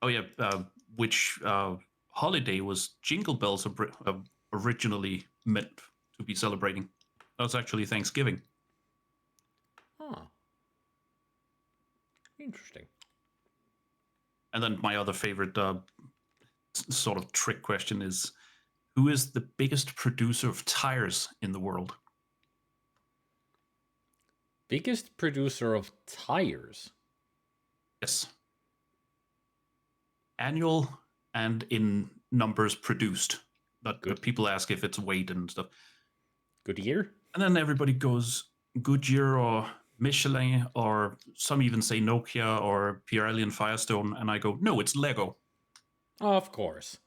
Oh yeah, which holiday was Jingle Bells originally meant to be celebrating? That was actually Thanksgiving. Huh. Interesting. And then my other favorite sort of trick question is, who is the biggest producer of tires in the world? Biggest producer of tires? Yes. Annual and in numbers produced. Not Good. people ask if it's weight and stuff. Goodyear? And then everybody goes Goodyear or Michelin, or some even say Nokia or Pirelli and Firestone, and I go, no, it's Lego. Of course.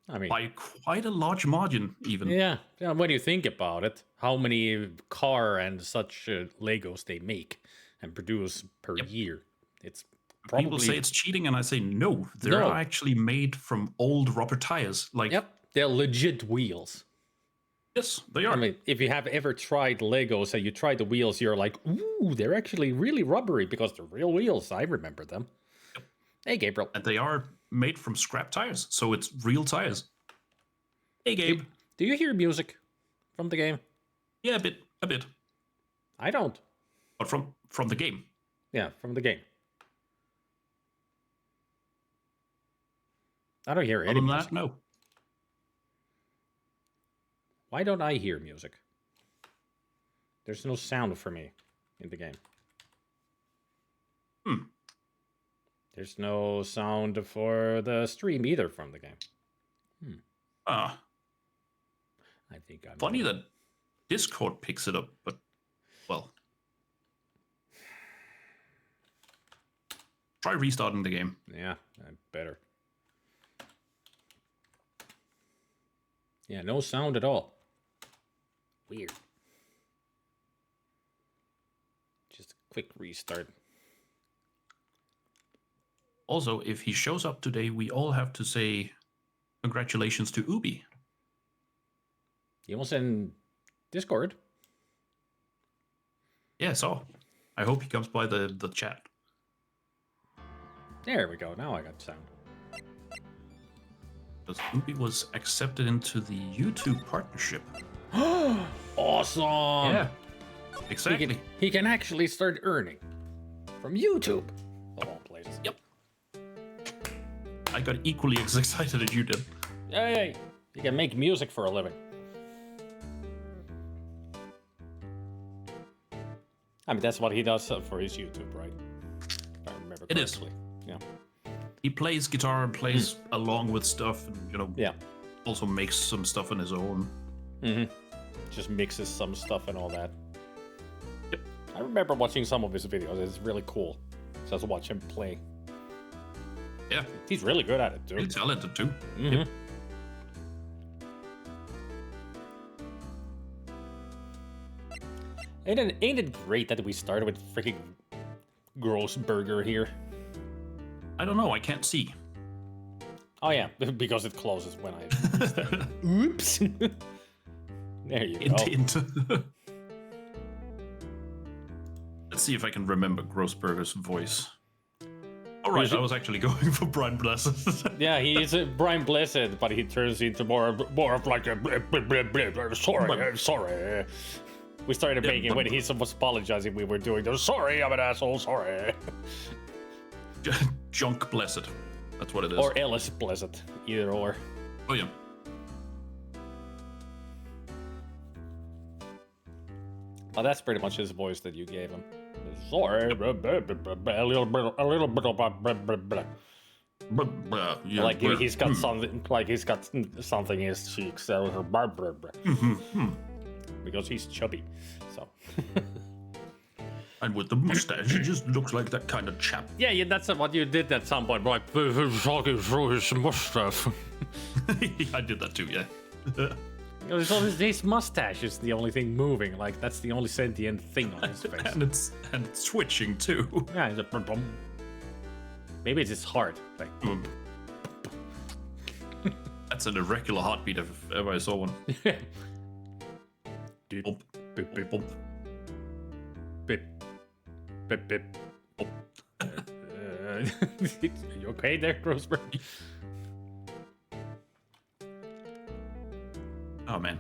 I mean, By quite a large margin, even. yeah. When you think about it, how many car and such Legos they make and produce per Yep. year? It's People probably say it's cheating, and I say no. They're no. actually made from old rubber tires. Like, Yep, they're legit wheels. yes, they are. I mean, if you have ever tried Legos and you try the wheels, you're like, ooh, they're actually really rubbery because they're real wheels. I remember them. Yep. Hey, Gabriel. And they are made from scrap tires, so it's real tires. Hey, Gabe. Do you hear music from the game? Yeah, a bit. I don't. But from the game. Yeah, from the game. I don't hear any Other than music. that, no. Why don't I hear music? There's no sound for me in the game. There's no sound for the stream either from the game. Ah. I think I'm Funny that Discord picks it up, but, well. Try restarting the game. Yeah, better. Yeah, no sound at all. Weird. Just a quick restart. Also, if he shows up today, we all have to say congratulations to Ubi. You was in Discord? Yeah, so I hope he comes by the chat. There we go. Now I got sound. Because Ubi was accepted into the YouTube partnership. Awesome! Yeah, exactly. He can actually start earning from YouTube. Of all places. Yep. I got equally as excited as you did. Yay! He can make music for a living. I mean, that's what he does for his YouTube, right? If I remember It is. correctly. Yeah. He plays guitar and plays along with stuff, and Yeah. also makes some stuff on his own. Just mixes some stuff and all that. Yep. I remember watching some of his videos. It's really cool. Just watch him play. Yeah, He's really good at it too. really talented too. Mhm. Ain't it great that we started with freaking gross burger here? I don't know, I can't see. Oh yeah, because it closes when I. Oops. There you go. Hint. Let's see if I can remember Grossberger's voice. All right, I was actually going for Brian Blessed. Yeah, he is a Brian Blessed, but he turns into more of like a sorry. We started making when he was apologizing. We were doing the sorry, I'm an asshole, sorry. Junk Blessed. That's what it is. Or Ellis Blessed, either or. Oh yeah. Well, that's pretty much his voice that you gave him. Sorry, a little bit of Yeah, like he's got something, like he's got something in his cheeks. Because he's chubby, so. And with the mustache, he just looks like that kind of chap. Yeah, that's what you did at some point. Like talking through his mustache. I did that too, yeah. His mustache is the only thing moving. Like that's the only sentient thing on his face. and it's twitching too. Yeah, it's a maybe it's his heart. Like, That's an irregular heartbeat if ever I saw one. Dude. Bump, bip, bip, bump. Bip, bip, bip. You okay there, Grossberg? Oh man.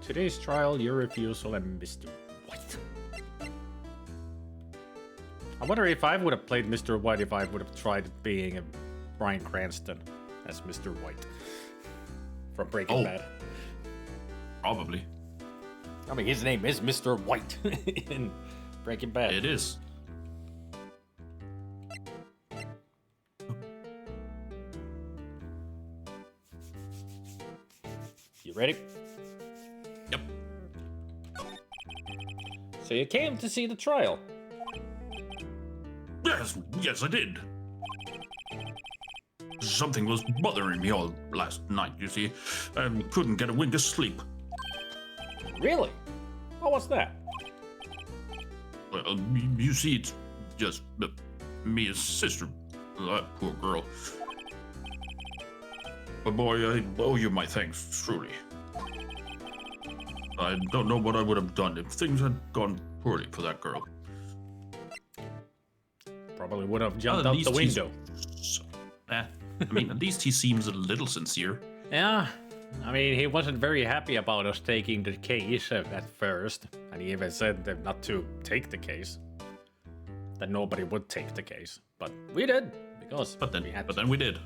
Today's trial, your refusal, and Mr. White. I wonder if I would have played Mr. White if I would have tried being a Bryan Cranston as Mr. White from Breaking Bad. Probably. I mean, his name is Mr. White in Breaking Bad. It is. You ready? Yep. So you came to see the trial? Yes, I did. Something was bothering me all last night, you see. I couldn't get a wink of sleep. Really? What was that? Well, you see, it's just Mia's sister. That poor girl. But boy, I owe you my thanks, truly. I don't know what I would have done if things had gone poorly for that girl. Probably would have jumped out the window. I mean, at least he seems a little sincere. Yeah, I mean, he wasn't very happy about us taking the case at first, and he even said that not to take the case. That nobody would take the case, but we did because But then we we did.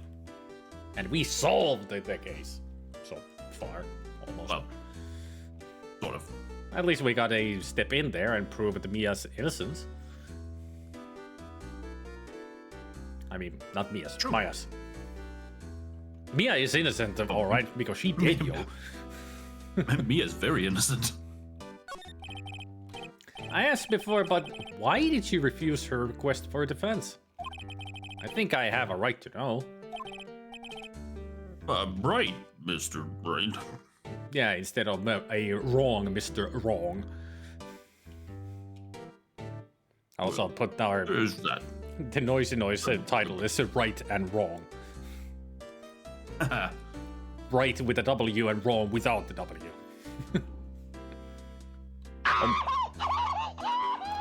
and we solved the case so far, almost. Well, sort of. At least we got a step in there and prove Mia's innocence. I mean, not Mia's, True. Maya's. Mia is innocent, all right, because she did, yo. Mia's very innocent. I asked before, but why did you refuse her request for defense? I think I have a right to know. Right, Mr. Right. Yeah, instead of a wrong Mr. Wrong. Also, I'll put our There's that. the Noisy Noise title is Right and Wrong. Right with a W and wrong without the W.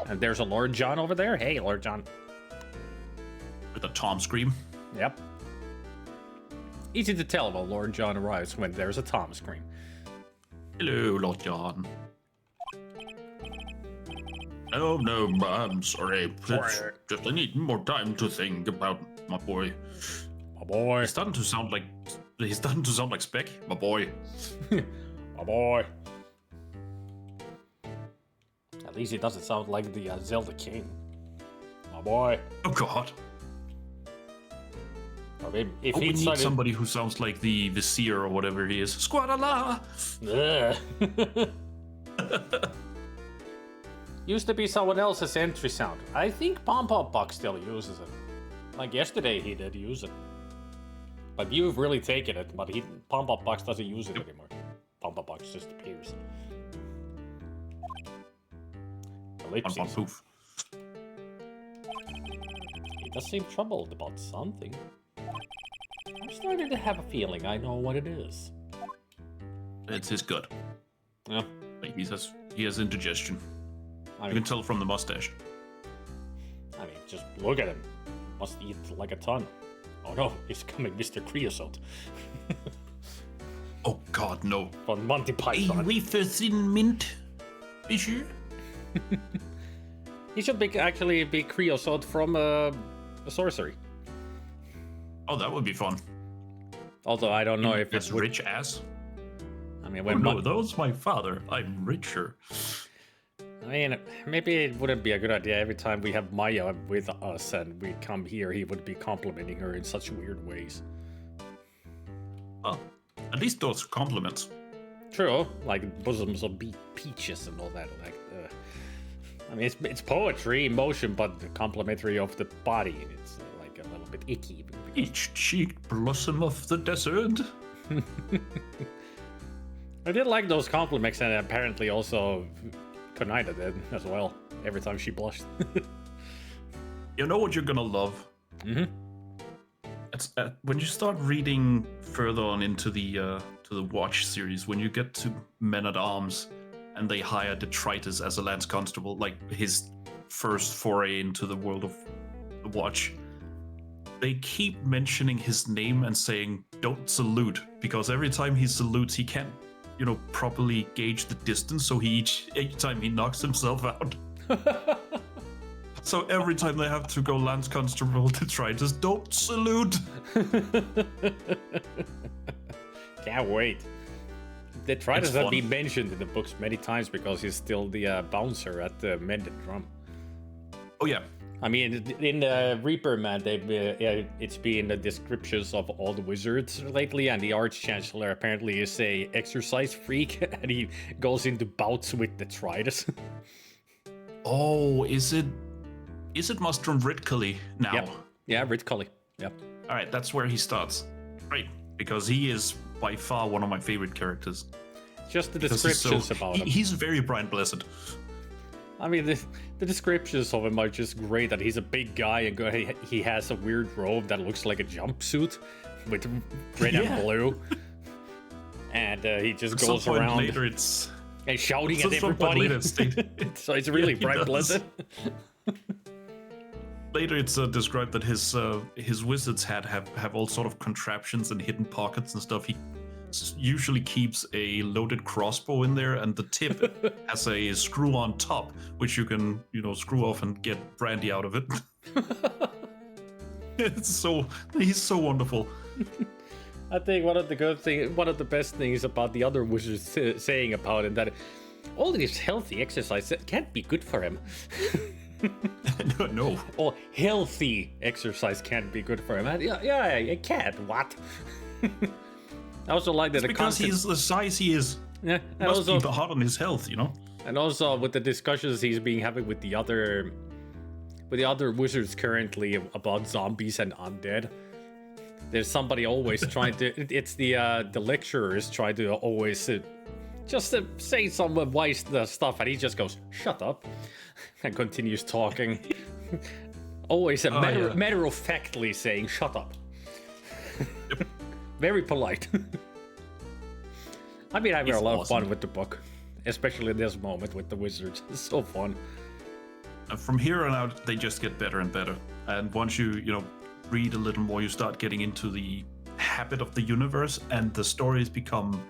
And there's a Lord John over there. Hey, Lord John. With a Tom scream. Yep. Easy to tell when Lord John arrives when there's a Tom scream. Hello, Lord John. Oh, no, I'm sorry. It's just I need more time to think about my boy. My boy. He's starting to sound like Speck, my boy. My boy. At least he doesn't sound like the Zelda King. My boy. Oh God. I mean, if We he need started... somebody who sounds like the seer or whatever he is. Squadala. Used to be someone else's entry sound. I think Pom Pom Box still uses it. Like yesterday he did use it. But you've really taken it, but Pom Pom Box doesn't use it anymore. Pom Pom Box just appears. Ellipses. Poof. He does seem troubled about something. I'm starting to have a feeling I know what it is. It's his gut. Yeah. He has indigestion. I You mean, can tell from the mustache. just look at him. Must eat like a ton. Oh no, he's coming, Mr. Creosote. Oh God, no. From Monty Python. wafer thin mint, Fisher? He should actually be Creosote from a sorcery. Oh, that would be fun. Although I don't know if It's it's would. rich ass. I mean, Oh when no, that was my father. I'm richer. I mean, maybe it wouldn't be a good idea every time we have Maya with us and we come here, he would be complimenting her in such weird ways. Well, at least those are compliments. True, like bosoms of peaches and all that. Like, I mean, it's poetry, emotion, but complimentary of the body. It's like a little bit icky. Each cheek blossom of the desert. I did like those compliments, and apparently also Konida did as well. Every time she blushed. You know what you're gonna love? Mm-hmm. It's when you start reading further on into the Watch series, when you get to Men at Arms, and they hire Detritus as a Lance Constable, like his first foray into the world of the Watch. They keep mentioning his name and saying, "Don't salute," because every time he salutes, he can't, properly gauge the distance, so each time he knocks himself out. So every time they have to go Lance Constable Detritus, "Don't salute." Can't wait. Detritus has been mentioned in the books many times because he's still the bouncer at the Mended Drum. Oh yeah. I mean, in Reaper Man, it's been the descriptions of all the wizards lately, and the Arch-Chancellor apparently is a exercise freak, and he goes into bouts with Detritus. Oh, is it Mustrum Ritcully now? Yep. Yeah, Ritcully. Yep. All right, that's where he starts. Right, because he is by far one of my favorite characters. Just the descriptions about him. He's very Brian Blessed. I mean, the descriptions of him are just great. That he's a big guy and he has a weird robe that looks like a jumpsuit with red and blue, and he just goes around later it's and shouting at everybody. So it's really Brian Blessed. Later, it's described that his wizard's hat have all sort of contraptions and hidden pockets and stuff. He usually keeps a loaded crossbow in there, and the tip has a screw on top, which you can, screw off and get brandy out of it. He's so wonderful. I think one of the best things about the other wizards saying about him that all this healthy exercise can't be good for him. No. Or healthy exercise can't be good for him. Yeah, it can't. What? I also like that because he's the size he is. Yeah, and must keep hard on his health, And also with the discussions he's been having with the other wizards currently about zombies and undead. There's somebody always trying to. It's the lecturers try to always just say some wise stuff, and he just goes, "Shut up," and continues talking. Always matter of factly saying, "Shut up." Yep. Very polite. I've been having a lot of fun with the book, especially in this moment with the wizards. It's so fun. From here on out, they just get better and better. And once you read a little more, you start getting into the habit of the universe, and the stories become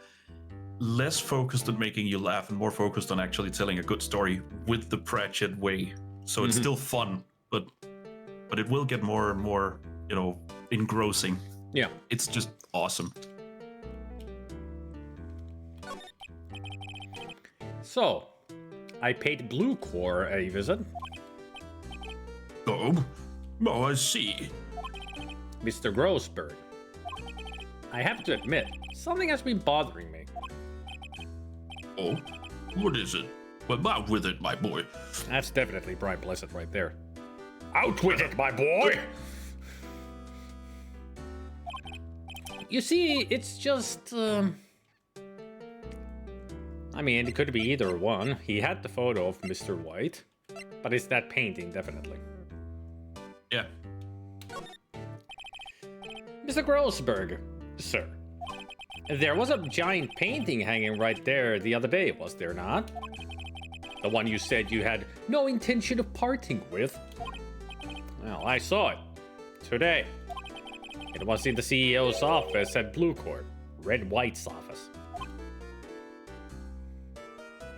less focused on making you laugh and more focused on actually telling a good story with the Pratchett way. So it's still fun, but it will get more and more, engrossing. Yeah. It's just awesome. So, I paid Blue Core a visit. Oh, I see. Mr. Grossberg. I have to admit, something has been bothering me. Oh, what is it? Well, out with it, my boy. That's definitely Brian Blessed right there. Out with it, my boy! You see, it's just, I mean, it could be either one. He had the photo of Mr. White, but it's that painting, definitely. Yeah. Mr. Grossberg, sir. There was a giant painting hanging right there the other day, was there not? The one you said you had no intention of parting with. Well, I saw it. Today. It was in the CEO's office at Blue Court, Red White's office.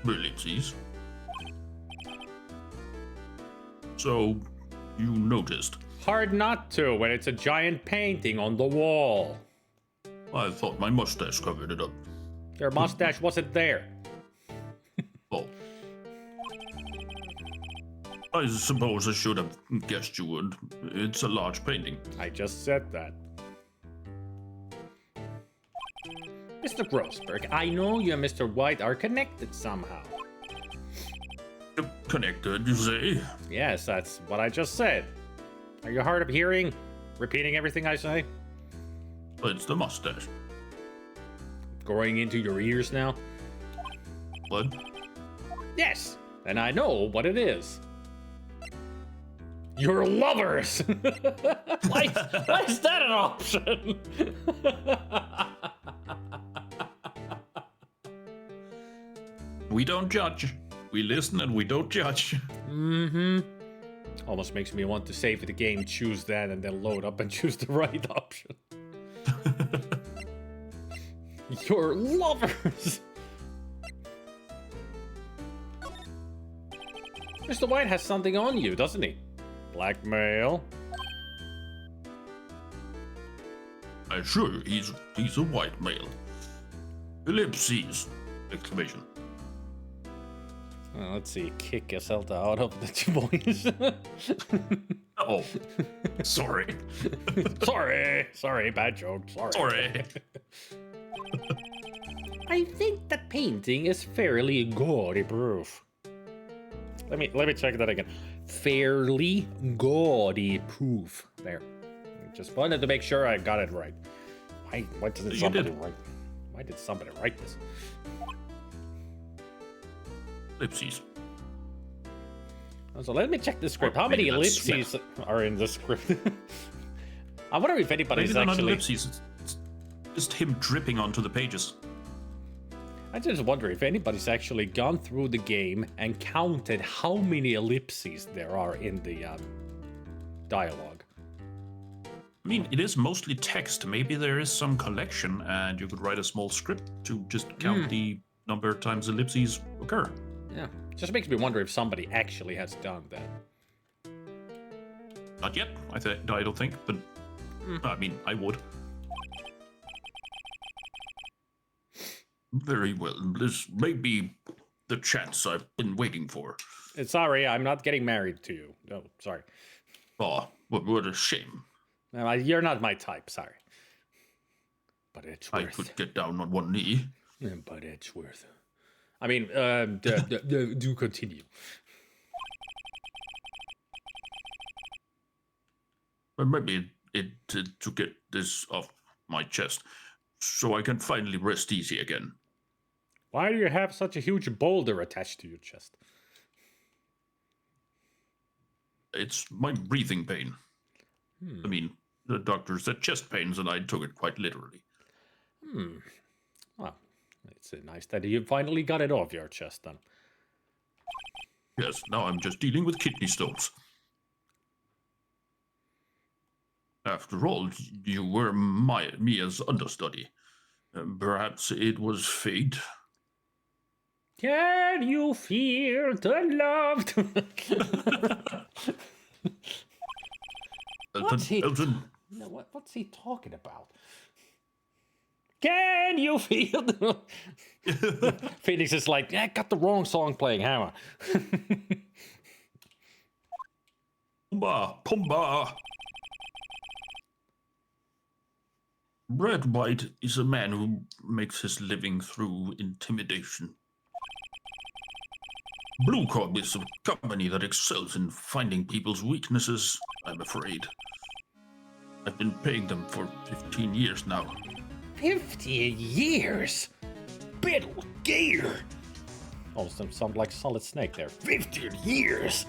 Really, please? So, you noticed? Hard not to when it's a giant painting on the wall. I thought my mustache covered it up. Your mustache wasn't there. Oh. I suppose I should have guessed you would. It's a large painting. I just said that. Mr. Grossberg, I know you and Mr. White are connected somehow. Connected, you say? Yes, that's what I just said. Are you hard of hearing? Repeating everything I say? It's the mustache. Growing into your ears now? What? Yes, and I know what it is. You're lovers! why is that an option? We don't judge. We listen and we don't judge. Mm-hmm. Almost makes me want to save the game, choose that, and then load up and choose the right option. You're lovers! Mr. White has something on you, doesn't he? Blackmail. I'm sure he's a white male. Ellipses! Exclamation. Let's see, kick Eselta out of the two boys. Oh, sorry. Sorry, bad joke. Sorry. I think that painting is fairly gaudy proof. Let me check that again. Fairly gaudy proof. There. Just wanted to make sure I got it right. Why did somebody write this? Ellipses. So let me check the script. How many ellipses are in the script? I wonder if anybody's Maybe actually... not ellipses. It's just him dripping onto the pages. I just wonder if anybody's actually gone through the game and counted how many ellipses there are in the dialogue. I mean, it is mostly text. Maybe there is some collection, and you could write a small script to just count the number of times ellipses occur. Yeah, just makes me wonder if somebody actually has done that. Not yet, I don't think, but I mean, I would. Very well, this may be the chance I've been waiting for. Sorry, I'm not getting married to you. No, sorry. Oh, what a shame. No, you're not my type, sorry. But it's worth. I could get down on one knee. But it's worth. I mean, do continue. But maybe to get this off my chest, so I can finally rest easy again. Why do you have such a huge boulder attached to your chest? It's my breathing pain. I mean, the doctor said chest pains, and I took it quite literally. Well, it's nice that you finally got it off your chest, then. Yes, now I'm just dealing with kidney stones. After all, you were Mia's understudy. Perhaps it was fate. Can you feel the love? Elton. What's he talking about? Can you feel the... Phoenix is like, I got the wrong song playing, Hammer. Pumbaa. Red White is a man who makes his living through intimidation. Blue Cob is a company that excels in finding people's weaknesses, I'm afraid. I've been paying them for 15 years now. 15 years? Biddle gear! Almost sound like Solid Snake there. 15 years!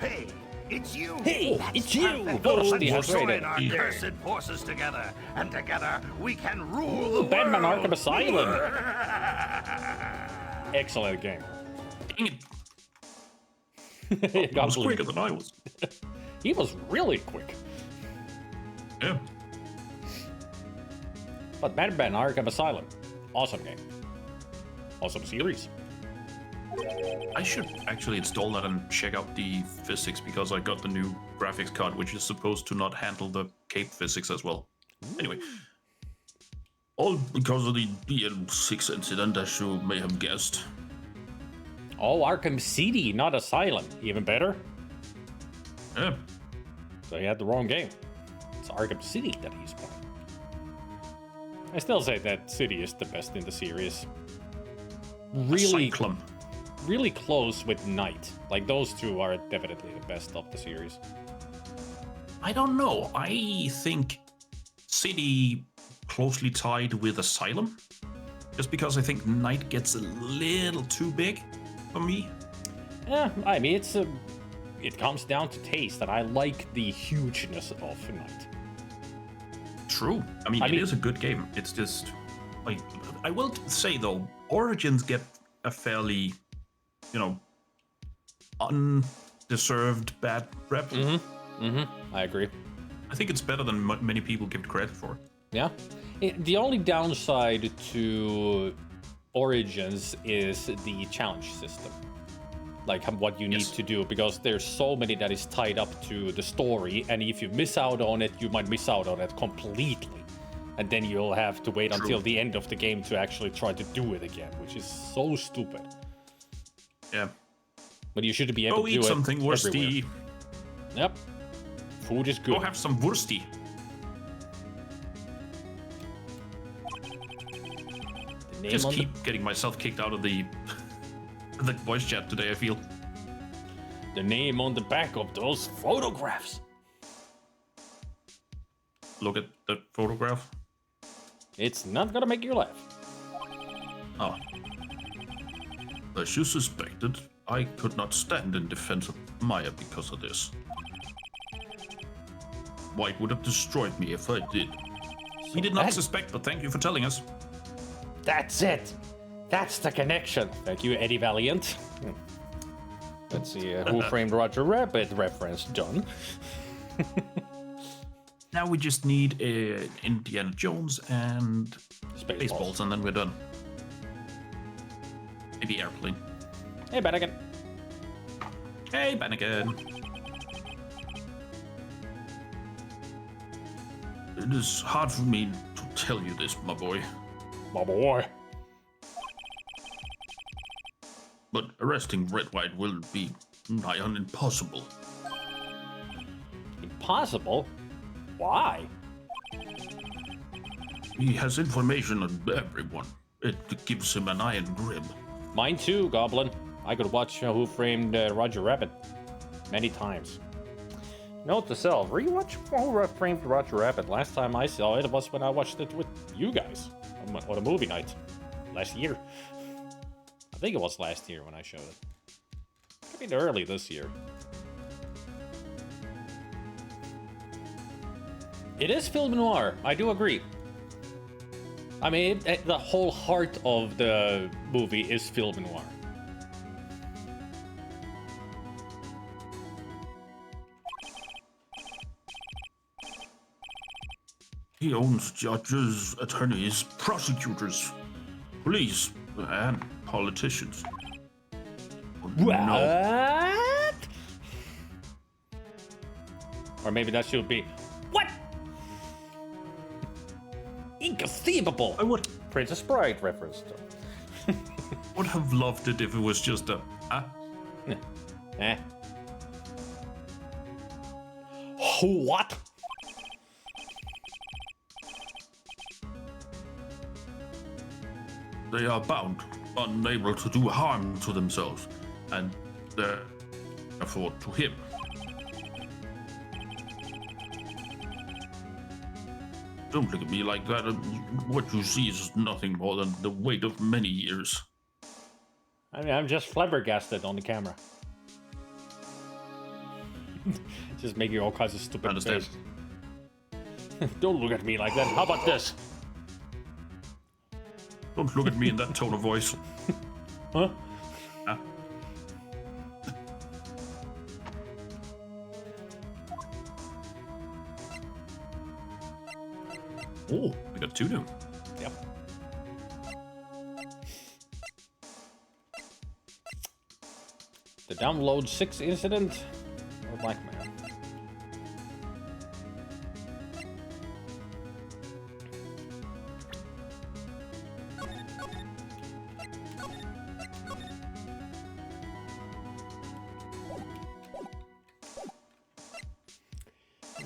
Hey, it's you! Hey, it's you! Let's join our cursed forces together, and together we can rule the Batman world! Arkham Asylum! Excellent game. Dang it! He I was quicker than I was. He was really quick. Yeah. But Batman Arkham Asylum, awesome game. Awesome series. I should actually install that and check out the physics, because I got the new graphics card, which is supposed to not handle the cape physics as well. Anyway. All because of the DL6 incident, as you may have guessed. Oh, Arkham City, not Asylum. Even better. Yeah. So he had the wrong game. It's Arkham City that he's playing. I still say that City is the best in the series. Really close with Knight. Like, those two are definitely the best of the series. I don't know. I think City closely tied with Asylum. Just because I think Knight gets a little too big for me. Yeah, I mean, it comes down to taste, and I like the hugeness of Knight. True. I mean, it is a good game. It's just I will say though, Origins get a fairly, undeserved bad rep. I agree. I think it's better than many people give it credit for. Yeah. The only downside to Origins is the challenge system. Like what you need to do, because there's so many that is tied up to the story, and if you miss out on it, you might miss out on it completely. And then you'll have to wait until the end of the game to actually try to do it again, which is so stupid. Yeah. But you should be able to do eat something wursty. Yep. Food is good. Go have some wursty. Just keep getting myself kicked out of the voice chat today, I feel. The name on the back of those photographs. Look at the photograph. It's not gonna make you laugh. Oh. As you suspected, I could not stand in defense of Maya because of this. White would have destroyed me if I did. We did not suspect, but thank you for telling us. That's it. That's the connection. Thank you, Eddie Valiant. Let's see, Who Framed Roger Rabbit reference done. Now we just need Indiana Jones and Spaceballs, and then we're done. Maybe Airplane. Hey, Bannigan. Hey, Bannigan. It is hard for me to tell you this, my boy. My boy. But arresting Red White will be nigh on impossible. Impossible? Why? He has information on everyone. It gives him an iron grip. Mine too, Goblin. I could watch Who Framed Roger Rabbit many times. Note to self, rewatch Who Framed Roger Rabbit. Last time I saw it was when I watched it with you guys on a movie night last year. I think it was last year when I showed it. Could be early this year. It is film noir, I do agree. I mean, the whole heart of the movie is film noir. He owns judges, attorneys, prosecutors, police, and politicians. What? No. Or maybe that should be, what? Inconceivable! I would Princess Sprite reference. would have loved it if it was just a, Eh. What? They are bound, unable to do harm to themselves, and therefore to him. Don't look at me like that. What you see is nothing more than the weight of many years. I mean, I'm just flabbergasted on the camera. Just making all kinds of stupid Understand. faces. Don't look at me like that. How about this? Don't look at me in that tone of voice. Huh? Huh? Oh, we got two new. Yep. The download 6 incident or blackmail?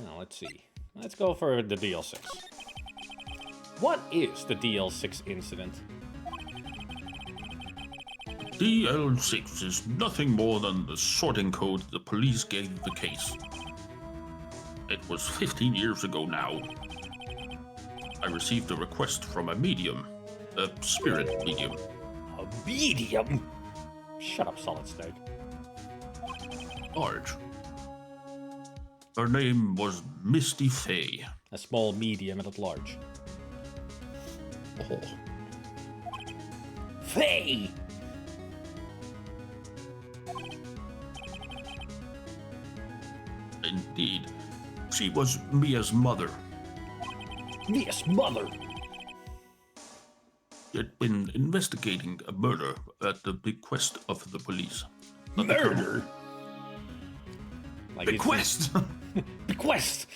Now let's see. Let's go for the DL6. What is the DL6 incident? DL6 is nothing more than the sorting code the police gave the case. It was 15 years ago now. I received a request from a medium, a spirit medium. A medium? Shut up, Solid Snake. Large. Her name was Misty Fey. A small medium and at large. Oh. Faye! Indeed. She was Mia's mother. Mia's mother! She had been investigating a murder at the bequest of the police. Not the colonel. Murder? Like Bequest! Bequest!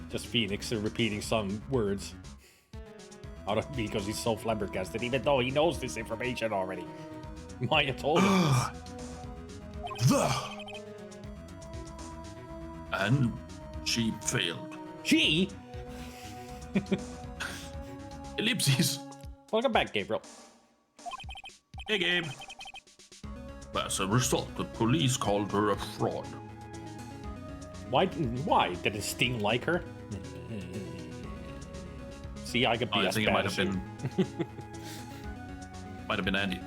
Just Phoenix repeating some words. Because he's so flabbergasted, even though he knows this information already. Maya told him this. And she failed. She? Ellipses. Welcome back, Gabriel. Hey, Gabe. As a result, the police called her a fraud. Why? Did it sting like her? See, I could be I think it might have been. Might have been Andy.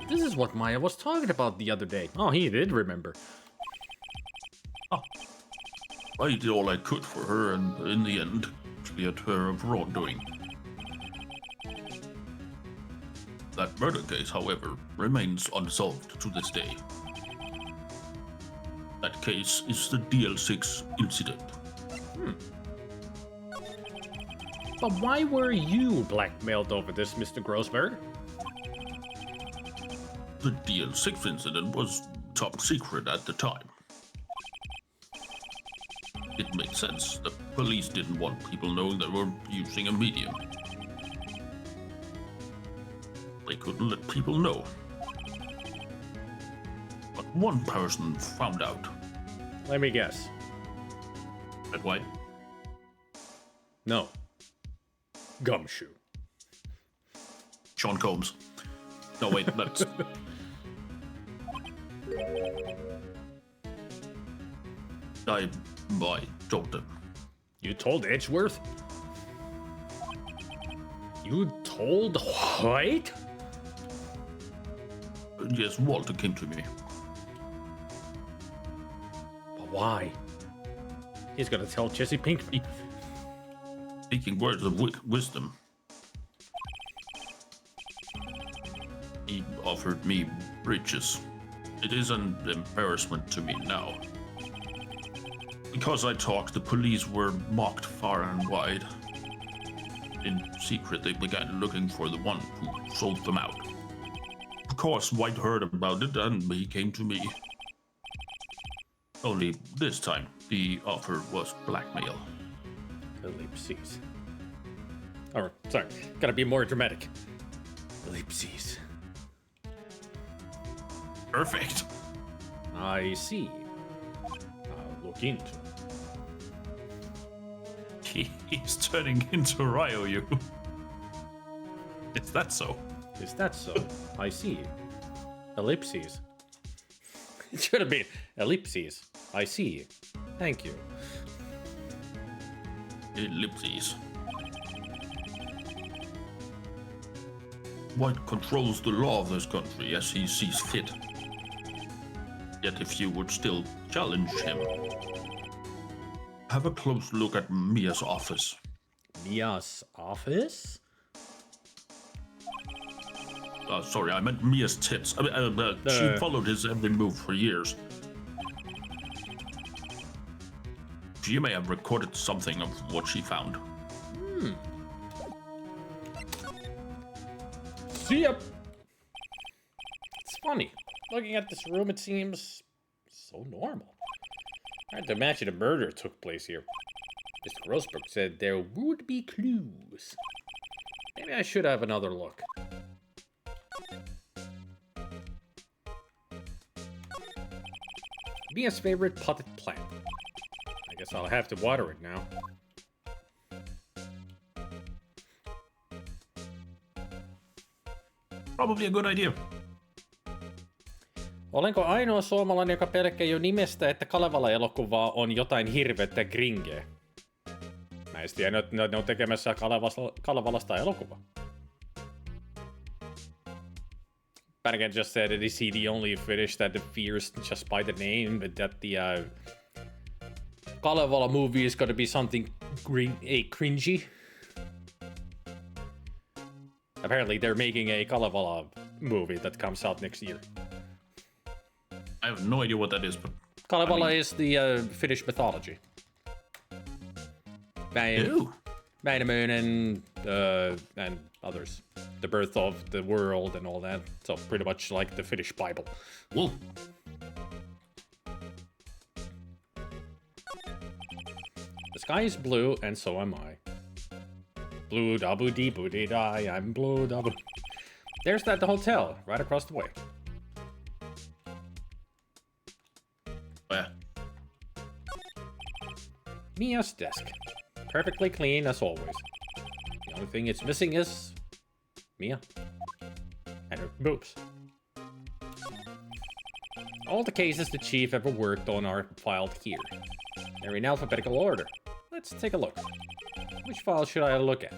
This is what Maya was talking about the other day. Oh, he did remember. I did all I could for her, and in the end, cleared her of wrongdoing. That murder case, however, remains unsolved to this day. That case is the DL6 incident. But why were you blackmailed over this, Mr. Grossberg? The DL6 incident was top secret at the time. It made sense. The police didn't want people knowing they were using a medium. They couldn't let people know. But one person found out. Let me guess. Red White? No. Gumshoe. Sean Combs. No, wait, that's... I told them. You told Edgeworth? You told White? Yes, Walter came to me. But why? He's gonna tell Jesse Pinkman. Speaking words of wisdom. He offered me riches. It is an embarrassment to me now. Because I talked, the police were mocked far and wide. In secret, they began looking for the one who sold them out. Of course, White heard about it and he came to me. Only this time, the offer was blackmail. Ellipses. Or, sorry, gotta be more dramatic. Ellipses. Perfect. I see. I'll look into. He's turning into Ryo-Yu. Is that so? Is that so? I see. Ellipses. It should have been ellipses. I see. Thank you. Ellipses. White controls the law of this country as he sees fit. Yet if you would still challenge him, have a close look at Mia's office. Mia's office? Sorry, I meant Mia's tits. She followed his every move for years. She may have recorded something of what she found. See ya. It's funny. Looking at this room, it seems so normal. Hard to imagine a murder took place here. Mr. Grossberg said there would be clues. Maybe I should have another look. Mia's favorite potted plant. I guess I'll have to water it now. Probably a good idea. Olenko ainoa suomalainen, joka pelkää jo nimestä, että Kalevala-elokuvaa on jotain hirvettä gringeä? Mä en tiedä, että ne on tekemässä Kalevalasta elokuvaa. Bergen just said that is he the only Finnish that fears just by the name, but that the Kalevala movie is gonna be something cringy. apparently they're making a Kalevala movie that comes out next year. I have no idea what that is, but Kalevala is the Finnish mythology. Väinämöinen and others. The birth of the world and all that. So pretty much like the Finnish Bible. Whoa. The sky is blue, and so am I. Blue dabu dee boo dee die, I'm blue dabu. There's that hotel right across the way. Where? Mia's desk. Perfectly clean as always. The only thing it's missing is Mia. And her boobs. All the cases the chief ever worked on are filed here. They're in alphabetical order. Let's take a look. Which file should I look at?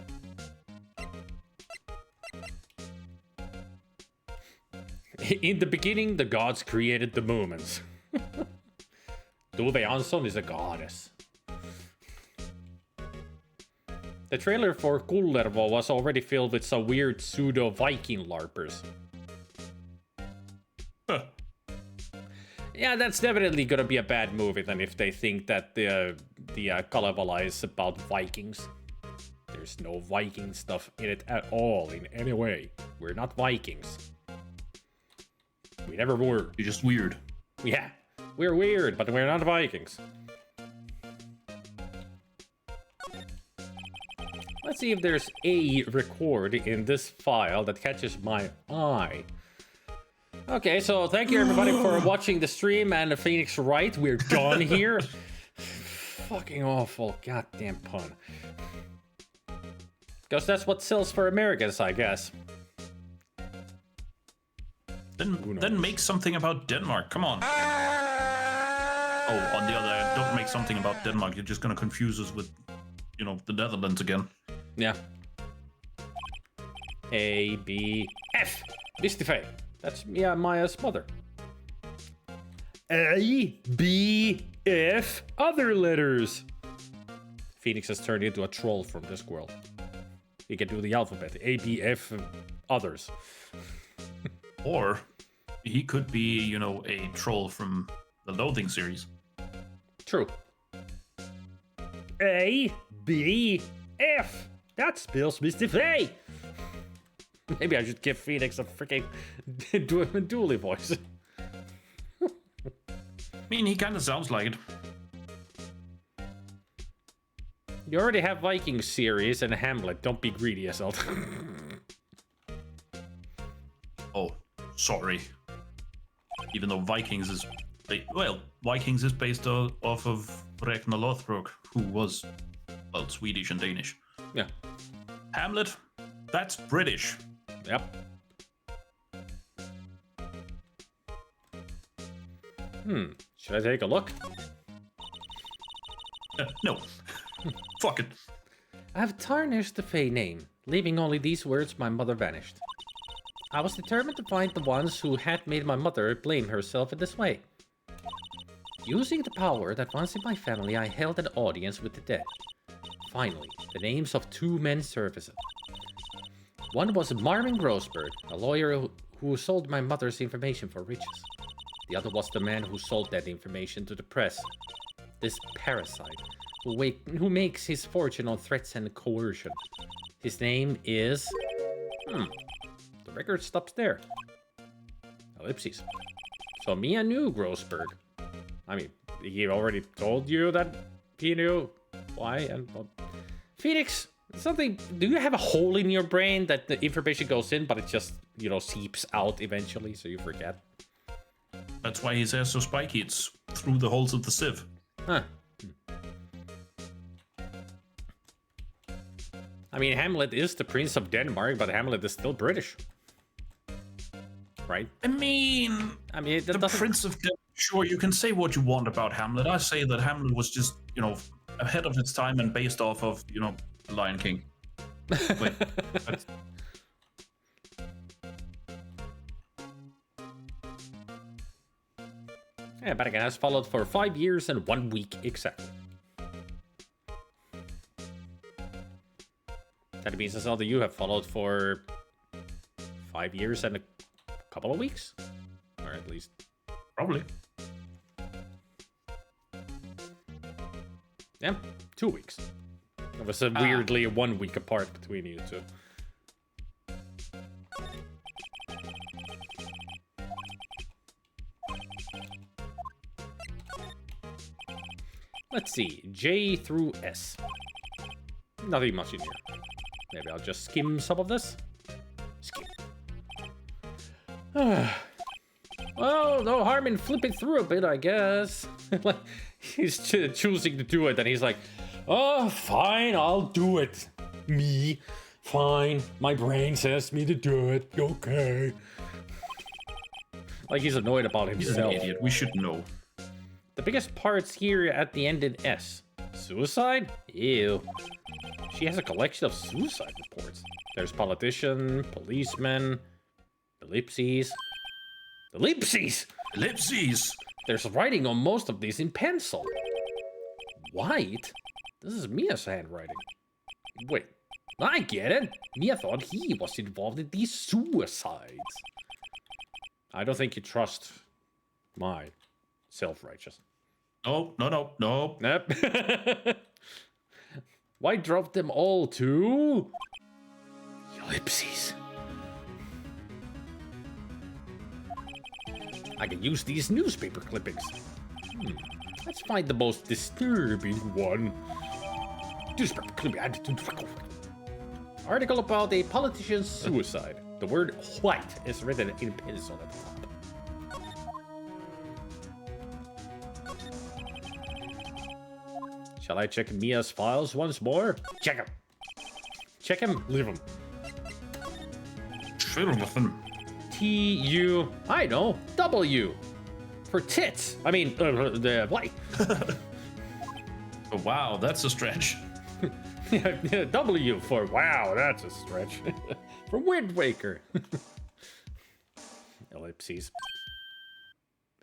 In the beginning, the gods created the Moomins. Tove Jansson is a goddess. The trailer for Kullervo was already filled with some weird pseudo-Viking LARPers. Huh. Yeah, that's definitely gonna be a bad movie then if they think that the Kalevala is about Vikings. There's no Viking stuff in it at all in any way. We're not Vikings. We never were. You're just weird. Yeah, we're weird, but we're not Vikings. Let's see if there's a record in this file that catches my eye. Okay, so thank you everybody for watching the stream and Phoenix Wright. We're done here. Fucking awful, goddamn pun. Because that's what sells for Americans, I guess. Then make something about Denmark. Come on. Oh, on the other hand, don't make something about Denmark. You're just gonna confuse us with, you know, the Netherlands again. Yeah. A, B, F. Mystify. That's Maya's mother. A, B, F. Other letters. Phoenix has turned into a troll from this world. He can do the alphabet. A, B, F, others. Or he could be, you know, a troll from the Loathing series. True. A, B, F. That spells Mystify. Maybe I should give Phoenix a freaking dually voice. I mean, he kind of sounds like it. You already have Viking series and Hamlet. Don't be greedy, Eselta. Oh, sorry. Even though Vikings is... Well, Vikings is based off of Ragnar Lothbrok, who was, well, Swedish and Danish. Yeah. Hamlet, that's British. Yep. Should I take a look? No. Fuck it. I've tarnished the Fey name, leaving only these words my mother vanished. I was determined to find the ones who had made my mother blame herself in this way. Using the power that once in my family, I held an audience with the dead. Finally, the names of two men surfaced. One was Marvin Grossberg, a lawyer who sold my mother's information for riches. The other was the man who sold that information to the press. This parasite, who makes his fortune on threats and coercion. His name is... The record stops there. Ellipses. So Mia knew Grossberg. I mean, he already told you that he knew why and... Phoenix, something... Do you have a hole in your brain that the information goes in, but it just, you know, seeps out eventually, so you forget? That's why his hair's so spiky. It's through the holes of the sieve. Huh. I mean, Hamlet is the Prince of Denmark, but Hamlet is still British. Right? I mean, that the Prince of Denmark, sure, you can say what you want about Hamlet. I say that Hamlet was just, you know, ahead of its time and based off of, you know, The Lion King. Wait, yeah, Barrigan has followed for 5 years and 1 week exactly. That means that's all that you have followed for 5 years and a couple of weeks, or at least Probably. yeah, 2 weeks. It was weirdly 1 week apart between you two. Let's see, J through S. Nothing much in here. Maybe I'll just skim some of this. Skim. Well, no harm in flipping through a bit, I guess. Like, he's choosing to do it, and he's like, oh, fine, I'll do it. Me. Fine. My brain says me to do it. Okay. Like he's annoyed about He's himself. an idiot. We should know. The biggest parts here at the end in S. Suicide? Ew. She has a collection of suicide reports. There's politician, policeman, ellipses. Ellipses! Ellipses! There's writing on most of these in pencil. White? This is Mia's handwriting. Wait, I get it. Mia thought he was involved in these suicides. I don't think you trust my self-righteous. No. Nope. Why drop them all to ellipses? I can use these newspaper clippings. Let's find the most disturbing one. Newspaper clipping. Article about a politician's suicide. The word white is written in pencil at the top. Shall I check Mia's files once more? Check him. Check him, leave him. Fiddle with him. T-U, I know, W. For tits. I mean, the white. Oh, wow, that's a stretch. W for wow, that's a stretch. For Wind Waker. Ellipses.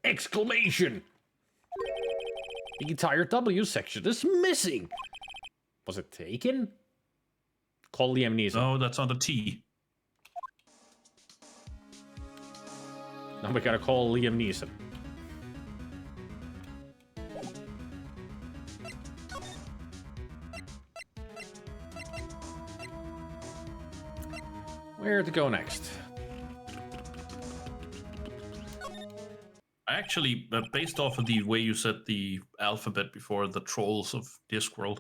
Exclamation! The entire W section is missing. Was it taken? Call Liam Neeson. No, that's on the T. Now we gotta call Liam Neeson. Where to go next? Actually, based off of the way you said the alphabet before, the trolls of Discworld,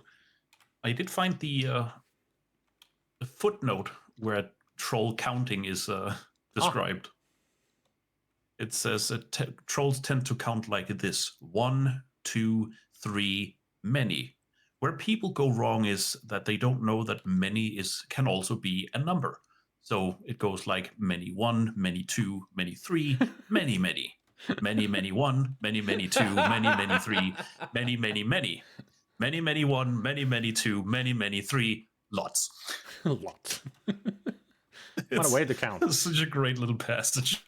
I did find the footnote where troll counting is described. It says trolls tend to count like this: 1, 2, 3, many. Where people go wrong is that they don't know that many can also be a number. So it goes like many 1, many 2, many 3, many, many. Many, many 1, many, many 2, many, many 3, many, many, many. Many, many 1, many, many 2, many, many 3, lots. Lots. What a way to count. It's such a great little passage.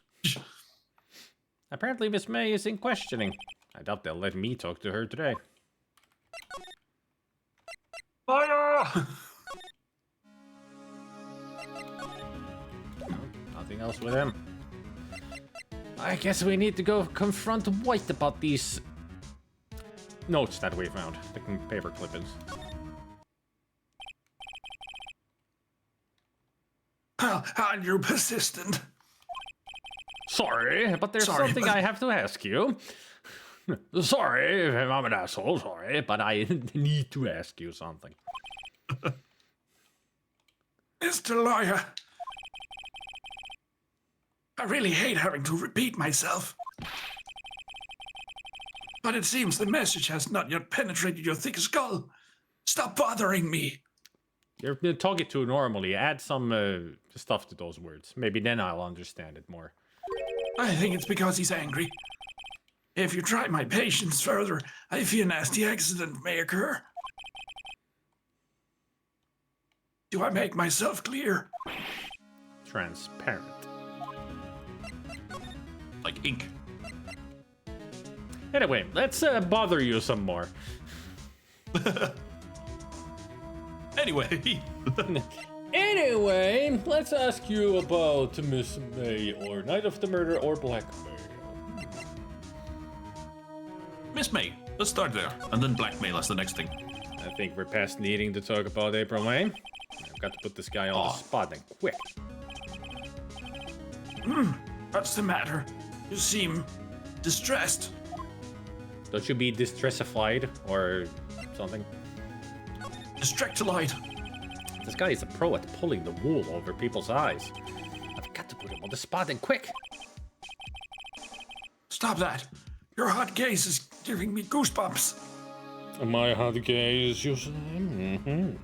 Apparently Miss May is in questioning. I doubt they'll let me talk to her today. Fire! Nothing else with him. I guess we need to go confront White about these notes that we found. The paper clippings. Aren't you persistent? Sorry, but there's something I have to ask you. Sorry if I'm an asshole, sorry, but I need to ask you something. Mr. Lawyer, I really hate having to repeat myself. But it seems the message has not yet penetrated your thick skull. Stop bothering me. You're talking to normally. Add some stuff to those words. Maybe then I'll understand it more. I think it's because he's angry. If you try my patience further, I fear a nasty accident may occur. Do I make myself clear? Transparent. Like ink. Anyway, let's bother you some more. Anyway. Anyway, let's ask you about Miss May or Night of the Murder or blackmail. Miss May, let's start there, and then blackmail as the next thing. I think we're past needing to talk about April May. I've got to put this guy on the spot then, quick. What's the matter? You seem distressed. Don't you be distressified or something? Distractolite. This guy is a pro at pulling the wool over people's eyes. I've got to put him on the spot and quick. Stop that. Your hot gaze is giving me goosebumps. My hot gaze, you say? Mm-hmm.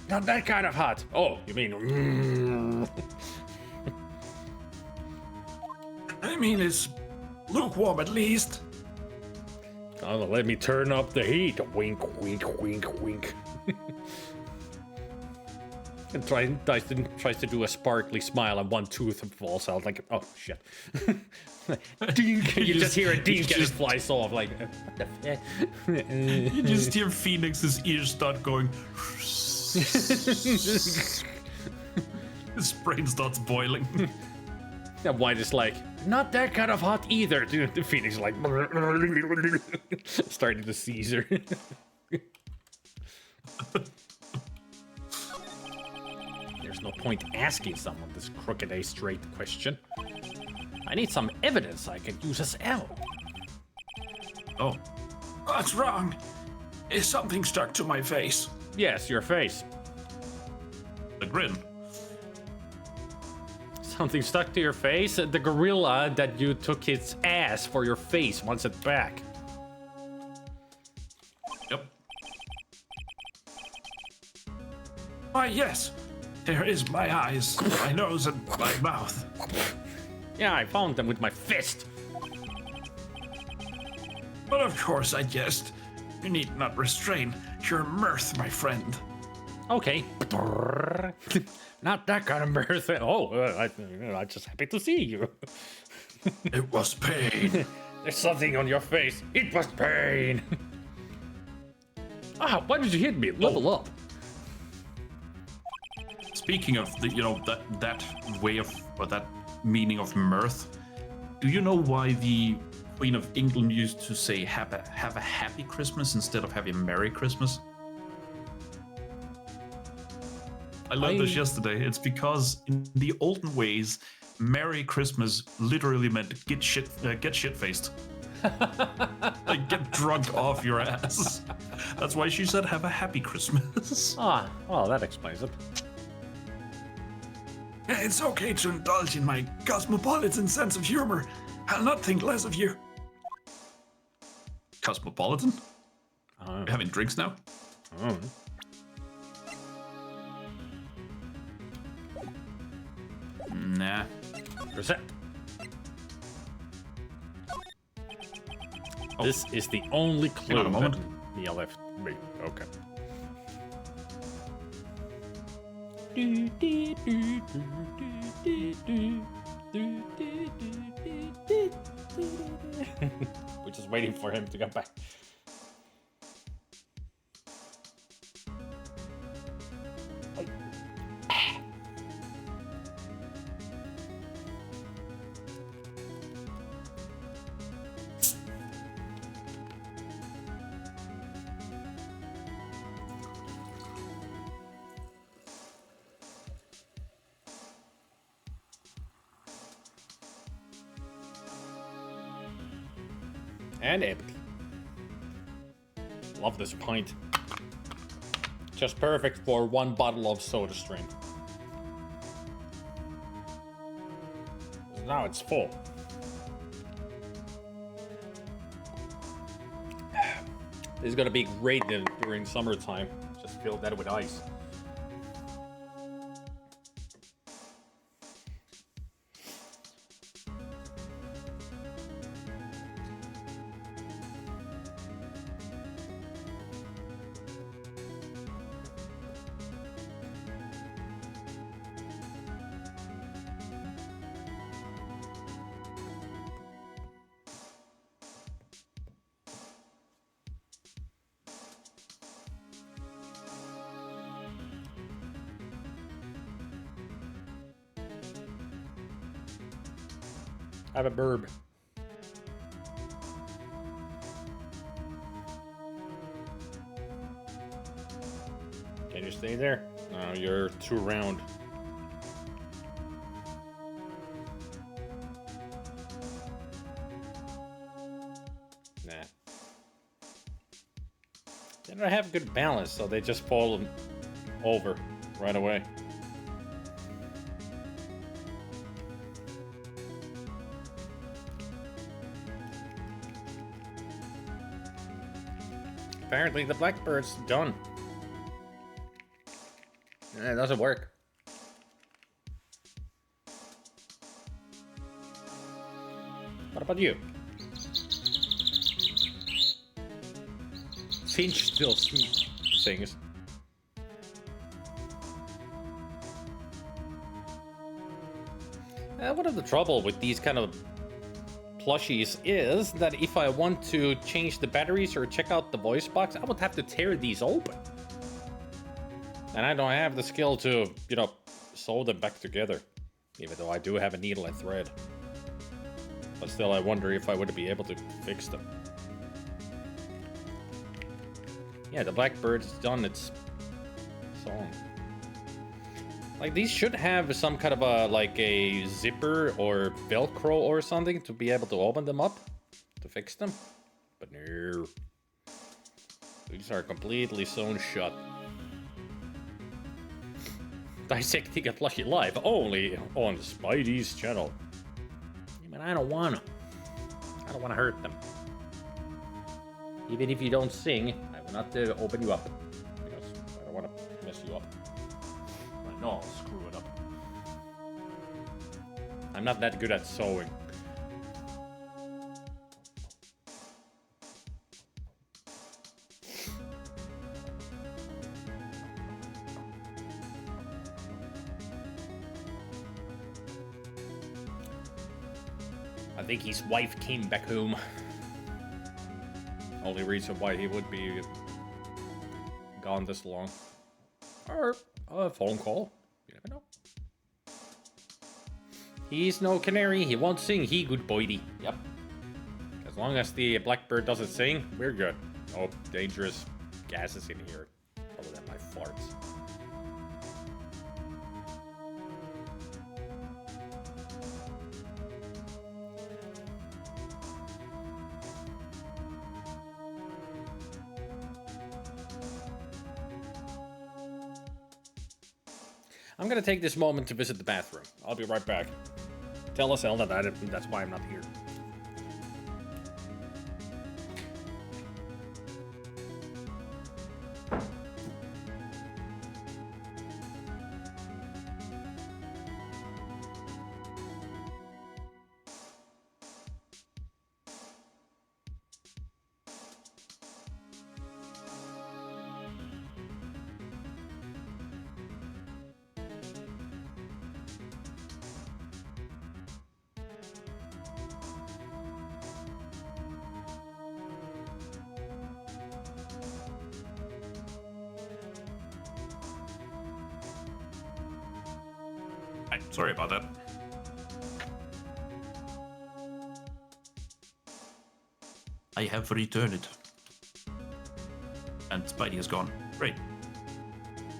Not that kind of hot. Oh, you mean... I mean, it's lukewarm at least. Oh, let me turn up the heat. Wink, wink, wink, wink. And tries to do a sparkly smile and one tooth falls out like, oh shit. You just hear a dink and it flies off like, what the fuck? You just hear Phoenix's ears start going. His brain starts boiling. That White is like, not that kind of hot either. Dude, the Phoenix is like, starting to Caesar. There's no point asking someone this crooked A straight question. I need some evidence I can use as ammo. Oh, What's wrong? Is something stuck to my face? Yes, your face. the grin. Something stuck to your face? The gorilla that you took its ass for your face wants it back. Yep. Why, yes. There is my eyes, my nose, and my mouth. Yeah, I found them with my fist. But of course, I jest. You need not restrain your mirth, my friend. Okay. Not that kind of mirth. Oh, I'm just happy to see you. It was pain. There's something on your face. It was pain. Ah, why did you hit me? Level up. Speaking of the, that way of, or that meaning of mirth, do you know why the Queen of England used to say have a happy Christmas instead of have a Merry Christmas? I learned this yesterday. It's because in the olden ways, Merry Christmas literally meant get shit faced. Like get drunk off your ass. That's why she said have a happy Christmas. Ah, well, that explains it. It's okay to indulge in my cosmopolitan sense of humor. I'll not think less of you. Cosmopolitan? You're having drinks now? Oh. Nah. Reset. This is the only clue on a moment. that Mia left me. Okay. We're just waiting for him to come back. And empty. Love this pint. Just perfect for one bottle of soda stream. Now it's full. This is gonna be great during summertime. Just fill that with ice. Have a burb. Can you stay there? No, you're too round. Nah. They don't have good balance, so they just fall over right away. Apparently the blackbird's done. It doesn't work. What about you? Finch still sings. One of the trouble with these kind of plushies is that if I want to change the batteries or check out the voice box, I would have to tear these open. And I don't have the skill to, you know, sew them back together. Even though I do have a needle and thread. But still, I wonder if I would be able to fix them. Yeah, the blackbird's done its song. Like, these should have some kind of a, like a zipper or Velcro or something to be able to open them up to fix them. But no. These are completely sewn shut. Dissecting a plushie live only on Spidey's channel. I mean, I don't wanna hurt them. Even if you don't sing, I will not open you up. Because I don't wanna mess you up. I know I'll screw it up. I'm not that good at sewing. I think his wife came back home. Only reason why he would be gone this long. Or a phone call. You never know. He's no canary. He won't sing. He good boydie. Yep. As long as the blackbird doesn't sing, we're good. No dangerous gases in here. Other than my farts. I'm gonna take this moment to visit the bathroom. I'll be right back. Tell Eselta that's why I'm not here. Sorry about that. I have returned. And Spidey is gone. Great.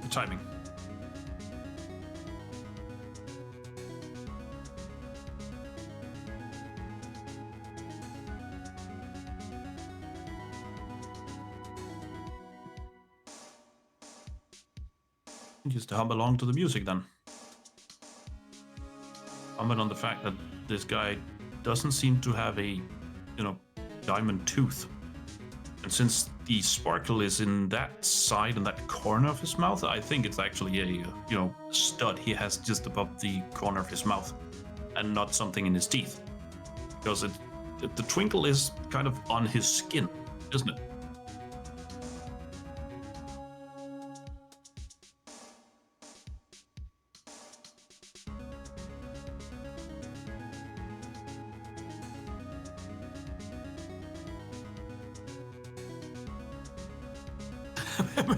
The timing. Just to hum along to the music then. Comment on the fact that this guy doesn't seem to have a, diamond tooth. And since the sparkle is in that side and that corner of his mouth, I think it's actually a, stud he has just above the corner of his mouth and not something in his teeth. Because the twinkle is kind of on his skin, isn't it?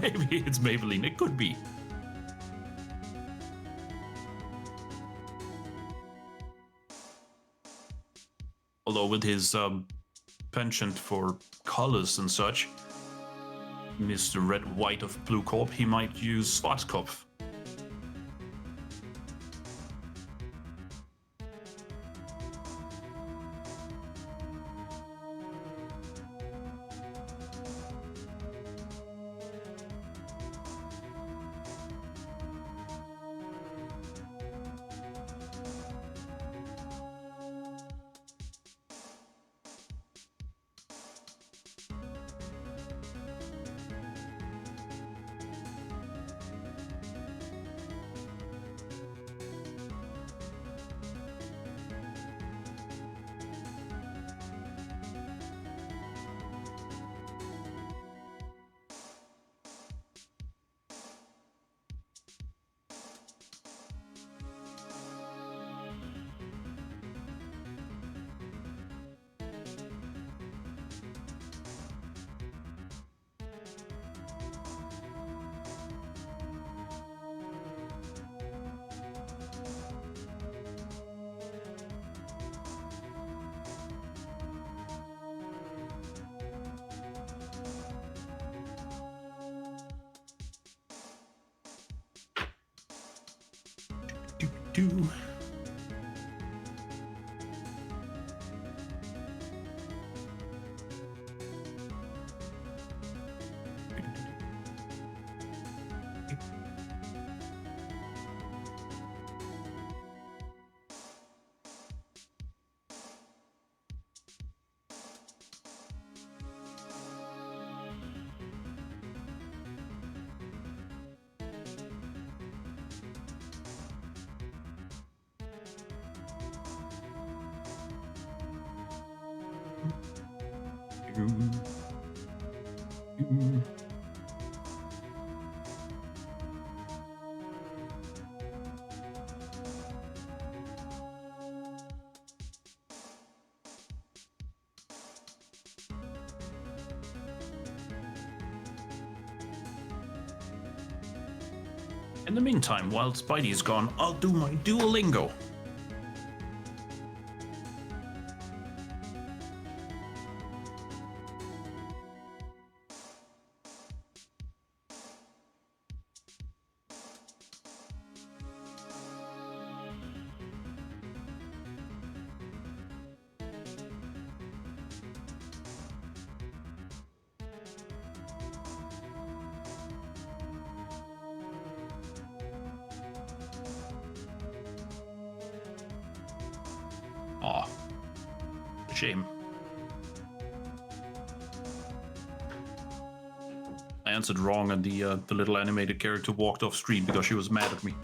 Maybe it's Maybelline. It could be. Although with his penchant for colors and such, Mr. Red White of Blue Corp, he might use Schwarzkopf. Do. In the meantime, while Spidey is gone, I'll do my Duolingo. Aw. Shame. I answered wrong and the little animated character walked off screen because she was mad at me.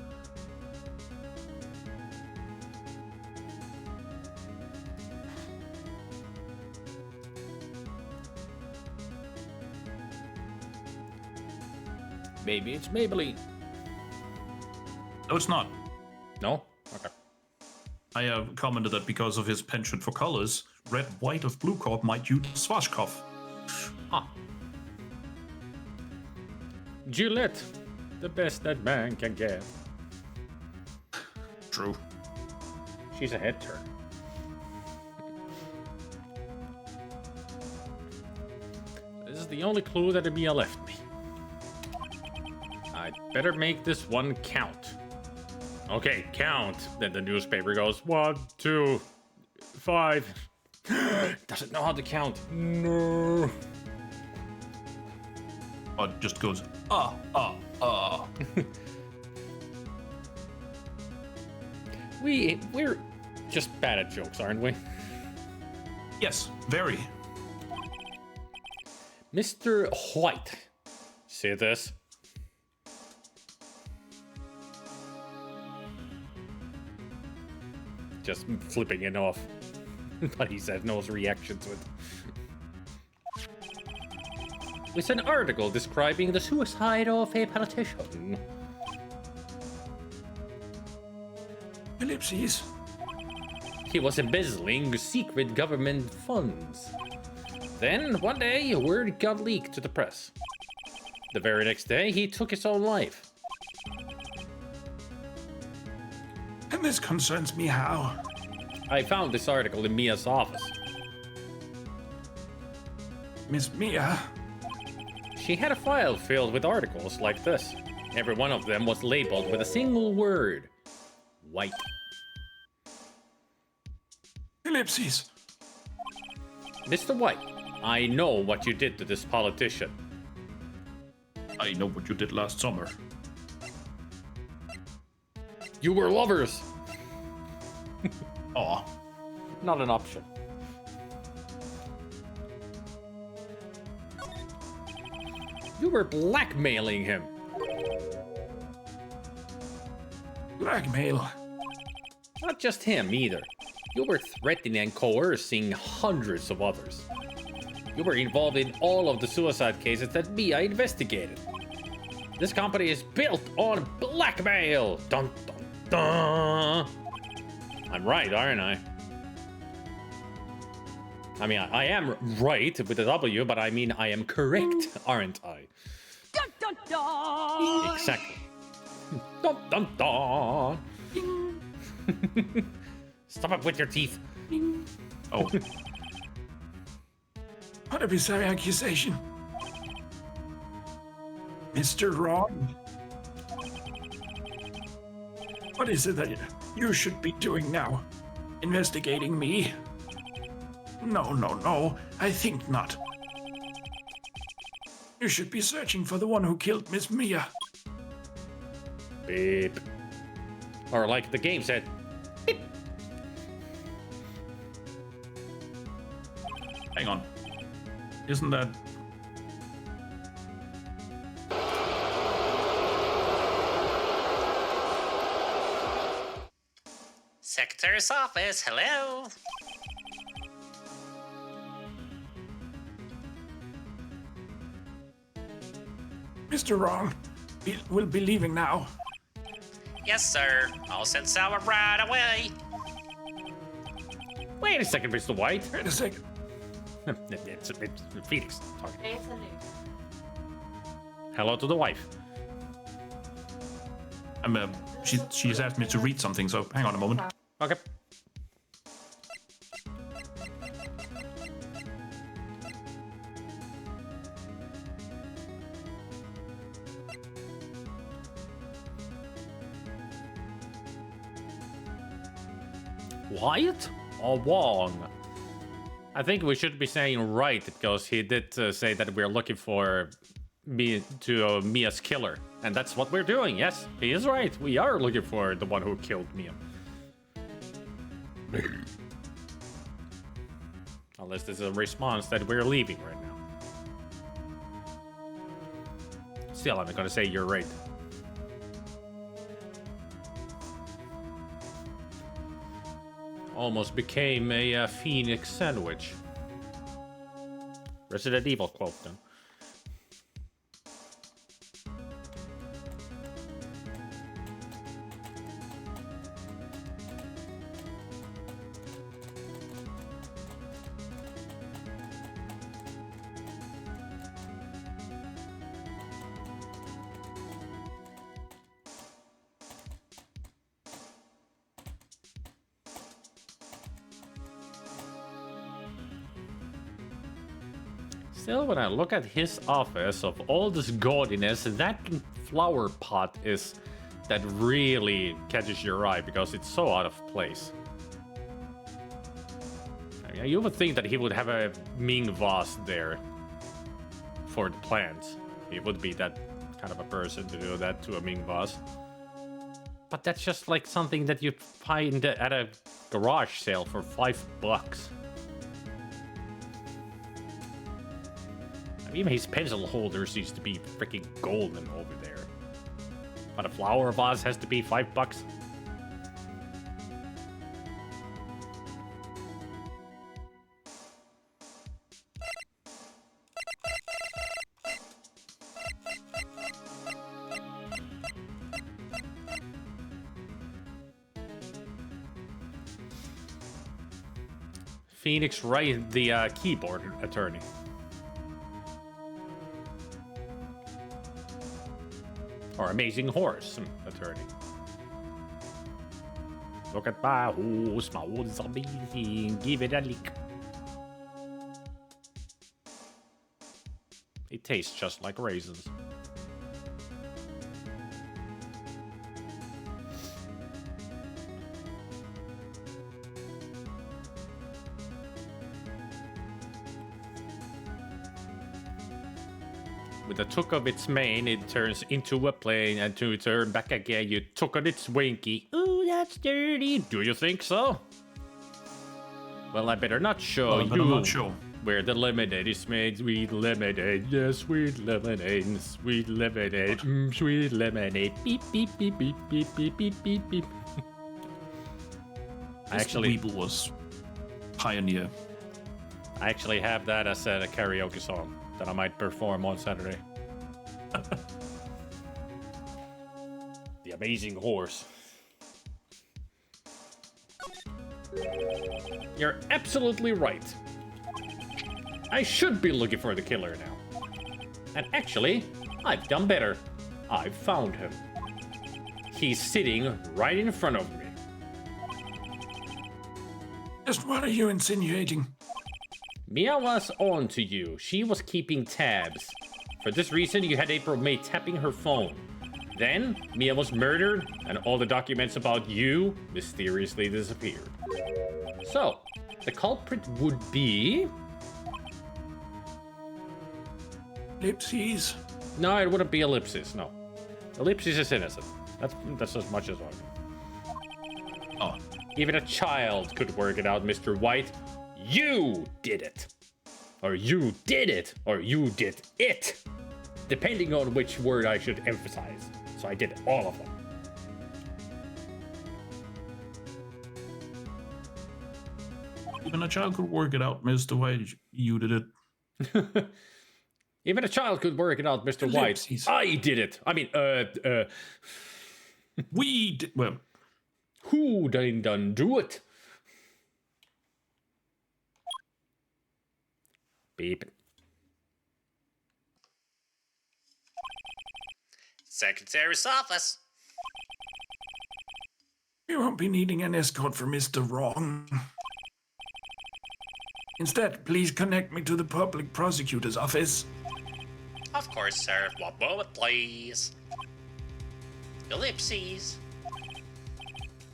Maybe it's Maybelline. No, it's not. No? Okay. I commented that because of his penchant for colors, Red White of Blue Corp might use Schwarzkopf. Huh. Gillette, the best that man can get. True. She's a head turn. This is the only clue that Emilia left me. I'd better make this one count. Okay, count. Then the newspaper goes 1, 2, 5. Doesn't know how to count. No. Or it just goes, We're just bad at jokes, aren't we? Yes, very. Mr. White. See this? Just flipping it off. But he said no reaction to it. It's an article describing the suicide of a politician. Ellipses. He was embezzling secret government funds. Then, one day, word got leaked to the press. The very next day, he took his own life. And this concerns me how? I found this article in Mia's office. Miss Mia? She had a file filled with articles like this. Every one of them was labeled with a single word. White. Ellipses. Mr. White, I know what you did to this politician. I know what you did last summer. You were lovers. Aw. Not an option. You were blackmailing him. Blackmail. Not just him either. You were threatening and coercing hundreds of others. You were involved in all of the suicide cases that Mia investigated. This company is built on blackmail. Dun dun dun. I'm right, aren't I? I mean, I am right with a W, but I mean I am correct, aren't I? Dun, dun, dun. Exactly. Dun dun dun. Stop it with your teeth. Oh. What a bizarre accusation. Mr. Wrong? What is it that you should be doing now? Investigating me? No, I think not. You should be searching for the one who killed Miss Mia. Beep. Or like the game said, beep. Hang on. Isn't that... Secretary's office, hello? Mr. Wrong, we'll be leaving now. Yes, sir. I'll send someone right away. Wait a second, Mr. White. Wait a second. it's Felix talking. Hello to the wife. she's asked me to read something, so hang on a moment. Okay. Wyatt or Wong? I think we should be saying Wright because he did say that we're looking for Mia's killer, and that's what we're doing. Yes, he is right. We are looking for the one who killed Mia. Unless this is a response that we're leaving right now. Still, I'm gonna say you're right. Almost became a Phoenix sandwich. Resident Evil quote then. Still, when I look at his office of all this gaudiness, that flower pot is that really catches your eye because it's so out of place. I mean, you would think that he would have a Ming vase there for the plants. He would be that kind of a person to do that to a Ming vase. But that's just like something that you'd find at a garage sale for $5. Even his pencil holder seems to be freaking golden over there. But a flower vase has to be $5. Phoenix Wright, the keyboard attorney. Or Amazing Horse attorney. Look at my horse, my horse is amazing. Give it a lick. It tastes just like raisins. With a took of its mane, it turns into a plane, and to turn back again, you took on its winky. Ooh, that's dirty. Do you think so? Well, I better not show Well, you I'm not sure. where the lemonade is made. Sweet lemonade, yes, sweet lemonade, sweet lemonade, sweet lemonade. Beep, beep, beep, beep, beep, beep, beep, beep, beep. Actually, Weeble was pioneer. I actually have that as a karaoke song that I might perform on Saturday. The Amazing Horse. You're absolutely right. I should be looking for the killer now. And actually, I've done better. I've found him. He's sitting right in front of me. Just what are you insinuating? Mia was on to you. She was keeping tabs. For this reason, you had April May tapping her phone. Then, Mia was murdered, and all the documents about you mysteriously disappeared. So, the culprit would be... Ellipses. No, it wouldn't be Ellipsis, no. Ellipsis is innocent. That's as much as I know. Oh, Even a child could work it out, Mr. White. You did it. Or you did it. Or you did it. Depending on which word I should emphasize. So I did all of them. even a child could work it out, Mr. White. You did it. Even a child could work it out, Mr. White. Ellipses. I did it. I mean, We did. Well, who done do it? Beep. Secretary's office. You won't be needing an escort for Mr. Wrong. Instead, please connect me to the public prosecutor's office. Of course, sir. One moment, please. Ellipses.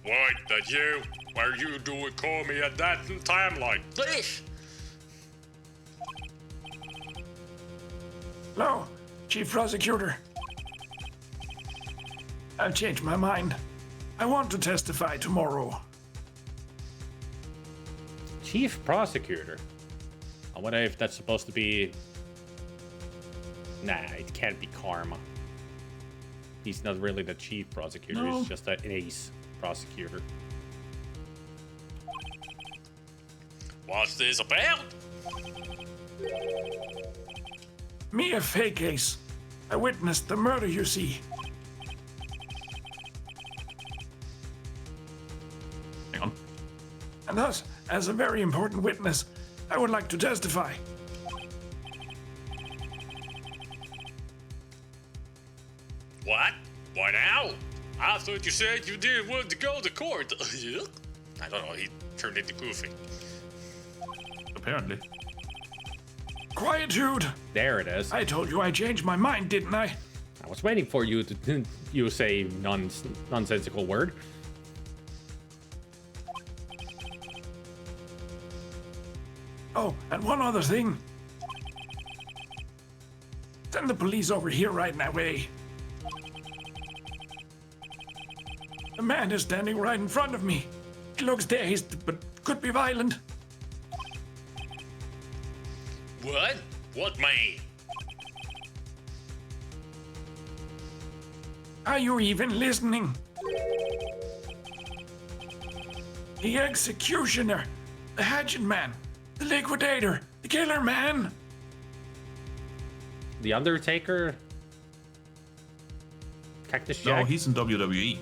What, that you? Where you do it call me at that timeline? Please. Hello, Chief Prosecutor. I've changed my mind. I want to testify tomorrow. Chief Prosecutor? I wonder if that's supposed to be... Nah, it can't be Karma. He's not really the Chief Prosecutor, No. he's just an ace prosecutor. What's this about? Me a fake case. I witnessed the murder, you see. hang on. And thus, as a very important witness, I would like to testify. What? Why now? I thought you said you didn't want to go to court. I don't know, he turned into Goofy. Apparently. Quietude! There it is. I told you I changed my mind, didn't I? I was waiting for you to use a nonsensical word. Oh, and one other thing. Send the police over here right now, way. The man is standing right in front of me. He looks dazed, but could be violent. What? What man? Are you even listening? The executioner, the hatchet man, the liquidator, the killer man. The Undertaker? Cactus No, Jack? he's in WWE.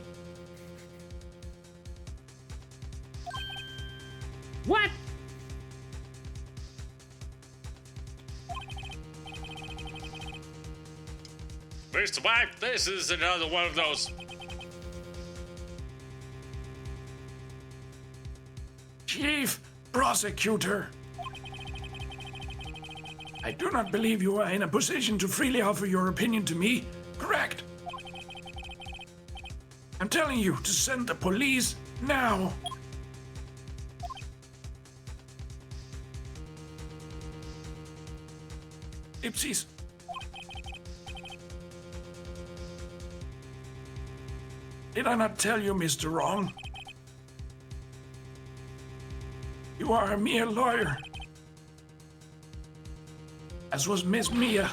What? Mr. White, this is another one of those. Chief Prosecutor. I do not believe you are in a position to freely offer your opinion to me, correct? I'm telling you to send the police now. Ipsies. Did I not tell you, Mr. Wrong? You are a mere lawyer. As was Miss Mia.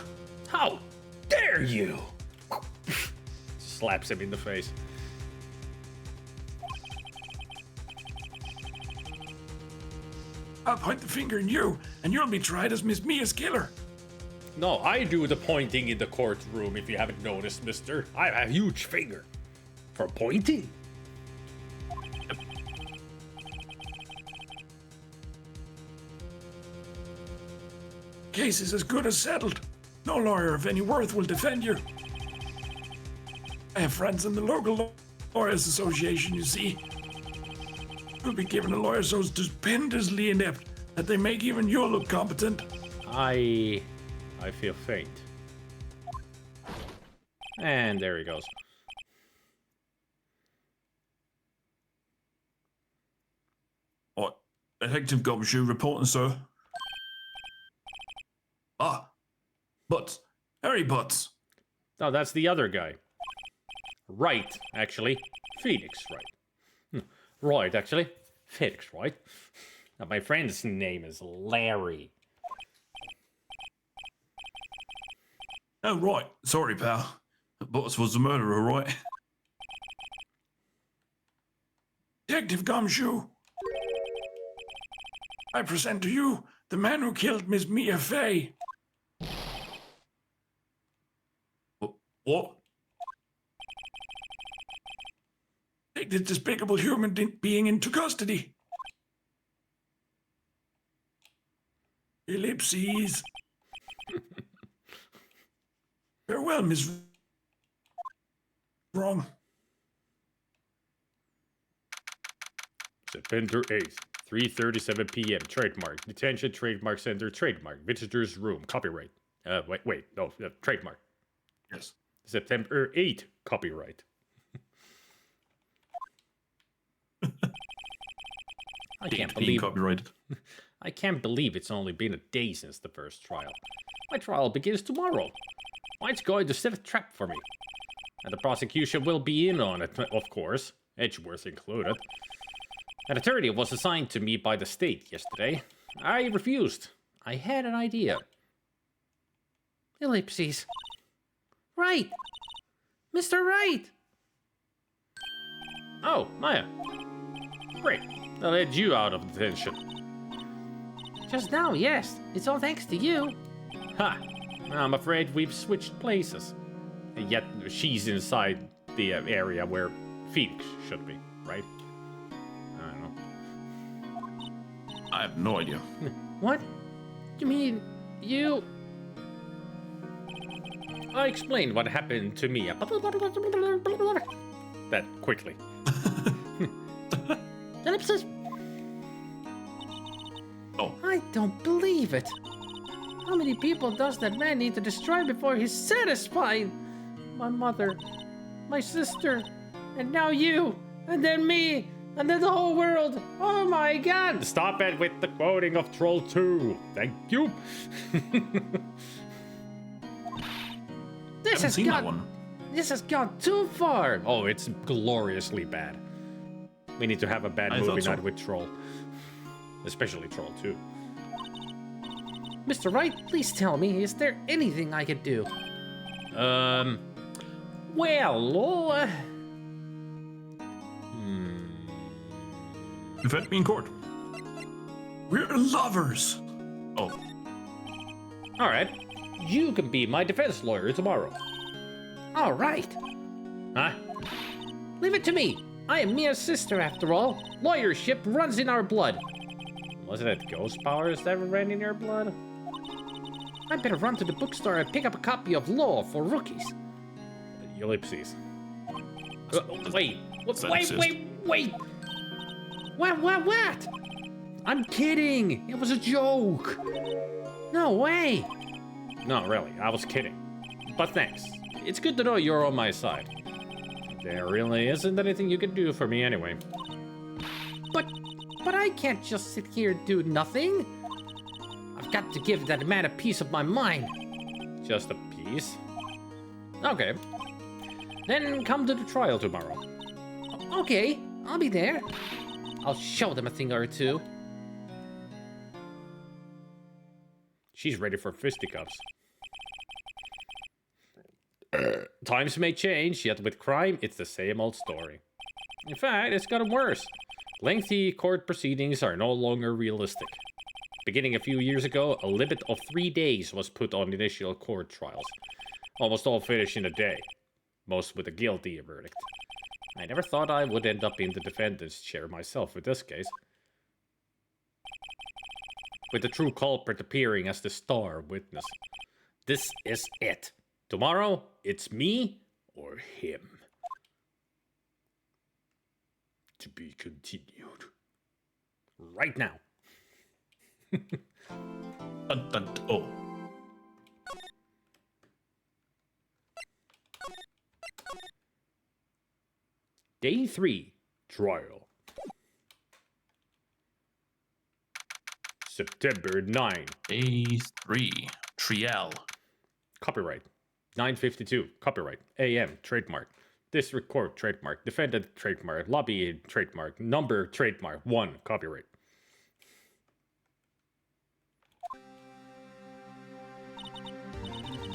How dare you? Slaps him in the face. I'll point the finger at you, and you'll be tried as Miss Mia's killer. No, I do the pointing in the courtroom, if you haven't noticed, mister. I have a huge finger. For pointing? Case is as good as settled. No lawyer of any worth will defend you. I have friends in the local lawyers association, you see. You'll be given a lawyer so stupendously inept that they make even you look competent. I feel faint. And there he goes. What? Detective Gumshoe reporting, sir. Ah, Butts. Harry Butts. No, that's the other guy. Wright, actually. Phoenix Wright. Right, actually. Phoenix Wright. Now, my friend's name is Larry. Oh, right. Sorry, pal. Butts was the murderer, right? Detective Gumshoe. I present to you the man who killed Miss Mia Fey. What? Take this despicable human being into custody. Ellipses. Farewell, Miss Wrong. September 8th, 3:37 p.m. Trademark. Detention Trademark Center. Trademark. Visitor's room. Copyright. Wait. No, trademark. Yes. September 8th. Copyright. I can't Being believe copyrighted. I can't believe it's only been a day since the first trial. My trial begins tomorrow. White's going to set a trap for me. And the prosecution will be in on it, of course, Edgeworth included. An attorney was assigned to me by the state yesterday. I refused. I had an idea. Ellipses. Right! Mr. Wright! Oh, Maya. Great. That led you out of detention. Just now, yes. It's all thanks to you. Ha! I'm afraid we've switched places. And yet she's inside the area where Phoenix should be, right? I don't know. I have no idea. What? You mean you... I explained what happened to me. That quickly. Ellipsis. Oh. I don't believe it. How many people does that man need to destroy before he's satisfied? My mother, my sister, and now you, and then me, and then the whole world. Oh my god! Stop it with the quoting of Troll 2. Thank you. I haven't seen that one. This has gone too far. Oh, it's gloriously bad. We need to have a bad movie night with Troll. Especially Troll 2. Mr. Wright, please tell me, is there anything I could do? Well, Defend me in court. We're lovers. Oh. All right. You can be my defense lawyer tomorrow. All right. Huh? Leave it to me. I am Mia's sister, after all. Lawyership runs in our blood. Wasn't it ghost powers that ran in your blood? I better run to the bookstore and pick up a copy of Law for Rookies. Ellipses. Wait. What? What? I'm kidding! It was a joke! No way! No, really, I was kidding. But thanks. It's good to know you're on my side. There really isn't anything you can do for me anyway. But I can't just sit here and do nothing. I've got to give that man a piece of my mind. Just a piece? Okay. Then come to the trial tomorrow. Okay, I'll be there. I'll show them a thing or two. She's ready for fisticuffs. Times may change, yet with crime, it's the same old story. In fact, it's gotten worse. Lengthy court proceedings are no longer realistic. Beginning a few years ago, a limit of 3 days was put on initial court trials. Almost all finished in a day. Most with a guilty verdict. I never thought I would end up in the defendant's chair myself with this case. With the true culprit appearing as the star witness. This is it. Tomorrow, it's me or him. To be continued. Right now. Dun, dun, oh. Day 3, trial. September 9. Day 3. Trial. Copyright. 9:52. Copyright. AM. Trademark. District Court. Trademark. Defendant. Trademark. Lobby. Trademark. Number. Trademark. 1. Copyright.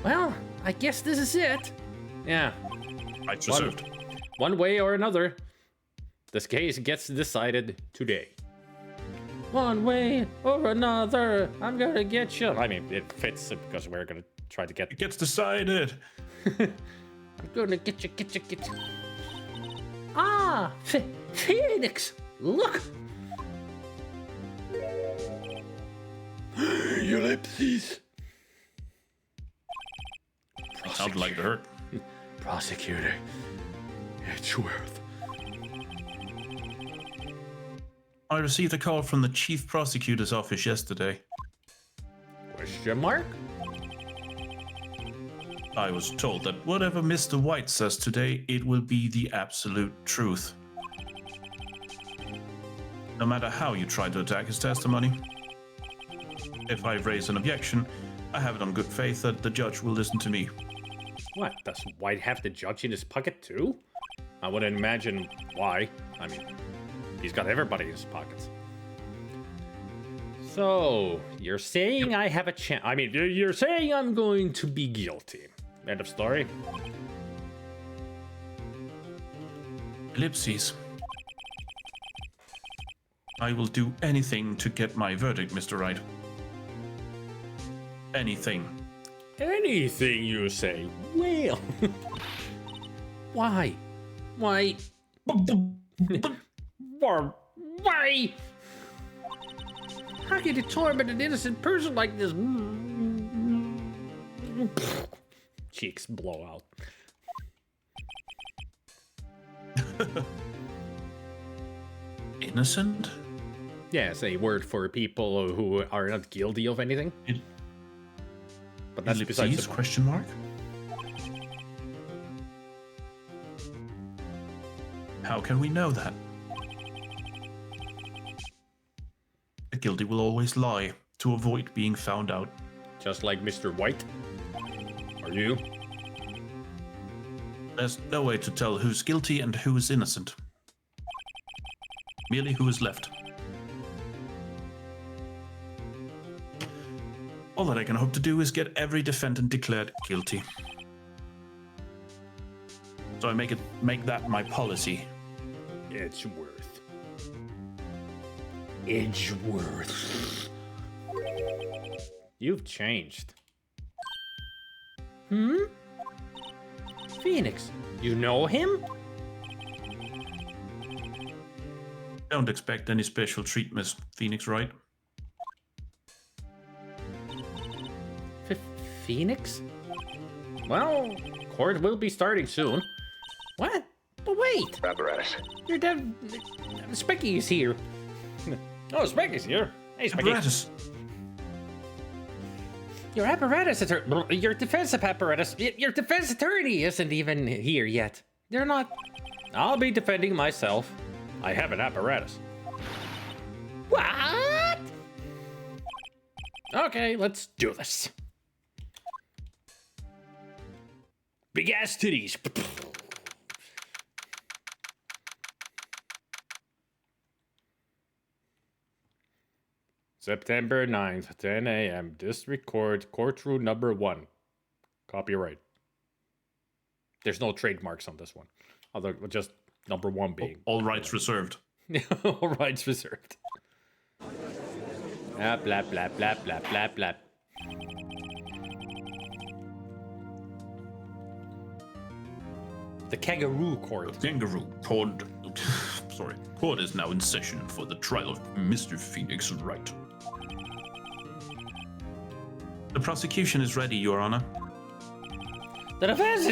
Well, I guess this is it. Yeah. Right reserved. One way or another, this case gets decided today. One way or another, I'm gonna get you. I mean, it fits because we're gonna try to get. It gets decided. I'm gonna get you. Ah, Phoenix, look. Ellipses. Sounds like it hurt. Prosecutor, Edgeworth. I received a call from the chief prosecutor's office yesterday. Question mark? I was told that whatever Mr. White says today, it will be the absolute truth. No matter how you try to attack his testimony. If I raise an objection, I have it on good faith that the judge will listen to me. What, does White have the judge in his pocket too? I wouldn't imagine why. I mean, he's got everybody in his pockets. So, you're saying I have a chance. I mean, you're saying I'm going to be guilty. End of story. Ellipses. I will do anything to get my verdict, Mr. Wright. Anything. Anything you say. Well. Why? Why? Why? How can you torment an innocent person like this? Cheeks blow out. Innocent? Yes, a word for people who are not guilty of anything. But that's besides Ellipses? the point. Question mark? How can we know that? The guilty will always lie to avoid being found out. Just like Mr. White. Are you? There's no way to tell who's guilty and who is innocent. Merely who is left. All that I can hope to do is get every defendant declared guilty. So I make that my policy. Edgeworth. Edgeworth. You've changed. Phoenix, you know him? Don't expect any special treatment, Phoenix, right? Phoenix? Well, court will be starting soon. What? But wait! Apparatus. Your dad... Specky is here. Oh, Specky's here. Hey, Specky. Apparatus. Your apparatus attorney, your defense apparatus, your defense attorney isn't even here yet. They're not. I'll be defending myself. I have an apparatus. What? Okay, let's do this. Big ass titties. September 9th, 10 a.m. District Court, courtroom number 1. Copyright. There's no trademarks on this one. Although just number 1 being. All rights reserved. All rights reserved. Ah, blah, blah, blah, blah, blah, blah. The kangaroo court. Kangaroo court. Sorry. Court is now in session for the trial of Mr. Phoenix Wright. The prosecution is ready, Your Honor. The defense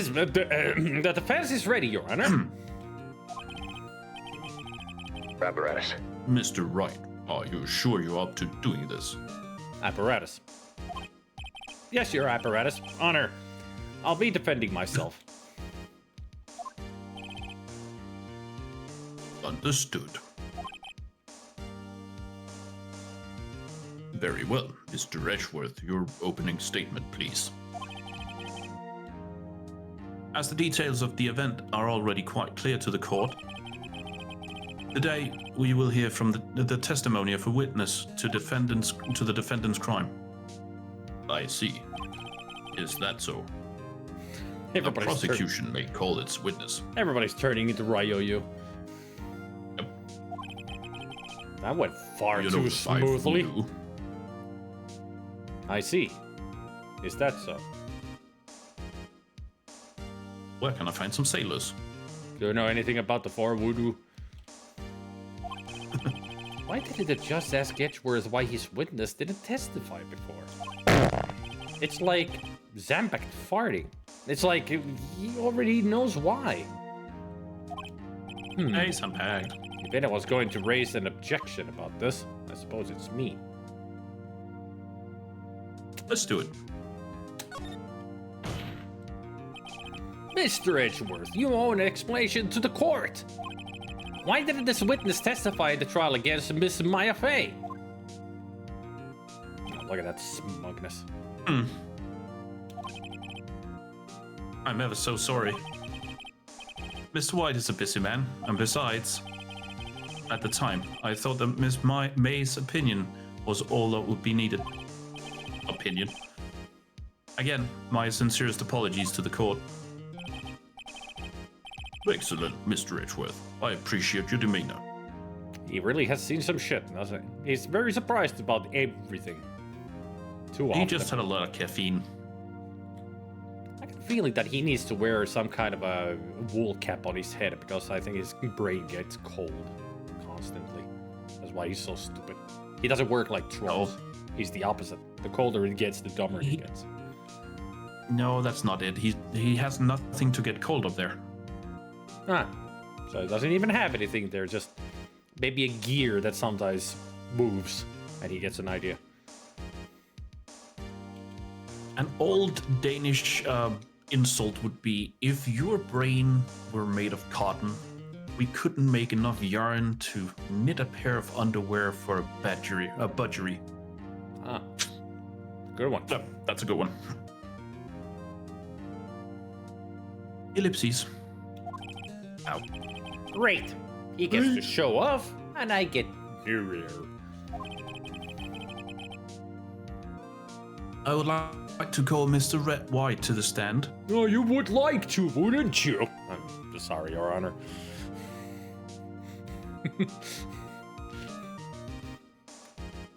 is ready, Your Honor. Apparatus. Mr. Wright, are you sure you're up to doing this? Apparatus. Yes, Your Apparatus. Honor. I'll be defending myself. Understood. Very well. Mr. Edgeworth, your opening statement, please. As the details of the event are already quite clear to the court, today we will hear from the testimony of a witness to the defendant's crime. I see. Is that so? The prosecution may call its witness. Everybody's turning into Ryoyu. Yep. That went far You too know, smoothly. voodoo. I see. Is that so? Where can I find some sailors? Do you know anything about the 4 voodoo? Why didn't the judge ask Edgeworth why his witness didn't testify before? It's like Zambak farting. It's like he already knows why. Hey, Zambak. If anyone's going to raise an objection about this, I suppose it's me. Let's do it. Mr. Edgeworth, you owe an explanation to the court. Why didn't this witness testify at the trial against Miss Maya Fey? Oh, look at that smugness. I'm ever so sorry. Mr. White is a busy man, and besides, at the time, I thought that Miss May's opinion was all that would be needed. Opinion. Again, my sincerest apologies to the court. Excellent, Mr. Edgeworth. I appreciate your demeanor. He really has seen some shit, doesn't he? He's very surprised about everything. Too often. He just had a lot of caffeine. I get the feeling that he needs to wear some kind of a wool cap on his head because I think his brain gets cold constantly. That's why he's so stupid. He doesn't work like trolls. He's the opposite. The colder it gets, the dumber he gets. No, that's not it. He has nothing to get cold up there. Ah, so he doesn't even have anything there, just maybe a gear that sometimes moves, and he gets an idea. An old Danish insult would be, if your brain were made of cotton, we couldn't make enough yarn to knit a pair of underwear for a budgery. Ah, good one. Yep, that's a good one. Ellipses. Ow. Great. He gets to show off, and I get mirror. I would like to call Mr. Red White to the stand. Oh, you would like to, wouldn't you? I'm sorry, Your Honor.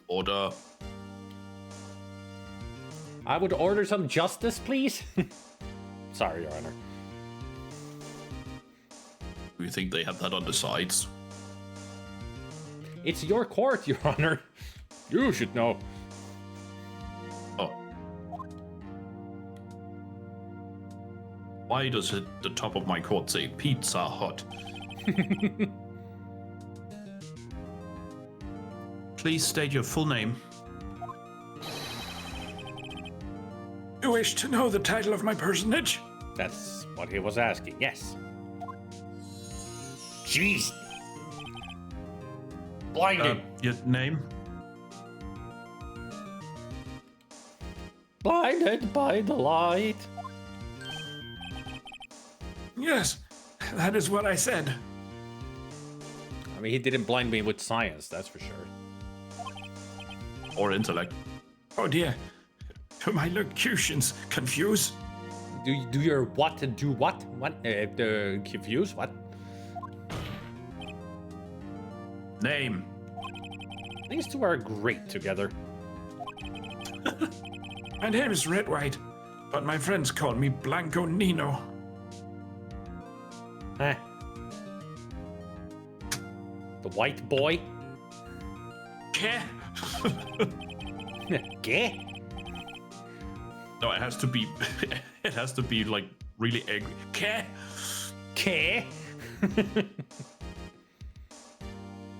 Order. I would order some justice, please. Sorry, Your Honor. Do you think they have that on the sides? It's your court, Your Honor. You should know. Oh. Why does the top of my court say Pizza Hut? Please state your full name. You wish to know the title of my personage? That's what he was asking, yes. Jeez. Blinded. Your name? Blinded by the light. Yes, that is what I said. I mean, he didn't blind me with science, that's for sure. Or intellect. Oh dear. Do my locutions confuse? Do your what and do what? What? Confuse? What? Name. These two are great together. My name is Wright, but my friends call me Blanco Nino. Huh. The white boy? Ke? Gay? No, it has to be. It has to be like really angry. Ke? Gay?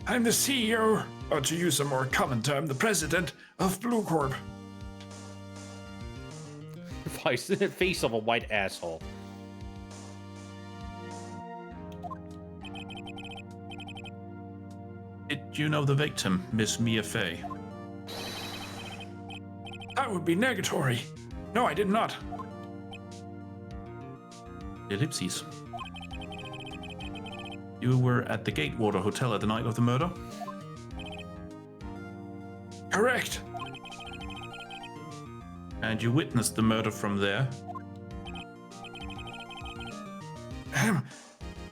I'm the CEO, or to use a more common term, the president of Blue Corp. Face of a white asshole. Did you know the victim, Miss Mia Fey? That would be negatory. No, I did not. Ellipses. You were at the Gatewater Hotel at the night of the murder? Correct. And you witnessed the murder from there?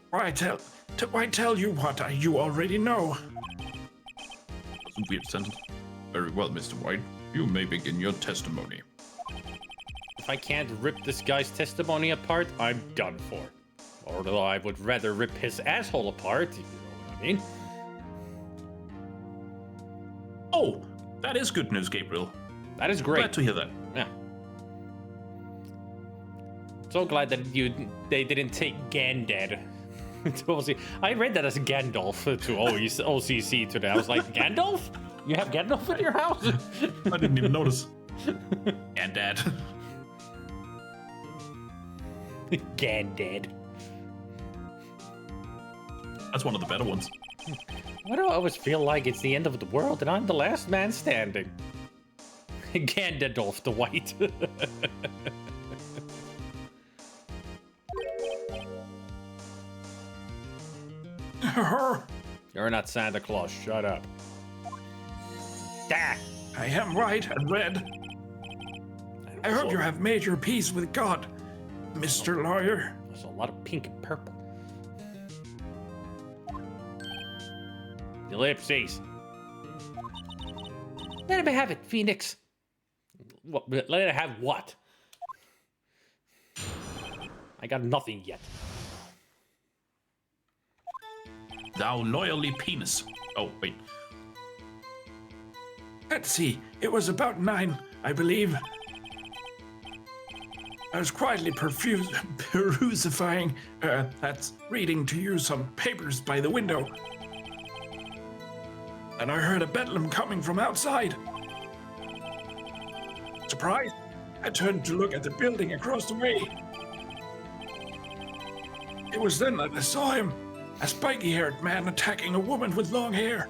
Why tell you what you already know? That's a weird sentence. Very well, Mr. White. You may begin your testimony. If I can't rip this guy's testimony apart, I'm done for. Although I would rather rip his asshole apart, if you know what I mean. Oh, that is good news, Gabriel. That is great. Glad to hear that. Yeah. So glad that they didn't take Gandalf to OC. I read that as Gandalf to OCC today. I was like, Gandalf? You have Gandalf in your house? I didn't even notice. And Dad. Gandalf. That's one of the better ones. Why do I always feel like it's the end of the world and I'm the last man standing? Gandalf the White. You're not Santa Claus, shut up. Da! I am white and red. I hope you have made your peace with God, Mr. Lawyer. There's a lot of pink and purple. Ellipses. Let him have it, Phoenix. What, let it have what? I got nothing yet. Thou loyally penis. Oh, wait. Let's see, it was about 9, I believe. I was quietly that's reading to you some papers by the window. And I heard a bedlam coming from outside. Surprised, I turned to look at the building across the way. It was then that I saw him, a spiky-haired man attacking a woman with long hair.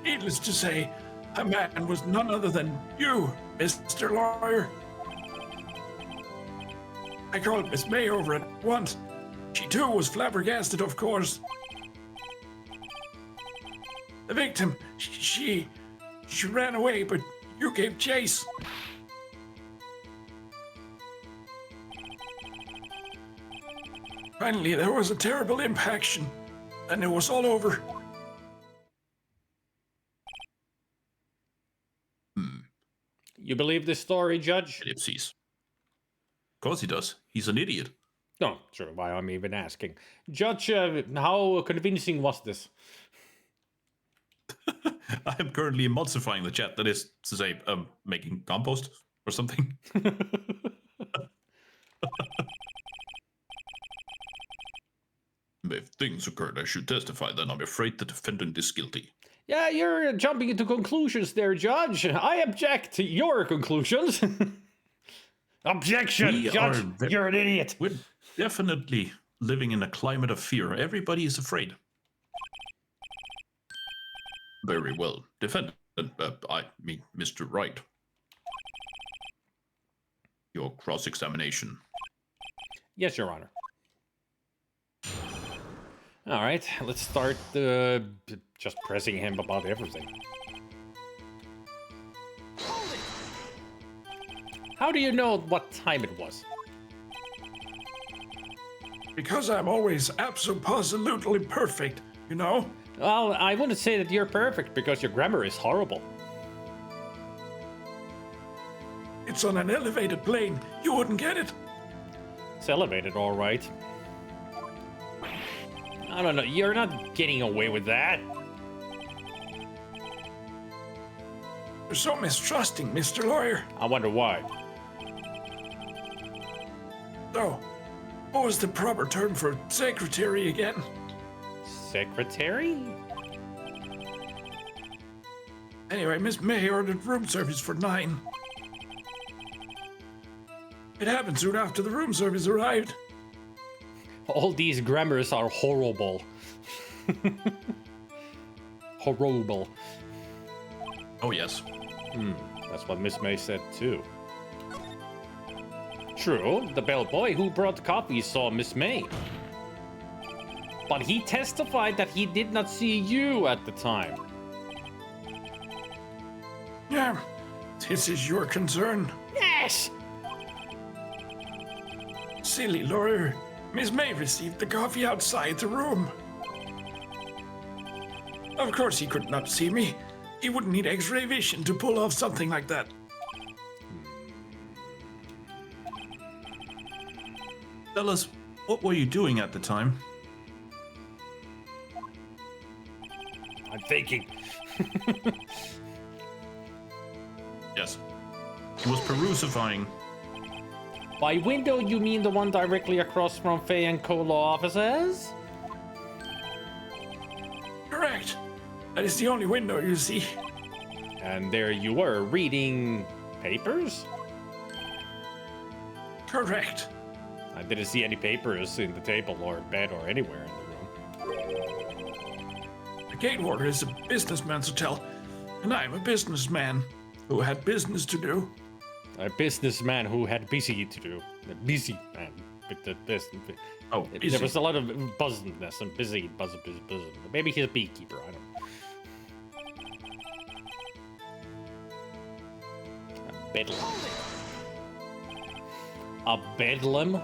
Needless to say, the man was none other than you, Mr. Lawyer. I called Miss May over at once. She too was flabbergasted, of course. The victim, she ran away, but you gave chase. Finally, there was a terrible impaction, and it was all over. You believe this story, Judge? Ellipses. Of course he does. He's an idiot. No, sure, why I'm even asking. Judge, how convincing was this? I am currently emulsifying the chat. That is to say, making compost or something. If things occurred, I should testify. Then I'm afraid the defendant is guilty. Yeah, you're jumping into conclusions there, Judge. I object to your conclusions. Objection, We Judge. are You're an idiot. We're definitely living in a climate of fear. Everybody is afraid. Very well. Defendant, I mean, Mr. Wright. Your cross-examination. Yes, Your Honor. All right, let's start just pressing him about everything. How do you know what time it was? Because I'm always absolutely perfect, you know? Well, I wouldn't say that you're perfect because your grammar is horrible. It's on an elevated plane. You wouldn't get it. It's elevated, all right. I don't know, you're not getting away with that. You're so mistrusting, Mr. Lawyer. I wonder why. So, what was the proper term for secretary again? Secretary? Anyway, Miss May ordered room service for 9. It happened soon after the room service arrived. All these grammars are horrible. Horrible. Oh, yes. That's what Miss May said too. True, the bellboy who brought the coffee saw Miss May. But he testified that he did not see you at the time. Yeah, this is your concern. Yes! Silly lawyer. Miss May received the coffee outside the room. Of course he could not see me. He wouldn't need X-ray vision to pull off something like that. Tell us, what were you doing at the time? I'm thinking. Yes. He was perusifying. By window, you mean the one directly across from Fay and Co. law offices? Correct. That is the only window you see. And there you were, reading papers? Correct. I didn't see any papers in the table or bed or anywhere in the room. The Gatewater is a businessman's hotel, and I'm a businessman who had business to do. A businessman who had busy to do. A busy man with the business. Oh, There busy. was a lot of buzziness and busy. Maybe he's a beekeeper, I don't know. A bedlam. A bedlam?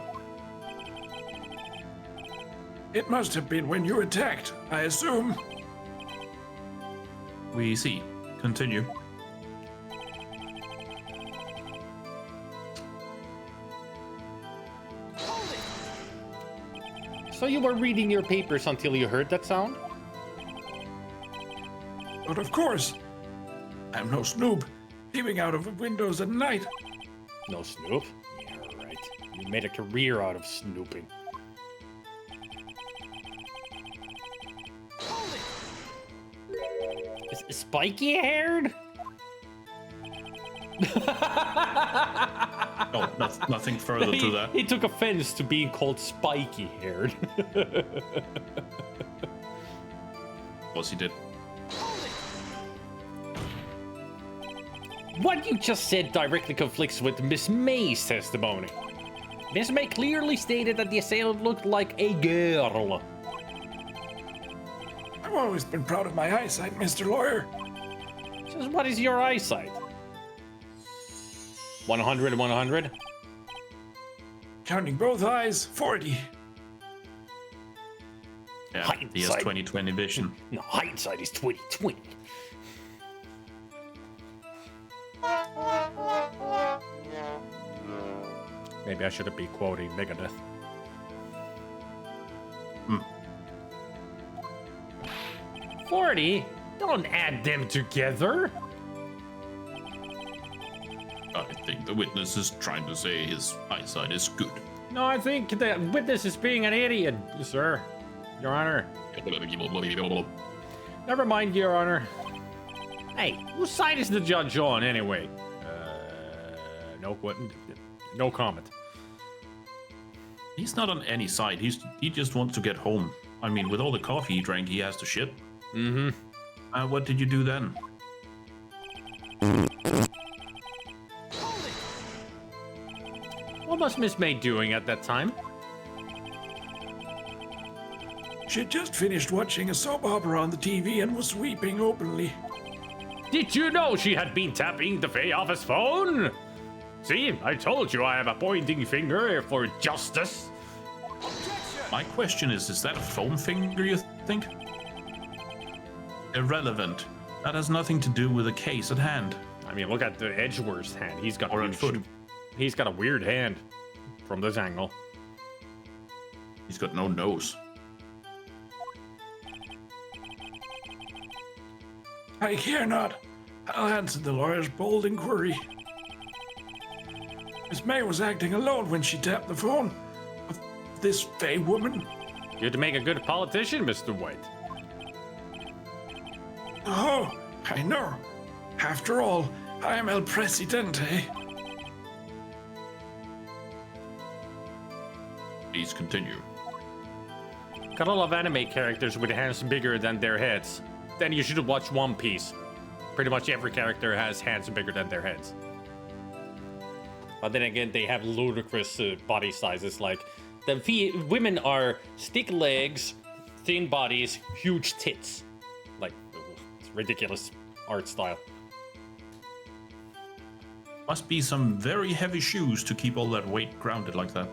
It must have been when you attacked, I assume. We see. Continue. So you were reading your papers until you heard that sound? But of course, I'm no snoop, peeping out of windows at night. No Snoop? Yeah, right. You made a career out of snooping. Is spiky haired? No, nothing further to that. He took offense to being called spiky haired. Yes, he did. What you just said directly conflicts with Miss May's testimony. Miss May clearly stated that the assailant looked like a girl. I've always been proud of my eyesight, Mr. Lawyer. Just what is your eyesight? 100, 100? Counting both eyes, 40. Yeah, he has Hindsight. 20/20 vision. No, hindsight is 20/20. Maybe I shouldn't be quoting Megadeth. 40? Don't add them together. I think the witness is trying to say his eyesight is good. No, I think the witness is being an idiot, sir. Your Honor. Never mind, Your Honor. Hey, whose side is the judge on, anyway? No comment. He's not on any side. He just wants to get home. I mean, with all the coffee he drank, he has to shit. Mm-hmm. What did you do then? What was Miss May doing at that time? She had just finished watching a soap opera on the TV and was weeping openly. Did you know she had been tapping the Fae office phone? See, I told you I have a pointing finger for justice. My question is that a foam finger, you think? Irrelevant. That has nothing to do with the case at hand. I mean, look at the Edgeworth's hand. He's got Or a weird foot. He's got a weird hand from this angle. He's got no nose. I care not. I'll answer the lawyer's bold inquiry. Miss May was acting alone when she tapped the phone of this Fae woman. You'd make a good politician, Mr. White. Oh, I know. After all, I am El Presidente. Please continue. Got a lot of anime characters with hands bigger than their heads. Then you should watch One Piece. Pretty much every character has hands bigger than their heads. But then again, they have ludicrous body sizes. Like, women are stick legs, thin bodies, huge tits. Like, it's ridiculous art style. Must be some very heavy shoes to keep all that weight grounded like that.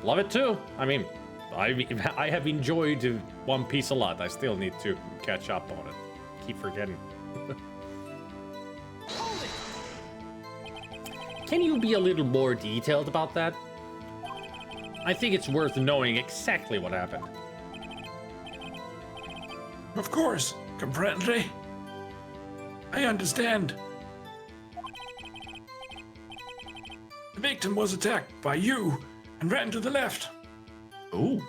Love it too. I mean, I have enjoyed One Piece a lot. I still need to catch up on it. Keep forgetting. Can you be a little more detailed about that? I think it's worth knowing exactly what happened. Of course, comprende? I understand. The victim was attacked by you and ran to the left. Oh,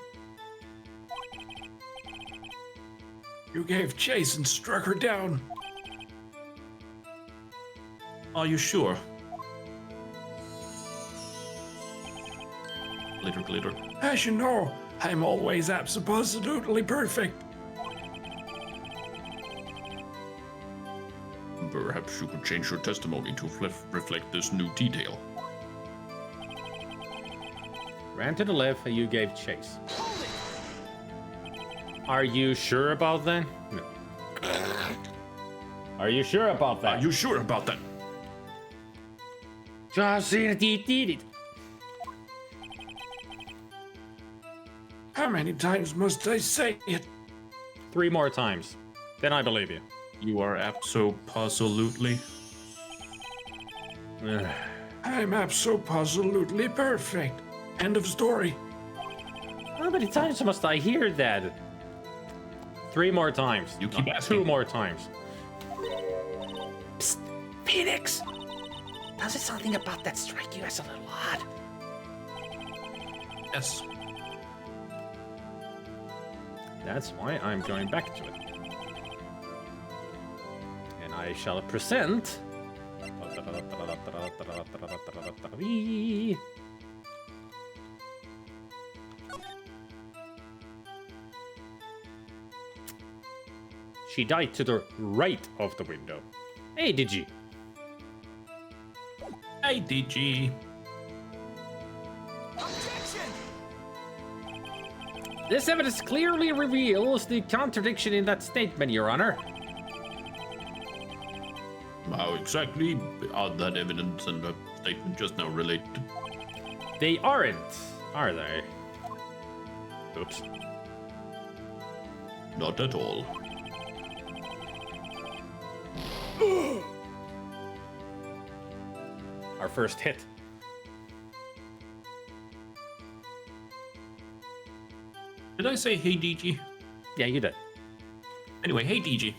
You gave chase and struck her down. are you sure? Glitter, glitter. As you know, I'm always absolutely perfect. Perhaps you could change your testimony to reflect this new detail. Ran to the left and you gave chase. Are you sure about that? No. Are you sure about that? Are you sure about that? Just did it. How many times must I say it? 3 more times. Then I believe you. You are absolutely. I'm absolutely perfect. End of story. How many times must I hear that? 3 more times. You keep No, asking. 2 more times. Psst, Phoenix! Does it something about that strike you as a little odd? Yes. That's why I'm going back to it. And I shall present. She died to the right of the window. Hey, did you? Hey, DG. This evidence clearly reveals the contradiction in that statement, Your Honor. How exactly are that evidence and the statement just now related? They aren't, are they? Oops. Not at all. Our first hit. Did I say hey, DG? Yeah, you did. Anyway, hey, DG.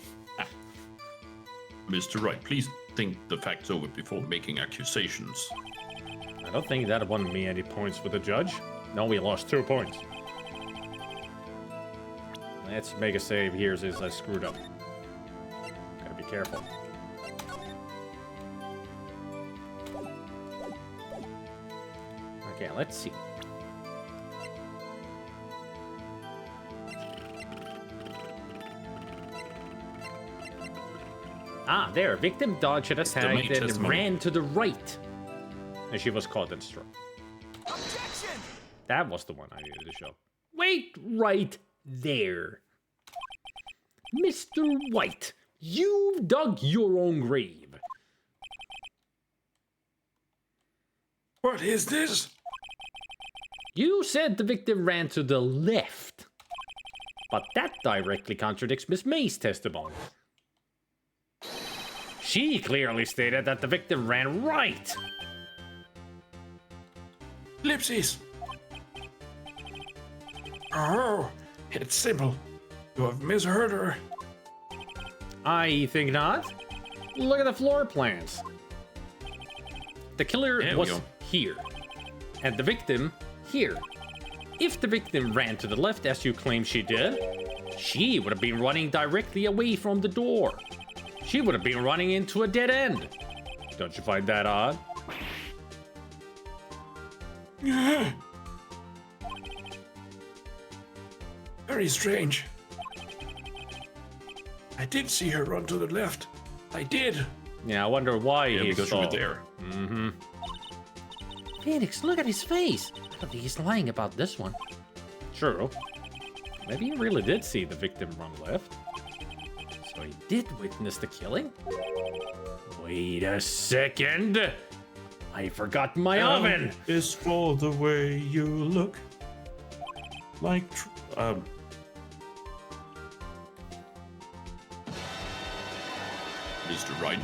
Mr. Wright, please think the facts over before making accusations. I don't think that won me any points with the judge. No, we lost 2 points. Let's make a save here since I screwed up. Gotta be careful. Okay, let's see. Ah, there. Victim dodged an attack and testimony. ran to the right. And she was caught and struck. Objection! That was the one I needed to show. Wait right there. Mr. White, you've dug your own grave. What is this? You said the victim ran to the left. But that directly contradicts Miss May's testimony. She clearly stated that the victim ran right. Ellipses. Oh, it's simple. You have misheard her. I think not. Look at the floor plans. The killer There we was go. here, and the victim here. If the victim ran to the left as you claim she did, she would have been running directly away from the door. She would have been running into a dead end. Don't you find that odd? Very strange. I did see her run to the left. I did. Yeah, I wonder why Yeah, he because you saw. were there. Phoenix, look at his face. I don't think he's lying about this one. True. Maybe he really did see the victim run left. So he did witness the killing? Wait a second. I forgot my oven. Is for the way you look. Like, Mr. Wright.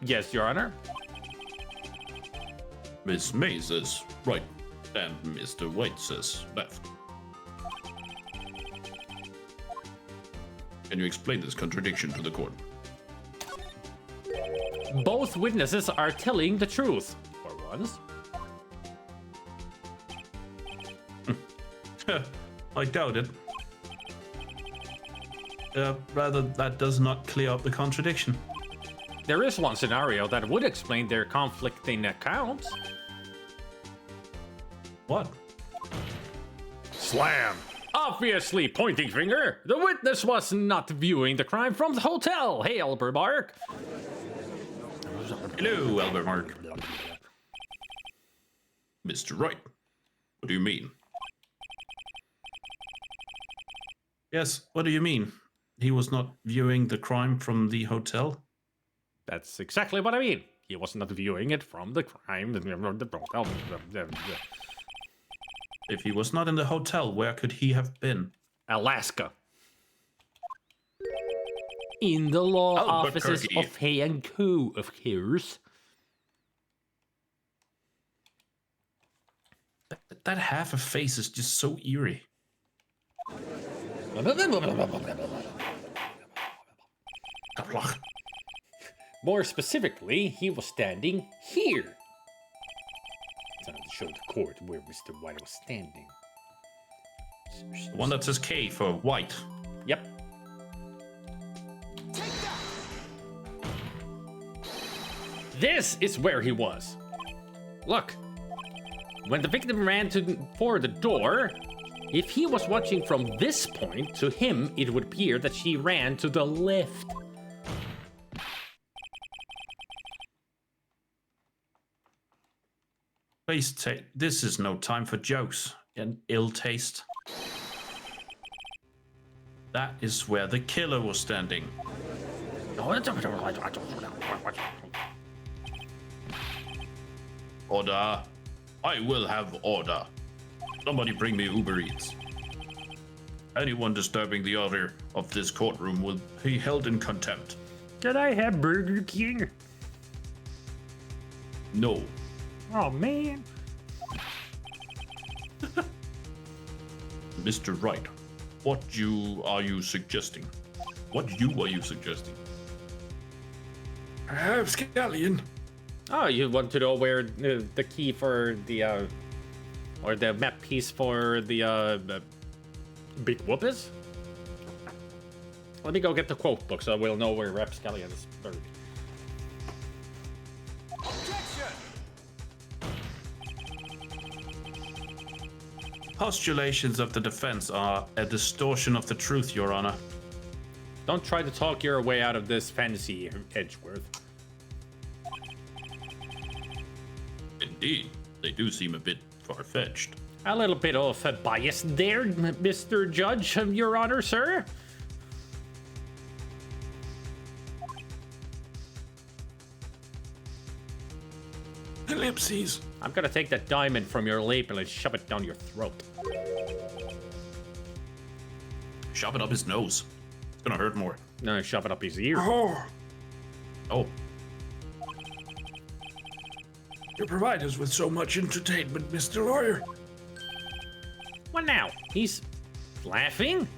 Yes, Your Honor. Miss May says right, and Mr. White says left. Can you explain this contradiction to the court? Both witnesses are telling the truth. For once. I doubt it. Rather, that does not clear up the contradiction. There is one scenario that would explain their conflicting accounts. What? Slam! Obviously, pointing finger. The witness was not viewing the crime from the hotel. Hey, Albert Mark. Hello, Albert Mark. Mr. Wright, what do you mean? Yes, what do you mean? He was not viewing the crime from the hotel? That's exactly what I mean. He was not viewing it from the crime. If he was not in the hotel, where could he have been? Alaska. In the law offices Albuquerque. of Hay and Co, of course. That half a face is just so eerie. More specifically, he was standing here. Time to show the court where Mr. White was standing. The one that says K for white. Yep. This is where he was. Look. When the victim ran for the door, if he was watching from this point, to him, it would appear that she ran to the left. Please take. This is no time for jokes and ill taste. That is where the killer was standing. Order. I will have order. Somebody bring me Uber Eats. Anyone disturbing the order of this courtroom will be held in contempt. Can I have Burger King? No. Oh, man. Mr. Wright, what are you suggesting? What are you suggesting? Perhaps Scallion. Oh, you want to know where the key for the Or the map piece for the Big Whoop is? Let me go get the quote book so we'll know where Rapscallion is buried. Postulations of the defense are a distortion of the truth, Your Honor. Don't try to talk your way out of this fantasy, Edgeworth. Indeed, they do seem a bit far-fetched. A little bit of a bias there, Mr. Judge, Your Honor, sir. Ellipses. I'm gonna take that diamond from your label and shove it down your throat. Shove it up his nose. It's gonna hurt more. No, shove it up his ear. Oh, Oh, you provide us with so much entertainment, Mr. Lawyer. What now? He's laughing?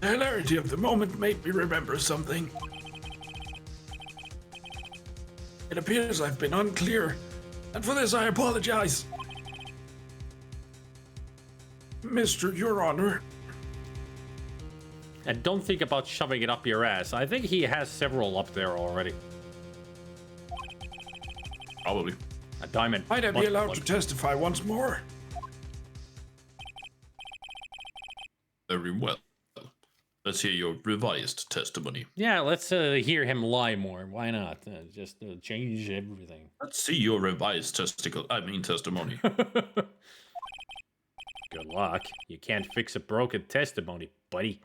The hilarity of the moment made me remember something. It appears I've been unclear, and for this I apologize. Mr. Your Honor, And don't think about shoving it up your ass. I think he has several up there already. probably. A diamond. might I be allowed to testify once more? Very well. Let's hear your revised testimony. Yeah, let's hear him lie more. Why not? Just change everything. Let's see your revised testimony. Good luck. You can't fix a broken testimony, buddy.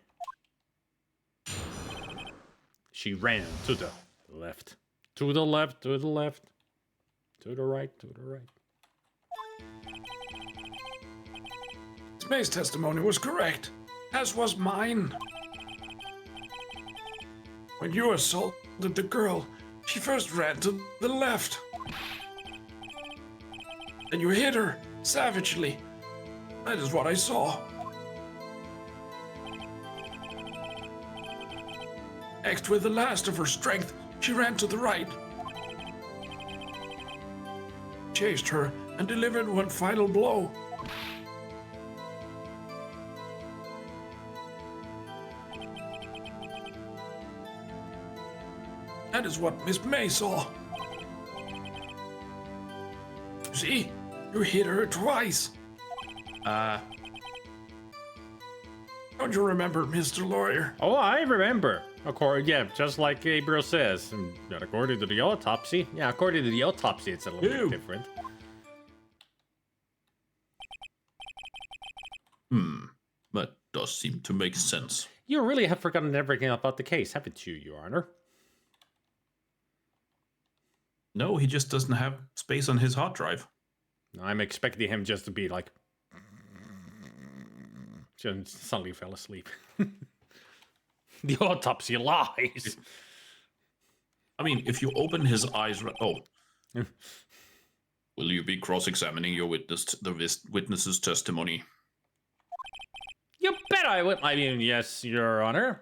She ran to the left. To the left, to the left. To the right, to the right. Miss May's testimony was correct, as was mine. When you assaulted the girl, she first ran to the left. Then you hit her savagely. That is what I saw. Next, with the last of her strength, she ran to the right. Chased her and delivered one final blow. That is what Miss May saw. See, you hit her twice. Don't you remember, Mr. Lawyer? Oh, I remember. Yeah, just like Gabriel says. But according to the autopsy. Yeah, according to the autopsy, it's a little bit different. That does seem to make sense. You really have forgotten everything about the case, haven't you, Your Honor? No, he just doesn't have space on his hard drive. I'm expecting him just to be like... Just suddenly fell asleep. The autopsy lies. I mean, if you open his eyes... Oh. Will you be cross-examining your witness's testimony? You bet I would. I mean, yes, Your Honor.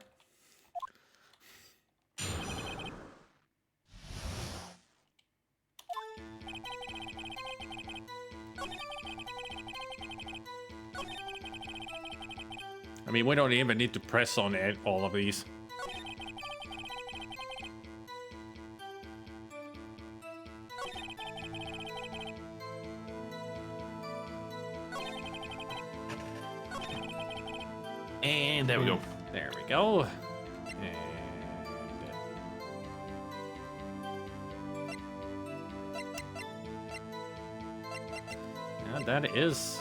I mean, we don't even need to press on all of these. And there we go. There we go. And that is...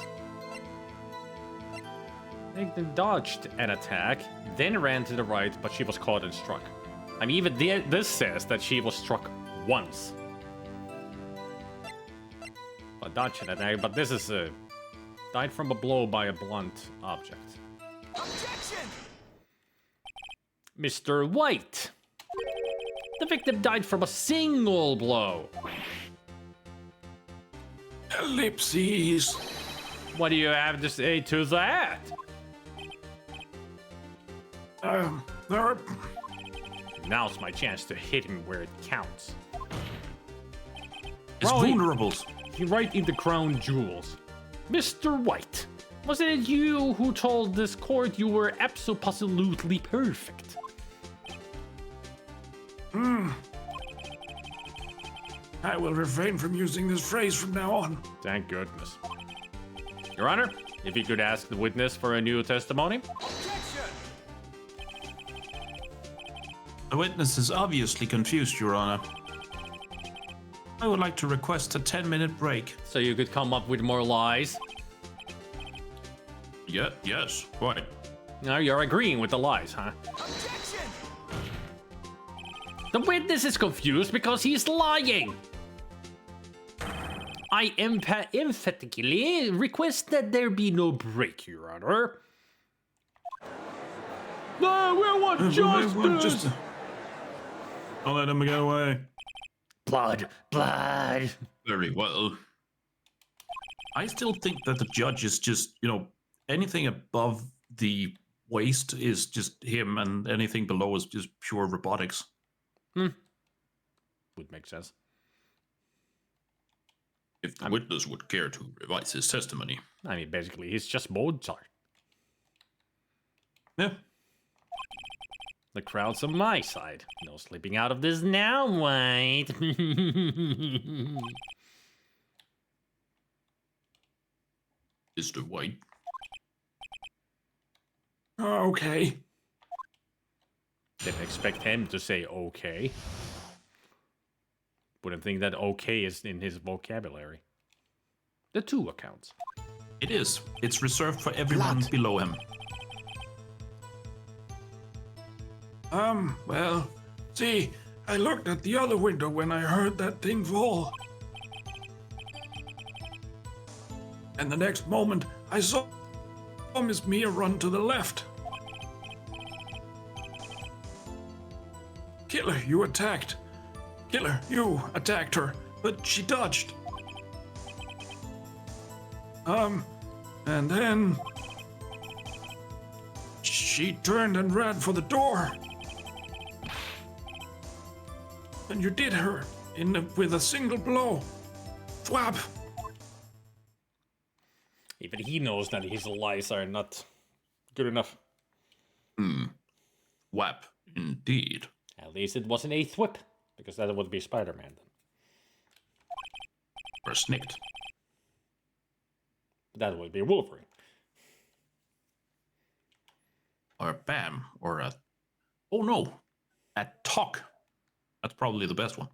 They dodged an attack, then ran to the right, but she was caught and struck. I mean, even this says that she was struck once. But dodged an attack, but this is died from a blow by a blunt object. Objection! Mr. White. The victim died from a single blow. Ellipses. What do you have to say to that? There. Now's my chance to hit him where it counts. It's Right. vulnerables. Right in the crown jewels. Mr. White, was it you who told this court you were absolutely perfect? I will refrain from using this phrase from now on. Thank goodness. Your Honor, if you could ask the witness for a new testimony. Objection! The witness is obviously confused, Your Honor. I would like to request a 10-minute break. So you could come up with more lies. Yeah, yes, quite. Now you're agreeing with the lies, huh? Objection! The witness is confused because he's lying. I emphatically request that there be no break, Your Honor. No, we want justice! Don't let him get away. Blood, blood. Very well. I still think that the judge is just, anything above the waist is just him, and anything below is just pure robotics. Would make sense. If the witness would care to revise his testimony. I mean, basically, he's just Mozart. Yeah. The crowd's on my side. No slipping out of this now, White. Mr. White. Okay. Didn't expect him to say okay. Wouldn't think that okay is in his vocabulary. The two accounts. It is. It's reserved for everyone below him. Well, see, I looked at the other window when I heard that thing fall. And the next moment, I saw Miss Mia run to the left. Killer, you attacked. Killer, you attacked her, but she dodged. And then she turned and ran for the door. And you did her with a single blow. Thwap. Even he knows that his lies are not good enough. Whap, indeed. At least it wasn't a thwip, because that would be Spider-Man then. Or snicked. That would be Wolverine. Or bam. Or a... Oh no. A talk. That's probably the best one.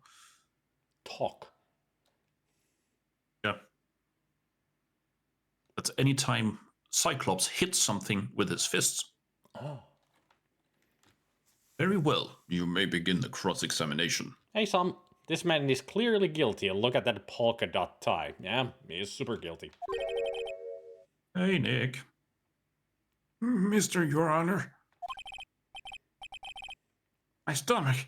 Talk. Yeah. That's any time Cyclops hits something with his fists. Oh. Very well. You may begin the cross-examination. Hey, Sam. This man is clearly guilty. Look at that polka dot tie. Yeah, he is super guilty. Hey, Nick. Mr. Your Honor. My stomach.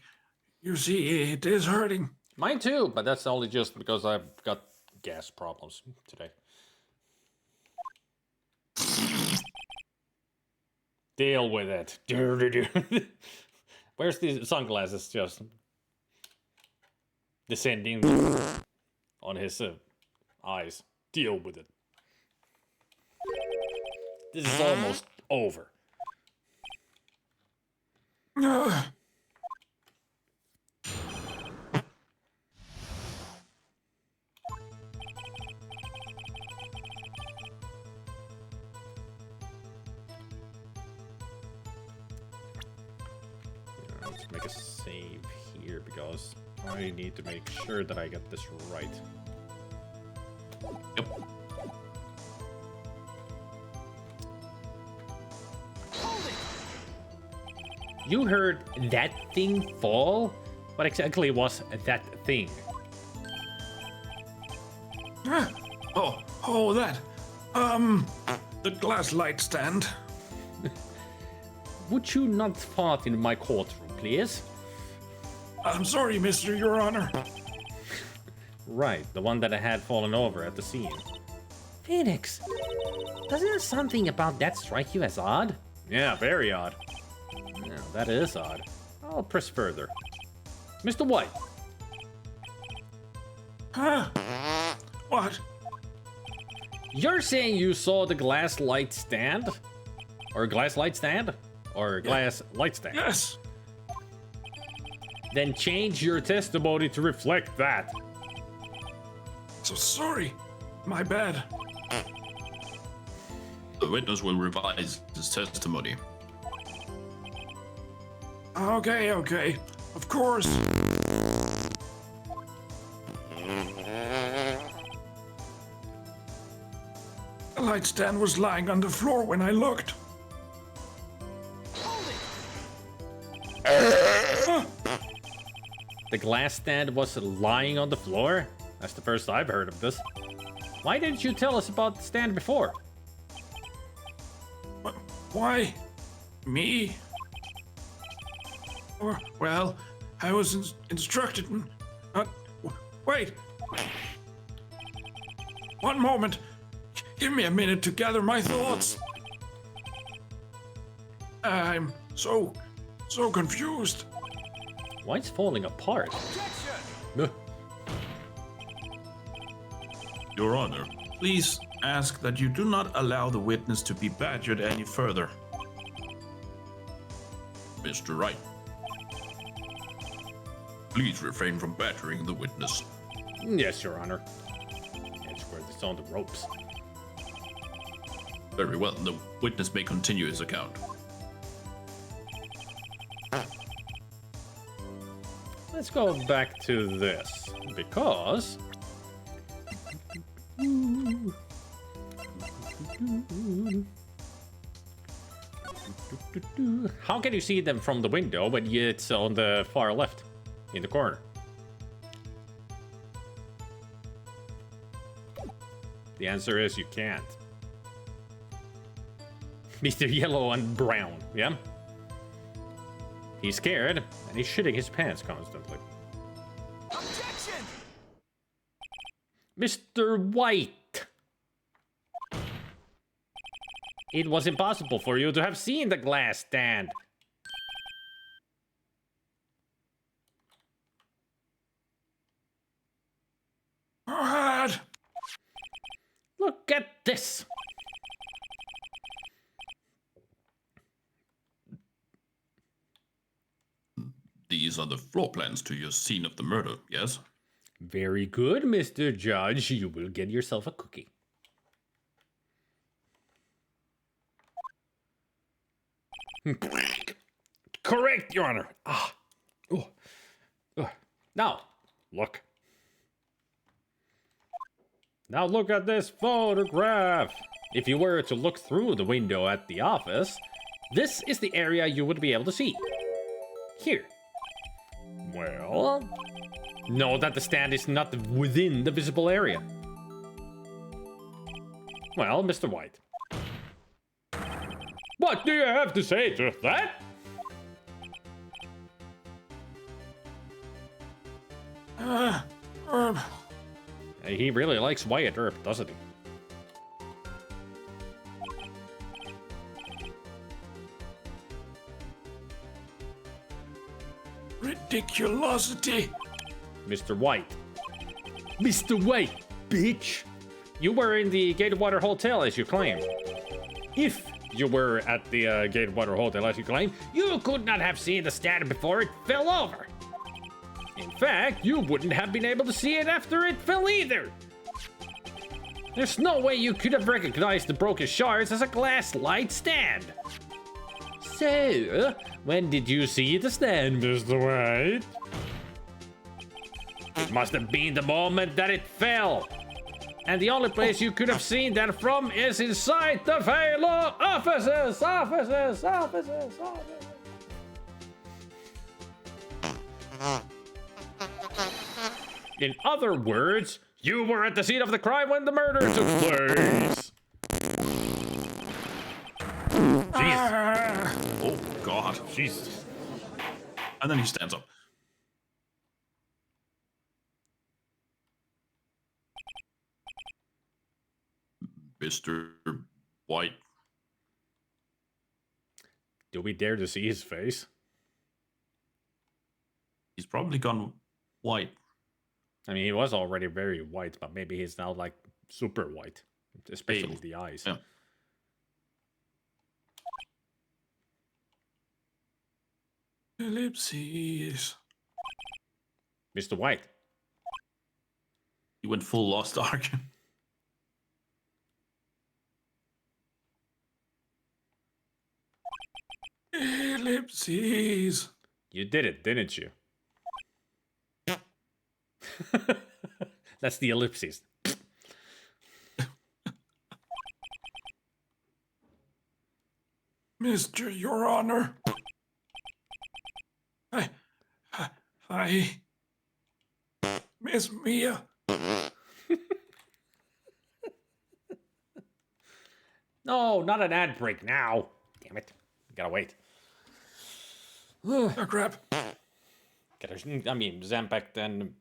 You see, it is hurting. Mine too, but that's only just because I've got gas problems today. Deal with it. Where's the sunglasses just descending on his eyes? Deal with it. This is almost over. Let's make a save here because I need to make sure that I get this right. Yep. You heard that thing fall? What exactly was that thing? Oh, that. The glass light stand. Would you not fart in my courtroom, please? I'm sorry, Mr. Your Honor. Right, the one that I had fallen over at the scene. Phoenix, doesn't something about that strike you as odd? Yeah, very odd. Yeah, that is odd. I'll press further. Mr. White. Huh? What? You're saying you saw the glass light stand? Or glass light stand? Or glass light stand? Yes. Then change your testimony to reflect that. So sorry. My bad. The witness will revise his testimony. Okay, okay. Of course. The light stand was lying on the floor when I looked. The glass stand was lying on the floor? That's the first I've heard of this. Why didn't you tell us about the stand before? Why? Me? Well, I was instructed. Wait. One moment. Give me a minute to gather my thoughts. I'm so confused. Why's falling apart? Objection! Your Honor, please ask that you do not allow the witness to be badgered any further. Mr. Wright, please refrain from badgering the witness. Yes, Your Honor. Can't square this on the ropes. Very well, the witness may continue his account. Let's go back to this, because... How can you see them from the window when it's on the far left, in the corner? The answer is you can't. Mr. Yellow and Brown, yeah? He's scared, and he's shitting his pants constantly. Objection! Mr. White! It was impossible for you to have seen the glass stand. What? Look at this! These are the floor plans to your scene of the murder, yes? Very good, Mr. Judge. You will get yourself a cookie. Correct, Your Honor. Ah. Oh. Now, look. Now look at this photograph. If you were to look through the window at the office, this is the area you would be able to see. Here. Well, know that the stand is not within the visible area. Well, Mr. White. What do you have to say to that? He really likes Wyatt Earp, doesn't he? Ridiculosity. Mr. White. Mr. White, bitch! You were in the Gatewater Hotel, as you claim. If you were at the Gatewater Hotel, as you claim, you could not have seen the stand before it fell over. In fact, you wouldn't have been able to see it after it fell either. There's no way you could have recognized the broken shards as a glass light stand. So, when did you see the stand, Mr. White? It must have been the moment that it fell. And the only place you could have seen that from is inside the Halo offices. In other words, you were at the scene of the crime when the murder took place. Jeez. Oh, God. Jesus. And then he stands up. Mr. White. Do we dare to see his face? He's probably gone white. I mean, he was already very white, but maybe he's now like super white, especially Pale. the eyes. Yeah. Ellipses. Mr. White. He went full Lost Ark. Ellipses. You did it, didn't you? That's the ellipses. Mr. Your Honor. I. Miss Mia. No, not an ad break now. Damn it. Gotta wait. Oh, crap. I mean, Zampak and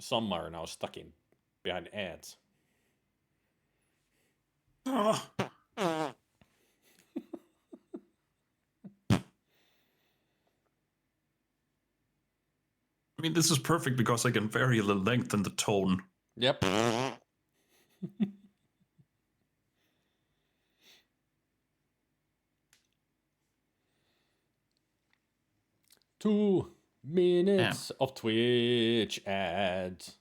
some are now stuck in behind ads. Oh. I mean, this is perfect because I can vary the length and the tone. Yep. Two minutes of Twitch ads.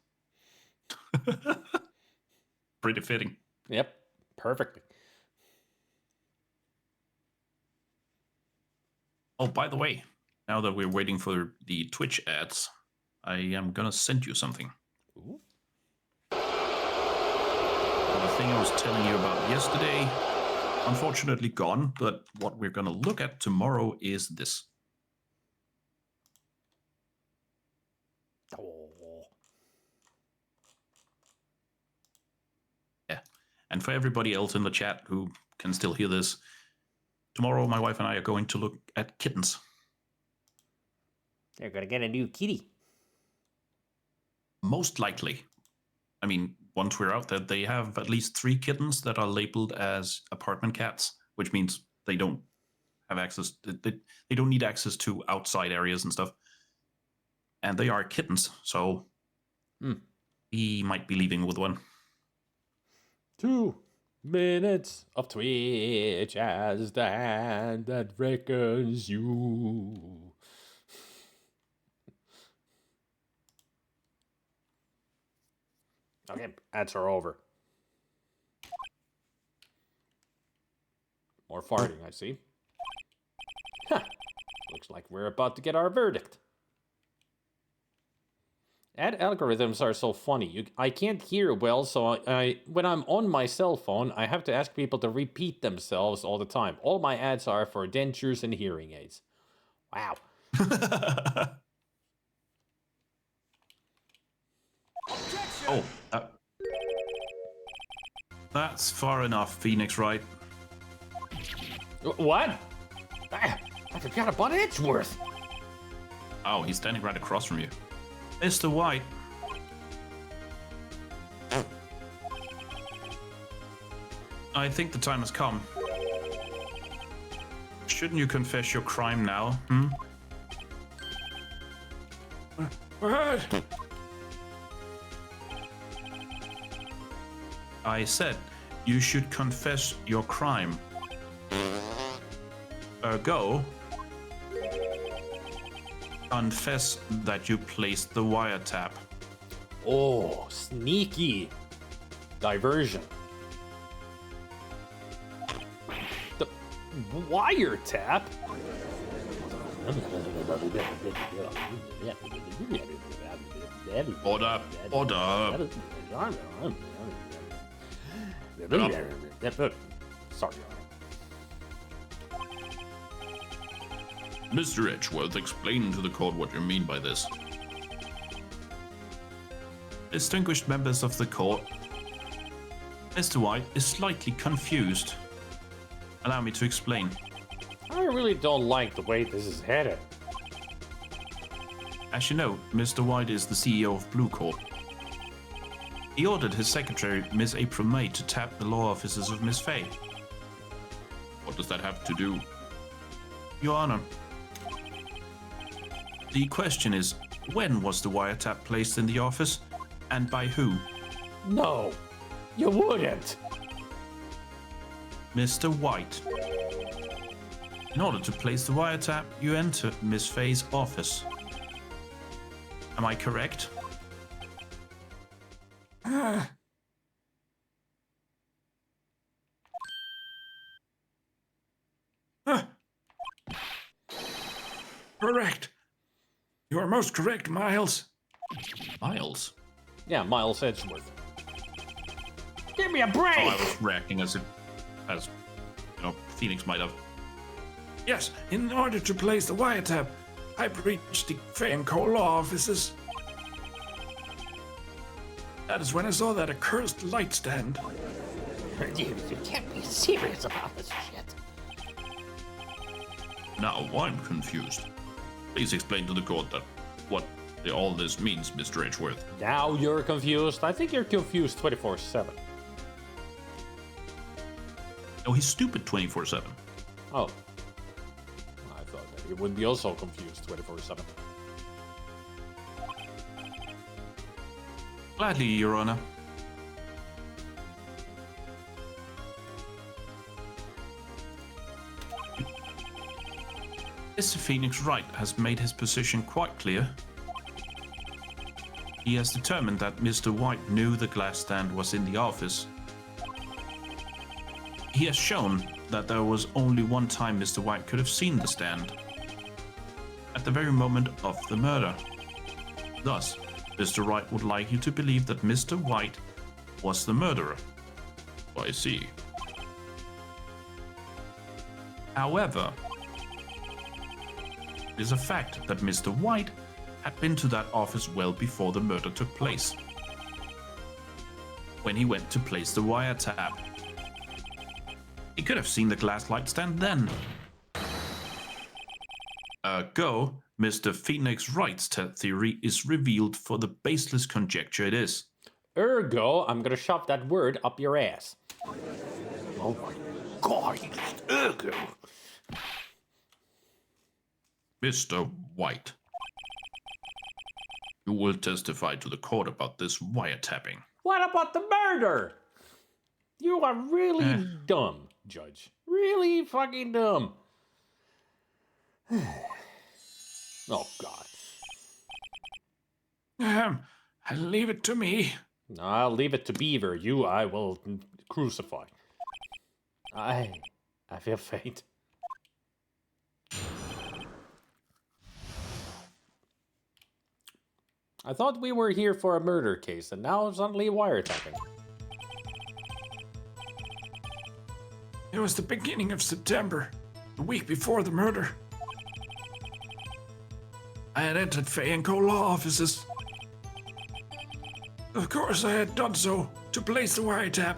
Pretty fitting. Yep, perfectly. Oh, by the way, now that we're waiting for the Twitch ads, I am gonna send you something. Ooh. The thing I was telling you about yesterday, unfortunately gone, but what we're gonna look at tomorrow is this. Oh. Yeah. And for everybody else in the chat who can still hear this, tomorrow my wife and I are going to look at kittens. They're gonna get a new kitty. Most likely. I mean, once we're out there, they have at least 3 kittens that are labeled as apartment cats, which means they don't have access, they don't need access to outside areas and stuff. And they are kittens, so he might be leaving with one. 2 minutes of Twitch as the hand that reckons you. Okay, ads are over. More farting, I see. Huh. Looks like we're about to get our verdict. Ad algorithms are so funny. I can't hear well, so I when I'm on my cell phone, I have to ask people to repeat themselves all the time. All my ads are for dentures and hearing aids. Wow. Oh, that's far enough, Phoenix, right? What? I forgot about Edgeworth. Oh, he's standing right across from you. Mr. White. I think the time has come. Shouldn't you confess your crime now, What? I said you should confess your crime. Ergo, confess that you placed the wiretap. Oh, sneaky diversion. The wiretap? Order, order. Sorry. Mr. Edgeworth, explain to the court what you mean by this. Distinguished members of the court, Mr. White is slightly confused. Allow me to explain. I really don't like the way this is headed. As you know, Mr. White is the CEO of Blue Corp. He ordered his secretary, Miss April May, to tap the law offices of Miss Fay. What does that have to do? Your Honor, the question is, when was the wiretap placed in the office, And by who? No, you wouldn't. Mr. White. In order to place the wiretap, you enter Miss Faye's office. Am I correct? Correct. You are most correct, Miles. Miles? Yeah, Miles Edgeworth. Give me a break! Oh, I was reacting as Phoenix might have. Yes, in order to place the wiretap, I breached the Fay and Co. law offices. That is when I saw that accursed light stand. You can't be serious about this shit. Now I'm confused. Please explain to the court what all this means, Mr. Edgeworth. Now you're confused? I think you're confused 24/7. Oh, he's stupid 24/7. Oh. I thought that you would be also confused 24/7. Gladly, Your Honor. Mr. Phoenix Wright has made his position quite clear. He has determined that Mr. White knew the glass stand was in the office. He has shown that there was only one time Mr. White could have seen the stand. At the very moment of the murder. Thus, Mr. Wright would like you to believe that Mr. White was the murderer. I see. However, it is a fact that Mr. White had been to that office well before the murder took place. When he went to place the wiretap, he could have seen the glass light stand then. Ergo, Mr. Phoenix Wright's theory is revealed for the baseless conjecture it is. Ergo, I'm gonna shove that word up your ass. Oh my god, ergo. Mr. White, you will testify to the court about this wiretapping. What about the murder? You are really dumb, Judge. Really fucking dumb. Oh, God. I'll leave it to me. I'll leave it to Beaver. You, I will crucify. I feel faint. I thought we were here for a murder case, and now suddenly wiretapping. It was the beginning of September, the week before the murder. I had entered Fay and Co. law offices. Of course, I had done so to place the wiretap.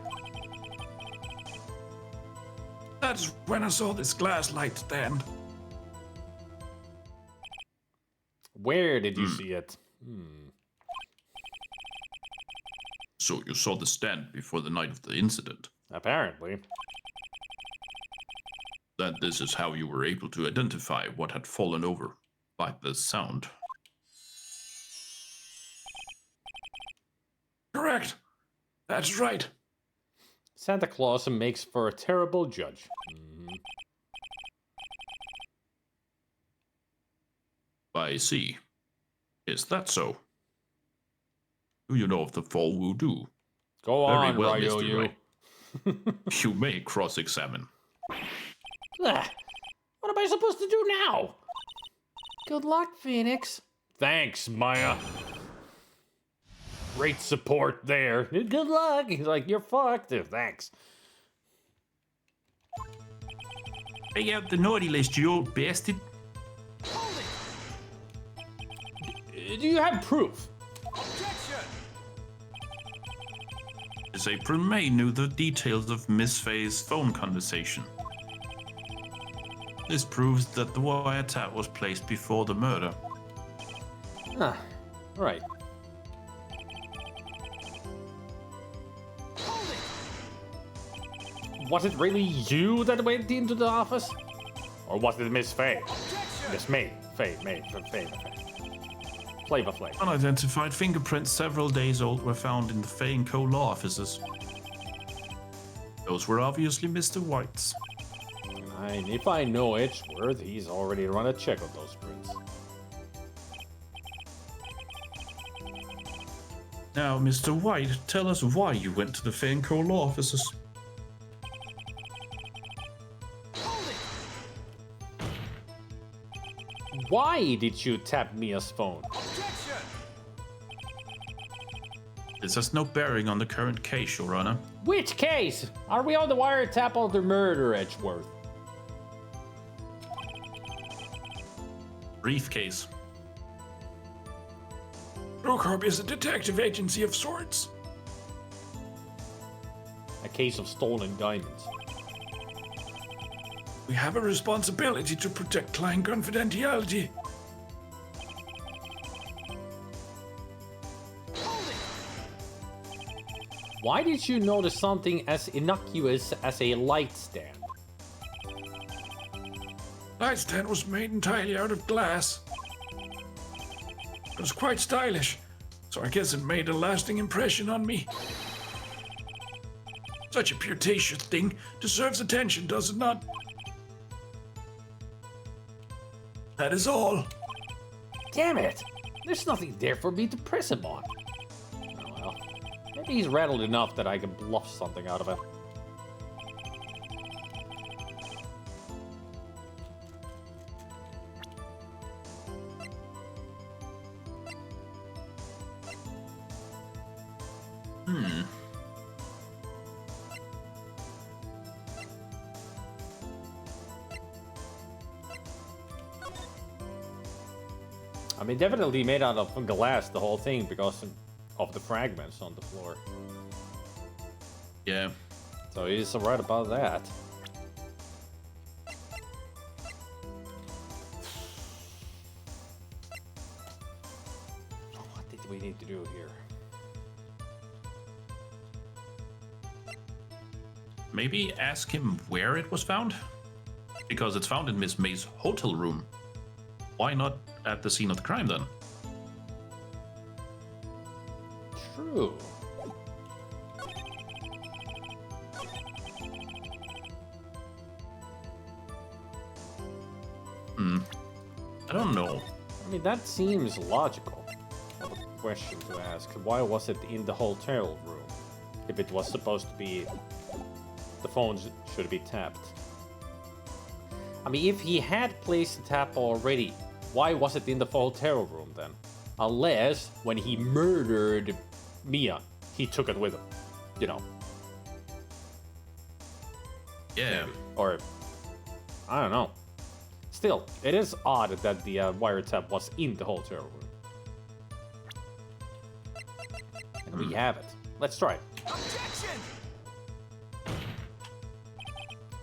That's when I saw this glass light stand. Where did you see it? So you saw the stand before the night of the incident. Apparently. That this is how you were able to identify what had fallen over, like the sound. Correct. That's right. Santa Claus makes for a terrible judge. I see. Is that so? Do you know of the fall voodoo? Go Very on, well, Ryo, Mr. you. Wright. You may cross-examine. What am I supposed to do now? Good luck, Phoenix. Thanks, Maya. Great support there. Good luck. He's like, you're fucked. Thanks. Take out the naughty list, you old bastard. Do you have proof? Objection! Miss April May knew the details of Miss Faye's phone conversation. This proves that the wiretap was placed before the murder. Ah, right. Was it really you that went into the office? Or was it Miss Faye? Objection! Miss May. Faye. Flavor Flav. Unidentified fingerprints several days old were found in the Fay & Co. law offices. Those were obviously Mr. White's. And if I know Edgeworth, he's already run a check on those prints. Now, Mr. White, tell us why you went to the Fay & Co. law offices. Why did you tap Mia's phone? Objection! This has no bearing on the current case, Your Honor. Which case? Are we on the wiretap of the murder, Edgeworth? Briefcase. Brocorp is a detective agency of sorts. A case of stolen diamonds. We have a responsibility to protect client confidentiality. Why did you notice something as innocuous as a light stand? Light stand was made entirely out of glass. It was quite stylish, so I guess it made a lasting impression on me. Such a putatious thing deserves attention, does it not? That is all. Damn it! There's nothing there for me to press him on. Oh well. Maybe he's rattled enough that I can bluff something out of it. I mean, definitely made out of glass, the whole thing, because of the fragments on the floor. Yeah. So he's right about that. What did we need to do here? Maybe ask him where it was found? Because it's found in Miss May's hotel room. Why not at the scene of the crime then? True. I don't know. I mean, that seems logical. What a question to ask. Why was it in the hotel room? If it was supposed to be... the phones should be tapped. I mean, if he had placed the tap already, why was it in the hotel room then? Unless, when he murdered Mia, he took it with him. You know. Yeah. Or, I don't know. Still, it is odd that the wiretap was in the hotel room. And we have it. Let's try it. Objection!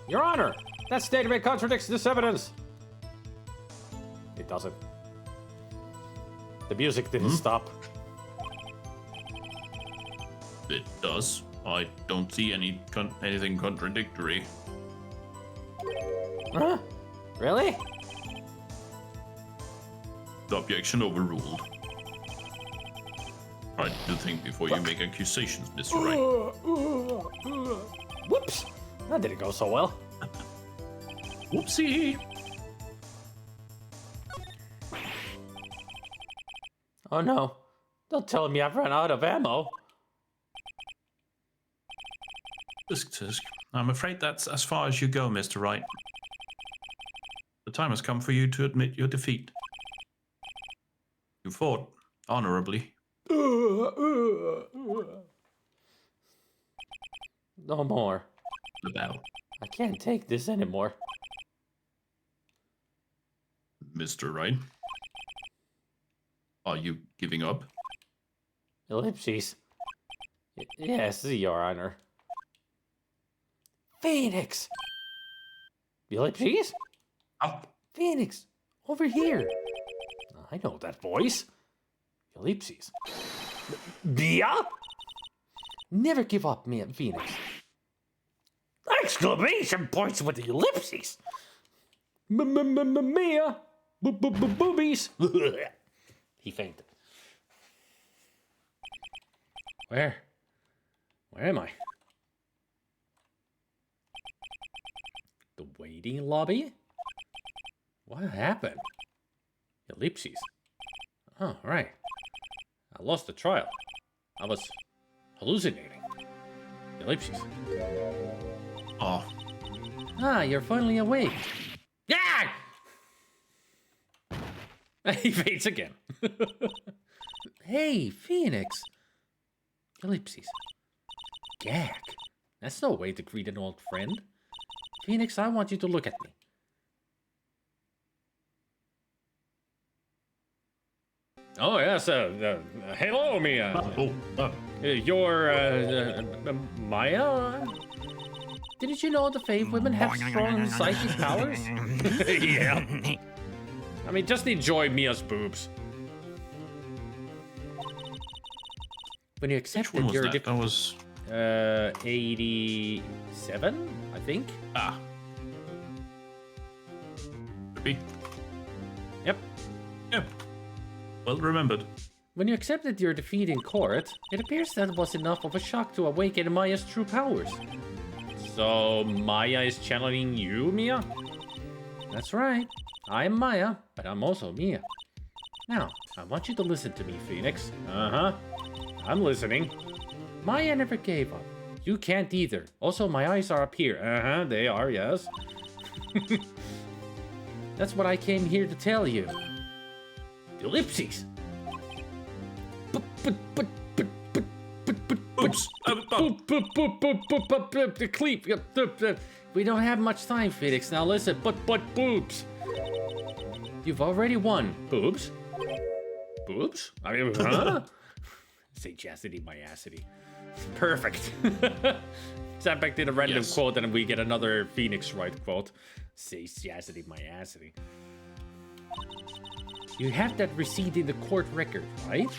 Your Honor, that statement contradicts this evidence. It doesn't. The music didn't stop. It does. I don't see anything contradictory. Huh? Really? The objection overruled. Try to think before you make accusations, Mr. Wright. Whoops! That didn't go so well. Whoopsie! Oh no. Don't tell me I've run out of ammo. Tisk tisk. I'm afraid that's as far as you go, Mr. Wright. The time has come for you to admit your defeat. You fought honorably. No more. About I can't take this anymore. Mr. Wright. Are you giving up? Ellipses. Yes, Your Honor. Phoenix! Ellipses? Up. Phoenix! Over here! I know that voice. Ellipses. Mia? Never give up, Phoenix. Exclamation points with the ellipses! Mia! Boobies! He fainted. Where am I? The waiting lobby? What happened? Ellipses. Oh, right. I lost the trial. I was hallucinating. Ellipses. Oh, Ah, you're finally awake. Yeah! He faints again. Hey, Phoenix. Ellipses. Gag. That's no way to greet an old friend. Phoenix, I want you to look at me. Oh, yes. Hello, Mia. You're, Maya? Didn't you know the Fae women have strong psychic powers? Yeah. I mean, just enjoy Mia's boobs. When you which one accepted was your... that? That was... 87, I think. Ah. Could be. Yep. Yep. Well remembered. When you accepted your defeat in court, it appears that was enough of a shock to awaken Maya's true powers. So, Maya is channeling you, Mia? That's right. I'm Maya, but I'm also Mia. Now, I want you to listen to me, Phoenix. Uh-huh. I'm listening. Maya never gave up. You can't either. Also, my eyes are up here. Uh-huh, they are, yes. That's what I came here to tell you. Ellipses. Oops. The cleep. We don't have much time, Phoenix. Now listen, boobs. You've already won. Boobs? Boobs? I mean, huh? Say chastity, my assity. Perfect. Sat back to the random quote and we get another Phoenix Wright quote. Say chastity, my assity. You have that receipt in the court record, right?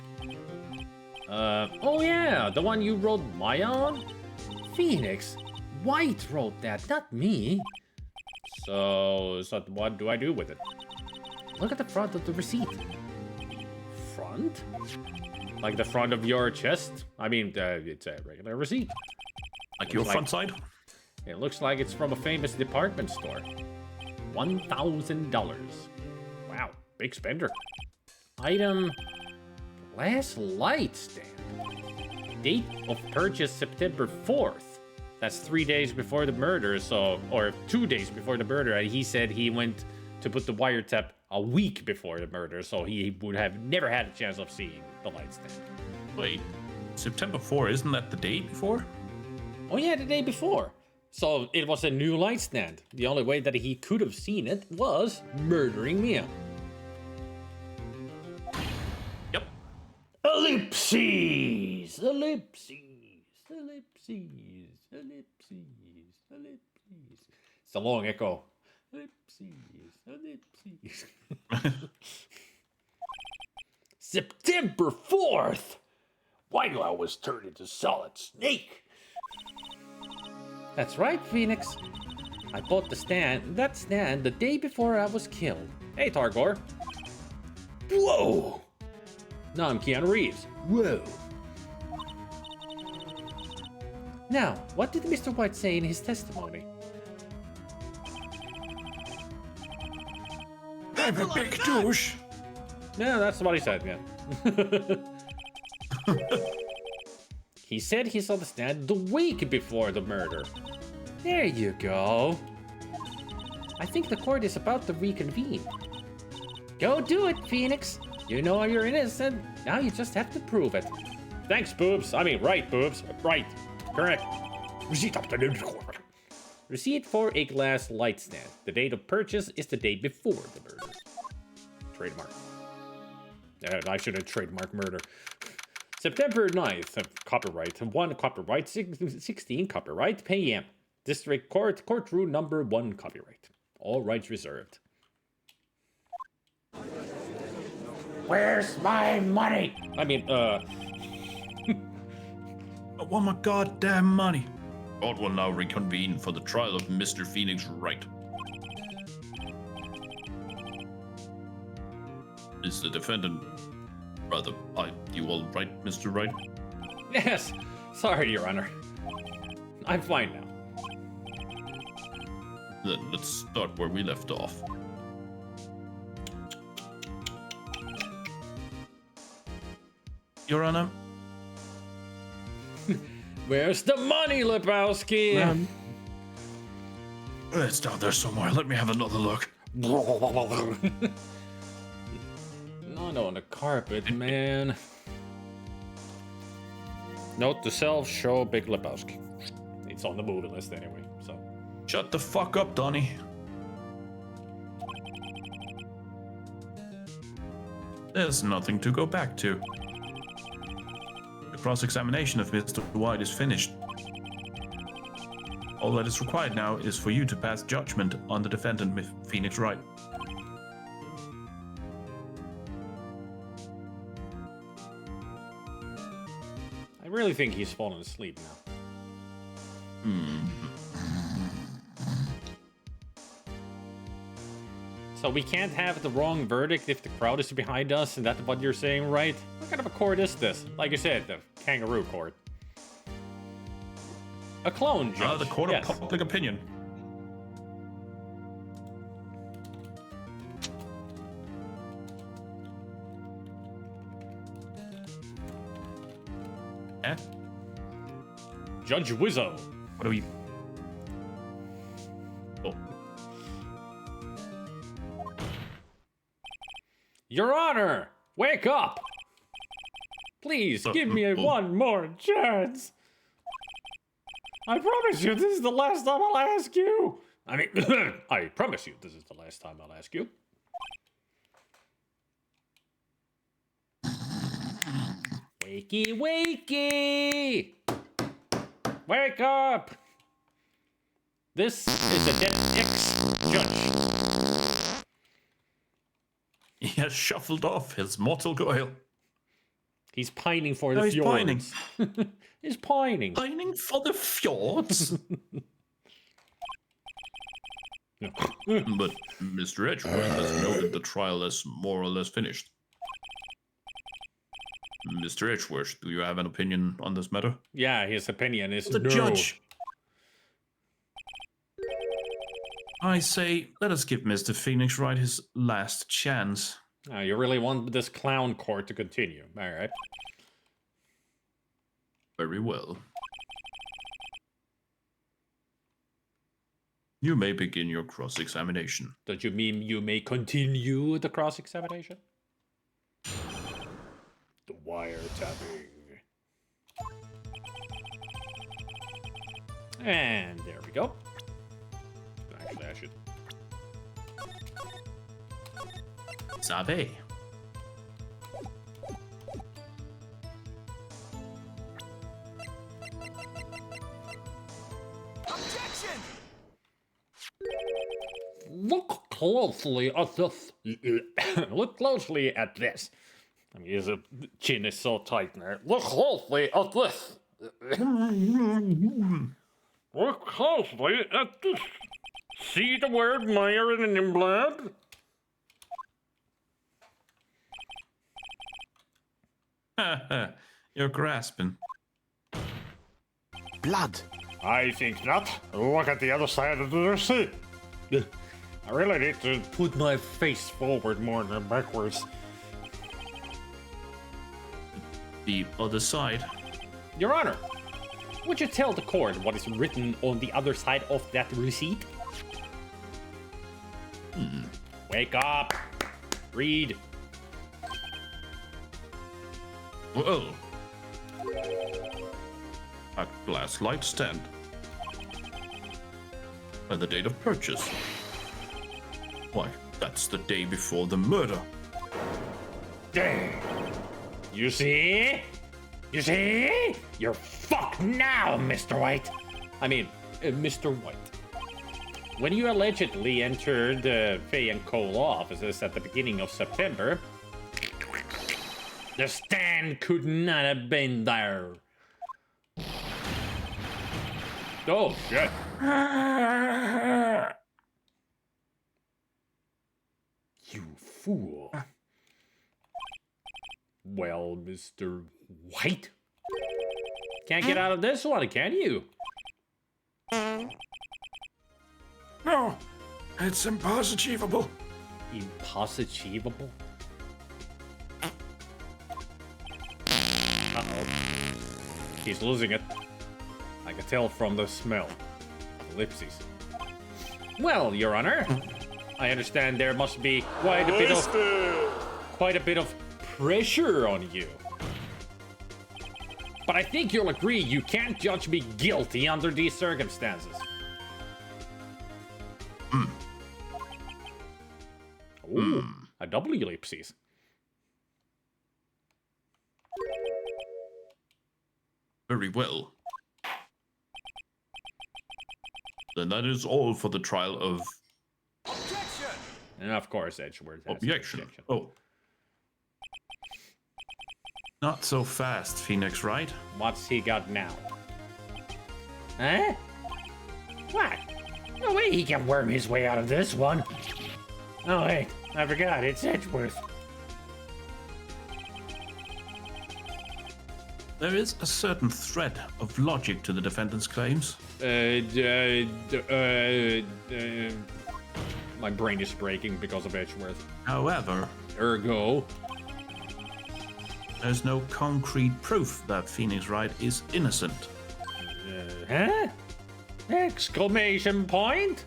Oh yeah, the one you wrote Maya on? Phoenix, Wright wrote that, not me. So what do I do with it? Look at the front of the receipt. Front? Like the front of your chest? I mean, it's a regular receipt. Like your front side? It looks like it's from a famous department store. $1,000. Wow, big spender. Item, glass light stand. Date of purchase September 4th. That's 3 days before the murder, or 2 days before the murder. And he said he went to put the wiretap a week before the murder, so he would have never had a chance of seeing the light stand. Wait, September 4, isn't that the day before? Oh yeah, the day before. So it was a new light stand. The only way that he could have seen it was murdering Mia. Yep. Ellipses! Ellipses! Ellipses! Ellipses! Ellipses. It's a long echo. Ellipses! Ellipses. September 4th! Why do I always turn into solid snake? That's right, Phoenix. I bought that stand the day before I was killed. Hey, Targor. Whoa! No, I'm Keanu Reeves. Whoa. Now, what did Mr. White say in his testimony? I'm a big douche. Yeah, that's what he said, yeah. He said he saw the stand the week before the murder. There you go. I think the court is about to reconvene. Go do it, Phoenix. You know you're innocent. Now you just have to prove it. Thanks, boobs. I mean, right, boobs. Right. Correct. Receipt up to the court. Receipt for a glass light stand. The date of purchase is the day before the murder. Trademark. I should have trademarked murder. September 9th, copyright 1, copyright 16, copyright PM. District Court, courtroom number 1, copyright. All rights reserved. Where's my money? I mean, I want my goddamn money. Court will now reconvene for the trial of Mr. Phoenix Wright. Is the defendant... Brother, you all right, Mr. Wright? Yes. Sorry, Your Honor. I'm fine now. Then let's start where we left off. Your Honor. Where's the money, Lebowski? It's down there somewhere. Let me have another look. Not on the carpet, man. Note to self, show Big Lebowski. It's on the movie list anyway, so. Shut the fuck up, Donnie. There's nothing to go back to. The cross-examination of Mr. White is finished. All that is required now is for you to pass judgment on the defendant, Phoenix Wright. I really think he's fallen asleep now. So we can't have the wrong verdict if the crowd is behind us, and that's what you're saying, right? What kind of a court is this? Like you said, the kangaroo court. A clone judge. The court yes. of public opinion. Eh? Judge Wizzo. What are we? Oh. Your Honor, wake up! Please, give me one more chance. I promise you, this is the last time I'll ask you. I mean, I promise you, this is the last time I'll ask you. Wakey, wakey! Wake up! This is the dead ex-judge. He has shuffled off his mortal coil. He's pining for the he's fjords. pining. He's pining. Pining for the fjords? But Mr. Edgeworth has noted the trial as more or less finished. Mr. Edgeworth, do you have an opinion on this matter? Yeah, his opinion is The no. judge. I say, let us give Mr. Phoenix Wright his last chance. Oh, you really want this clown court to continue. All right. Very well. You may begin your cross-examination. Don't you mean you may continue the cross-examination? The wiretapping. And there we go. Actually, I should. Sabe. Objection! Look closely at this. Look closely at this. I mean, his chin is so tight there. Look closely at this. Look closely at this. See the word Meyer in blood? You're grasping. Blood. I think not. Look at the other side of the receipt. I really need to put my face forward more than backwards. The other side. Your Honor, would you tell the court what is written on the other side of that receipt? Wake up. Read. Well, a glass light stand. And the date of purchase. Why, that's the day before the murder. Dang. You see? You see? You're fucked now, Mr. White. I mean, Mr. White. When you allegedly entered Fay & Cole offices at the beginning of September, the stand could not have been there. Oh, shit. You fool. Well, Mr. White, Can't get out of this one, can you? No, it's impossible. Impossible? Uh-oh. He's losing it. I can tell from the smell. Ellipses. Well, Your Honor, I understand there must be quite a bit of pressure on you. But I think you'll agree you can't judge me guilty under these circumstances. Ooh, a double ellipses. Very well. Then that is all for the trial of Objection! And of course, Edgeworth has objection. Oh. Not so fast, Phoenix Wright. What's he got now? Huh? What? No way he can worm his way out of this one. Oh, wait. I forgot. It's Edgeworth. There is a certain thread of logic to the defendant's claims. My brain is breaking because of Edgeworth. However, Ergo. there's no concrete proof that Phoenix Wright is innocent. Huh? Exclamation point?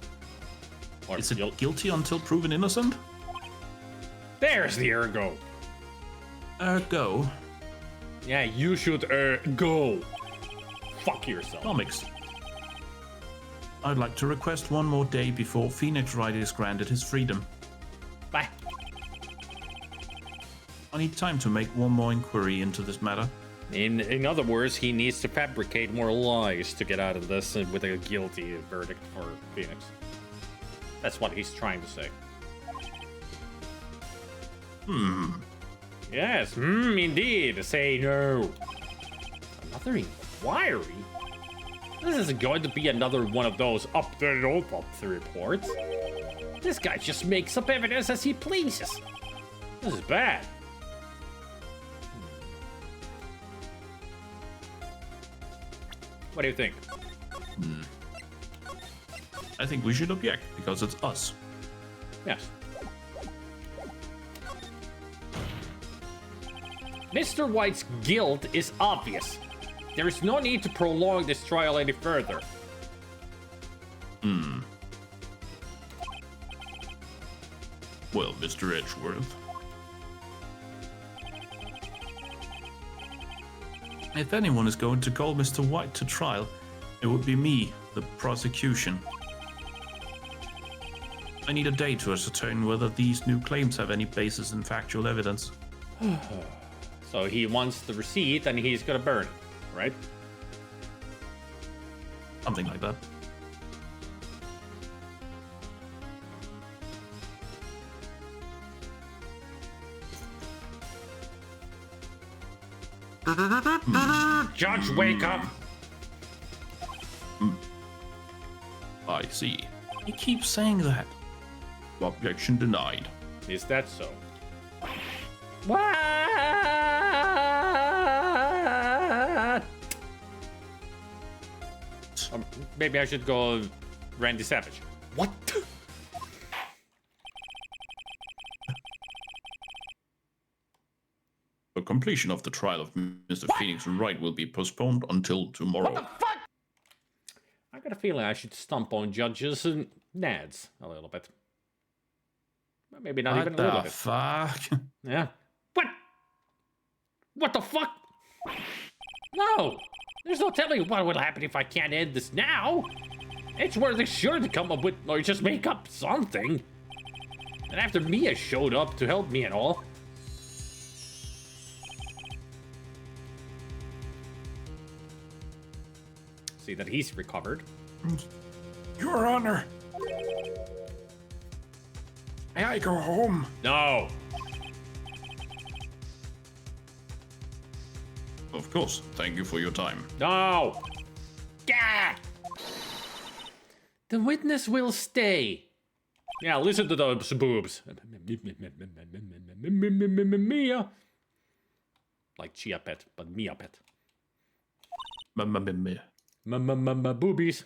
Or Is it guilty until proven innocent? There's the ergo. Ergo, Yeah, you should go. Fuck yourself. comics. I'd like to request one more day before Phoenix Wright is granted his freedom. Bye. I need time to make one more inquiry into this matter. In other words, he needs to fabricate more lies to get out of this with a guilty verdict for Phoenix. That's what he's trying to say. Yes, indeed. Say no. Another inquiry? This isn't going to be another one of those up the autopsy reports. This guy just makes up evidence as he pleases. This is bad. What do you think? I think we should object because it's us. Yes. Mr. White's guilt is obvious. There is no need to prolong this trial any further. Well, Mr. Edgeworth. If anyone is going to call Mr. White to trial, it would be me, the prosecution. I need a day to ascertain whether these new claims have any basis in factual evidence. So he wants the receipt and he's gonna burn it, right? Something like that. Judge, wake up! I see. He keeps saying that. Objection denied. Is that so? What? Maybe I should go Randy Savage. What? The completion of the trial of Mr. Phoenix Wright will be postponed until tomorrow. What the fuck? I got a feeling I should stomp on judges and nads a little bit. Well, maybe not even a little bit. Fuck? Yeah. What? What the fuck? No! There's no telling what will happen if I can't end this now. Edgeworth is sure to come up with, or just make up something. And after Mia showed up to help me and all. See that he's recovered. Your Honor. May I go home? No! Of course. Thank you for your time. No! Gah! The witness will stay. Yeah, listen to those boobs. Mia. Like Chia Pet, but Mia Pet. Boobies.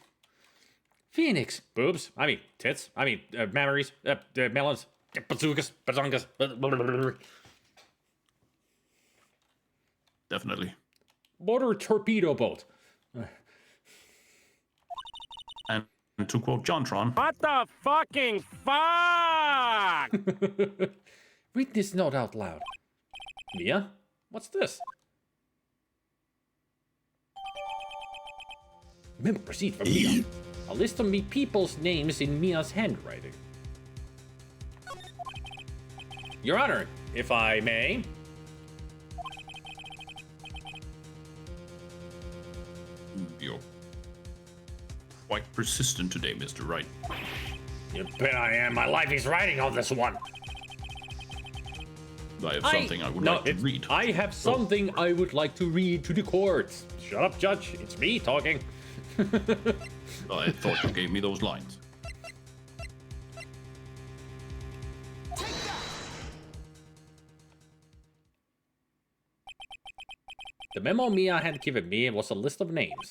Phoenix. Boobs. I mean, tits. I mean, memories. Melons. Bazookas. Bazongas. Definitely. Motor torpedo boat. And to quote Jontron, What the fucking fuck? Read this note out loud. Mia? What's this? Remember, proceed from Mia. A list of me people's names in Mia's handwriting. Your Honor, if I may. you're quite persistent today, Mr. Wright. You bet I am. My life is riding on this one. I have something I would like to read. I have something I would like to read to the court. Shut up, Judge. It's me talking. I thought you gave me those lines. The memo Mia had given me was a list of names.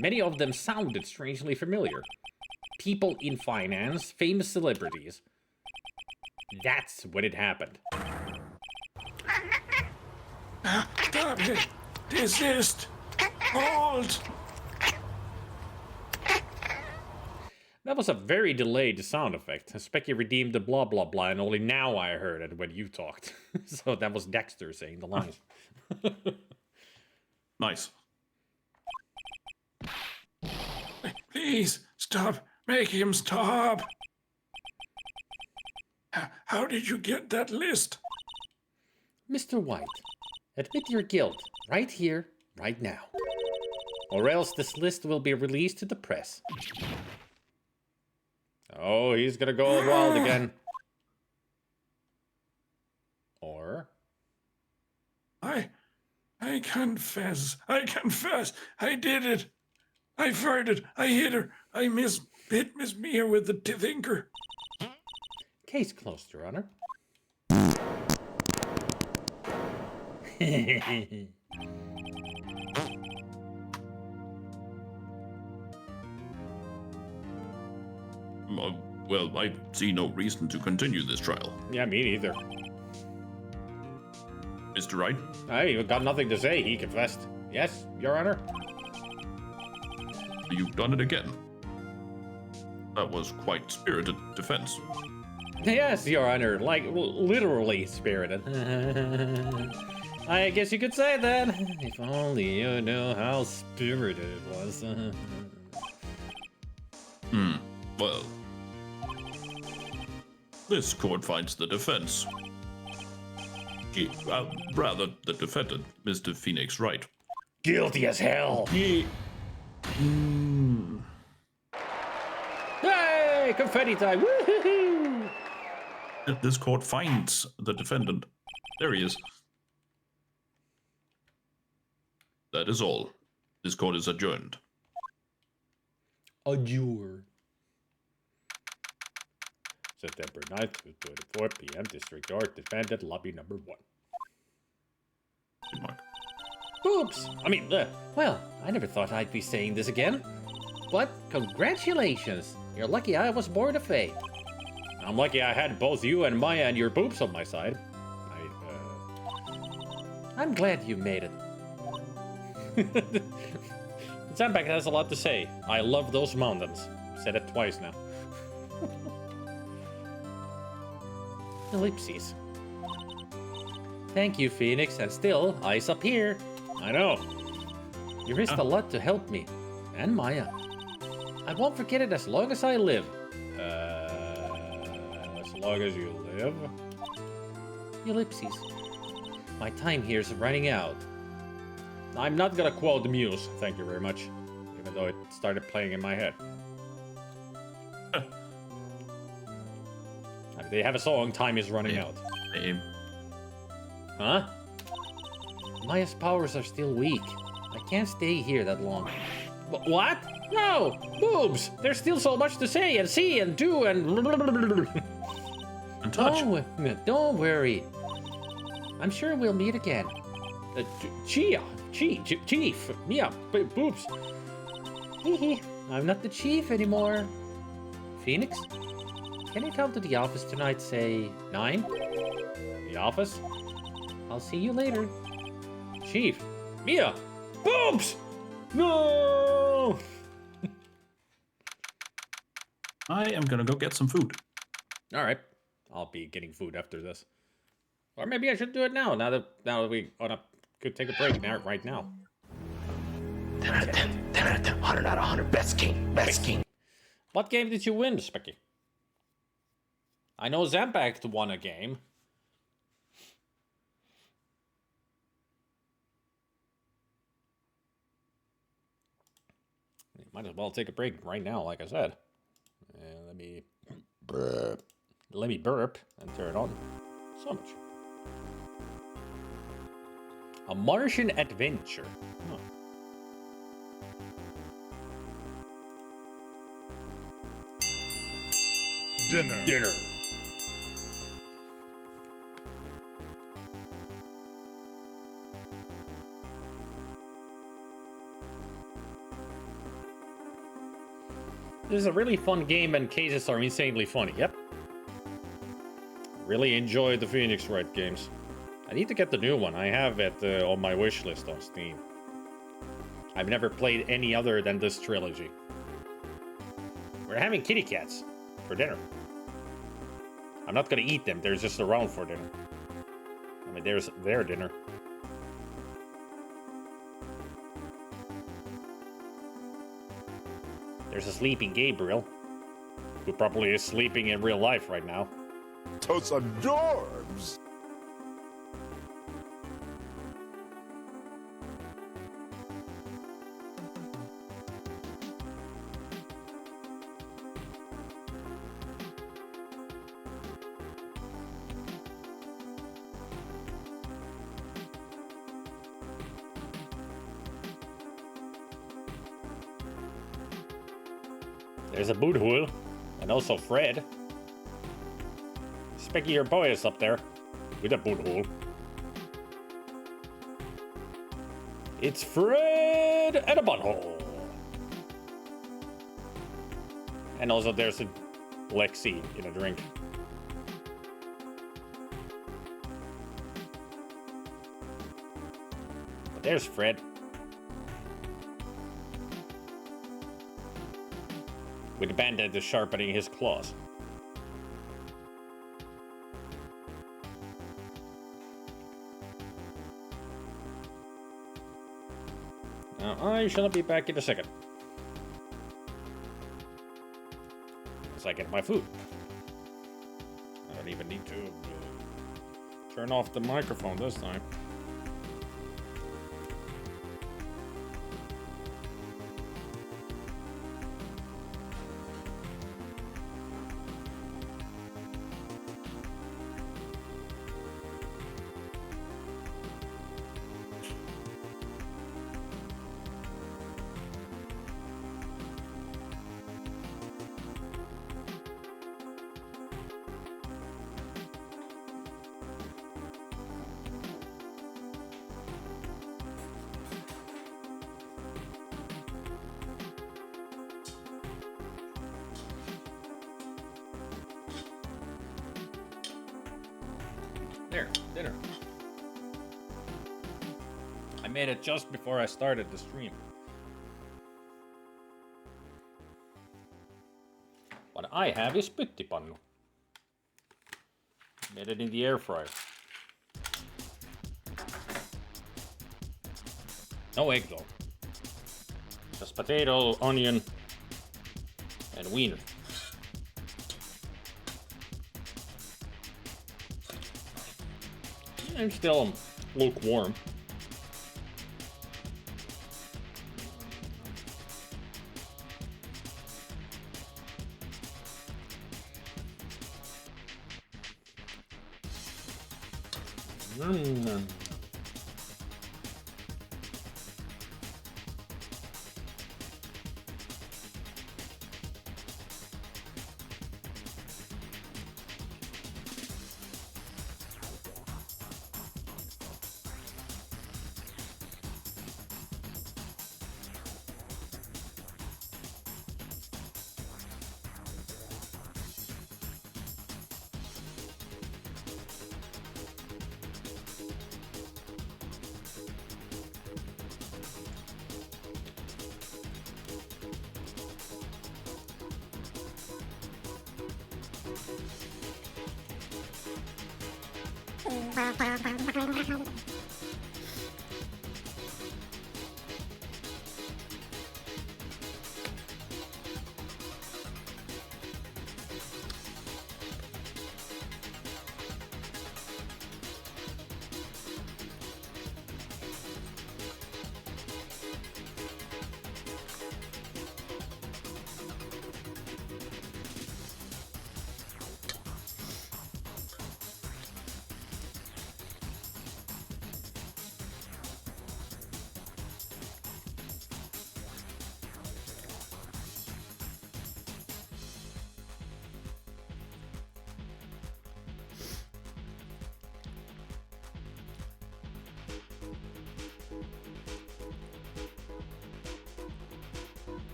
Many of them sounded strangely familiar. People in finance, famous celebrities. That's when it happened. Stop it! Desist! Halt! That was a very delayed sound effect. Specky redeemed the blah blah blah, and only now I heard it when you talked. So that was Dexter saying the lines. Nice. Please, stop. Make him stop. How did you get that list? Mr. White, admit your guilt right here, right now. Or else this list will be released to the press. Oh, he's gonna go all wild again. Or... I confess. I did it. I farted. I hit her. I hit Miss Mia with the thinker. Case closed, Your Honor. Well, I see no reason to continue this trial. Yeah, me neither. Mr. Wright? I got nothing to say. He confessed. Yes, Your Honor. You've done it again. That was quite spirited defense. Yes, Your Honor. Like, literally spirited. I guess you could say that. If only you knew how spirited it was. Well, this court finds the defense. Rather, the defendant, Mr. Phoenix Wright. Guilty as hell. Hey, confetti time. Woohoo! This court finds the defendant. There he is. That is all. This court is adjourned. Adjourned. September 9th, 2:24 p.m. District Court, defendant, lobby number 1. Good mark. Oops! Well, I never thought I'd be saying this again. But congratulations! You're lucky I was born of Fae. I'm lucky I had both you and Maya and your boobs on my side. I'm glad you made it. Zambak has a lot to say. I love those mountains. Said it twice now. Ellipses. Thank you, Phoenix, and still, eyes up here. I know. You risked a lot to help me. And Maya. I won't forget it as long as I live. As long as you live? Ellipses. My time here is running out. I'm not gonna quote the Muse, thank you very much. Even though it started playing in my head. They have a song, Time is Running Out. Huh? Maya's powers are still weak. I can't stay here that long. What? No! Boobs! There's still so much to say and see and do and... And touch. Don't worry. I'm sure we'll meet again. Chia, Chief! Yeah, boobs. Hehe, I'm not the chief anymore. Phoenix? Can you come to the office tonight, say 9? The office? I'll see you later. Chief! Mia! Boobs! No! I am gonna go get some food. Alright. I'll be getting food after this. Or maybe I should do it now that we could take a break now, right now. 10 out of 10. 10 out of 10. 100 out of 100. Best king. Best king. What game did you win, Specky? I know Zampak won a game. You might as well take a break right now, like I said. Let me burp and turn it on. So much. A Martian adventure. Huh. Dinner. This is a really fun game and cases are insanely funny. Yep. Really enjoy the Phoenix Wright games. I need to get the new one. I have it on my wish list on Steam. I've never played any other than this trilogy. We're having kitty cats for dinner. I'm not gonna eat them. They're just around for dinner. I mean, there's their dinner. There's a sleeping Gabriel, who probably is sleeping in real life right now. Totes adorbs. There's a Boodhul, and also Fred. Specky, your boy is up there with a Boodhul. It's Fred and a butthole. And also there's a Lexi in a drink. But there's Fred. With the bandit is sharpening his claws. Now, I shall be back in a second. As I get my food. I don't even need to turn off the microphone this time. There, dinner. I made it just before I started the stream. What I have is pyttipannu. Made it in the air fryer. No egg though. Just potato, onion, and wiener. I'm still lukewarm.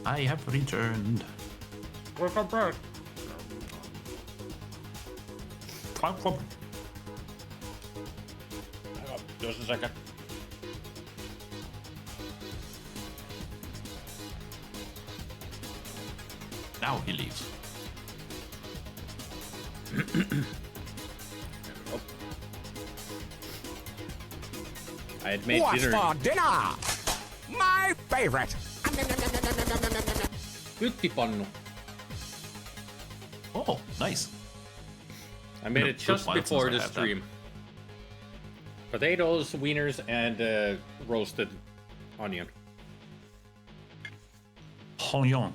I have returned. Welcome back. Hang on, Just a second. now he leaves. I had made What's dinner. for dinner? My favorite. Pyttipannu. Oh, nice. I made Been a it good just while before since I the had that. stream. Potatoes, wieners, and roasted onion. Onion.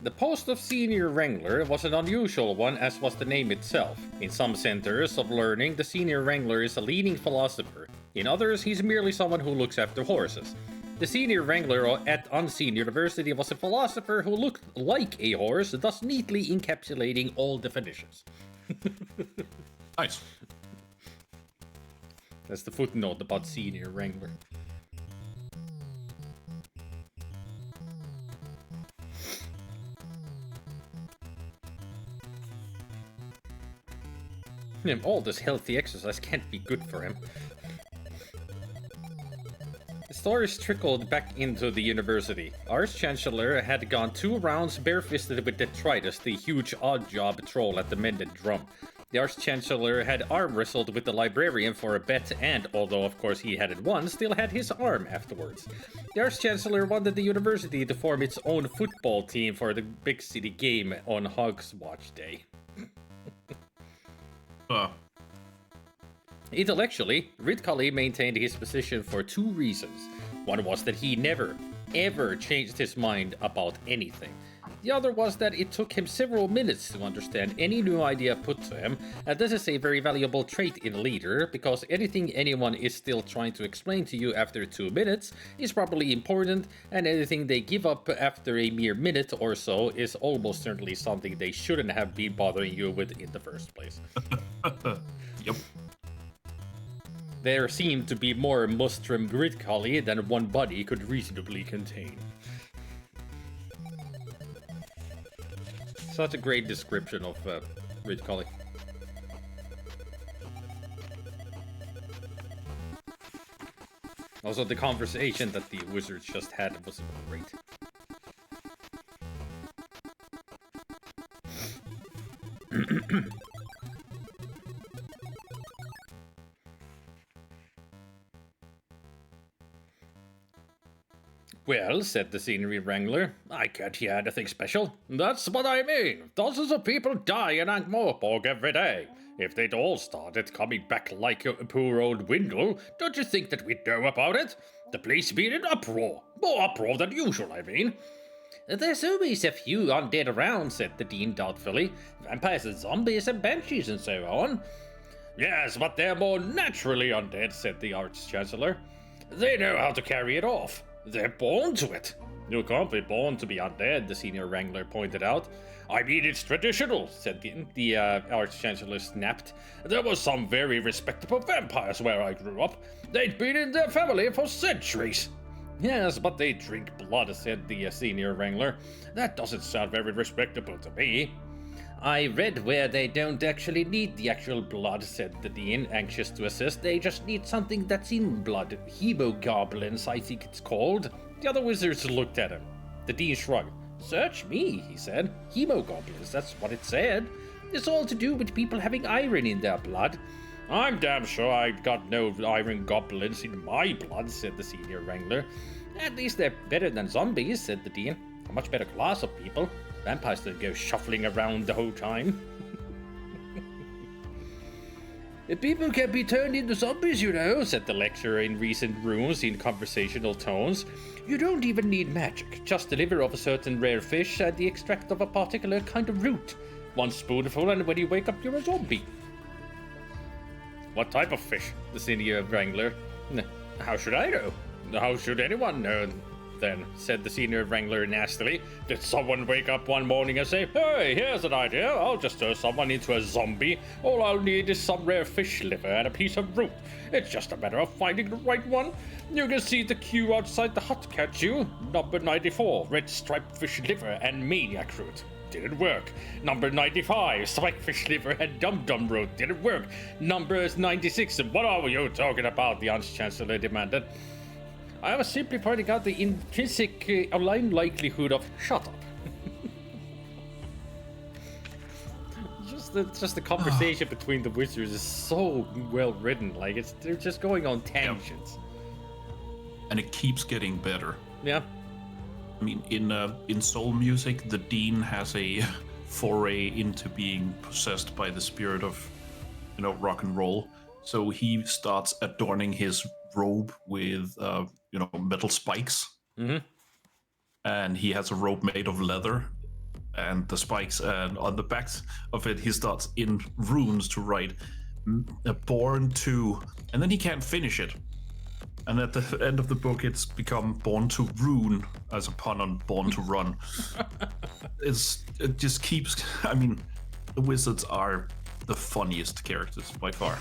The post of Senior Wrangler was an unusual one, as was the name itself. In some centers of learning, the Senior Wrangler is a leading philosopher. In others, he's merely someone who looks after horses. The Senior Wrangler at Unseen University was a philosopher who looked like a horse, thus neatly encapsulating all definitions. Nice. That's the footnote about Senior Wrangler. All this healthy exercise can't be good for him. The stories trickled back into the university. Arch-Chancellor had gone 2 rounds barefisted with Detritus, the huge odd-job troll at the Mended Drum. The Arch-Chancellor had arm wrestled with the librarian for a bet and, although of course he hadn't won, still had his arm afterwards. The Arch-Chancellor wanted the university to form its own football team for the big city game on Hogs Watch Day. Intellectually, Ridcully maintained his position for 2 reasons. One was that he never, ever changed his mind about anything. The other was that it took him several minutes to understand any new idea put to him, and this is a very valuable trait in a leader, because anything anyone is still trying to explain to you after 2 minutes is probably important, and anything they give up after a mere minute or so is almost certainly something they shouldn't have been bothering you with in the first place. Yep. There seemed to be more Mustrum Ridcully than one body could reasonably contain. Such a great description of Ridcully. Also, the conversation that the wizards just had was great. Well, said the Scenery Wrangler, I can't hear anything special. That's what I mean. Dozens of people die in Ankh-Morpork every day. If they'd all started coming back like a poor old Windle, don't you think that we'd know about it? The place be in uproar. More uproar than usual, I mean. There's always a few undead around, said the Dean doubtfully. Vampires and zombies and banshees and so on. Yes, but they're more naturally undead, said the Arch-Chancellor. They know how to carry it off. They're born to it. You can't be born to be undead, the Senior Wrangler pointed out. I mean, it's traditional, said the Arch-Chancellor snapped. There was some very respectable vampires where I grew up. They'd been in their family for centuries. Yes, but they drink blood, said the Senior Wrangler. That doesn't sound very respectable to me. I read where they don't actually need the actual blood, said the Dean, anxious to assist. They just need something that's in blood. Hemogoblins, I think it's called. The other wizards looked at him. The Dean shrugged. Search me, he said. Hemogoblins, that's what it said. It's all to do with people having iron in their blood. I'm damn sure I got no iron goblins in my blood, said the Senior Wrangler. At least they're better than zombies, said the Dean. A much better class of people. Vampires don't go shuffling around the whole time. People can be turned into zombies, you know, said the lecturer in recent rooms in conversational tones. You don't even need magic, just the liver of a certain rare fish and the extract of a particular kind of root. One spoonful and when you wake up you're a zombie. What type of fish? The Senior Wrangler. How should I know? How should anyone know? Then, said the Senior Wrangler nastily. Did someone wake up one morning and say, hey, here's an idea, I'll just turn someone into a zombie. All I'll need is some rare fish liver and a piece of root. It's just a matter of finding the right one. You can see the queue outside the hut, can't you? Number 94, red striped fish liver and maniac root. Didn't work. Number 95, spike fish liver and dum-dum root. Didn't work. Number 96, what are you talking about? The Arch-Chancellor demanded. I was simply pointing out the intrinsic aligned likelihood of... Shut up. just the conversation between the wizards is so well written. Like, they're just going on tangents. And it keeps getting better. Yeah. I mean, in soul music, the Dean has a foray into being possessed by the spirit of, rock and roll. So he starts adorning his robe with, metal spikes. Mm-hmm. And he has a robe made of leather. And the spikes, and on the back of it, he starts in runes to write born to, and then he can't finish it. And at the end of the book, it's become born to rune, as a pun on born to run. It just keeps, I mean, the wizards are the funniest characters by far.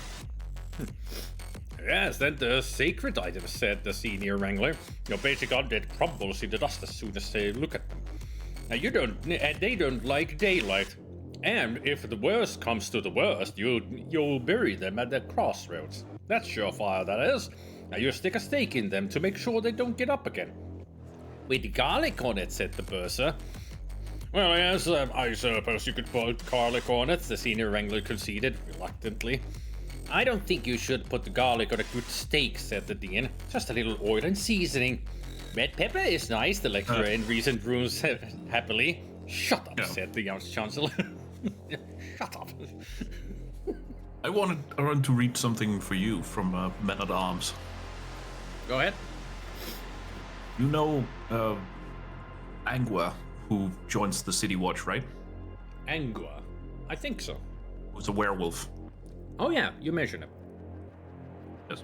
Yes, then the sacred items, said the Senior Wrangler. Your basic undead crumbles in the dust as soon as they look at them. Now they don't like daylight. And if the worst comes to the worst, you'll bury them at the crossroads. That's surefire, that is. Now you stick a stake in them to make sure they don't get up again. With garlic on it, said the bursar. Well, yes, I suppose you could put garlic on it, the Senior Wrangler conceded reluctantly. I don't think you should put the garlic on a good steak, said the Dean. Just a little oil and seasoning. Red pepper is nice, the lecturer in recent rooms said happily. Shut up, said the Arch-Chancellor. Shut up. I wanted to read something for you from Men at Arms. Go ahead. You know Angua, who joins the City Watch, right? Angua? I think so. Who's a werewolf. Oh yeah, you mentioned him. Yes.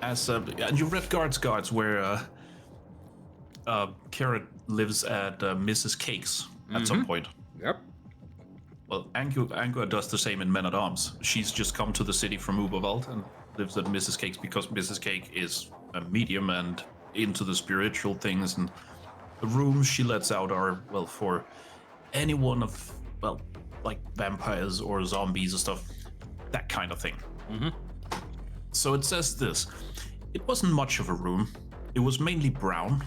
And you read Guards, where Carrot lives at Mrs. Cake's at some point. Yep. Well, Angua does the same in Men at Arms. She's just come to the city from Uberwald and lives at Mrs. Cake's because Mrs. Cake is a medium and into the spiritual things, and the rooms she lets out are, well, for anyone of, well, like vampires or zombies or stuff, that kind of thing. Mm-hmm. So it says this. It wasn't much of a room. It was mainly brown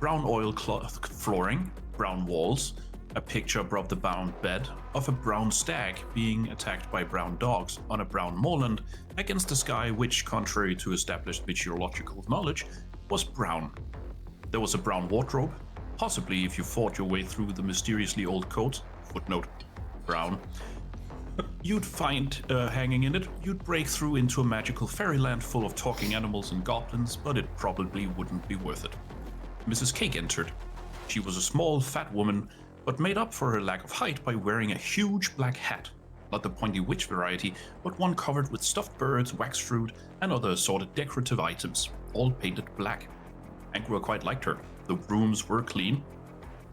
oilcloth flooring, brown walls, a picture above the brown bed of a brown stag being attacked by brown dogs on a brown moorland against a sky which, contrary to established meteorological knowledge, was brown. There was a brown wardrobe, possibly if you fought your way through the mysteriously old coat, footnote, brown, you'd find hanging in it, you'd break through into a magical fairyland full of talking animals and goblins, but it probably wouldn't be worth it. Mrs. Cake entered. She was a small, fat woman, but made up for her lack of height by wearing a huge black hat. not the pointy witch variety, but one covered with stuffed birds, wax fruit, and other assorted decorative items, all painted black. Angua quite liked her. The rooms were clean,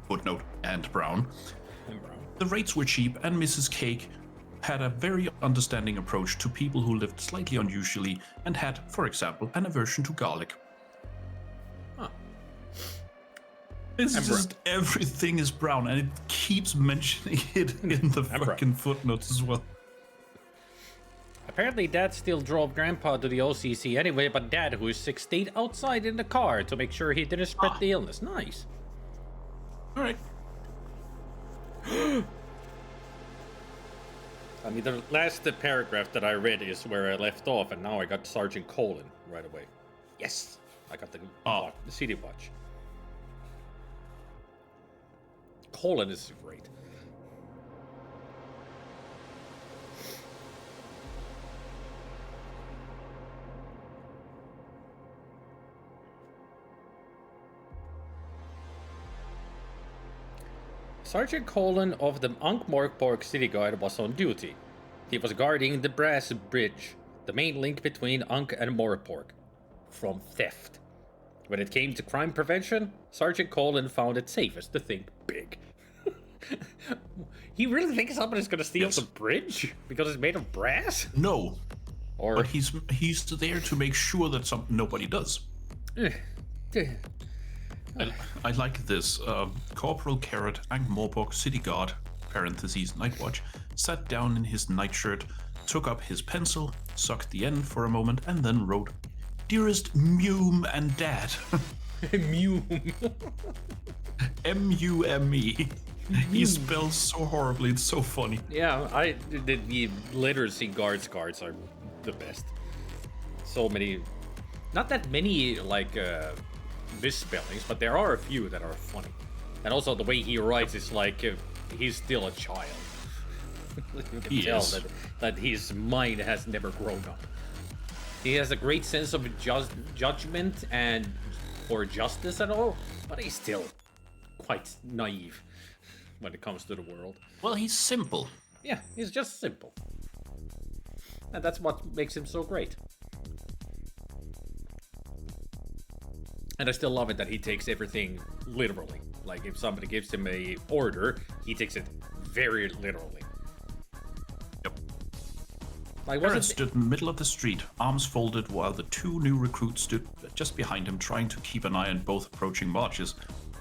footnote, and brown. The rates were cheap, and Mrs. Cake had a very understanding approach to people who lived slightly unusually and had, for example, an aversion to garlic. Huh. It's just everything is brown, and it keeps mentioning it in the fucking footnotes as well. Apparently, Dad still drove Grandpa to the OCC anyway, but Dad, who is sick, stayed outside in the car to make sure he didn't spread the illness. Nice. All right. I mean, the last paragraph that I read is where I left off, and now I got Sergeant Colin right away. Yes, I got the CD watch. Colin is great. Sergeant Colin of the Ankh-Morpork City Guard was on duty. He was guarding the Brass Bridge, the main link between Ankh and Morpork, from theft. When it came to crime prevention, Sergeant Colin found it safest to think big. He really thinks somebody's gonna steal the bridge because it's made of brass? No. But he's there to make sure that nobody does. I like this. Corporal Carrot, Ankh-Morpork City Guard, parentheses, Night Watch, sat down in his nightshirt, took up his pencil, sucked the end for a moment, and then wrote, "Dearest Mume and Dad." Mume. M-U-M-E. He spells so horribly, it's so funny. Yeah, the literacy guards are the best. So many, not that many like misspellings, but there are a few that are funny. And also the way he writes is like he's still a child. You can tell that his mind has never grown up. He has a great sense of judgment and or justice at all, but he's still quite naive when it comes to the world. Well, he's simple. Yeah, he's just simple. And that's what makes him so great. And I still love it that he takes everything literally. Like, if somebody gives him a order, he takes it very literally. Yep. Like, Garrett stood in the middle of the street, arms folded, while the two new recruits stood just behind him, trying to keep an eye on both approaching marches.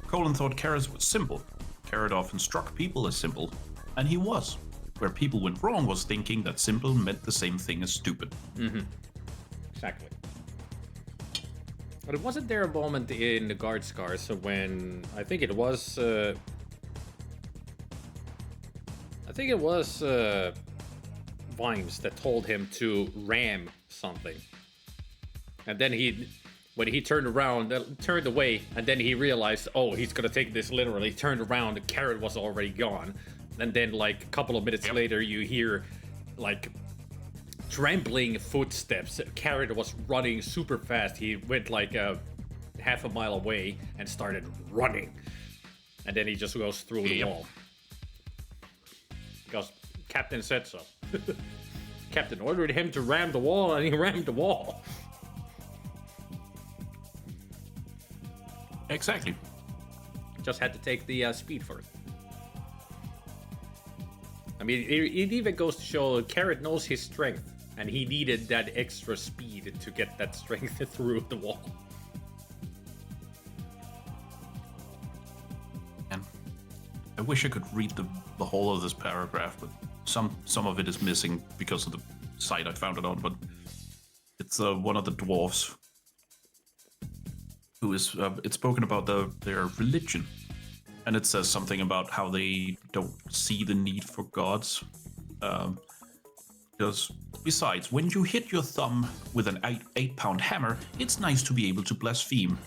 Colin thought Carrot was simple. Carrot often struck people as simple, and he was. Where people went wrong was thinking that simple meant the same thing as stupid. Mm-hmm. Exactly. But wasn't there a moment in the Guard Scars when I think it was Vimes that told him to ram something, and then when he turned away, and then he realized, oh, he's gonna take this literally. He turned around, the Carrot was already gone, and then like a couple of minutes later, you hear like trampling footsteps. Carrot was running super fast. He went like half a mile away and started running, and then he just goes through the wall because Captain said so. Captain ordered him to ram the wall, and he rammed the wall. Exactly. Just had to take the speed first. I mean, it even goes to show Carrot knows his strength, and he needed that extra speed to get that strength through the wall. And I wish I could read the whole of this paragraph, but some of it is missing because of the site I found it on. But it's one of the dwarves who is it's spoken about their religion, and it says something about how they don't see the need for gods. Because besides, when you hit your thumb with an 8-pound hammer, it's nice to be able to blaspheme.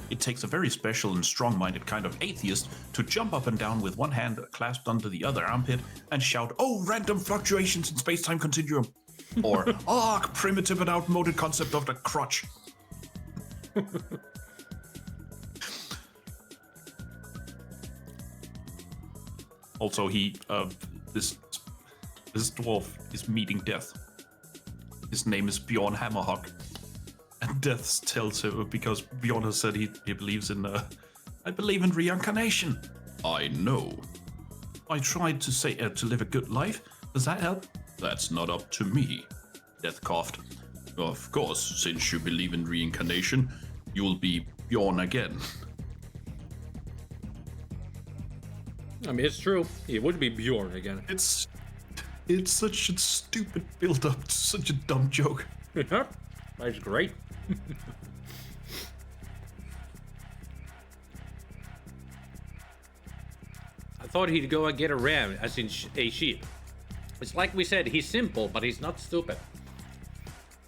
It takes a very special and strong-minded kind of atheist to jump up and down with one hand clasped under the other armpit and shout, "Oh, random fluctuations in space-time continuum," or "Ah, primitive and outmoded concept of the crotch." Also, This dwarf is meeting death. His name is Bjorn Hammerhawk. And death tells him, because Bjorn has said he believes in, I believe in reincarnation. I know. I tried to say to live a good life. Does that help? That's not up to me. Death coughed. Of course, since you believe in reincarnation, you'll be Bjorn again. I mean, it's true. He would be Bjorn again. It's such a stupid build-up to such a dumb joke. That's great. I thought he'd go and get a ram, as in a sheep. It's like we said, he's simple, but he's not stupid.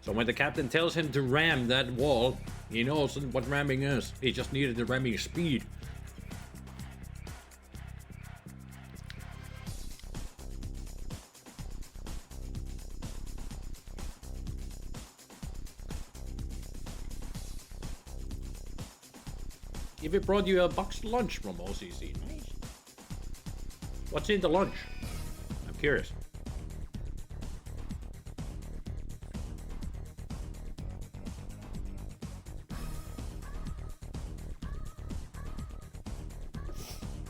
So when the captain tells him to ram that wall, he knows what ramming is. He just needed the ramming speed. If it brought you a boxed lunch from OCC, nice. What's in the lunch? I'm curious.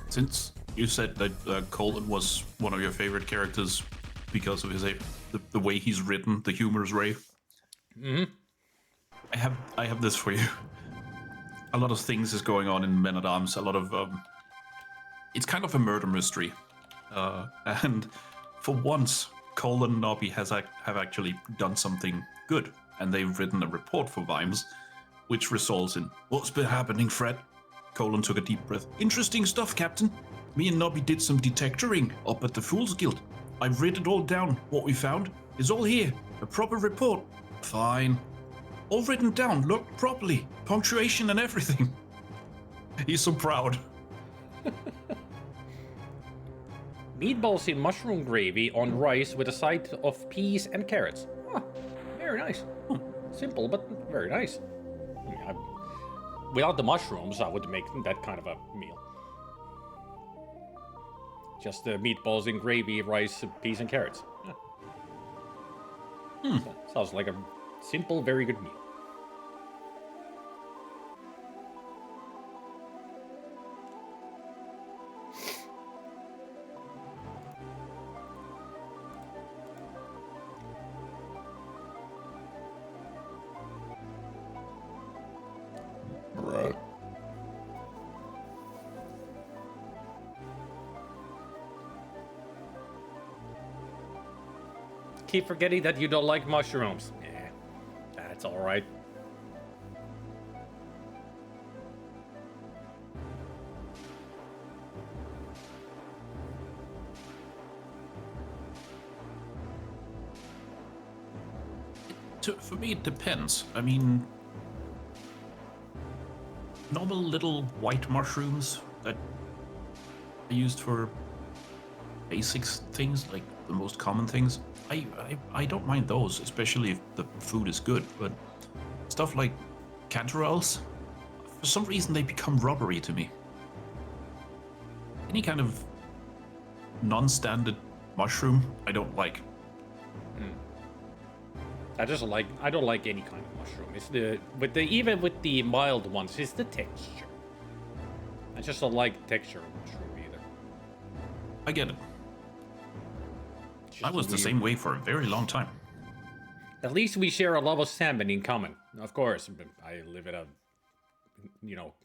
Since you said that Colin was one of your favorite characters because of his the way he's written, the humorous way. Mm-hmm. I have this for you. A lot of things is going on in Men at Arms. A lot of it's kind of a murder mystery, and for once, Cole and Nobby have actually done something good, and they've written a report for Vimes, which results in what's been happening, Fred. Colin took a deep breath. Interesting stuff, Captain. Me and Nobby did some detectoring up at the Fool's Guild. I've written it all down. What we found is all here. A proper report. Fine. All written down, looked properly. Punctuation and everything. He's so proud. Meatballs in mushroom gravy on rice with a side of peas and carrots. Huh, very nice. Simple, but very nice. I mean, without the mushrooms, I would make that kind of a meal. Just the meatballs in gravy, rice, peas, and carrots. Yeah. Sounds like a simple, very good meal. Right. Keep forgetting that you don't like mushrooms. Yeah, that's all right. For me, it depends. I mean, normal little white mushrooms that are used for basic things, like the most common things, I don't mind those, especially if the food is good. But stuff like canterelles, for some reason they become rubbery to me. Any kind of non-standard mushroom, I don't like. I don't like any kind of mushroom. It's even with the mild ones, it's the texture. I just don't like the texture of mushroom either. I get it. I was the same way for a very long time. At least we share a love of salmon in common. Of course, but I live at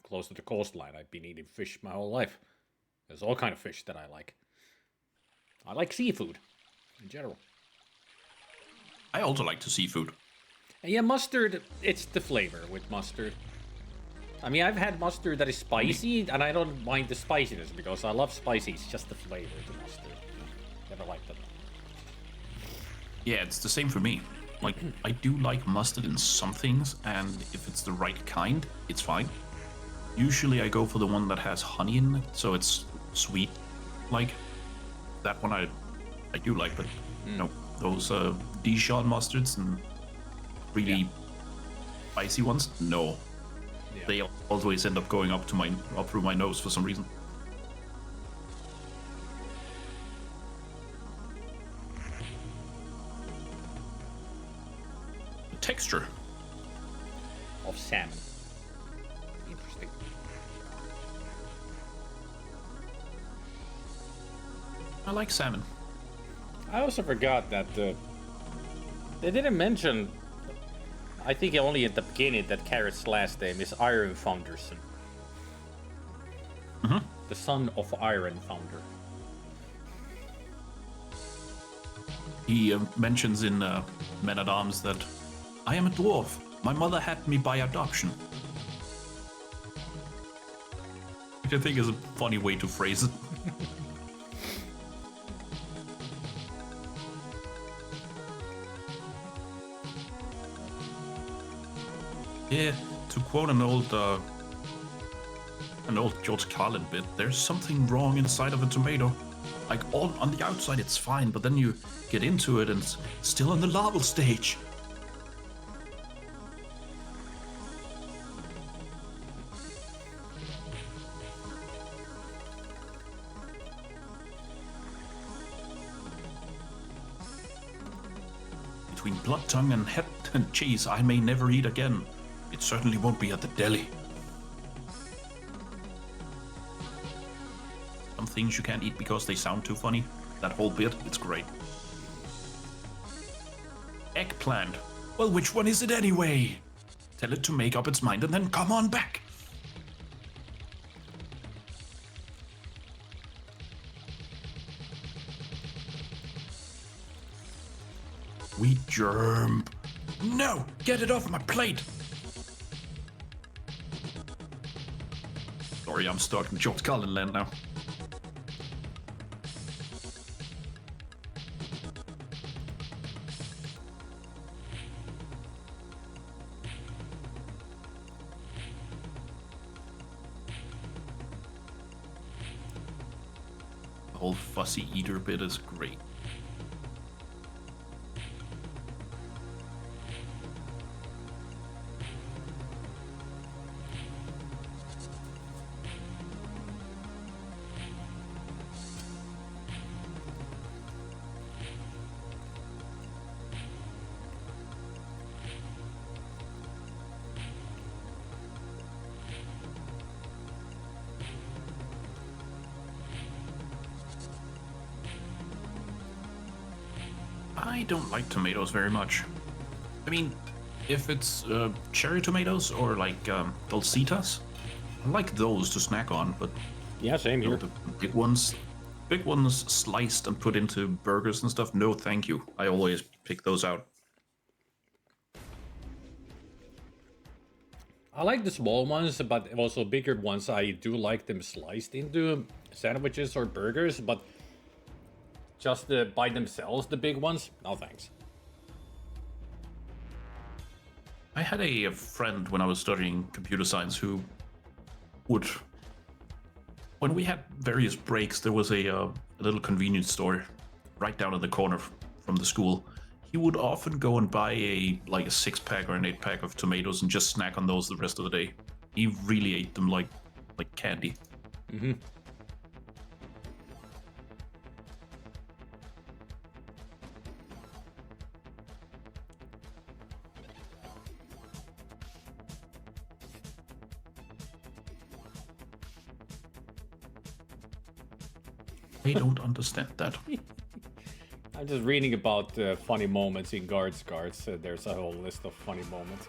close to the coastline. I've been eating fish my whole life. There's all kind of fish that I like. I like seafood in general. I also like to seafood. And yeah, mustard, it's the flavor with mustard. I mean, I've had mustard that is spicy, and I don't mind the spiciness because I love spicy. It's just the flavor of the mustard. Never liked it. Yeah, it's the same for me. Like, I do like mustard in some things, and if it's the right kind, it's fine. Usually I go for the one that has honey in it, so it's sweet. Like, that one I do like, but no, those Dijon mustards and really spicy ones, no. Yeah. They always end up going up through my nose for some reason. texture. Of salmon. Interesting. I like salmon. I also forgot that they didn't mention. I think only at the beginning that Carrot's last name is Iron Founderson. Mm-hmm. The son of Iron Founder. He mentions in Men at Arms that I am a dwarf. My mother had me by adoption. Which I think is a funny way to phrase it. Yeah, to quote an old George Carlin bit, there's something wrong inside of a tomato. Like, all on the outside it's fine, but then you get into it and it's still in the larval stage. Between blood tongue and head and cheese I may never eat again. It certainly won't be at the deli. Some things you can't eat because they sound too funny. That whole bit, it's great. Eggplant. Well, which one is it anyway? Tell it to make up its mind and then come on back. Wheat germ. No! Get it off my plate! Sorry, I'm stuck in George Carlin land now. The whole fussy eater bit is great. I don't like tomatoes very much. I mean, if it's cherry tomatoes or like dulcitas, I like those to snack on, but yeah, same here. The big ones sliced and put into burgers and stuff, no thank you. I always pick those out. I like the small ones, but also bigger ones. I do like them sliced into sandwiches or burgers, but just by themselves, the big ones, no thanks. I had a friend when I was studying computer science who would, when we had various breaks, there was a little convenience store right down in the corner from the school. He would often go and buy a 6-pack or an 8-pack of tomatoes and just snack on those the rest of the day. He really ate them like candy. Mm-hmm. I don't understand that. I'm just reading about funny moments in Guards. There's a whole list of funny moments.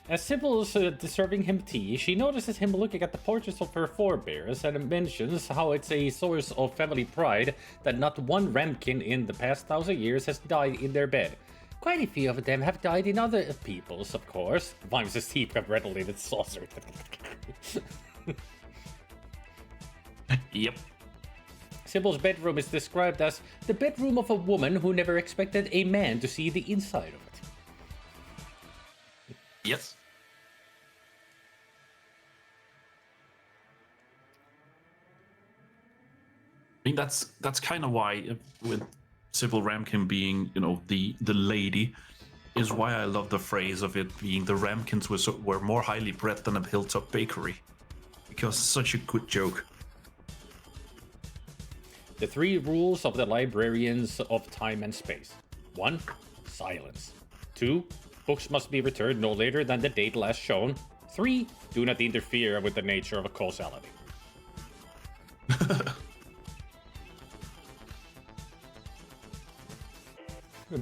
As Sybil is serving him tea, she notices him looking at the portraits of her forebears and mentions how it's a source of family pride that not one Ramkin in the past 1,000 years has died in their bed. Quite a few of them have died in other people's, of course. Vimes his teeth have readily saucer. Yep. Sybil's bedroom is described as the bedroom of a woman who never expected a man to see the inside of it. Yes. I mean, that's kind of why, with Sybil Ramkin being, the lady, is why I love the phrase of it being the Ramkins were more highly bred than a hilltop bakery. Because it's such a good joke. The 3 rules of the librarians of time and space. 1. Silence. 2. Books must be returned no later than the date last shown. 3. Do not interfere with the nature of a causality.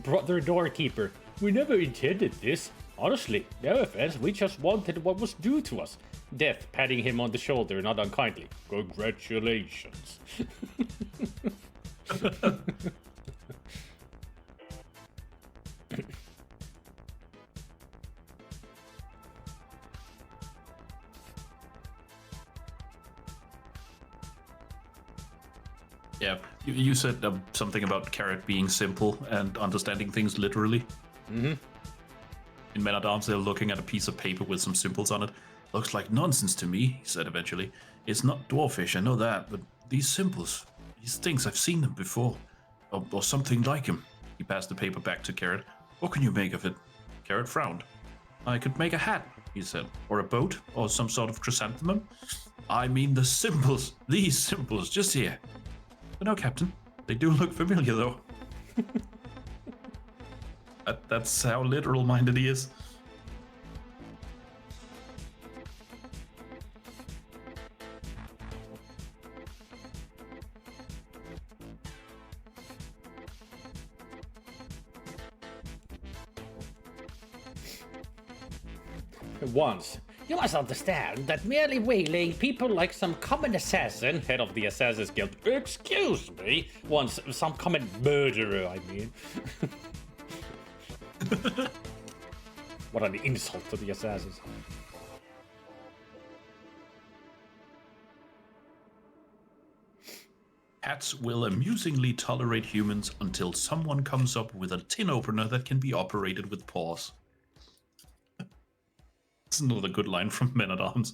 Brother doorkeeper, we never intended this. Honestly, no offense, we just wanted what was due to us. Death patting him on the shoulder, not unkindly. Congratulations. Yeah, you said something about Carrot being simple and understanding things literally. Mm-hmm. In Men at Arms, they're looking at a piece of paper with some symbols on it. Looks like nonsense to me, he said eventually. It's not dwarfish, I know that, but these symbols, these things, I've seen them before. Or something like them. He passed the paper back to Carrot. What can you make of it? Carrot frowned. I could make a hat, he said. Or a boat, or some sort of chrysanthemum. I mean the symbols, these symbols, just here. But no, Captain, they do look familiar, though. That's how literal-minded he is. Once, you must understand that merely waylaying people like some common assassin, head of the Assassin's Guild, excuse me, once some common murderer, I mean. What an insult to the assassins. Cats will amusingly tolerate humans until someone comes up with a tin opener that can be operated with paws. That's another good line from Men at Arms.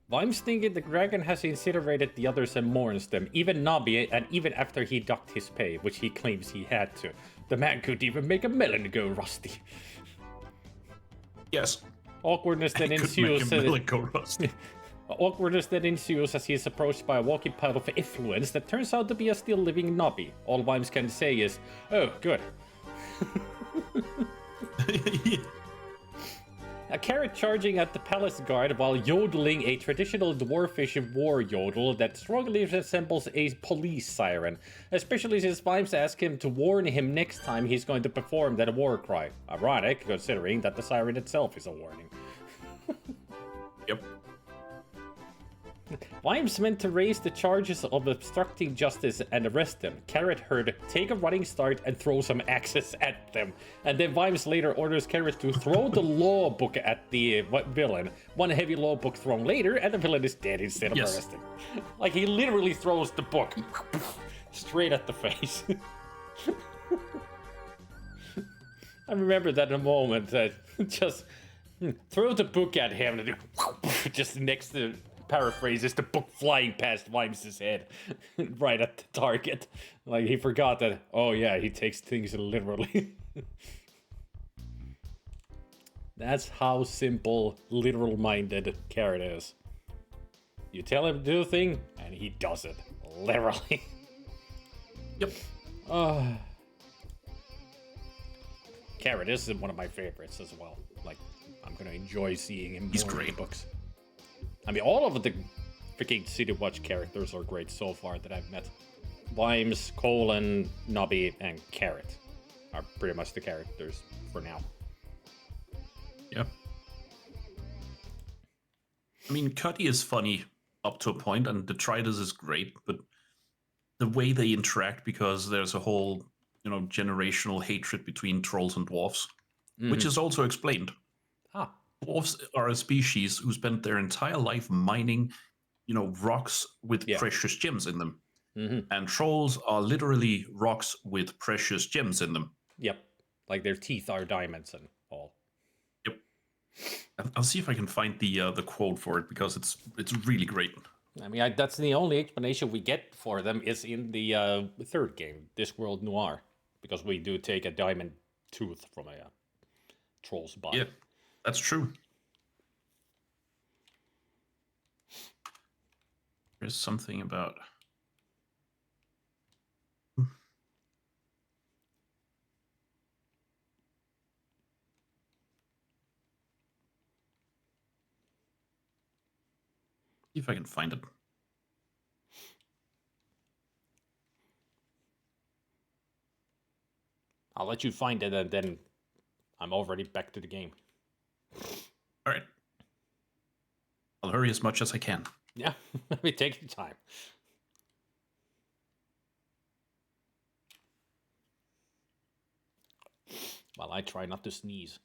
Vime's thinking the dragon has incinerated the others and mourns them, even Nobby, and even after he docked his pay, which he claims he had to. The man could even make a melon go rusty. Yes. Awkwardness that ensues. Go rusty. Awkwardness that ensues as he is approached by a walking pile of effluence that turns out to be a still living Nobby. All Vimes can say is, oh, good. A Carrot charging at the palace guard while yodeling a traditional dwarfish war yodel that strongly resembles a police siren, especially since Vimes ask him to warn him next time he's going to perform that war cry. Ironic, considering that the siren itself is a warning. Yep. Vimes meant to raise the charges of obstructing justice and arrest them. Carrot heard, take a running start and throw some axes at them. And then Vimes later orders Carrot to throw the law book at the villain. One heavy law book thrown later, and the villain is dead instead of arresting. Like, he literally throws the book straight at the face. I remember that in a moment that just throw the book at him and just next to... Paraphrases, the book flying past Vimes' head, right at the target. Like, he forgot that, oh yeah, he takes things literally. That's how simple, literal-minded Carrot is. You tell him to do a thing, and he does it. Literally. Yep. Carrot is one of my favorites as well. Like, I'm gonna enjoy seeing him more in the books. I mean, all of the freaking City Watch characters are great so far that I've met. Vimes, Colin, Nobby, and Carrot are pretty much the characters for now. Yep. I mean, Cuddy is funny up to a point, and Detritus is great, but the way they interact, because there's a whole, generational hatred between trolls and dwarves, which is also explained. Dwarves are a species who spent their entire life mining, rocks with precious gems in them. And trolls are literally rocks with precious gems in them. Yep. Like their teeth are diamonds and all. Yep. I'll see if I can find the quote for it, because it's really great. I mean, that's the only explanation we get for them is in the third game, Discworld Noir, because we do take a diamond tooth from a troll's body. Yeah. That's true. There's something about... See if I can find it. I'll let you find it, and then I'm already back to the game. All right. I'll hurry as much as I can. Yeah, let me take your time. While I try not to sneeze.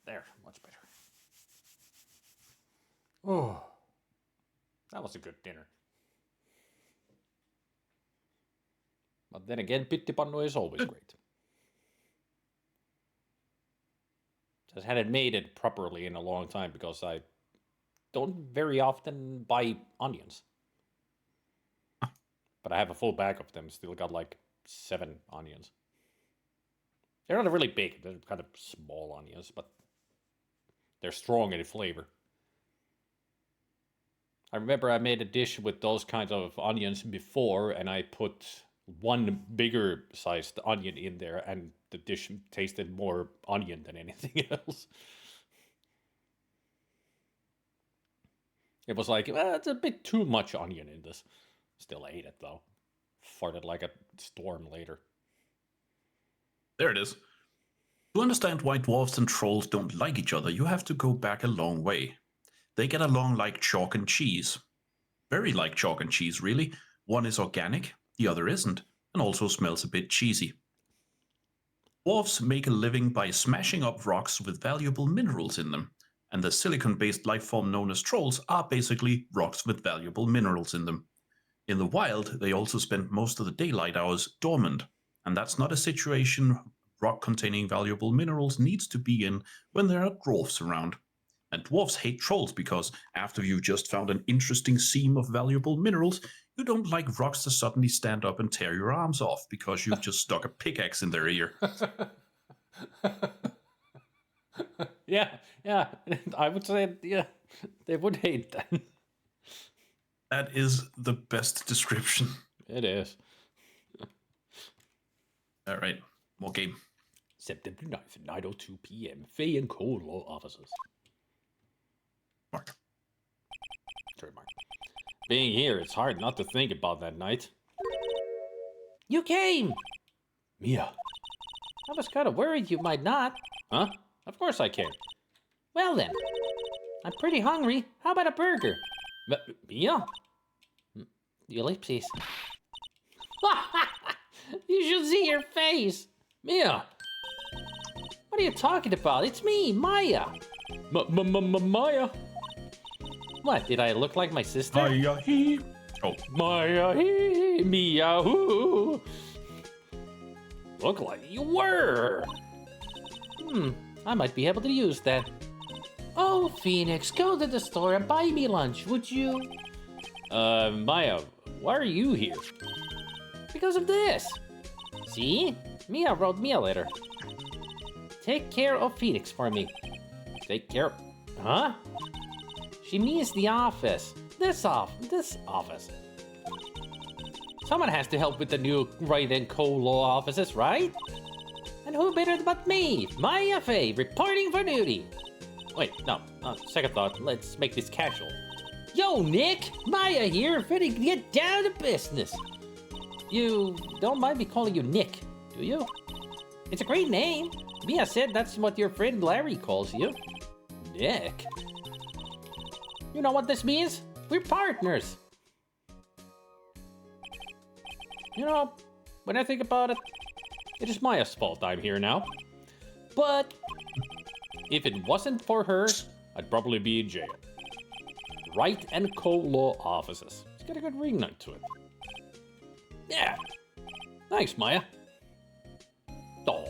There, much better. Oh, that was a good dinner. But then again, pittipannu is always great. Just hadn't made it properly in a long time because I don't very often buy onions. But I have a full bag of them. Still got like 7 onions. They're not really big. They're kind of small onions, but they're strong in flavor. I remember I made a dish with those kinds of onions before, and I put one bigger sized onion in there, and the dish tasted more onion than anything else. It was like, well, it's a bit too much onion in this. Still ate it, though. Farted like a storm later. There it is. To understand why dwarves and trolls don't like each other, you have to go back a long way. They get along like chalk and cheese. Very like chalk and cheese, really. One is organic, the other isn't, and also smells a bit cheesy. Dwarves make a living by smashing up rocks with valuable minerals in them, and the silicon-based life form known as trolls are basically rocks with valuable minerals in them. In the wild, they also spend most of the daylight hours dormant, and that's not a situation rock containing valuable minerals needs to be in when there are dwarves around. And dwarves hate trolls because after you've just found an interesting seam of valuable minerals, you don't like rocks to suddenly stand up and tear your arms off because you've just stuck a pickaxe in their ear. Yeah, I would say, yeah, they would hate that. That is the best description. It is. All right, more game. September 9th, 9:02 p.m. Fay and Cole Law Offices. Mark. Trademark. Being here, it's hard not to think about that night. You came! Mia. I was kind of worried you might not. Huh? Of course I came. Well then. I'm pretty hungry. How about a burger? Mia? The ellipses. You should see your face. Mia. What are you talking about? It's me, Maya. Maya? What, did I look like my sister? Maya he. Oh. Maya he, Mia hoo. Look like you were. I might be able to use that. Oh, Phoenix, go to the store and buy me lunch, would you? Maya, why are you here? Because of this. See? Mia wrote me a letter. Take care of Phoenix for me. Take care. Huh? She means the office. This office. Someone has to help with the new Wright and Cole Law offices, right? And who better but me, Maya Fay, reporting for duty. Wait, no. Second thought. Let's make this casual. Yo, Nick! Maya here, ready to get down to business. You don't mind me calling you Nick, do you? It's a great name. Mia said that's what your friend Larry calls you. Nick? You know what this means? We're partners. You know, when I think about it, it is Maya's fault I'm here now. But if it wasn't for her, I'd probably be in jail. Wright and Cole Law offices. It's got a good ring note to it. Yeah. Thanks, Maya. Oh.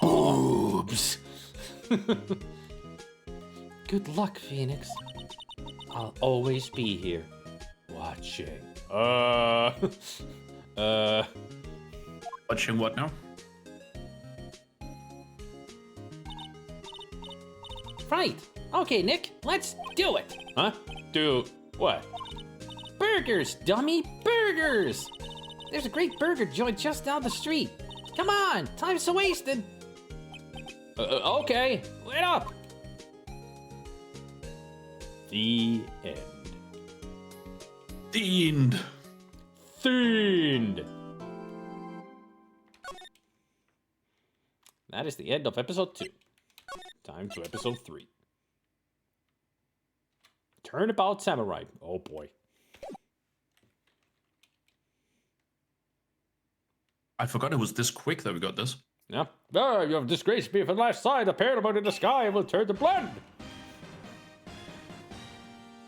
Boobs. Good luck, Phoenix. I'll always be here, watching. Watching what now? Right. Okay, Nick, let's do it. Huh? Do what? Burgers, dummy, burgers! There's a great burger joint just down the street. Come on, time's so wasted. Okay, wait up. The end. Fiend. Fiend. That is the end of episode 2. Time to episode 3. Turnabout Samurai. Oh boy. I forgot it was this quick that we got this. Yeah. Ah, you have disgraced me from last sight. A paramount in the sky will turn to blood.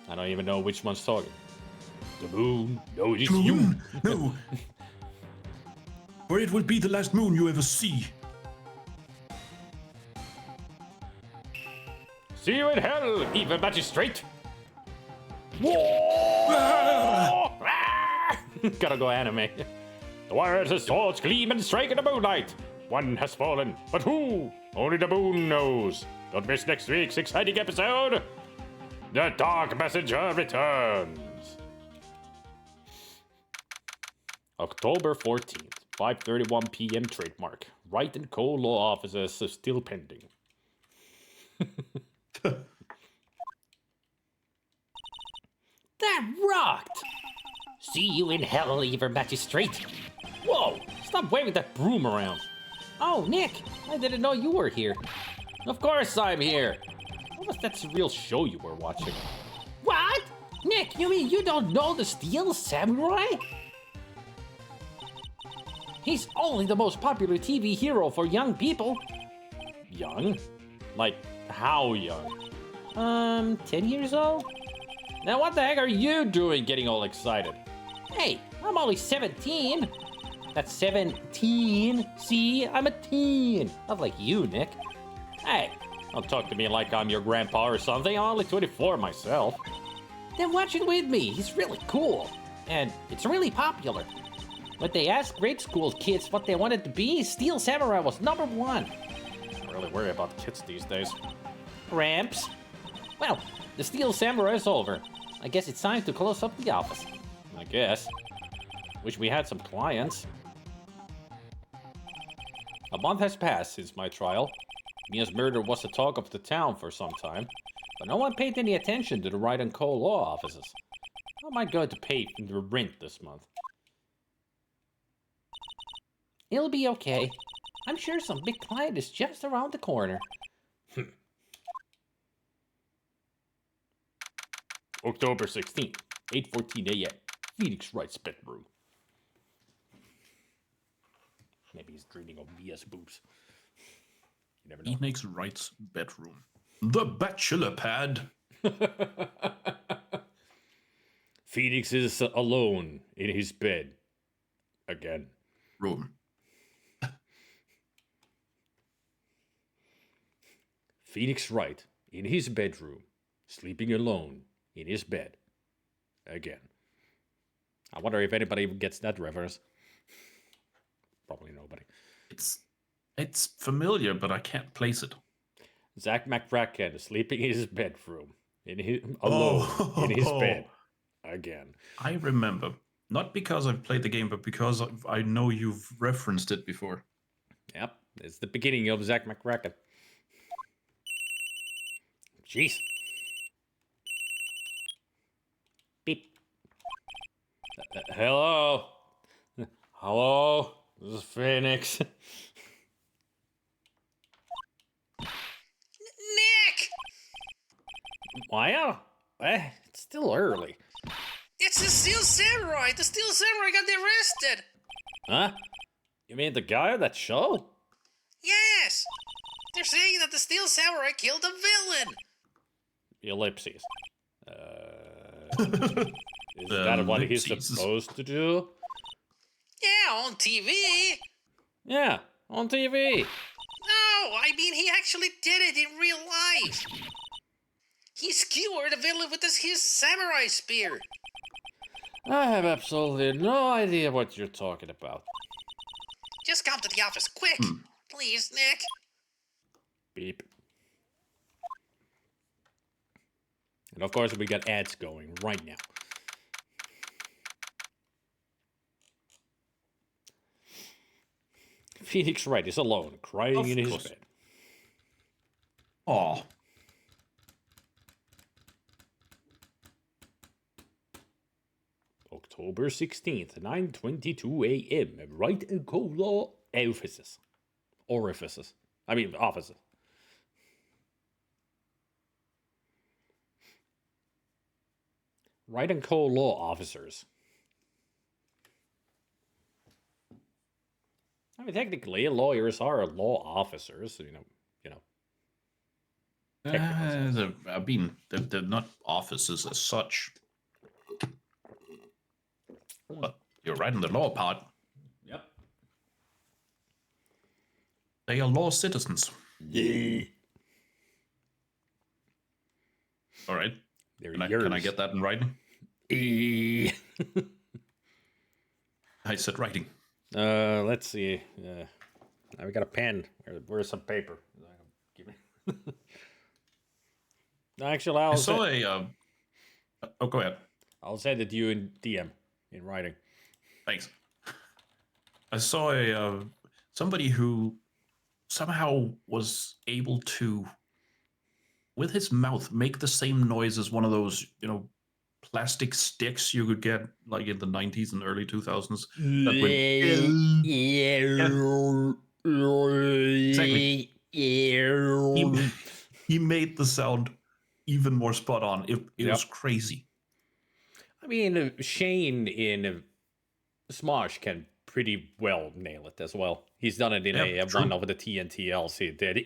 I don't even know which one's talking. The moon. No, it's you. Moon? No. Or it will be the last moon you ever see. See you in hell, evil magistrate. Ah! Ah! Gotta go anime. The warriors' swords gleam and strike in the moonlight. One has fallen, but who? Only the moon knows. Don't miss next week's exciting episode. The Dark Messenger returns. October 14th, 5:31 p.m. trademark. Wright and Co. law offices are still pending. That rocked! See you in hell, evil magistrate. Whoa! Stop waving that broom around. Oh, Nick, I didn't know you were here. Of course I'm here. What was that surreal show you were watching? What? Nick, you mean you don't know the Steel Samurai? He's only the most popular TV hero for young people. Young? Like, how young? 10 years old? Now what the heck are you doing getting all excited? Hey, I'm only 17. That's 17. See, I'm a teen. Not like you, Nick. Hey, don't talk to me like I'm your grandpa or something. I'm only 24 myself. Then watch it with me. He's really cool. And it's really popular. When they asked grade school kids what they wanted to be, Steel Samurai was number 1. I really worry about kids these days. Ramps. Well, the Steel Samurai is over. I guess it's time to close up the office. I guess. Wish we had some clients. A month has passed since my trial. Mia's murder was the talk of the town for some time, but no one paid any attention to the Wright and Co. law offices. How am I going to pay the rent this month? It'll be okay. I'm sure some big client is just around the corner. October 16th, 8:14 a.m. Phoenix Wright's bedroom. Maybe he's dreaming of Mia's boobs. You never know. He makes Wright's bedroom. The bachelor pad. Phoenix is alone in his bed. Again. Room. Phoenix Wright in his bedroom, sleeping alone in his bed. Again. I wonder if anybody gets that reference. Probably nobody. It's familiar, but I can't place it. Zach McCracken sleeping in his bedroom, alone in his bed. Again. I remember. Not because I've played the game, but because I know you've referenced it before. Yep, it's the beginning of Zach McCracken. Jeez. Beep. Hello? Hello? This is Phoenix. Nick! Why? It's still early. It's the Steel Samurai! The Steel Samurai got arrested! Huh? You mean the guy on that show? Yes! They're saying that the Steel Samurai killed a villain! Ellipses. Is that what he's ellipses. supposed to do? Yeah, on TV! Yeah, on TV. No, I mean he actually did it in real life! He skewered a villain with his samurai spear! I have absolutely no idea what you're talking about. Just come to the office, quick! Please, Nick! Beep. And of course, we got ads going right now. Phoenix Wright is alone, crying in his bed. Aw. October 16th, 9:22 a.m. Wright and Cola offices. Offices. Wright and Co. law officers. I mean, technically, lawyers are law officers, you know. They're not offices as such. But you're right in the law part. Yep. They are law citizens. Yeah. All right. They're Can I get that in writing? I said writing. Let's see. Now we got a pen. Where's some paper? Give me. Actually, I saw a. Oh, go ahead. I'll send it to you in DM in writing. Thanks. I saw a somebody who somehow was able to, with his mouth, make the same noise as one of those, plastic sticks you could get like in the 90s and early 2000s. That exactly. He made the sound even more spot on. It was crazy. I mean, Shane in Smosh can pretty well nail it as well. He's done it in one of the TNTLs he did.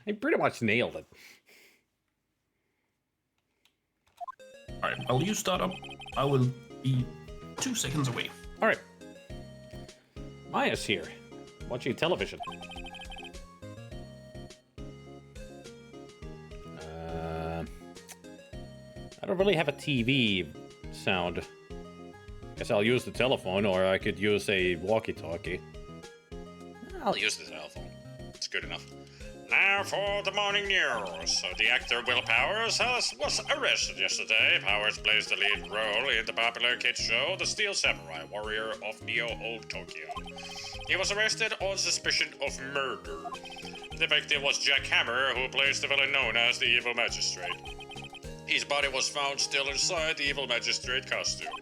He pretty much nailed it. All right, I'll use startup. I will be 2 seconds away. All right. Maya's here, watching television. I don't really have a TV sound. Guess I'll use the telephone, or I could use a walkie-talkie. I'll use the telephone. It's good enough. Now for the morning news. So the actor Will Powers was arrested yesterday. Powers plays the lead role in the popular kids show The Steel Samurai Warrior of Neo-Old Tokyo. He was arrested on suspicion of murder. The victim was Jack Hammer, who plays the villain known as the Evil Magistrate. His body was found still inside the Evil Magistrate costume.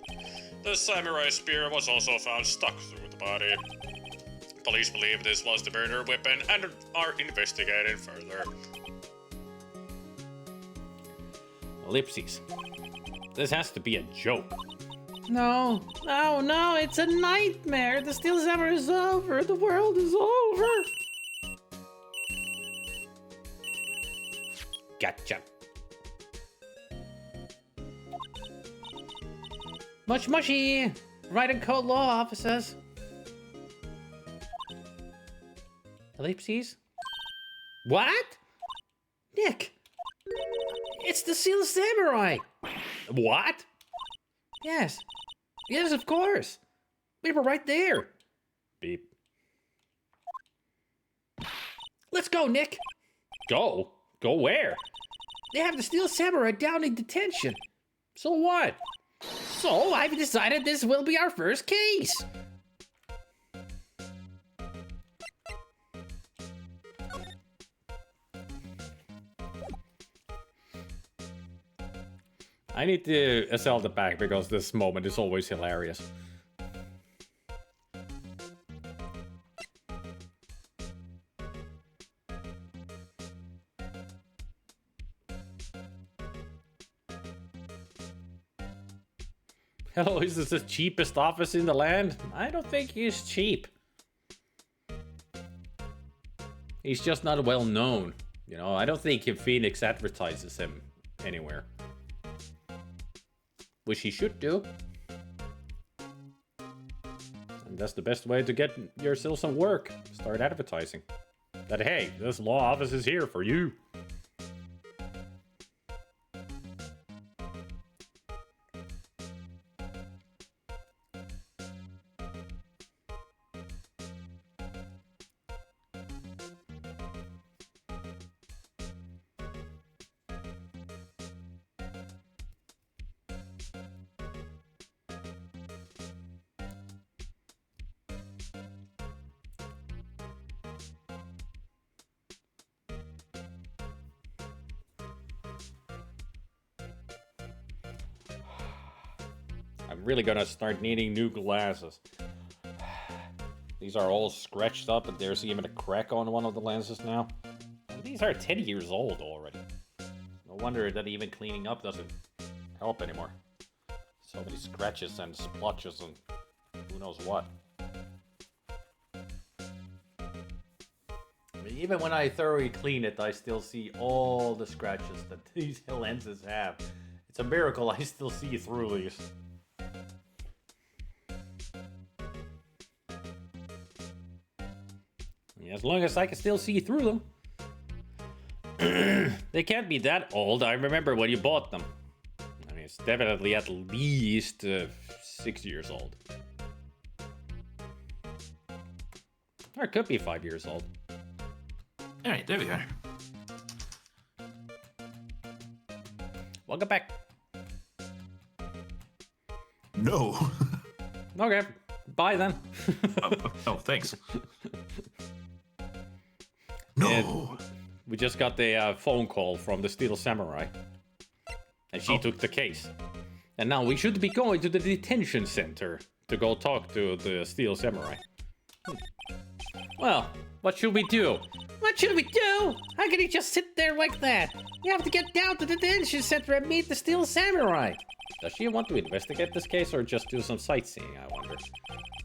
The samurai spear was also found stuck through the body. Police believe this was the murder weapon and are investigating further. Ellipses. This has to be a joke. No, it's a nightmare. The Steel Samurai is over. The world is over. Gotcha. Much mushy. Wright and Co. law offices. Ellipses? What? Nick! It's the Steel Samurai! What? Yes. Yes, of course. We were right there. Beep. Let's go, Nick. Go? Go where? They have the Steel Samurai down in detention. So what? So I've decided this will be our first case. I need to Eselta back because this moment is always hilarious. Hello, is this the cheapest office in the land? I don't think he's cheap. He's just not well known. You know, I don't think Phoenix advertises him anywhere. Which he should do. And that's the best way to get yourself some work. Start advertising. That, hey, this law office is here for you. I'm really gonna start needing new glasses. These are all scratched up, and there's even a crack on one of the lenses now. And these are 10 years old already. No wonder that even cleaning up doesn't help anymore. So many scratches and splotches and who knows what. I mean, even when I thoroughly clean it, I still see all the scratches that these lenses have. It's a miracle I still see through these. As long as I can still see through them. They can't be that old. I remember when you bought them. I mean, it's definitely at least 6 years old. Or it could be 5 years old. All right, there we are. Welcome back. No. Okay, bye then. Oh, thanks. No. And we just got the phone call from the Steel Samurai. And she took the case. And now we should be going to the detention center to go talk to the Steel Samurai. Well, what should we do? What should we do? How can he just sit there like that? You have to get down to the detention center and meet the Steel Samurai. Does she want to investigate this case or just do some sightseeing, I wonder?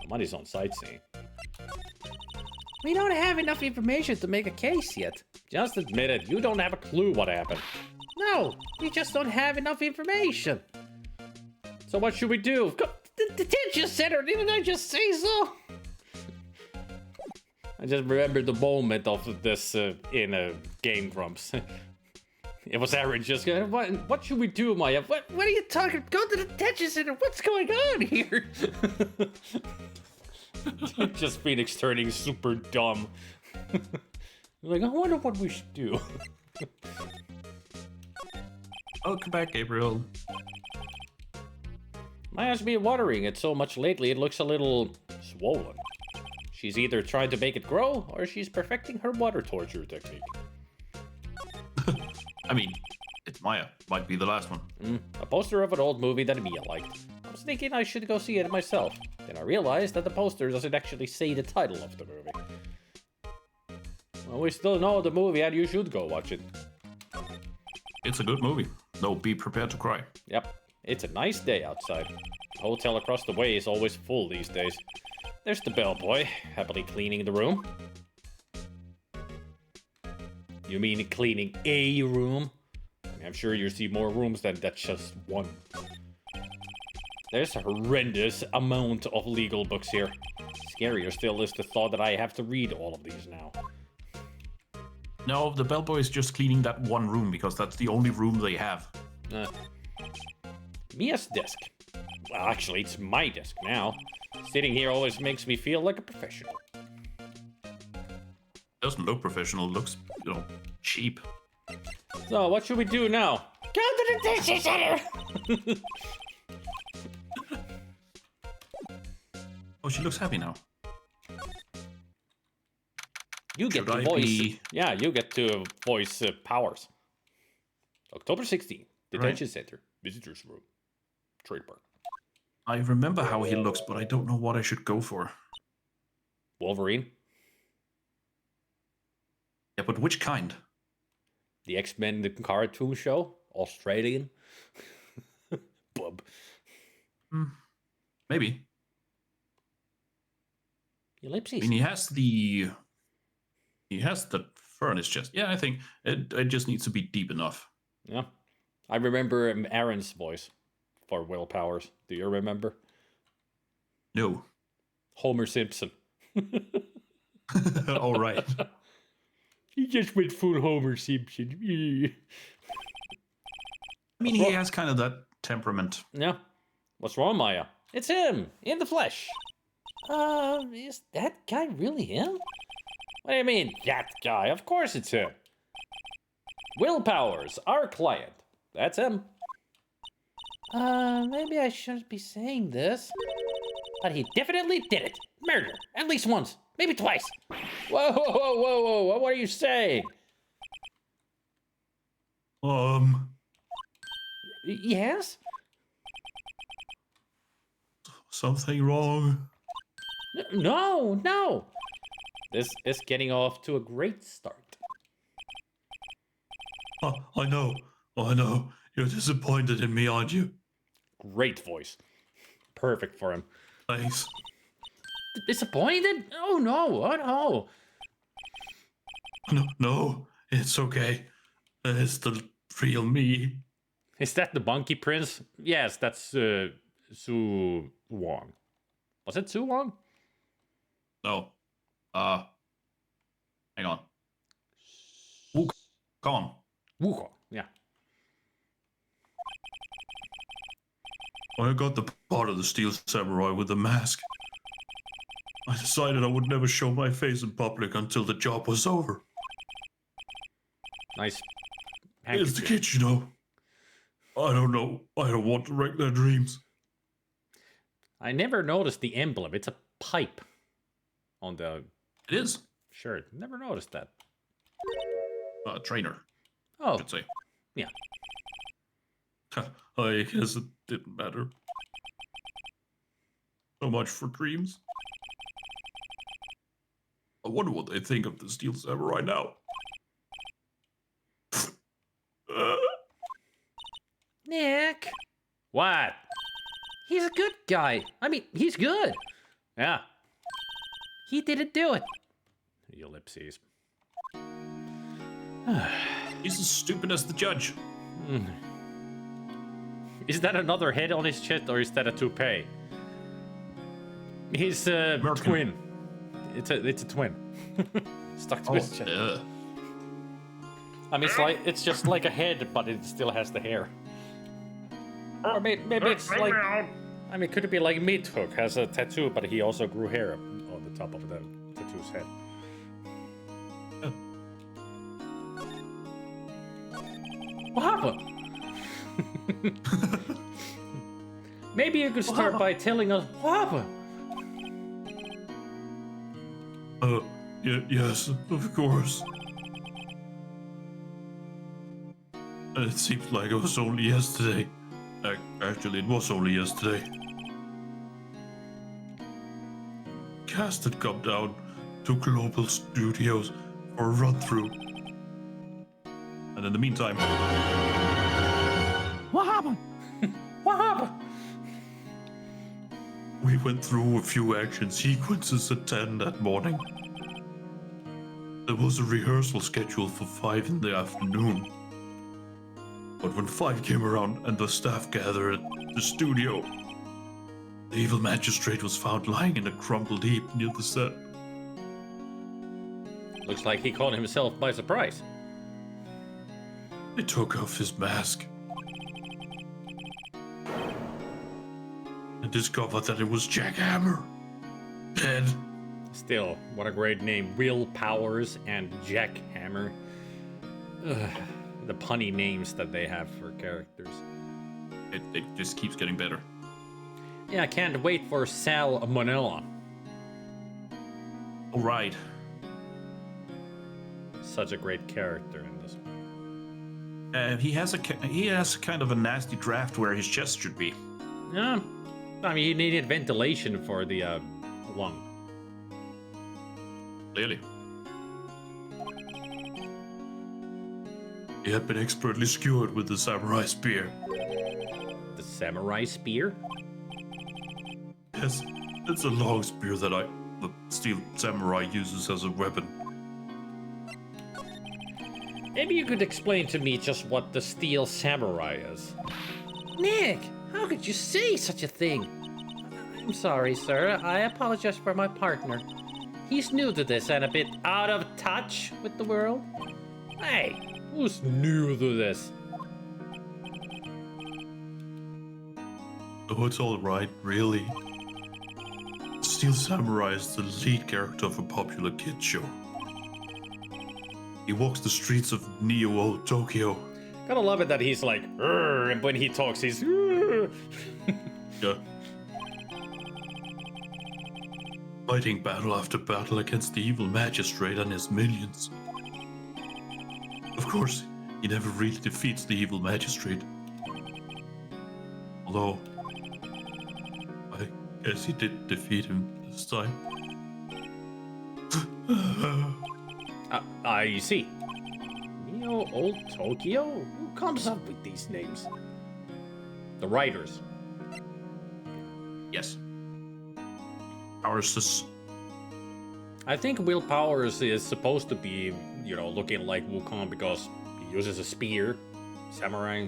Money's on sightseeing. We don't have enough information to make a case yet. Just admit it, you don't have a clue what happened. No, we just don't have enough information. So what should we do? Go to the detention center, didn't I just say so? I just remembered the moment of this in Game Grumps. It was Aaron just going, what should we do, Maya? What are you talking? Go to the detention center. What's going on here? Just Phoenix turning super dumb. Like, I wonder what we should do. Welcome back, Gabriel. My eyes been watering it so much lately, it looks a little swollen. She's either trying to make it grow, or she's perfecting her water torture technique. I mean, it's Maya. Might be the last one. A poster of an old movie that Mia liked. I was thinking I should go see it myself. Then I realized that the poster doesn't actually say the title of the movie. Well, we still know the movie and you should go watch it. It's a good movie. No, be prepared to cry. Yep, it's a nice day outside. The hotel across the way is always full these days. There's the bellboy, happily cleaning the room. You mean cleaning a room? I'm sure you see more rooms than that's just one. There's a horrendous amount of legal books here. Scarier still is the thought that I have to read all of these now. No, the bellboy is just cleaning that one room because that's the only room they have. Mia's desk. Well, actually, it's my desk now. Sitting here always makes me feel like a professional. Doesn't look professional, looks, cheap. So, what should we do now? Go to the detention center! Oh, she looks happy now. You get to voice. Yeah, you get to voice Powers. October 16th, Detention Center, Visitors Room, Trademark. I remember how he looks, but I don't know what I should go for. Wolverine. Yeah, but which kind? The X-Men, the cartoon show, Australian. Bub. Maybe. Ellipses. I mean, he has the furnace chest. Yeah, I think it just needs to be deep enough. Yeah. I remember Aaron's voice for Will Powers. Do you remember? No. Homer Simpson. All right. He just went full Homer Simpson. I mean, he has kind of that temperament. Yeah. What's wrong, Maya? It's him, in the flesh. Is that guy really him? What do you mean, that guy? Of course it's him. Will Powers, our client. That's him. Maybe I shouldn't be saying this. But he definitely did it. Murder. At least once. Maybe twice. Whoa, whoa, whoa, whoa, whoa. What are you saying? Yes? something wrong? No, no. This is getting off to a great start. I know. I know. You're disappointed in me, aren't you? Great voice. Perfect for him. Thanks. Disappointed? Oh no, oh no. No, it's okay. It's the real me. Is that the Monkey Prince? Yes, that's Su Wong. Was it Su Wong? No. Hang on. Wukong. Wukong, yeah. When I got the part of the Steel Samurai with the mask, I decided I would never show my face in public until the job was over. Nice. Here's the kid, you know. I don't know. I don't want to wreck their dreams. I never noticed the emblem. It's a pipe on the It is. shirt. Never noticed that. Trainer, Oh, I should say. yeah. I guess it didn't matter. So much for dreams. I wonder what they think of the Steel Samurai now. Nick, What? he's a good guy. I mean, he's good. Yeah. He didn't do it. Ellipses. He's as stupid as the judge. Is that another head on his chest, or is that a toupee? He's a American. twin. It's a twin. Stuck to his chest. I mean, it's just like a head, but it still has the hair. Or maybe it's like, I mean, could it be like Meathook has a tattoo, but he also grew hair on the top of the tattoo's head? What happened? Maybe you could start by telling us what happened. Yes, of course. It seems like it was only yesterday. Actually, it was only yesterday. Cast had come down to Global Studios for a run-through. And in the meantime... What happened? What happened? we went through a few action sequences at 10 that morning. There was a rehearsal scheduled for 5 in the afternoon. But when 5 came around and the staff gathered at the studio, the evil magistrate was found lying in a crumpled heap near the set. Looks like he caught himself by surprise. They took off his mask and discovered that it was Jack Hammer. Dead. Still, what a great name. Will Powers and Jack Hammer. Ugh, the punny names that they have for characters. It just keeps getting better. Yeah, I can't wait for Sal Monella. All right. Such a great character in this one. He has kind of a nasty draft where his chest should be. Yeah, I mean, he needed ventilation for the lung. Clearly. He had been expertly skewered with the samurai spear. The samurai spear? Yes, it's a long spear that the steel samurai uses as a weapon. Maybe you could explain to me just what the steel samurai is. Nick, how could you say such a thing? I'm sorry, sir. I apologize for my partner. He's new to this and a bit out of touch with the world. Hey, who's new to this? Oh, it's all right, really. Steel Samurai is the lead character of a popular kids show. He walks the streets of Neo Tokyo. Gotta love it that he's like, "Rrr," and when he talks, he's. "Rrr." Yeah. Fighting battle after battle against the evil magistrate and his minions. Of course, he never really defeats the evil magistrate. Although, I Yes, he did defeat him this time. I see. Neo Old Tokyo? Who comes up with these names? The writers. Yes. Ours. I think Will Powers is supposed to be, looking like Wukong because he uses a spear, samurai,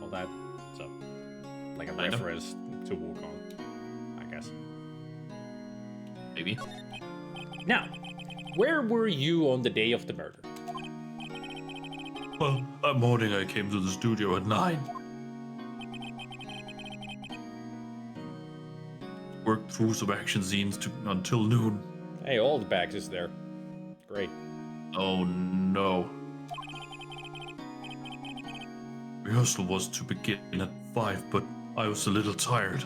all that. So, like a reference to Wukong, I guess. Maybe. Now, where were you on the day of the murder? Well, that morning I came to the studio at 9. Worked through some action scenes until noon. Hey, Old Bags is there. Great. Oh no. Rehearsal was to begin at 5, but I was a little tired.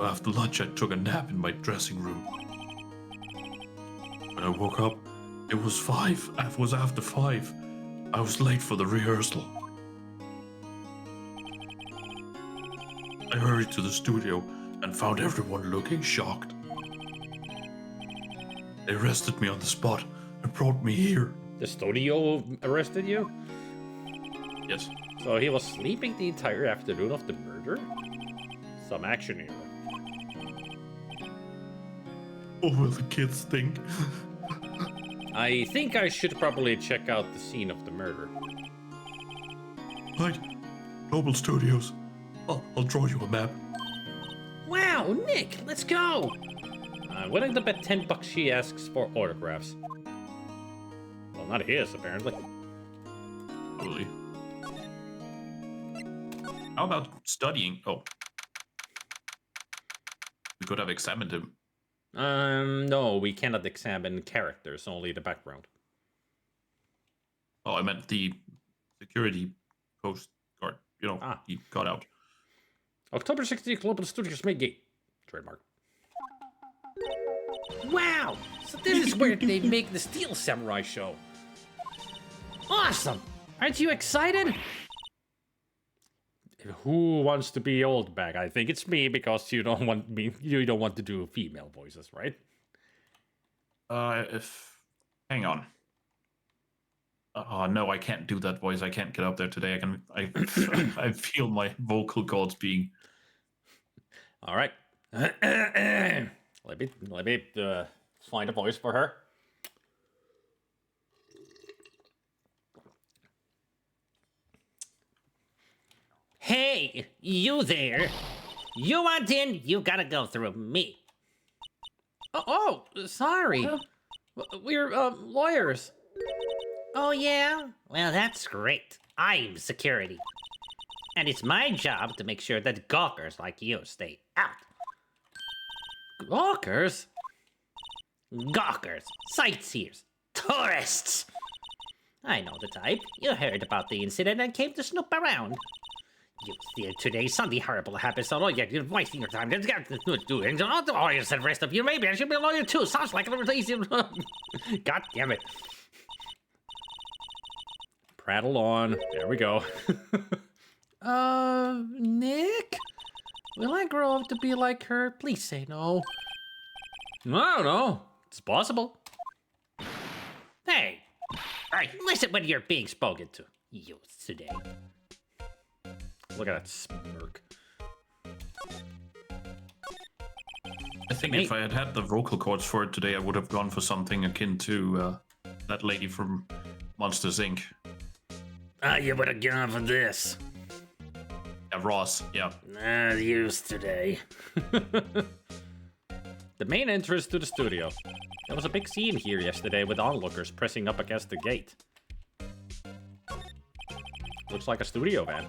After lunch, I took a nap in my dressing room. When I woke up, it was 5. It was after 5. I was late for the rehearsal. I hurried to the studio and found everyone looking shocked. They arrested me on the spot and brought me here. The studio arrested you? Yes. So he was sleeping the entire afternoon of the murder? Some action here. What will the kids think? I think I should probably check out the scene of the murder. Right. Global Studios. I'll draw you a map. Wow, Nick, let's go! I'm willing to bet $10 she asks for autographs. Well, not his, apparently. Totally. How about studying? Oh. We could have examined him. No, we cannot examine characters, only the background. Oh, I meant the security post guard. He got out. October 16th, Global Studios May Gate. Trademark. Wow! So this is where they make the Steel Samurai show. Awesome! Aren't you excited? Who wants to be Old Bag? I think it's me because you don't want me. You don't want to do female voices, right? Hang on. Oh no, I can't do that voice. I can't get up there today. I feel my vocal cords being. All right. let me find a voice for her. Hey, you there. You want in, you gotta go through me. Oh, sorry. We're lawyers. Oh, yeah? Well, that's great. I'm security. And it's my job to make sure that gawkers like you stay out. Gawkers? Gawkers, sightseers, tourists. I know the type. You heard about the incident and came to snoop around. You steal today, something horrible happens. Oh, yeah, you're wasting your time. And all the lawyers and the rest of you, maybe I should be a lawyer too. Sounds like a easy. God damn it. Prattle on. There we go. Nick? Will I grow up to be like her? Please say no. I don't know. It's possible. Hey, listen when you're being spoken to. Youth today. Look at that smirk. I think if I had had the vocal cords for it today, I would have gone for something akin to that lady from Monsters, Inc. You would have gone for this. Yeah, Ross, yeah. Used today. The main entrance to the studio. There was a big scene here yesterday with onlookers pressing up against the gate. Looks like a studio van.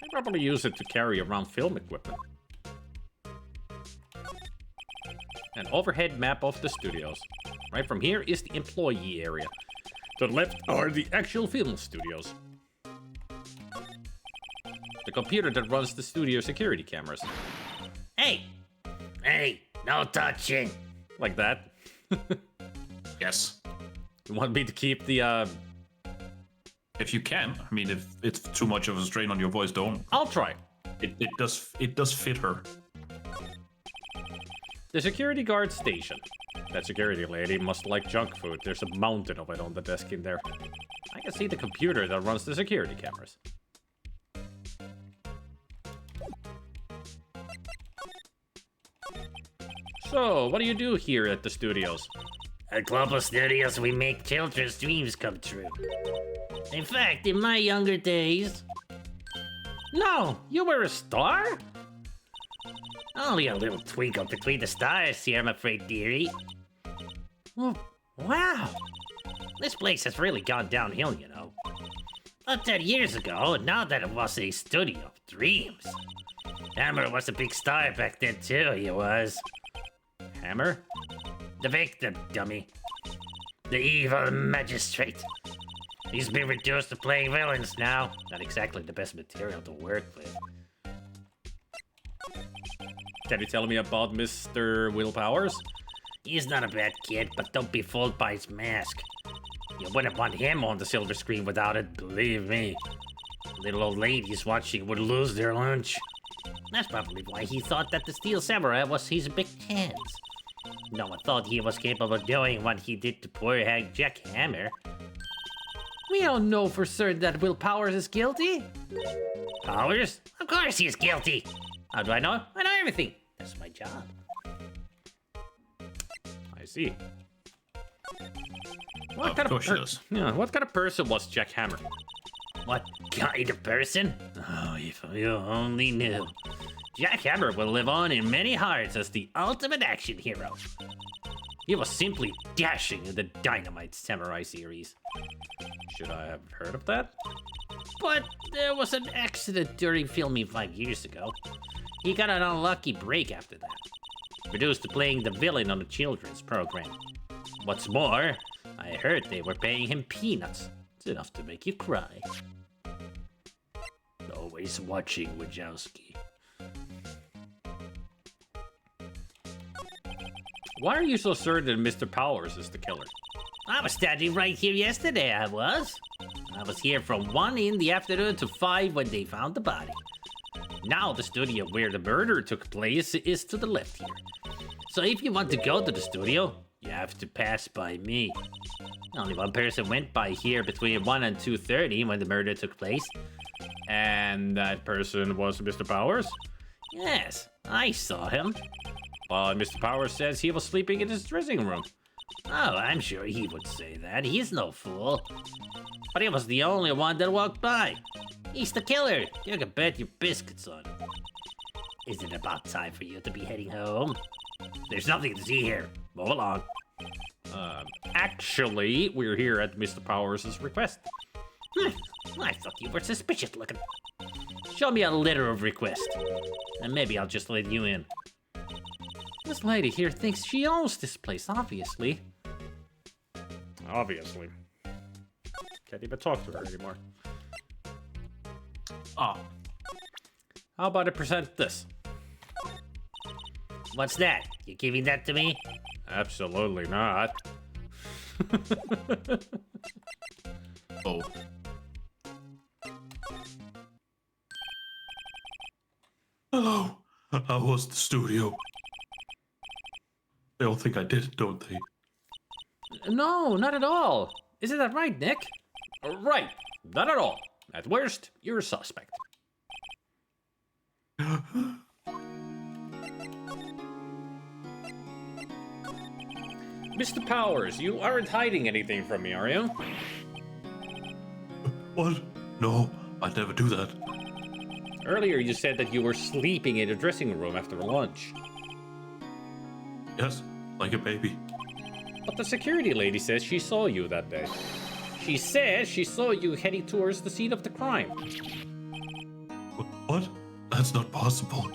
They probably use it to carry around film equipment. An overhead map of the studios. Right from here is the employee area. To the left are the actual film studios. The computer that runs the studio security cameras. Hey, no touching. Like that. Yes. You want me to keep the, If you can. I mean, if it's too much of a strain on your voice, don't. I'll try. It does fit her. The security guard station. That security lady must like junk food. There's a mountain of it on the desk in there. I can see the computer that runs the security cameras. So, what do you do here at the studios? At Global Studios, we make children's dreams come true. In fact, in my younger days... No, you were a star? Only a little twinkle between the stars here, I'm afraid, dearie. Oh, wow. This place has really gone downhill, you know. About 10 years ago, now that it was a studio of dreams. Hammer was a big star back then, too, he was. Hammer? The victim, dummy. The evil magistrate. He's been reduced to playing villains now. Not exactly the best material to work with. Can you tell me about Mr. Will Powers? He's not a bad kid, but don't be fooled by his mask. You wouldn't want him on the silver screen without it, believe me. Little old ladies watching would lose their lunch. That's probably why he thought that the Steel Samurai was his big hands. No one thought he was capable of doing what he did to poor hag Jack Hammer. We don't know for certain that Will Powers is guilty. Powers? Of course he is guilty. How do I know? I know everything. That's my job. I see. Of course she does. Yeah, what kind of person was Jack Hammer? What kind of person? Oh, if you only knew. Jack Hammer will live on in many hearts as the ultimate action hero. He was simply dashing in the Dynamite Samurai series. Should I have heard of that? But there was an accident during filming 5 years ago. He got an unlucky break after that. Reduced to playing the villain on a children's program. What's more, I heard they were paying him peanuts. It's enough to make you cry. Always watching Wachowski. Why are you so certain that Mr. Powers is the killer? I was standing right here yesterday, I was. I was here from 1 in the afternoon to 5 when they found the body. Now the studio where the murder took place is to the left here. So if you want to go to the studio, you have to pass by me. Only one person went by here between 1 and 2:30 when the murder took place. And that person was Mr. Powers? Yes, I saw him. But Mr. Powers says he was sleeping in his dressing room. Oh, I'm sure he would say that. He's no fool. But he was the only one that walked by. He's the killer. You can bet your biscuits on it. Is it about time for you to be heading home? There's nothing to see here. Move along. Actually, we're here at Mr. Powers' request. I thought you were suspicious looking. Show me a letter of request, and maybe I'll just let you in. This lady here thinks she owns this place, obviously. Obviously. Can't even talk to her anymore. Ah, How about I present this? What's that? You giving that to me? Absolutely not. oh. Hello. How was the studio? They all think I did it, don't they? No, not at all. Isn't that right, Nick? Right, not at all. At worst, you're a suspect. Mr. Powers, you aren't hiding anything from me, are you? What? No, I'd never do that. Earlier you said that you were sleeping in your dressing room after lunch. Yes, like a baby. But the security lady says she saw you that day. She says she saw you heading towards the scene of the crime. What? That's not possible.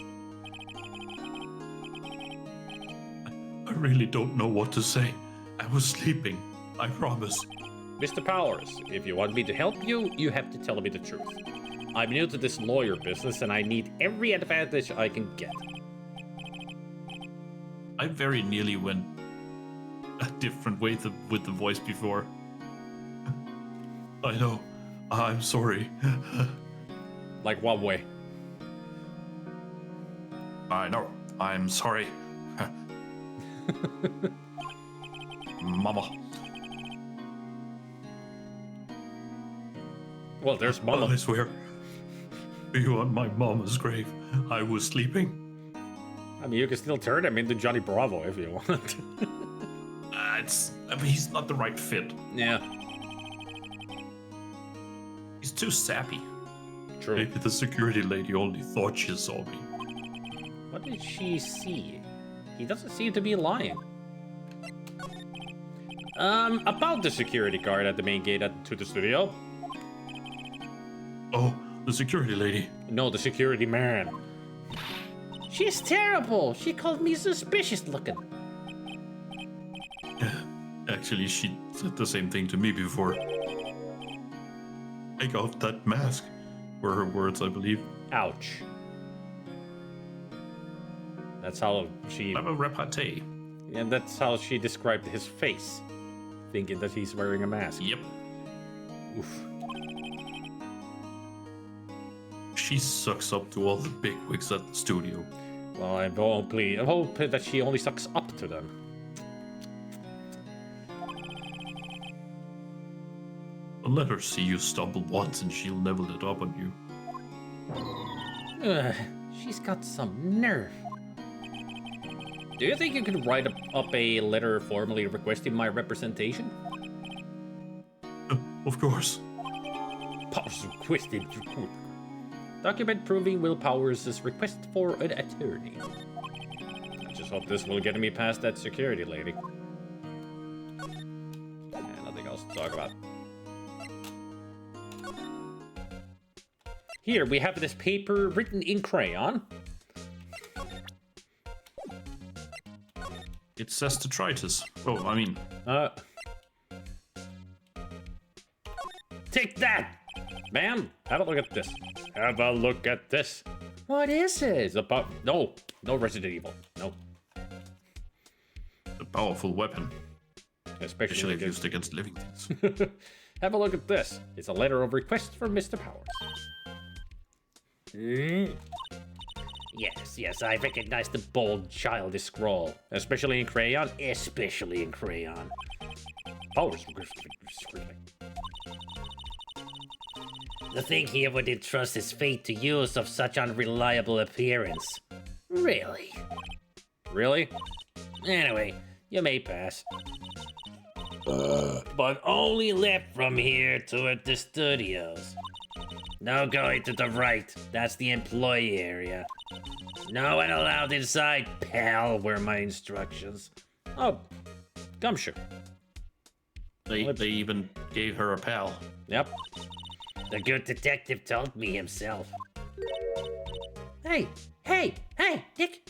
I really don't know what to say. I was sleeping, I promise. Mr. Powers, if you want me to help you, you have to tell me the truth. I'm new to this lawyer business and I need every advantage I can get. I very nearly went a different way with the voice before. I know. I'm sorry. Like what way? I know. I'm sorry. Mama. Well, there's Mama. I swear. Be on my mama's grave. I was sleeping. I mean, you can still turn him into Johnny Bravo if you want. He's not the right fit. Yeah. He's too sappy. True. Maybe the security lady only thought she saw me. What did she see? He doesn't seem to be lying. About the security guard at the main gate to the studio. Oh, the security lady. No, the security man. She's terrible. She called me suspicious looking. Actually, she said the same thing to me before. Take off that mask, were her words, I believe. Ouch. That's how she... I'm a repartee. And that's how she described his face. Thinking that he's wearing a mask. Yep. Oof. She sucks up to all the bigwigs at the studio. Well, I hope that she only sucks up to them. Let her see you stumble once and she'll never let up on you. She's got some nerve. Do you think you could write up a letter formally requesting my representation? Of course. Powers requested. Document proving Will Powers' request for an attorney. I just hope this will get me past that security lady. And nothing else to talk about. Here, we have this paper written in crayon. It says detritus. Oh, I mean... Take that! Ma'am, have a look at this. Have a look at this. What is it? It's about... No Resident Evil. No. A powerful weapon. Especially if used against living things. Have a look at this. It's a letter of request for Mr. Powers. Yes, I recognize the bold, childish scroll. Especially in crayon. Especially in crayon. Powers. To think he would entrust his fate to use of such unreliable appearance. Really? Really? Anyway, you may pass. But only left from here to the studios. No going to the right. That's the employee area. No one allowed inside, pal, were my instructions. Oh, gumshoe. They even gave her a pal. Yep. The good detective told me himself. Hey, Nick.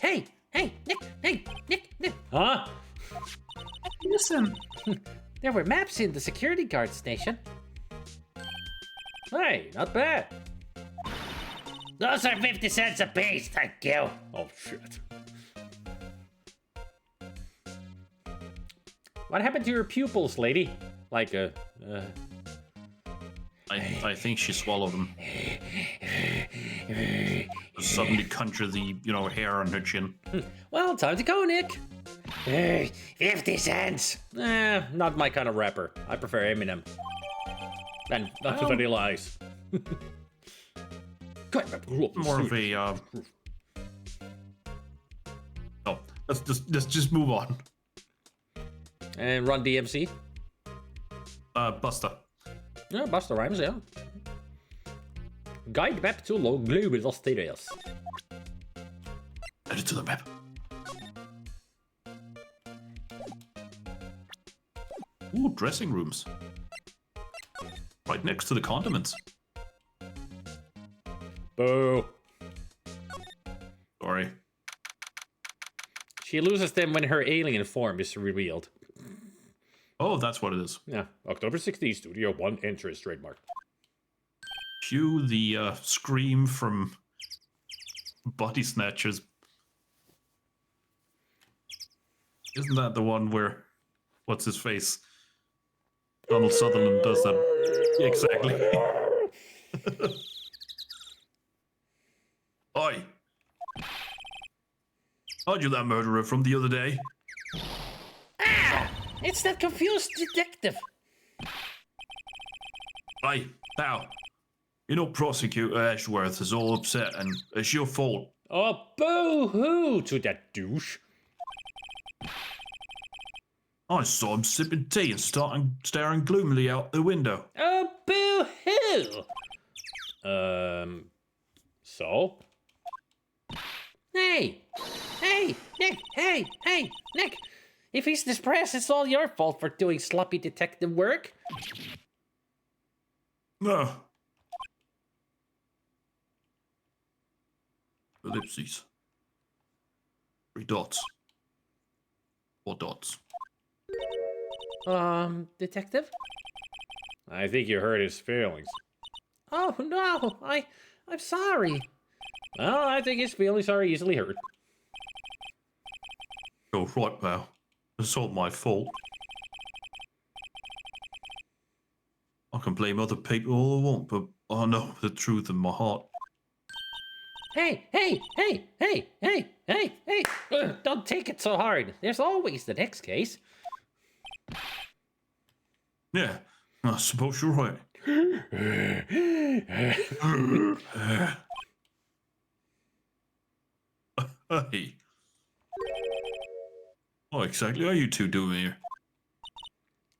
Huh? Listen. There were maps in the security guard station. Hey, not bad. Those are 50 cents a piece, thank you. Oh, shit. What happened to your pupils, lady? Like, I think she swallowed them. Suddenly conjure the, hair on her chin. Well, time to go, Nick. 50 cents. Not my kind of rapper. I prefer Eminem. And not too many lies. More of a, Oh, let's just move on. And Run DMC. Busta. Yeah, Busta Rhymes, yeah. Guide map to low global studios. Add it to the map. Ooh, dressing rooms. Right next to the condiments. Boo. Sorry. She loses them when her alien form is revealed. Oh, that's what it is. Yeah, October 16th, Studio 1 enters trademark. Cue the scream from Body Snatchers. Isn't that the one where, what's his face? Donald Sutherland does that. Exactly. Oi. Aren't you that murderer from the other day? Ah! It's that confused detective. Hey, pal. You know Prosecutor Ashworth is all upset and it's your fault. Oh, boo-hoo to that douche. I saw him sipping tea and staring gloomily out the window. Oh, boo-hoo! So? Hey! Hey, Nick! Hey! Nick! If he's depressed, it's all your fault for doing sloppy detective work. No. Ellipses. 3 dots. 4 dots. Detective? I think you hurt his feelings. Oh, no! I'm sorry. Well, I think his feelings are easily hurt. You're right, pal. It's all my fault. I can blame other people all I want, but I know the truth in my heart. Hey! Don't take it so hard. There's always the next case. Yeah, I suppose you're right. Hey. What exactly are you two doing here?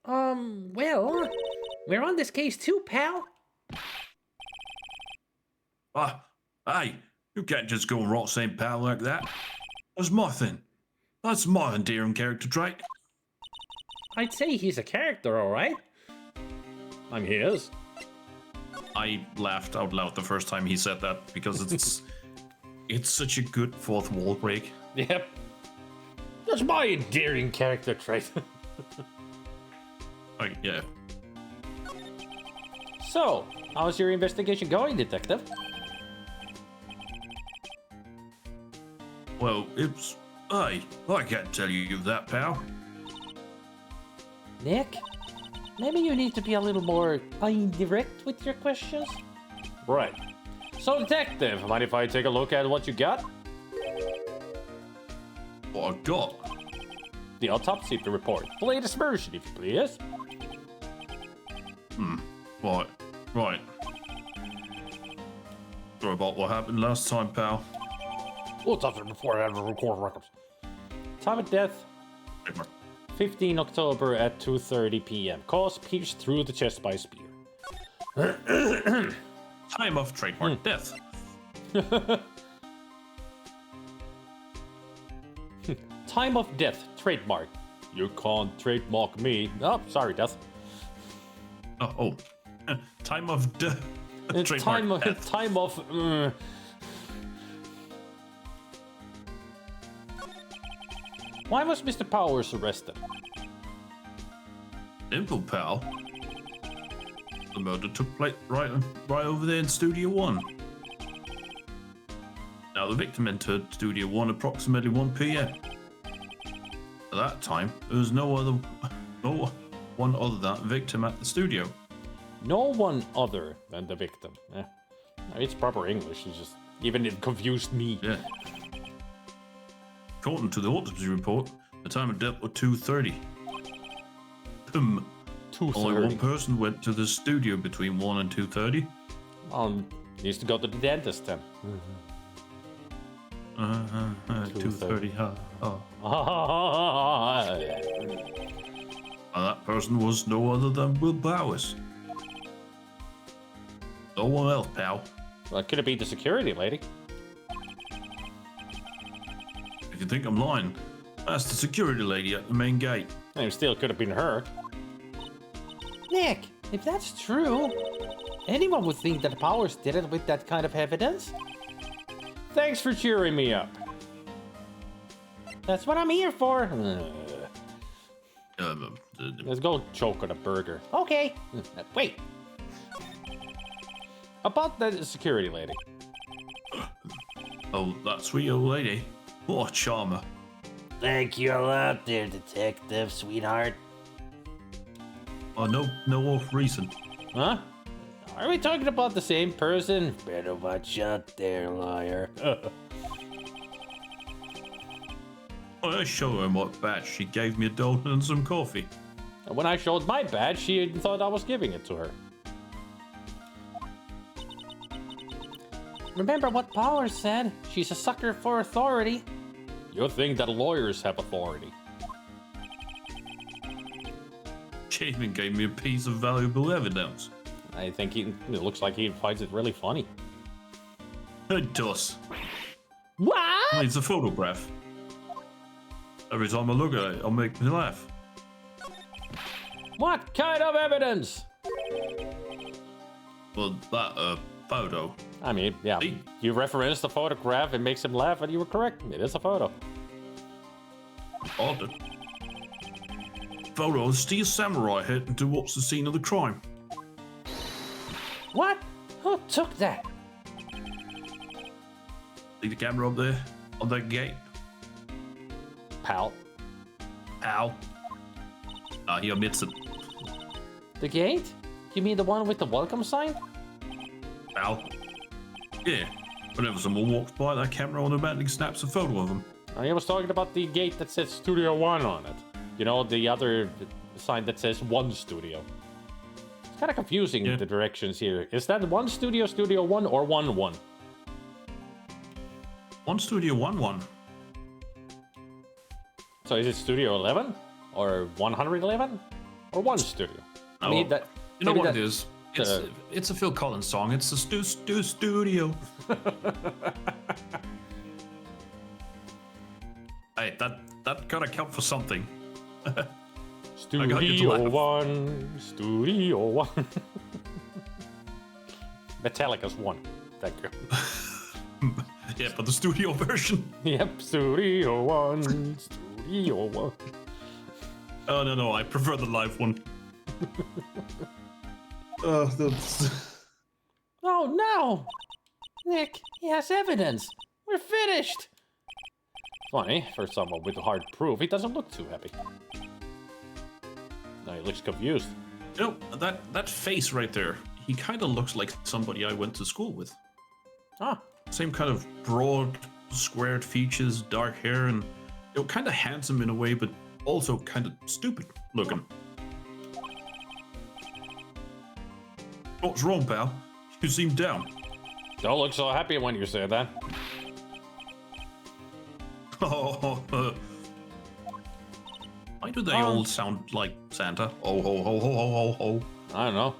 Well, we're on this case too, pal. Hey, you can't just go and rot St. Pal like that. That's my thing. That's my endearing character trait. I'd say he's a character, all right. I'm his. I laughed out loud the first time he said that because it's it's such a good fourth wall break. Yep. That's my endearing character trait. Yeah. So, how's your investigation going, detective? Well, it's... Hey, I can't tell you that, pal. Nick, maybe you need to be a little more indirect with your questions. Right. So, detective, mind if I take a look at what you got? What I got? The autopsy report. The latest version, if you please. Right. Sorry about what happened last time, pal. Autopsy report and record records. Time of death, 15 October at 2:30 p.m. Cause pierced through the chest by a spear. Time of trademark death. Time of death, trademark. You can't trademark me. Oh, sorry, death. Time of death. Time of... Why was Mr. Powers arrested? Simple, pal. The murder took place right over there in Studio 1. Now, the victim entered Studio 1 approximately 1 p.m. At that time, there was no one other than the victim at the studio. No one other than the victim. It's proper English. It's just... Even it confused me. Yeah. According to the autopsy report, the time of death was 2:30. 2:30. Only one person went to the studio between 1 and 2:30. Needs to go to the dentist then. 2:30. And that person was no other than Will Bowers. No one else, pal. Well, could it be the security lady? If you think I'm lying, that's the security lady at the main gate. It still could have been her. Nick, if that's true, anyone would think that Powers did it with that kind of evidence. Thanks for cheering me up. That's what I'm here for. Let's go choke on a burger. Okay. Wait. About that security lady. Oh, that sweet old lady. What a charmer. Thank you a lot there, detective, sweetheart. Oh, no reason. Huh? Are we talking about the same person? Better watch out there, lawyer. I showed her my badge. She gave me a donut and some coffee. And when I showed my badge, she thought I was giving it to her. Remember what Power said? She's a sucker for authority. You think that lawyers have authority? She even gave me a piece of valuable evidence. I think it looks like he finds it really funny. It does. What? It's a photograph. Every time I look at it, it'll make me laugh. What kind of evidence? Well, that photo. I mean, yeah, See? you referenced the photograph, it makes him laugh, and you were correct. It is a photo. Odd. Photo of Steve Samurai heading towards the scene of the crime. What? Who took that? See the camera up there? On that gate? Pal. Ow. He omits it. The gate? You mean the one with the welcome sign? Ow. Yeah. Whenever someone walks by, that camera automatically snaps a photo of them. I was talking about the gate that says Studio One on it. You know, the other sign that says One Studio. It's kind of confusing, the directions here. Is that One Studio, Studio One, or 1-1? One Studio 1-1. So is it Studio 11? Or 111? Or One Studio? I mean, that... You know maybe what that- it is? It's a Phil Collins song. It's the studio. Hey, that gotta count for something. Studio One, Studio One. Metallica's One. Thank you. Yeah, but the studio version. Yep, Studio One, Studio One. Oh no, I prefer the live one. Oh no! Nick, he has evidence. We're finished. Funny, for someone with hard proof, he doesn't look too happy. No, he looks confused. You know, that face right there, he kind of looks like somebody I went to school with. Ah, Same kind of broad, squared features, dark hair, and kind of handsome in a way, but also kind of stupid looking. What's wrong, pal? You seem down. don't look so happy when you say that. Oh, why do they all sound like Santa? Oh, ho, ho, ho, ho, ho, ho. I don't know.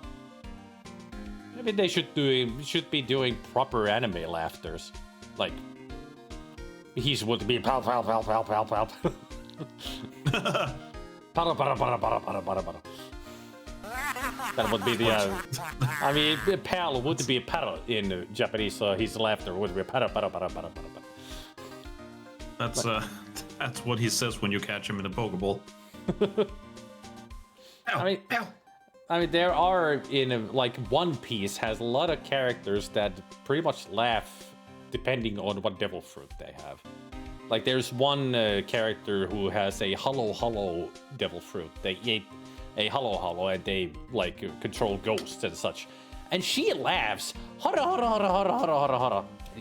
Maybe they should be doing proper anime laughters. Like, he would be pal pal pal pal pal pal. Para para para para para para para. That would be the. I mean, pal would be para in Japanese, so his laughter would be para para para para para. That's what he says when you catch him in a Pokeball. I mean, there are like One Piece has a lot of characters that pretty much laugh depending on what devil fruit they have. Like there's one character who has a hollow devil fruit. They ate a hollow and they like control ghosts and such. And she laughs.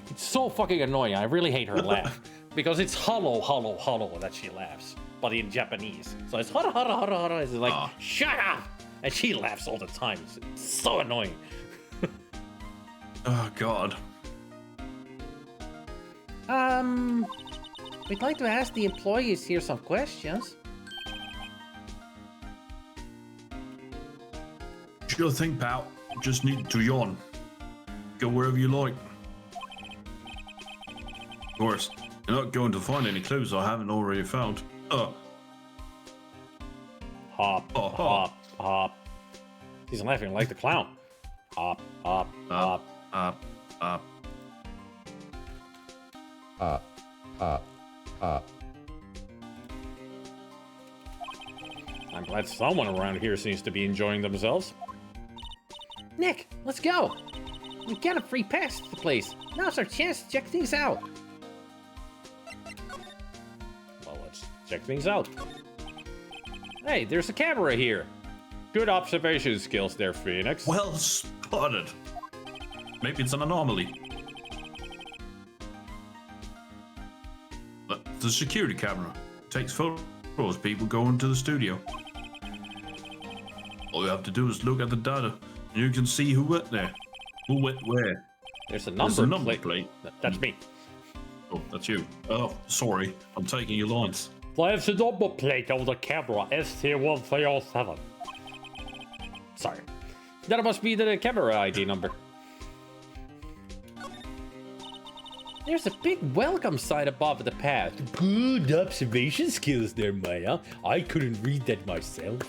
It's so fucking annoying. I really hate her laugh because it's hollow that she laughs, but in Japanese. So it's it's like shut up, and she laughs all the time. It's so annoying. Oh God. We'd like to ask the employees here some questions. Sure thing, pal. Just need to yawn. Go wherever you like. Of course, you're not going to find any clues I haven't already found. Hop. He's laughing like the clown. Hop. I'm glad someone around here seems to be enjoying themselves. Nick, let's go. We got a free pass to the place. Now's our chance to check things out. Well, let's check things out. Hey, there's a camera here. Good observation skills there, Phoenix. Well spotted. Maybe it's an anomaly. The security camera. takes photos of people going to the studio. All you have to do is look at the data, and you can see who went there, who went where. There's a There's number, a plate. That's me. Oh, that's you. Oh, sorry. I'm taking your lines. There's a number plate on the camera, ST1307. Sorry. That must be the camera ID number. There's a big welcome sign above the path. Good observation skills there, Maya. I couldn't read that myself.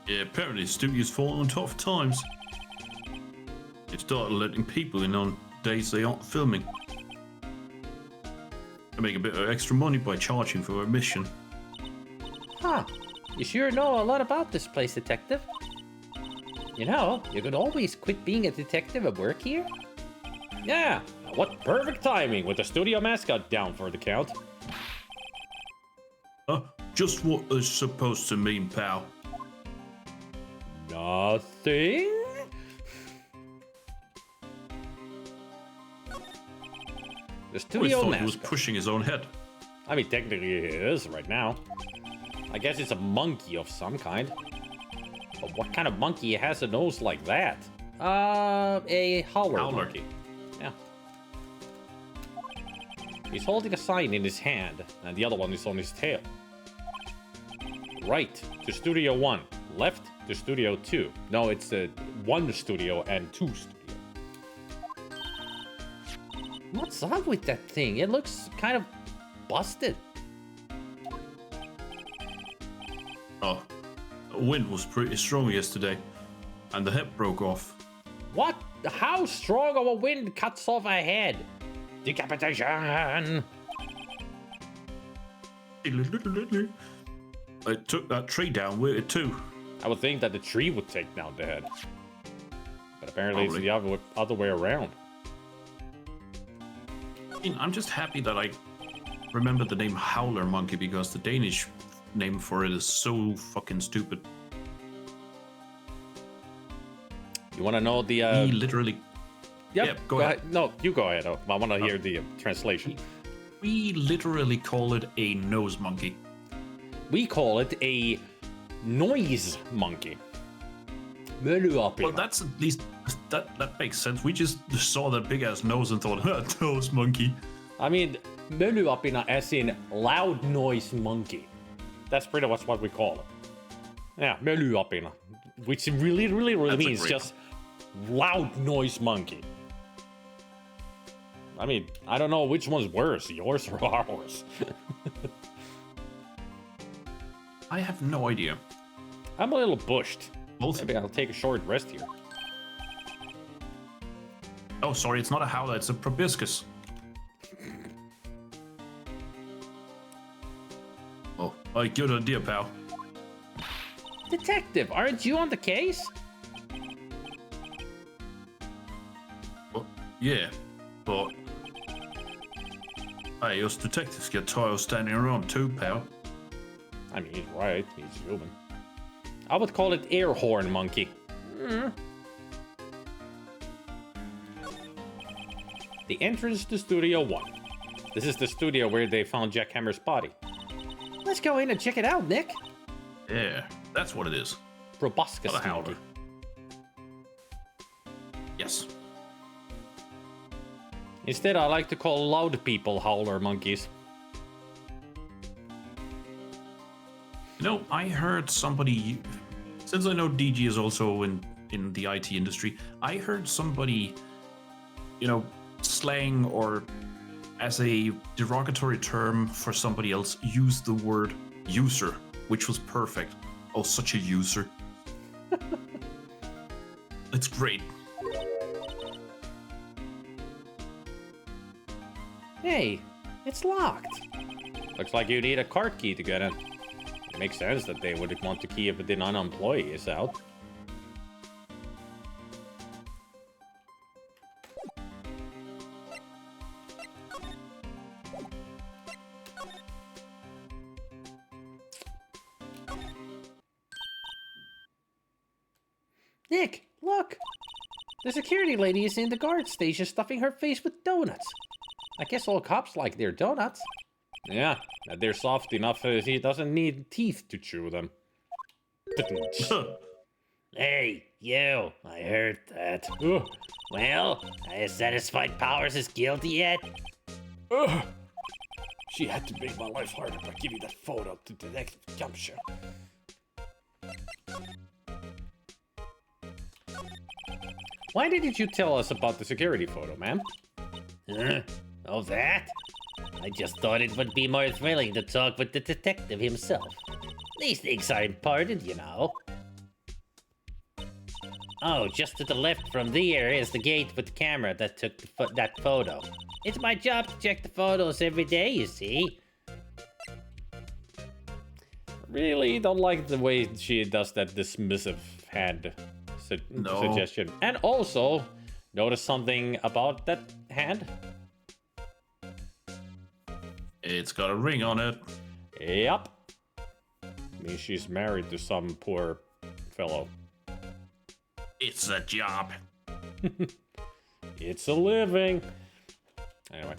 Yeah, apparently the studio's fallen on tough times. It started letting people in on days they aren't filming. They make a bit of extra money by charging for admission. Huh. You sure know a lot about this place, detective. You know, you could always quit being a detective and work here. Yeah, what perfect timing with the studio mascot down for the count. Just what it's supposed to mean, pal. Nothing? The studio thought mascot. he was pushing his own head. I mean, technically it is right now. I guess it's a monkey of some kind. But what kind of monkey has a nose like that? A howler monkey. Yeah. He's holding a sign in his hand, and the other one is on his tail. Right to Studio 1. Left to Studio 2. No, it's 1 studio and 2 studio. What's up with that thing? It looks kind of busted. Oh, the wind was pretty strong yesterday, and the head broke off. What? How strong of a wind cuts off a head? Decapitation! I took that tree down with it too. I would think that the tree would take down the head. But apparently it's the other way around. I mean, I'm just happy that I remember the name Howler Monkey because the Danish name for it is so fucking stupid. You want to know the... He literally... Yep, yeah, go ahead. No, you go ahead. I want to hear the translation. We literally call it a nose monkey. We call it a noise monkey. Well, that's at least... That makes sense. We just saw that big-ass nose and thought, nose monkey. I mean, mölyapina as in loud noise monkey. That's pretty much what we call it. Yeah, mölyapina. Which really means just loud noise monkey. I mean, I don't know which one's worse, yours or ours. I have no idea. I'm a little bushed. Both. Maybe I'll take a short rest here. Oh, sorry, it's not a howler, it's a proboscis. Oh, good idea, pal. Detective, aren't you on the case? Well, yeah, but... Hey, us detectives get tired of standing around too, pal. I mean, he's right, he's human. I would call it air horn monkey. The entrance to Studio 1. This is the studio where they found Jack Hammer's body. Let's go in and check it out, Nick. Yeah, that's what it is. Proboscis Not a monkey. howler. Yes. Instead, I like to call loud people howler monkeys. You know, I heard somebody... Since I know DG is also in the IT industry, I heard somebody, you know, slang or as a derogatory term for somebody else use the word user, which was perfect. Oh, such a user. It's great. Hey, it's locked. Looks like you need a card key to get in. It makes sense that they would want to key if the non-employee is out. Nick, look! The security lady is in the guard station stuffing her face with donuts. I guess all cops like their donuts. Yeah, they're soft enough he doesn't need teeth to chew them. Hey, you. I heard that. Well, are you satisfied Powers is guilty yet? She had to make my life harder by giving that photo to Detective Gumption. Why didn't you tell us about the security photo, ma'am? Oh, that? I just thought it would be more thrilling to talk with the detective himself. These things are important, you know. Oh, just to the left from there is the gate with the camera that took that photo. It's my job to check the photos every day, you see. Really don't like the way she does that dismissive hand suggestion. And also, notice something about that hand? It's got a ring on it. Yep. Means she's married to some poor fellow. It's a job. It's a living. Anyway.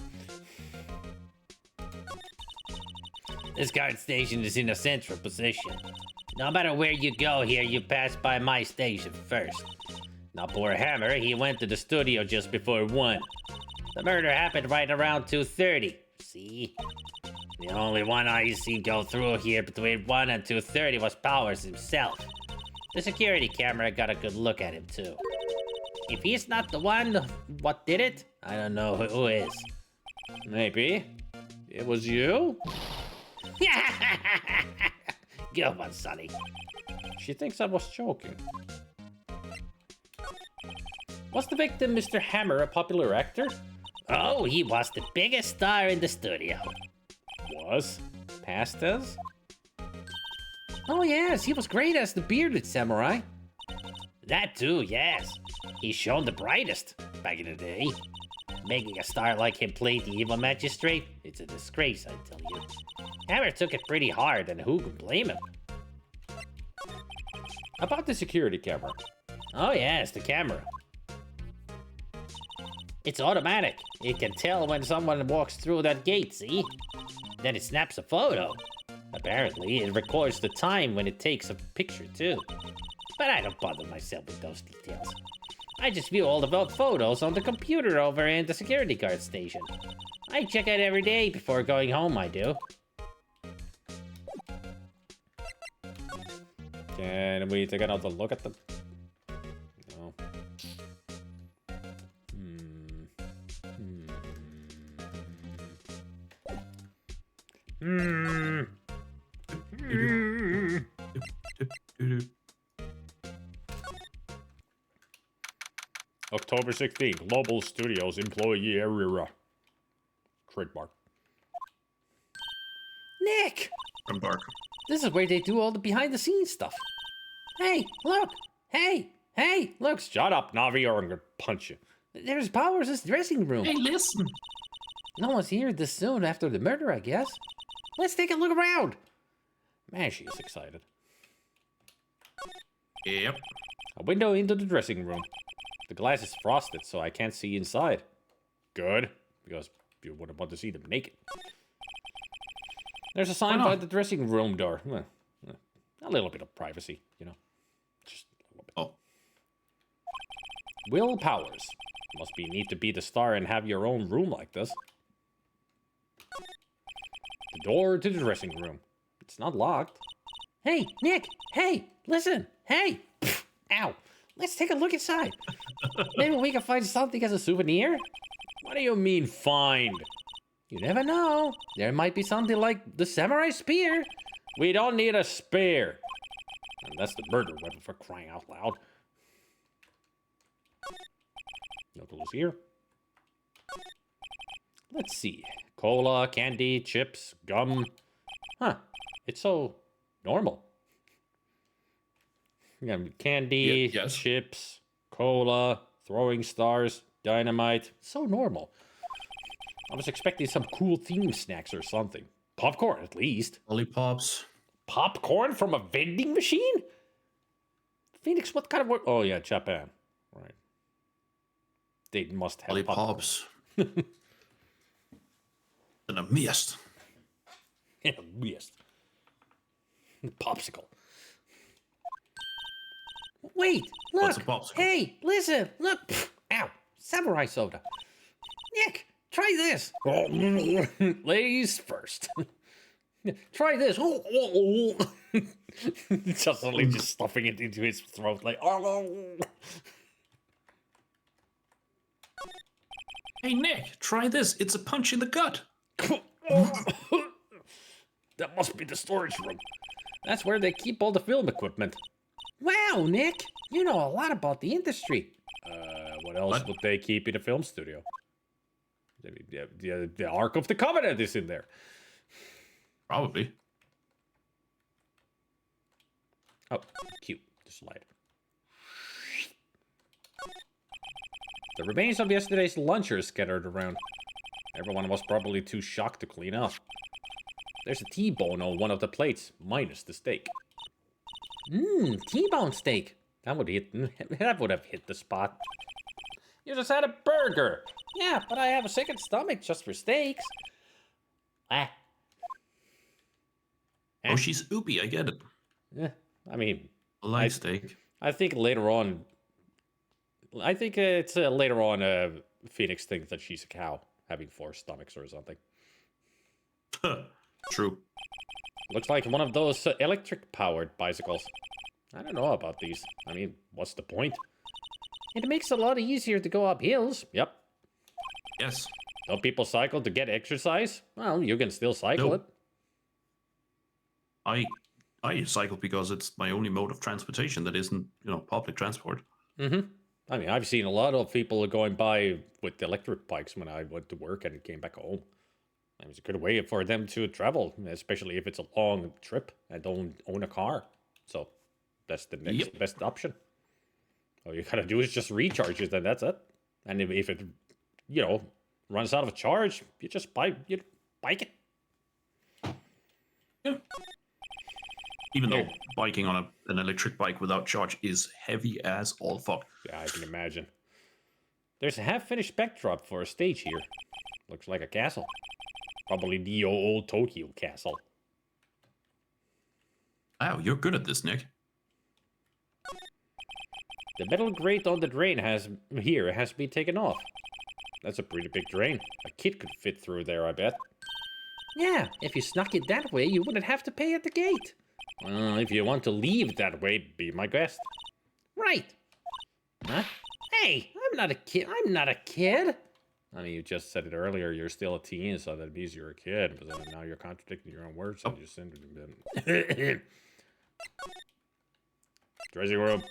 This guard station is in a central position. No matter where you go here, you pass by my station first. Now poor Hammer, he went to the studio just before 1. The murder happened right around 2:30. See? The only one I seen go through here between 1 and 2:30 was Powers himself. The security camera got a good look at him too. If he's not the one what did it, I don't know who is. Maybe. It was you? Good one, Sonny. She thinks I was joking. Was the victim Mr. Hammer a popular actor? Oh, he was the biggest star in the studio. Was? Past as? Oh yes, he was great as the bearded samurai. That too, yes. He shone the brightest back in the day. Making a star like him play the evil magistrate, it's a disgrace, I tell you. Hammer took it pretty hard, and who can blame him? About the security camera. Oh yes, the camera. It's automatic. It can tell when someone walks through that gate, see? Then it snaps a photo. Apparently, it records the time when it takes a picture, too. But I don't bother myself with those details. I just view all the photos on the computer over in the security guard station. I check it every day before going home, I do. Can we take another look at them? No. October 16th, Global Studios Employee Area. Trademark. Nick! Embark. This is where they do all the behind-the-scenes stuff. Hey, look! Hey, look! Shut up, Navi, or I'm gonna punch you. There's Powers' dressing room. Hey, listen. No one's here this soon after the murder, I guess. Let's take a look around. Man, she is excited. Yep. A window into the dressing room. The glass is frosted, so I can't see inside. Good, because you wouldn't want to see them naked. There's a sign by the dressing room door. Well, a little bit of privacy, you know. Just a little bit. Oh. Will Powers. Must be neat to be the star and have your own room like this. The door to the dressing room. It's not locked. Hey, Nick! Hey, listen! Hey! Pfft, ow! Let's take a look inside. Maybe we can find something as a souvenir? What do you mean, find? You never know. There might be something like the samurai spear. We don't need a spear. And that's the murder weapon, for crying out loud. No clues here. Let's see. Cola, candy, chips, gum. Huh. It's so normal. We got candy, yes. chips, cola, throwing stars, dynamite. So normal. I was expecting some cool theme snacks or something. Popcorn, at least. Lollipops. Popcorn from a vending machine? Phoenix, what kind of work? Oh, yeah, Japan. Right. They must have Lollipops. And a mist. Yeah, missed. Popsicle. Wait, look. What's a popsicle? Hey, listen, look. Ow, samurai soda. Nick, try this. Ladies first. Try this. Just suddenly just stuffing it into his throat like. Hey, Nick, try this. It's a punch in the gut. That must be the storage room. That's where they keep all the film equipment. Wow, Nick, you know a lot about the industry. What else would they keep in a film studio? The Ark of the Covenant is in there. Probably. Oh, cute. The slide. The remains of yesterday's lunch are scattered around. Everyone was probably too shocked to clean up. There's a T-bone on one of the plates, minus the steak. T-bone steak. That would have hit the spot. You just had a burger. Yeah, but I have a second stomach just for steaks. Ah. Oh, she's oopy. I get it. Yeah, I mean, I like steak. I think later on. I think it's later on. Phoenix thinks that she's a cow having 4 stomachs or something. True. Looks like one of those electric-powered bicycles. I don't know about these. I mean, what's the point? It makes it a lot easier to go up hills. Yep. Yes. Don't people cycle to get exercise? Well, you can still cycle No. it. I cycle because it's my only mode of transportation that isn't, public transport. Mm-hmm. I mean, I've seen a lot of people going by with electric bikes when I went to work and came back home. It was a good way for them to travel, especially if it's a long trip and don't own a car. So that's the next best option. All you gotta do is just recharge it, and that's it. And if it, runs out of charge, you just bike it. Yeah. Even though biking on an electric bike without charge is heavy as all fuck. Yeah, I can imagine. There's a half-finished backdrop for a stage here. Looks like a castle. Probably the old Tokyo castle. Wow, you're good at this, Nick. The metal grate on the drain has been taken off. That's a pretty big drain. A kid could fit through there, I bet. Yeah, if you snuck it that way, you wouldn't have to pay at the gate. Well, if you want to leave that way, be my guest. Right. Huh? Hey, I'm not a kid. I'm not a kid. I mean, you just said it earlier. You're still a teen, so that means you're a kid. But now you're contradicting your own words and you send it. Dressing room.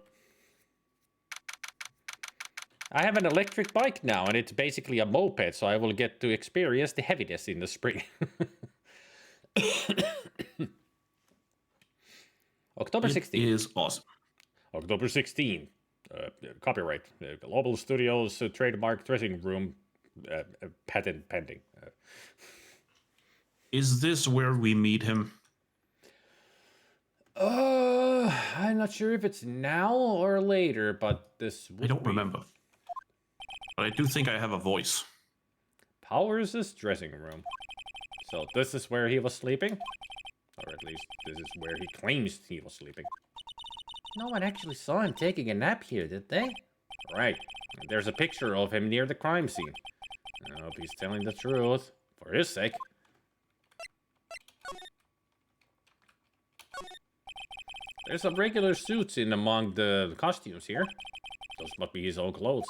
I have an electric bike now, and it's basically a moped, so I will get to experience the heaviness in the spring. October 16th. It is awesome. October 16th. Copyright. Global Studios trademark dressing room. Patent pending. Is this where we meet him? I'm not sure if it's now or later, but this would I don't remember. But I do think I have a voice. Powers' dressing room. So this is where he was sleeping? Or at least this is where he claims he was sleeping. No one actually saw him taking a nap here, did they? Right. And there's a picture of him near the crime scene. I hope he's telling the truth. For his sake. There's some regular suits in among the costumes here. Those must be his own clothes.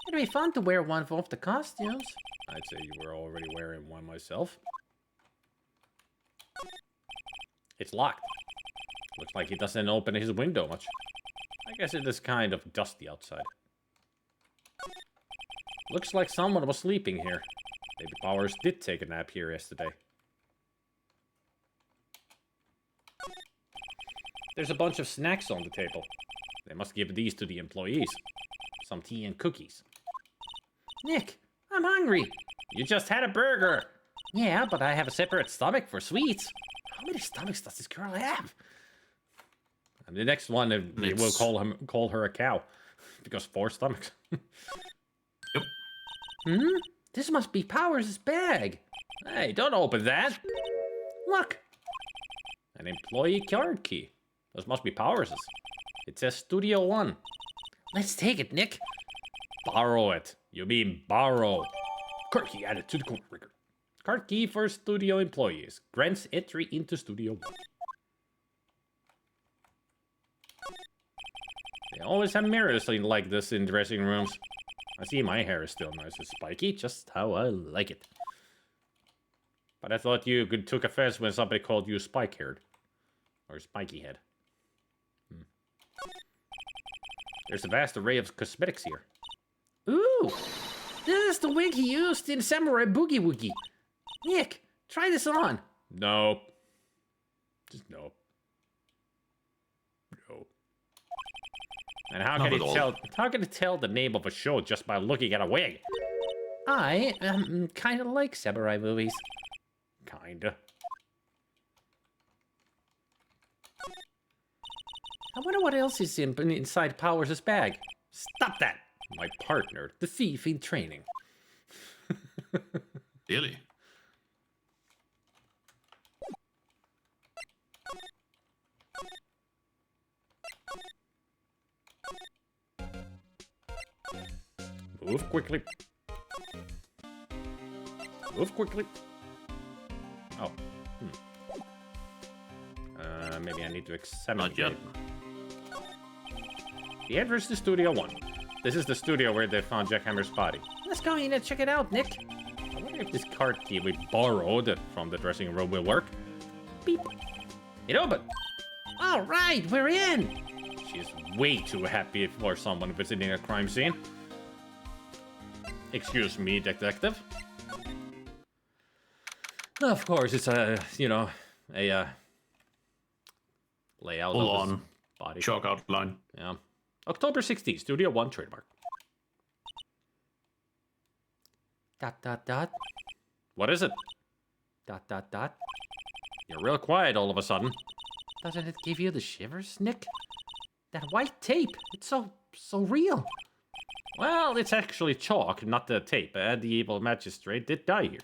It'd be fun to wear one of the costumes. I'd say you were already wearing one myself. It's locked. Looks like he doesn't open his window much. I guess it is kind of dusty outside. Looks like someone was sleeping here. Maybe Powers did take a nap here yesterday. There's a bunch of snacks on the table. They must give these to the employees. Some tea and cookies. Nick, I'm hungry. You just had a burger. Yeah, but I have a separate stomach for sweets. How many stomachs does this girl have? And the next one, they will call her a cow. Because 4 stomachs. Yep. This must be Powers' bag. Hey, don't open that. Look. An employee card key. Those must be Powers'. It says Studio 1. Let's take it, Nick. Borrow it. You mean borrow. Card key added to the code record. Card key for studio employees. Grants entry into Studio 1. They always have mirrors like this in dressing rooms. I see my hair is still nice and spiky, just how I like it. But I thought you took offense when somebody called you spike-haired. Or spiky-head. There's a vast array of cosmetics here. Ooh, this is the wig he used in Samurai Boogie Woogie. Nick, try this on. Nope. Just nope. Nope. And how can he tell the name of a show just by looking at a wig? I kind of like samurai movies. Kinda. I wonder what else is inside Powers' bag. Stop that! My partner, the thief in training. Really? Move quickly. Move quickly. Oh. Maybe I need to examine Not yet. it. The entrance to Studio 1. This is the studio where they found Jack Hammer's body. Let's go in and check it out, Nick. I wonder if this card key we borrowed from the dressing room will work. Beep. It opened. All right, we're in. She's way too happy for someone visiting a crime scene. Excuse me, detective. Of course, it's a, layout Full of his on body. chalk outline. Yeah. October 16th, Studio 1 trademark. ... What is it? ... You're real quiet all of a sudden. Doesn't it give you the shivers, Nick? That white tape, it's so real. Well, it's actually chalk, not the tape. The evil magistrate did die here.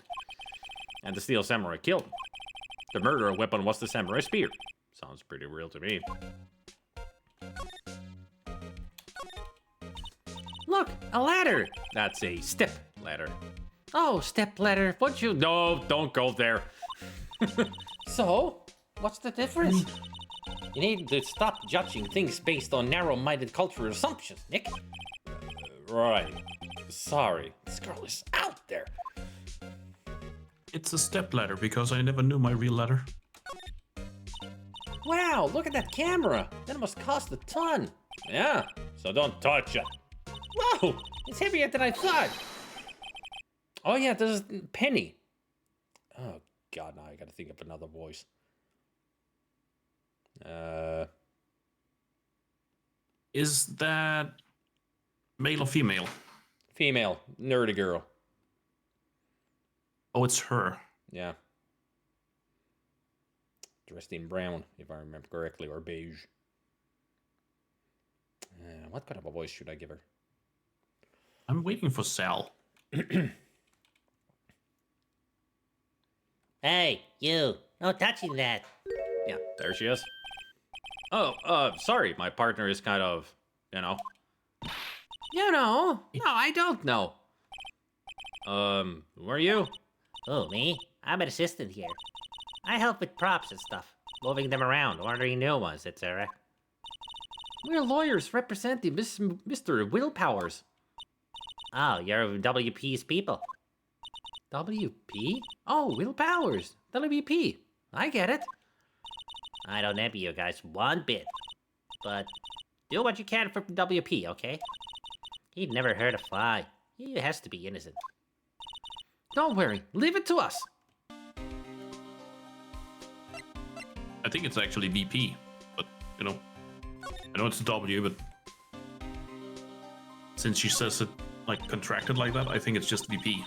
And the steel samurai killed him. The murder weapon was the samurai spear. Sounds pretty real to me. Look, a ladder. That's a step ladder. Oh, step ladder. What you... No, don't go there. So, what's the difference? You need to stop judging things based on narrow-minded cultural assumptions, Nick. Right. Sorry. This girl is out there. It's a stepladder because I never knew my real ladder. Wow, look at that camera. That must cost a ton. Yeah, so don't touch it. Whoa, it's heavier than I thought. Oh yeah, this is Penny. Oh god, now I gotta think of another voice. Is that male or female? Female, nerdy girl. Oh, it's her. Yeah. Dressed in brown, if I remember correctly, or beige. What kind of a voice should I give her? I'm waiting for Sal. Hey, you. No touching that. Yeah, there she is. Oh, sorry, my partner is kind of, You know. No, I don't know. Who are you? Oh, me? I'm an assistant here. I help with props and stuff. Moving them around, ordering new ones, etc. We're lawyers representing Mr. Will Powers. Oh, you're WP's people. WP? Oh, Will Powers. WP. I get it. I don't envy you guys one bit. But do what you can for WP, okay? He'd never hurt a fly. He has to be innocent. Don't worry. Leave it to us. I think it's actually VP, but I know it's a W, but since she says it like contracted like that, I think it's just VP.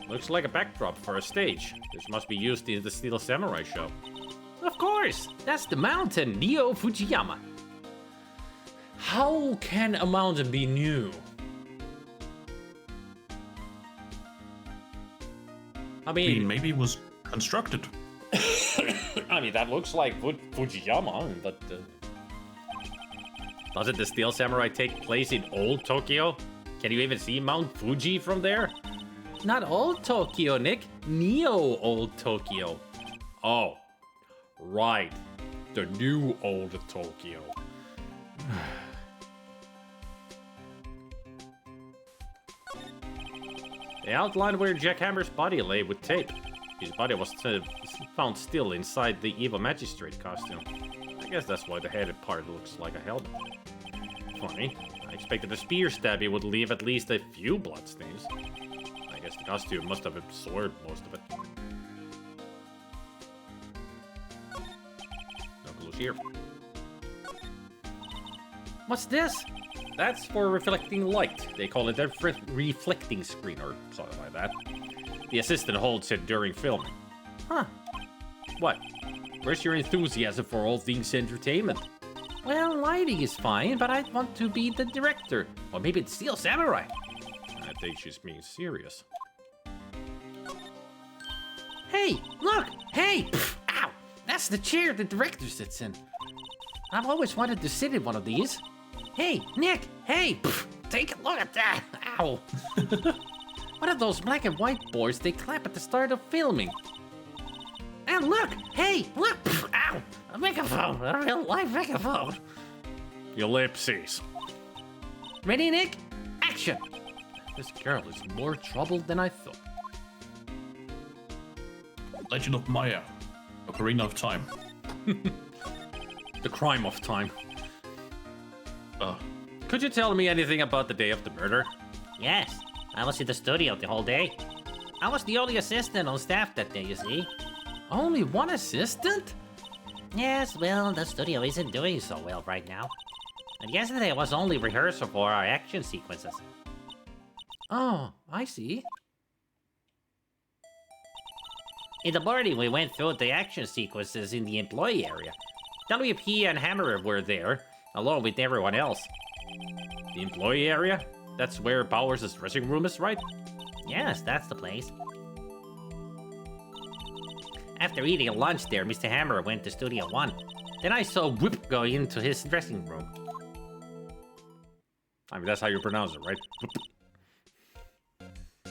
Looks like a backdrop for a stage. This must be used in the Steel Samurai show. Of course. That's the mountain, Neo Fujiyama. How can a mountain be new? I mean, maybe it was constructed. I mean, that looks like Fujiyama, but doesn't the Steel Samurai take place in old Tokyo? Can you even see Mount Fuji from there? Not old Tokyo, Nick. Neo old Tokyo. Oh, right. The new old Tokyo. They outlined where Jack Hammer's body lay with tape. His body was found still inside the evil magistrate costume. I guess that's why the headed part looks like a helmet. Funny. I expected a spear stabby would leave at least a few bloodstains. I guess the costume must have absorbed most of it. No clues here. What's this? That's for reflecting light. They call it a reflecting screen or something like that. The assistant holds it during filming. Huh. What? Where's your enthusiasm for all things entertainment? Well, lighting is fine, but I want to be the director. Or maybe it's Steel Samurai. I think she's being serious. Hey, look! Hey! Pff, ow! That's the chair the director sits in. I've always wanted to sit in one of these. Hey, Nick! Hey! Pff, take a look at that! Ow! What are those black and white boards they clap at the start of filming? And look! Hey! Look! Pff, ow! A megaphone! A real life megaphone! Ellipses. Ready, Nick? Action! This girl is more trouble than I thought. Legend of Maya. Ocarina of Time. The crime of time. Could you tell me anything about the day of the murder? Yes, I was in the studio the whole day. I was the only assistant on staff that day, you see. Only one assistant? Yes, well, the studio isn't doing so well right now. And yesterday was only rehearsal for our action sequences. Oh, I see. In the morning, we went through the action sequences in the employee area. WP and Hammer were there, along with everyone else. The employee area? That's where Powers' dressing room is, right? Yes, that's the place. After eating lunch there, Mr. Hammer went to Studio 1. Then I saw Whip go into his dressing room. I mean, that's how you pronounce it, right?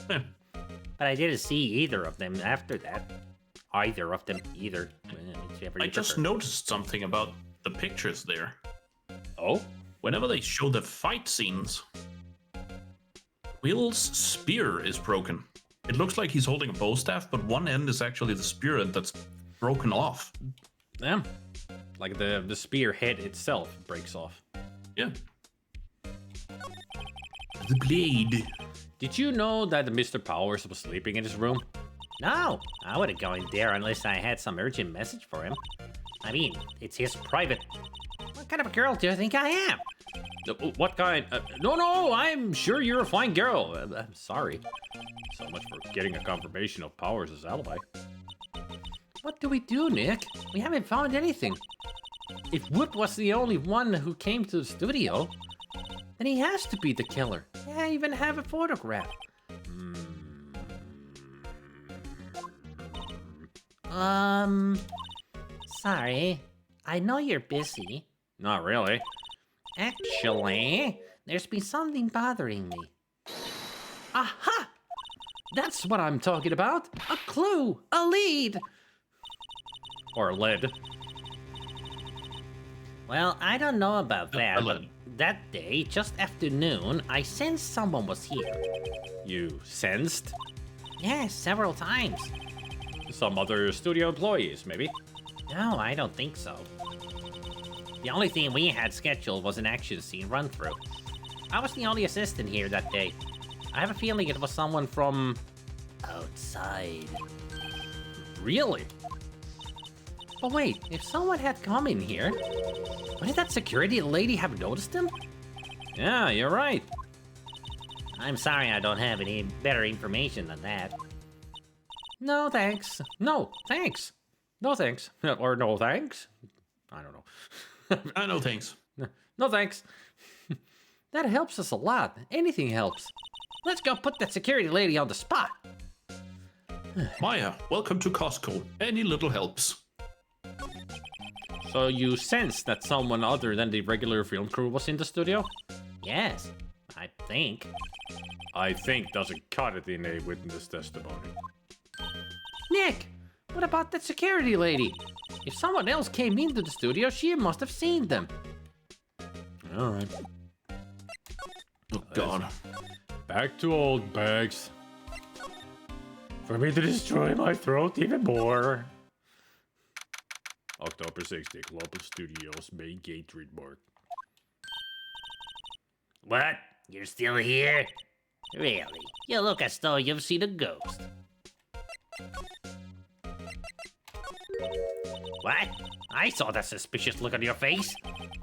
But I didn't see either of them after that. Either of them, either. I just noticed something about the pictures there. Oh? Whenever they show the fight scenes, Will's spear is broken. It looks like he's holding a bow staff, but one end is actually the spear end that's broken off. Yeah. Like the spear head itself breaks off. Yeah. The blade. Did you know that Mr. Powers was sleeping in his room? No, I wouldn't go in there unless I had some urgent message for him. I mean, it's his private... What kind of a girl do you think I am? What kind? No, I'm sure you're a fine girl. I'm sorry. So much for getting a confirmation of Powers' alibi. What do we do, Nick? We haven't found anything. If Whoop was the only one who came to the studio, then he has to be the killer. Yeah, I even have a photograph. Sorry. I know you're busy. Not really. Actually, there's been something bothering me. Aha! That's what I'm talking about. A clue, a lead. Or lead. Well, I don't know about that, but that day, just after noon, I sensed someone was here. You sensed? Yes, several times. Some other studio employees, maybe? No, I don't think so. The only thing we had scheduled was an action scene run-through. I was the only assistant here that day. I have a feeling it was someone from... outside. Really? But wait, if someone had come in here, wouldn't that security lady have noticed him? Yeah, you're right. I'm sorry I don't have any better information than that. No, thanks. No, thanks. No, thanks. Or no, thanks. I don't know. No thanks. No, thanks. That helps us a lot. Anything helps. Let's go put that security lady on the spot. Maya, welcome to Costco. Any little helps. So you sense that someone other than the regular film crew was in the studio? Yes, I think. I think doesn't cut it in a witness testimony. Nick, what about that security lady? If someone else came into the studio, she must have seen them. All right. Oh, God. Back to old bags. For me to destroy my throat even more. October 60, Global Studios, main gate trademark. What? You're still here? Really? You look as though you've seen a ghost. What? I saw that suspicious look on your face.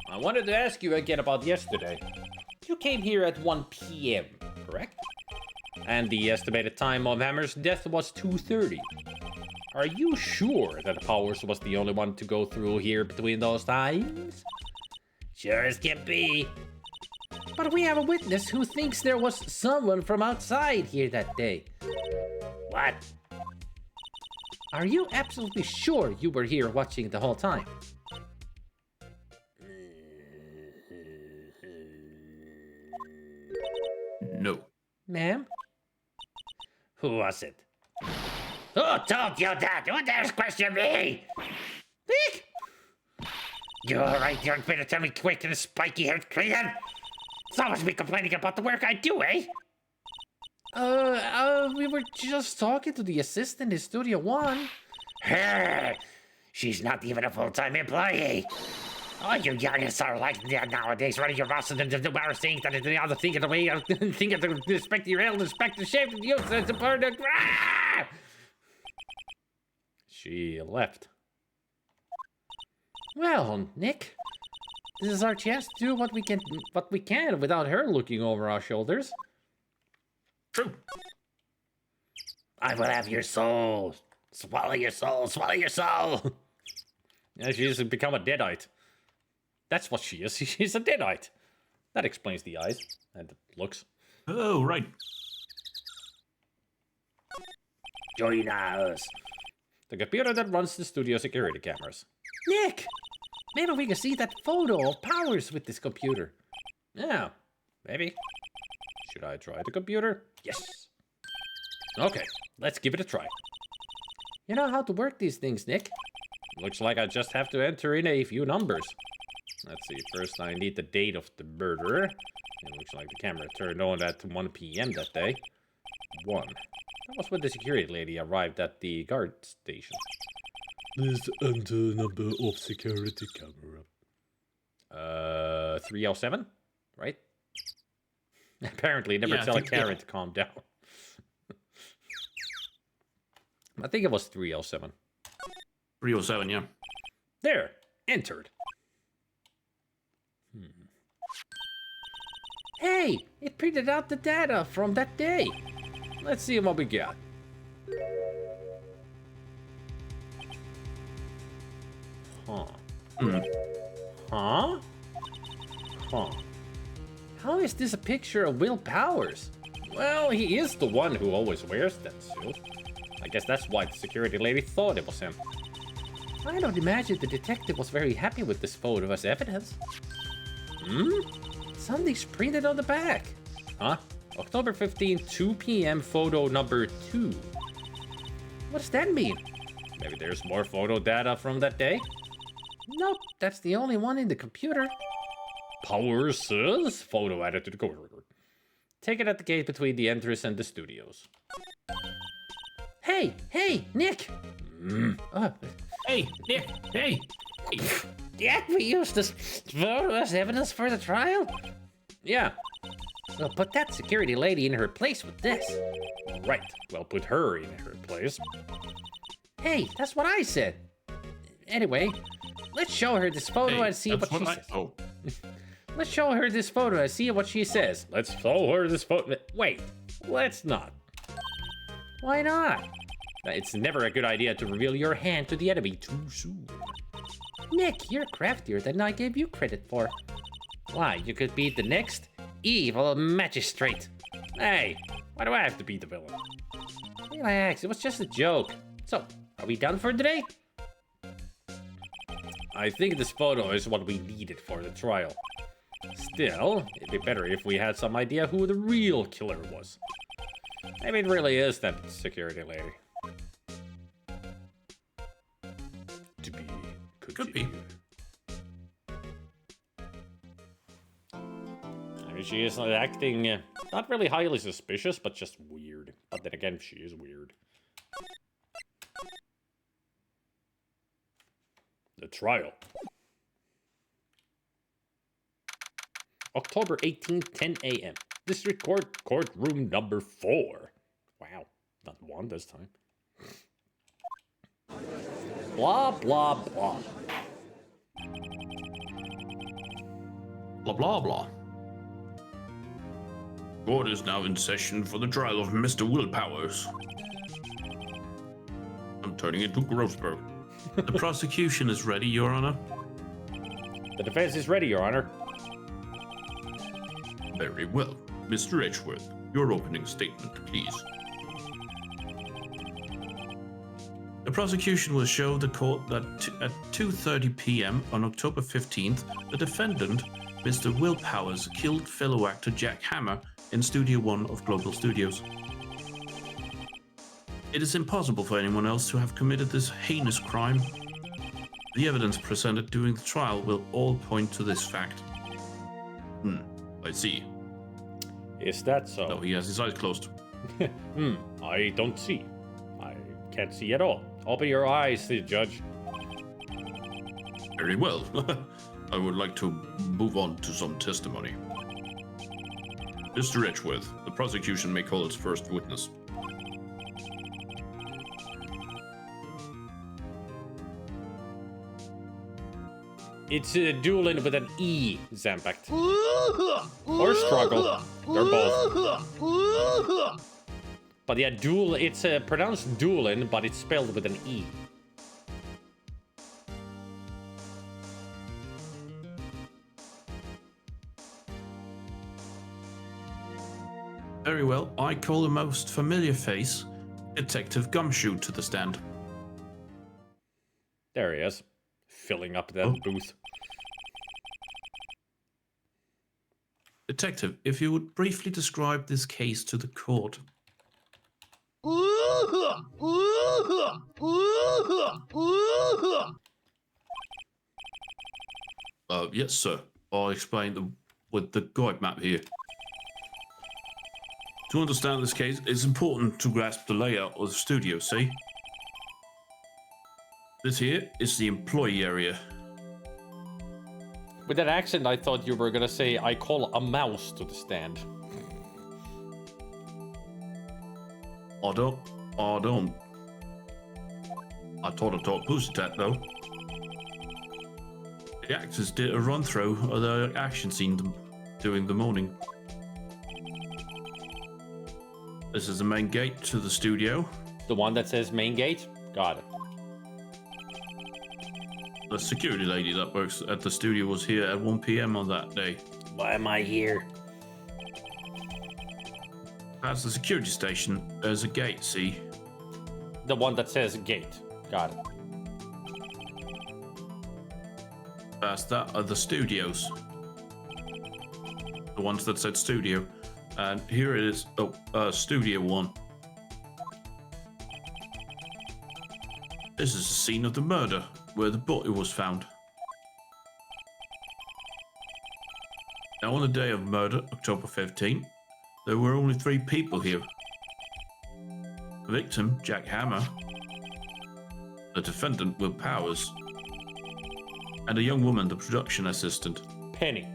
I wanted to ask you again about yesterday. You came here at 1 p.m., correct? And the estimated time of Hammer's death was 2:30. Are you sure that Powers was the only one to go through here between those times? Sure as can be. But we have a witness who thinks there was someone from outside here that day. What? Are you absolutely sure you were here watching the whole time? No. Ma'am? Who was it? Who told you that? Who dares question me? Nick! You alright, young better tell me quick and spiky-haired clean? Someone's been complaining about the work I do, eh? We were just talking to the assistant in Studio One. Her! She's not even a full-time employee. All you youngins are like that nowadays, running your mouths and embarrassing that the other thing of the way of think of the respect your elders, respect the shape of the youth, and support the She left. Well, Nick, this is our chance to do what we can without her looking over our shoulders. True. I will have your soul. Swallow your soul, swallow your soul. Yeah, she's become a deadite. That's what she is. She's a deadite. That explains the eyes and the looks. Oh, right. Join us. The computer that runs the studio security cameras. Nick! Maybe we can see that photo of Powers with this computer. Yeah, maybe. Should I try the computer? Yes. Okay, let's give it a try. You know how to work these things, Nick. Looks like I just have to enter in a few numbers. Let's see, first I need the date of the murder. It looks like the camera turned on at 1 p.m. that day. 1. That was when the security lady arrived at the guard station. Please enter number of security camera. 307, right? Apparently, never tell a Karen to calm down. I think it was 307. 307, yeah. There, entered. Hey, it printed out the data from that day. Let's see what we got. Huh. Huh? Huh. How is this a picture of Will Powers? Well, he is the one who always wears that suit. I guess that's why the security lady thought it was him. I don't imagine the detective was very happy with this photo as evidence. Something's printed on the back. Huh? October 15, 2 p.m. photo number 2. What does that mean? Maybe there's more photo data from that day? Nope, that's the only one in the computer. Powers says photo added to the courtroom. Take it at the gate between the entrance and the studios. Hey, Nick! Hey, Nick, hey! Did we use this photo as evidence for the trial? Yeah. We'll put that security lady in her place with this. Right, well, put her in her place. Hey, that's what I said. Anyway, let's show her this photo and see what she says. Oh. Let's show her this photo and see what she says. Let's show her this photo. Wait, let's not. Why not? It's never a good idea to reveal your hand to the enemy too soon. Nick, you're craftier than I gave you credit for. Why, you could be the next evil magistrate. Hey, why do I have to be the villain? Relax, it was just a joke. So, are we done for today? I think this photo is what we needed for the trial. Still, it'd be better if we had some idea who the real killer was. Maybe it really is that security lady. To be Could be. I mean, she is acting not really highly suspicious, but just weird. But then again, she is weird. The trial. October 18th, 10 a.m. District Court, courtroom number 4. Wow, not 1 this time. Blah, blah, blah. Blah, blah, blah. Court is now in session for the trial of Mr. Will Powers. I'm turning into Grossberg. The prosecution is ready, Your Honor. The defense is ready, Your Honor. Very well. Mr. Edgeworth, your opening statement, please. The prosecution will show the court that at 2:30 p.m. on October 15th, the defendant, Mr. Will Powers, killed fellow actor Jack Hammer in Studio 1 of Global Studios. It is impossible for anyone else to have committed this heinous crime. The evidence presented during the trial will all point to this fact. I see. Is that so? No, he has his eyes closed. I don't see. I can't see at all. Open your eyes, Judge. Very well. I would like to move on to some testimony. Mr. Edgeworth, the prosecution may call its first witness. It's dueling with an E, Zambact. Or struggle. They're both. But yeah, duel, it's pronounced dueling, but it's spelled with an E. Very well, I call the most familiar face, Detective Gumshoe, to the stand. There he is, filling up that booth. Detective, if you would briefly describe this case to the court. Yes, sir. I'll explain with the guide map here. To understand this case, it's important to grasp the layout of the studio, see? This here is the employee area. With that accent, I thought you were gonna say, I call a mouse to the stand. I don't. I thought I taught Pussycat, though. The actors did a run-through of the action scene during the morning. This is the main gate to the studio. The one that says main gate? Got it. The security lady that works at the studio was here at 1 p.m. on that day. Why am I here? Past the security station, there's a gate, see? The one that says gate. Got it. Past that are the studios. The ones that said studio. And here it is, Studio 1. This is the scene of the murder, where the body was found. Now on the day of murder, October 15th, there were only 3 people here. The victim, Jack Hammer, the defendant, Will Powers, and a young woman, the production assistant, Penny.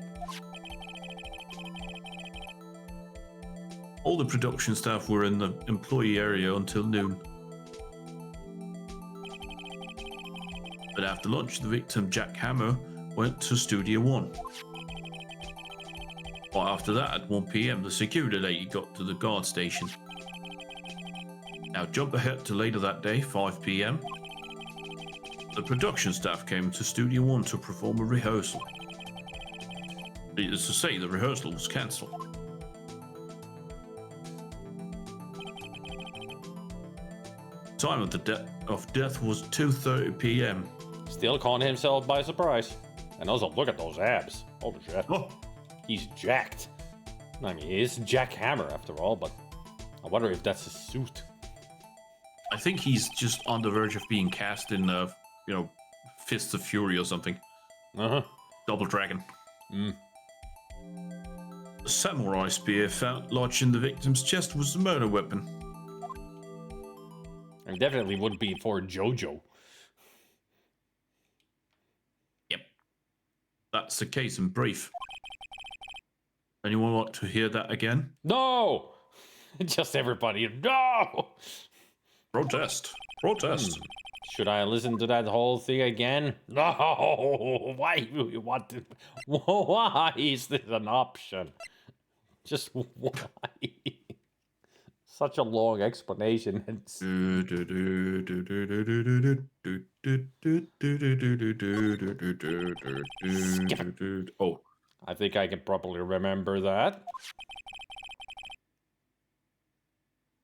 All the production staff were in the employee area until noon. But after lunch, the victim, Jack Hammer, went to Studio 1. But after that, at 1 p.m., the security lady got to the guard station. Now jump ahead to later that day, 5 p.m. The production staff came to Studio 1 to perform a rehearsal. Needless to say, the rehearsal was cancelled. Time of the of death was 2:30 p.m. Still caught himself by surprise. And also, look at those abs. Holy shit. Oh, He's jacked. I mean, he is Jack Hammer after all, but I wonder if that's his suit. I think he's just on the verge of being cast in, Fists of Fury or something. Uh-huh. Double Dragon. Mm. The samurai spear found lodged in the victim's chest was a murder weapon. It definitely would be for JoJo. Yep. That's the case in brief. Anyone want to hear that again? No! Just everybody, no! Protest. Protest. Should I listen to that whole thing again? No! Why do you want to? Why is this an option? Just why? Such a long explanation. Oh. I think I can probably remember that.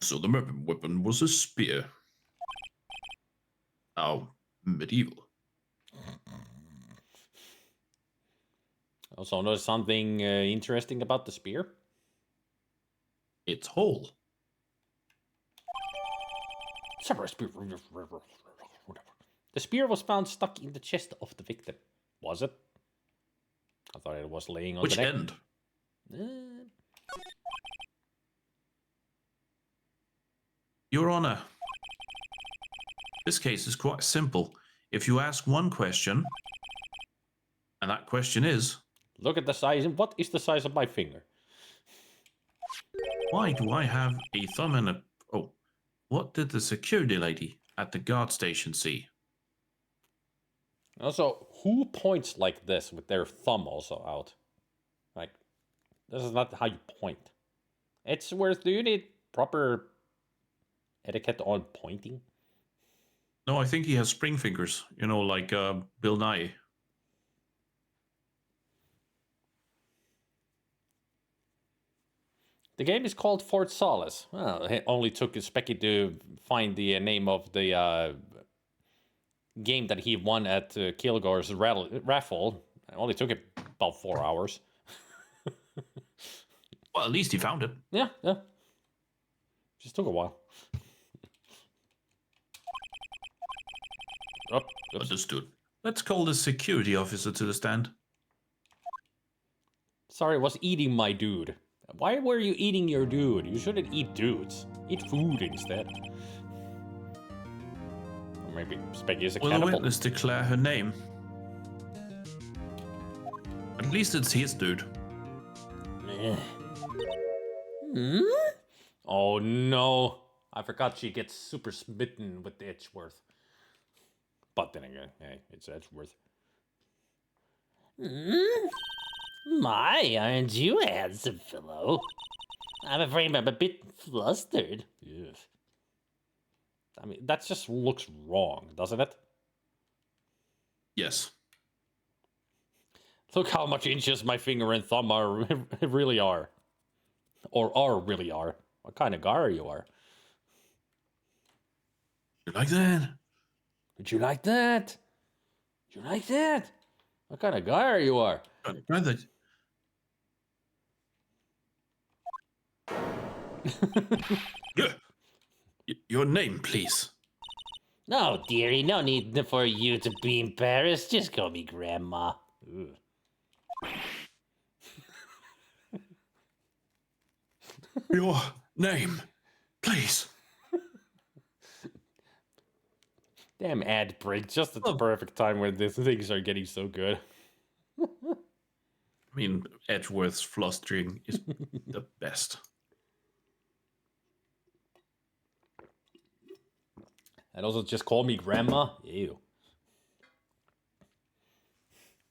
So the weapon was a spear. How medieval. Also notice something interesting about the spear. It's whole. The spear was found stuck in the chest of the victim. Was it? I thought it was laying on Which the neck. end? Your Honor, this case is quite simple. If you ask one question, and that question is... Look at the size. What is the size of my finger? Why do I have a thumb and a... Oh, what did the security lady at the guard station see? Also, who points like this with their thumb also out? Like, this is not how you point. It's worth... Do you need proper etiquette on pointing? No, I think he has spring fingers. You know, like Bill Nye. The game is called Fort Solace. Well, it only took Specky to find the name of the game that he won at Kilgore's raffle. It only took it about 4 hours. Well, at least he found it. Yeah. Just took a while. Understood. Let's call the security officer to the stand. Sorry, I was eating my dude. Why were you eating your dude? You shouldn't eat dudes. Eat food instead. Or maybe Specky is a Will the cannibal. witness declare her name? At least it's his dude. Oh no. I forgot she gets super smitten with the Edgeworth. But then again, hey, it's Edgeworth. My, aren't you a handsome fellow? I'm afraid I'm a bit flustered. Yes. I mean, that just looks wrong, doesn't it? Yes. Look how much inches my finger and thumb are really are. Or really are. What kind of guy you are? You like that? Would you like that? Would you like that? What kind of guy you are? Brother. Your name, please. No, dearie, no need for you to be embarrassed. Just call me Grandma. Your name, please. Damn ad break, just at the perfect time when the things are getting so good. I mean, Edgeworth's flustering is the best. And also just call me Grandma? Ew.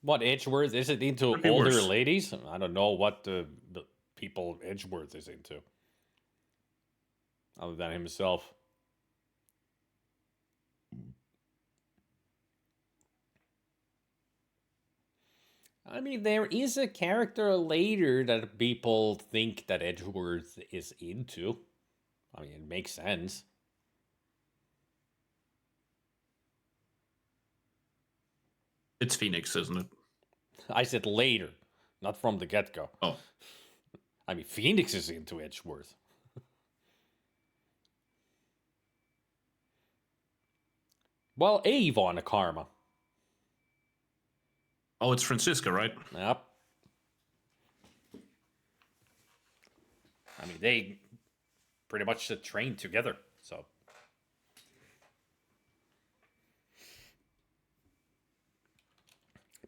What, Edgeworth? Is it into Could be older worse. ladies? I don't know what the people Edgeworth is into. Other than himself. I mean, there is a character later that people think that Edgeworth is into. I mean, it makes sense. It's Phoenix, isn't it? I said later, not from the get-go. Oh. I mean, Phoenix is into Edgeworth. Well, Avon Karma. Oh, it's Francisca, right? Yep. I mean, they pretty much trained together, so.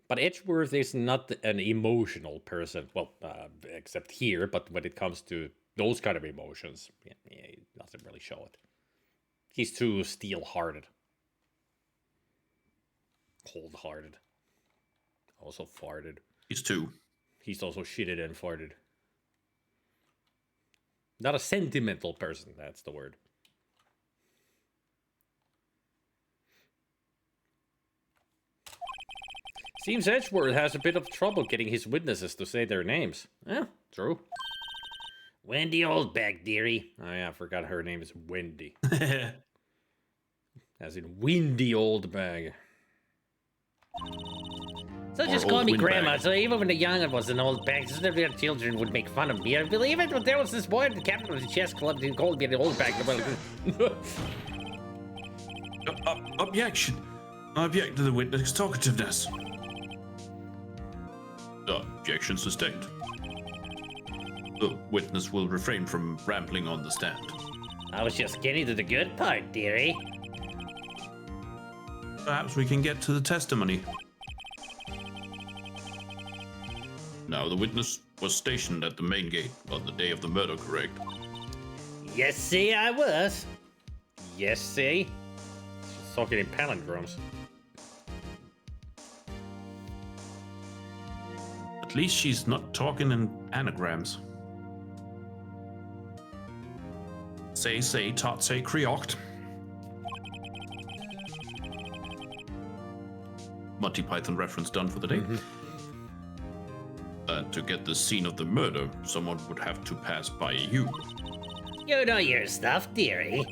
But Edgeworth is not an emotional person. Well, except here, but when it comes to those kind of emotions, he doesn't really show it. He's too steel-hearted. Cold-hearted. Also farted. He's two. He's also shitted and farted. Not a sentimental person, that's the word. Seems Edgeworth has a bit of trouble getting his witnesses to say their names. Yeah, true. Wendy Oldbag, dearie. Oh yeah, I forgot her name is Wendy. As in Windy Oldbag. So Or just call old me windbag. Grandma, so even when the young'un was an old bag, so their children would make fun of me. I believe it, but there was this boy at the captain of the chess club who called me the old bag. Objection. I object to the witness talkativeness. Objection sustained. The witness will refrain from rambling on the stand. I was just getting to the good part, dearie. Perhaps we can get to the testimony. Now, the witness was stationed at the main gate on the day of the murder, correct? Yes, see, I was. Yes, see? She's talking in palindromes. At least she's not talking in anagrams. Say, tot, say, creoct. Monty Python reference done for the day. To get the scene of the murder, someone would have to pass by you. You know your stuff, dearie.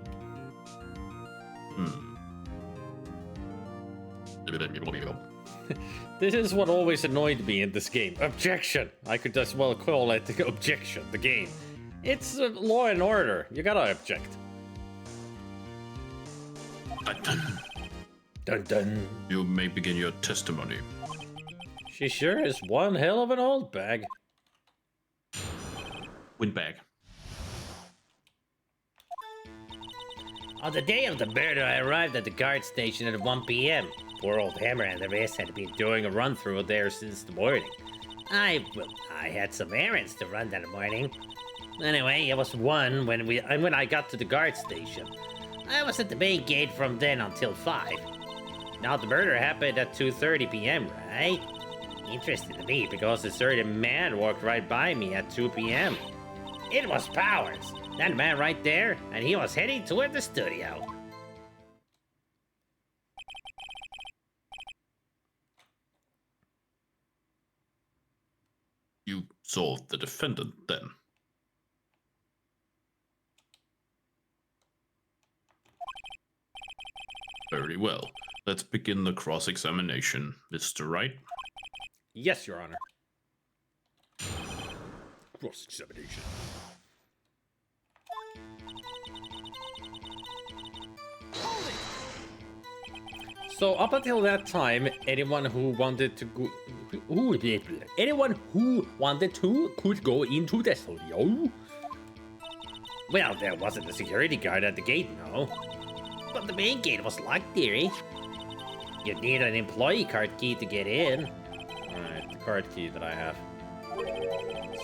This is what always annoyed me in this game. Objection! I could as well call it the objection, the game. It's law and order. You gotta object. Dun, dun. Dun dun. You may begin your testimony. She sure is one hell of an old bag. Windbag. On the day of the murder, I arrived at the guard station at 1 p.m. Poor old Hammer and the rest had been doing a run-through there since the morning. I had some errands to run that morning. Anyway, it was 1 when I got to the guard station. I was at the main gate from then until 5. Now, the murder happened at 2:30 p.m., right? Interesting to me because a certain man walked right by me at 2 p.m. It was Powers, that man right there, and he was heading toward the studio. You saw the defendant then. Very well. Let's begin the cross-examination. Mr. Wright? Yes, Your Honor. Cross-examination. So up until that time, anyone who wanted to go, could go into the studio. Well, there wasn't a security guard at the gate, no. But the main gate was locked, dearie. You'd need an employee card key to get in. Alright, the card key that I have.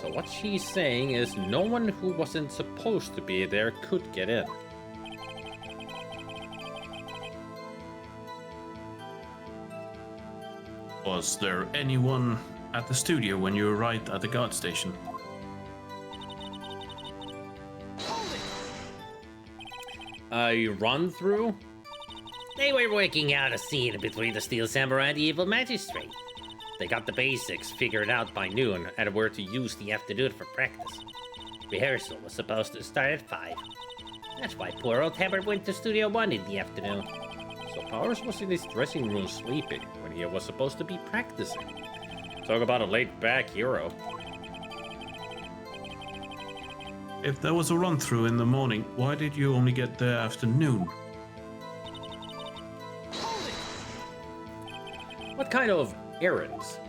So what she's saying is no one who wasn't supposed to be there could get in. Was there anyone at the studio when you arrived at the guard station? A run through? They were working out a scene between the Steel Samurai and the Evil Magistrate. They got the basics figured out by noon and were to use the afternoon for practice. Rehearsal was supposed to start at 5. That's why poor old Hammer went to Studio 1 in the afternoon. So Powers was in his dressing room sleeping when he was supposed to be practicing. Talk about a laid-back hero. If there was a run-through in the morning, why did you only get there afternoon? What kind of errands?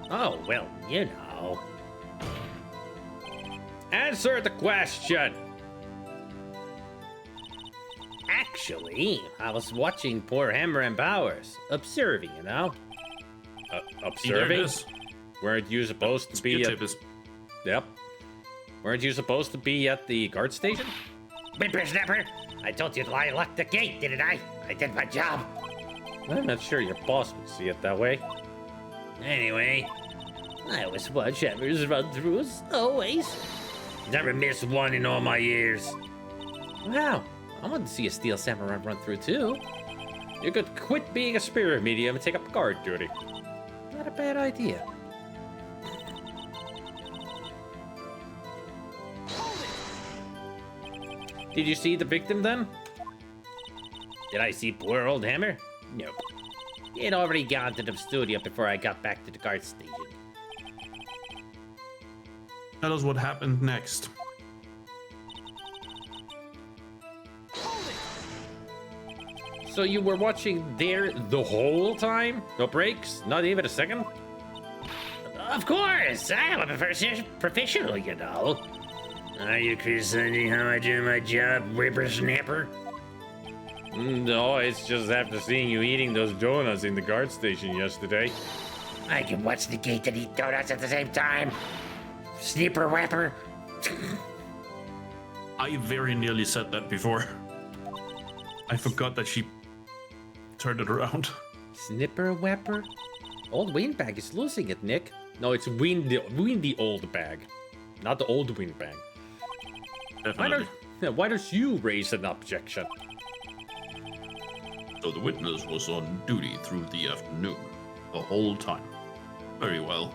Oh, well, you know. Answer the question! Actually, I was watching poor Hammer and Powers. Observing, you know. Observing? Weren't you supposed to be at... Yep. Weren't you supposed to be at the guard station? Whippersnapper! I told you to lock the gate, didn't I? I did my job. I'm not sure your boss would see it that way. Anyway, I always watch Hammer's run-throughs, always. Never missed one in all my years. Wow, I want to see a Steel Samurai run through too. You could quit being a spirit medium and take up guard duty. Not a bad idea. Did you see the victim then? Did I see poor old Hammer? Nope. He had already gone to the studio before I got back to the guard station. Tell us what happened next. So you were watching there the whole time? No breaks? Not even a second? Of course! I'm a professional, you know. Are you criticizing how I do my job, whippersnapper? No, it's just after seeing you eating those donuts in the guard station yesterday. I can watch the gate and eat donuts at the same time. Snipper whapper. I very nearly said that before. I forgot that she turned it around. Snipper whapper? Old windbag is losing it, Nick. No, it's windy old bag. Not the old windbag. Definitely. Why don't you raise an objection? So the witness was on duty through the afternoon, the whole time. Very well.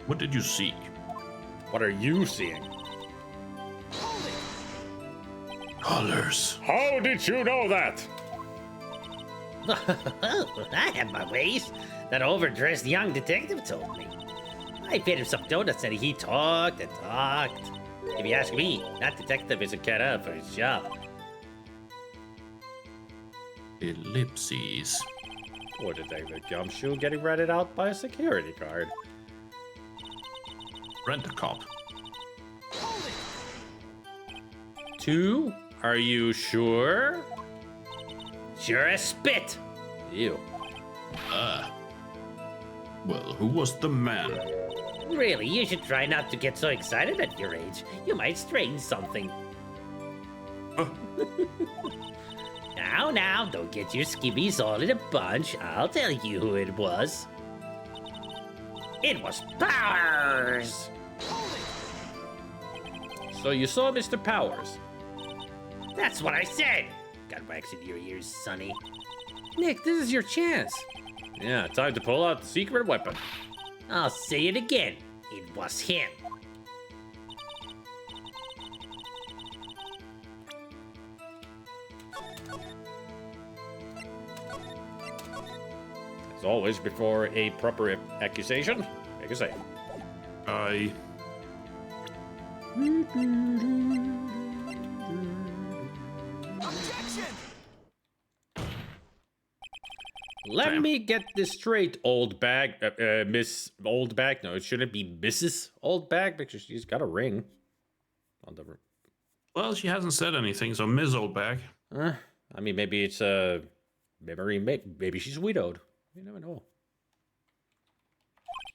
What did you see? What are you seeing? Colors. How did you know that? I have my ways. That overdressed young detective told me. I fed him some donuts and he talked and talked. If you ask me, that detective isn't cut out for his job. Ellipses. Poor Detective Gumshoe getting ratted out by a security guard. Rent a cop. 2? Are you sure? Sure as spit. Ew. Well, who was the man? Really, you should try not to get so excited at your age. You might strain something. Now, don't get your skivvies all in a bunch. I'll tell you who it was. It was Powers! So you saw Mr. Powers? That's what I said! Got wax in your ears, Sonny. Nick, this is your chance. Yeah, time to pull out the secret weapon. I'll say it again. It was him. As always, before a proper accusation, make a save. I... Let me get this straight, old bag. Miss Old Bag. No, it shouldn't be Mrs. Old Bag because she's got a ring on the. Well, she hasn't said anything, so Ms. Oldbag. I mean, maybe it's a memory. Maybe she's widowed. You never know.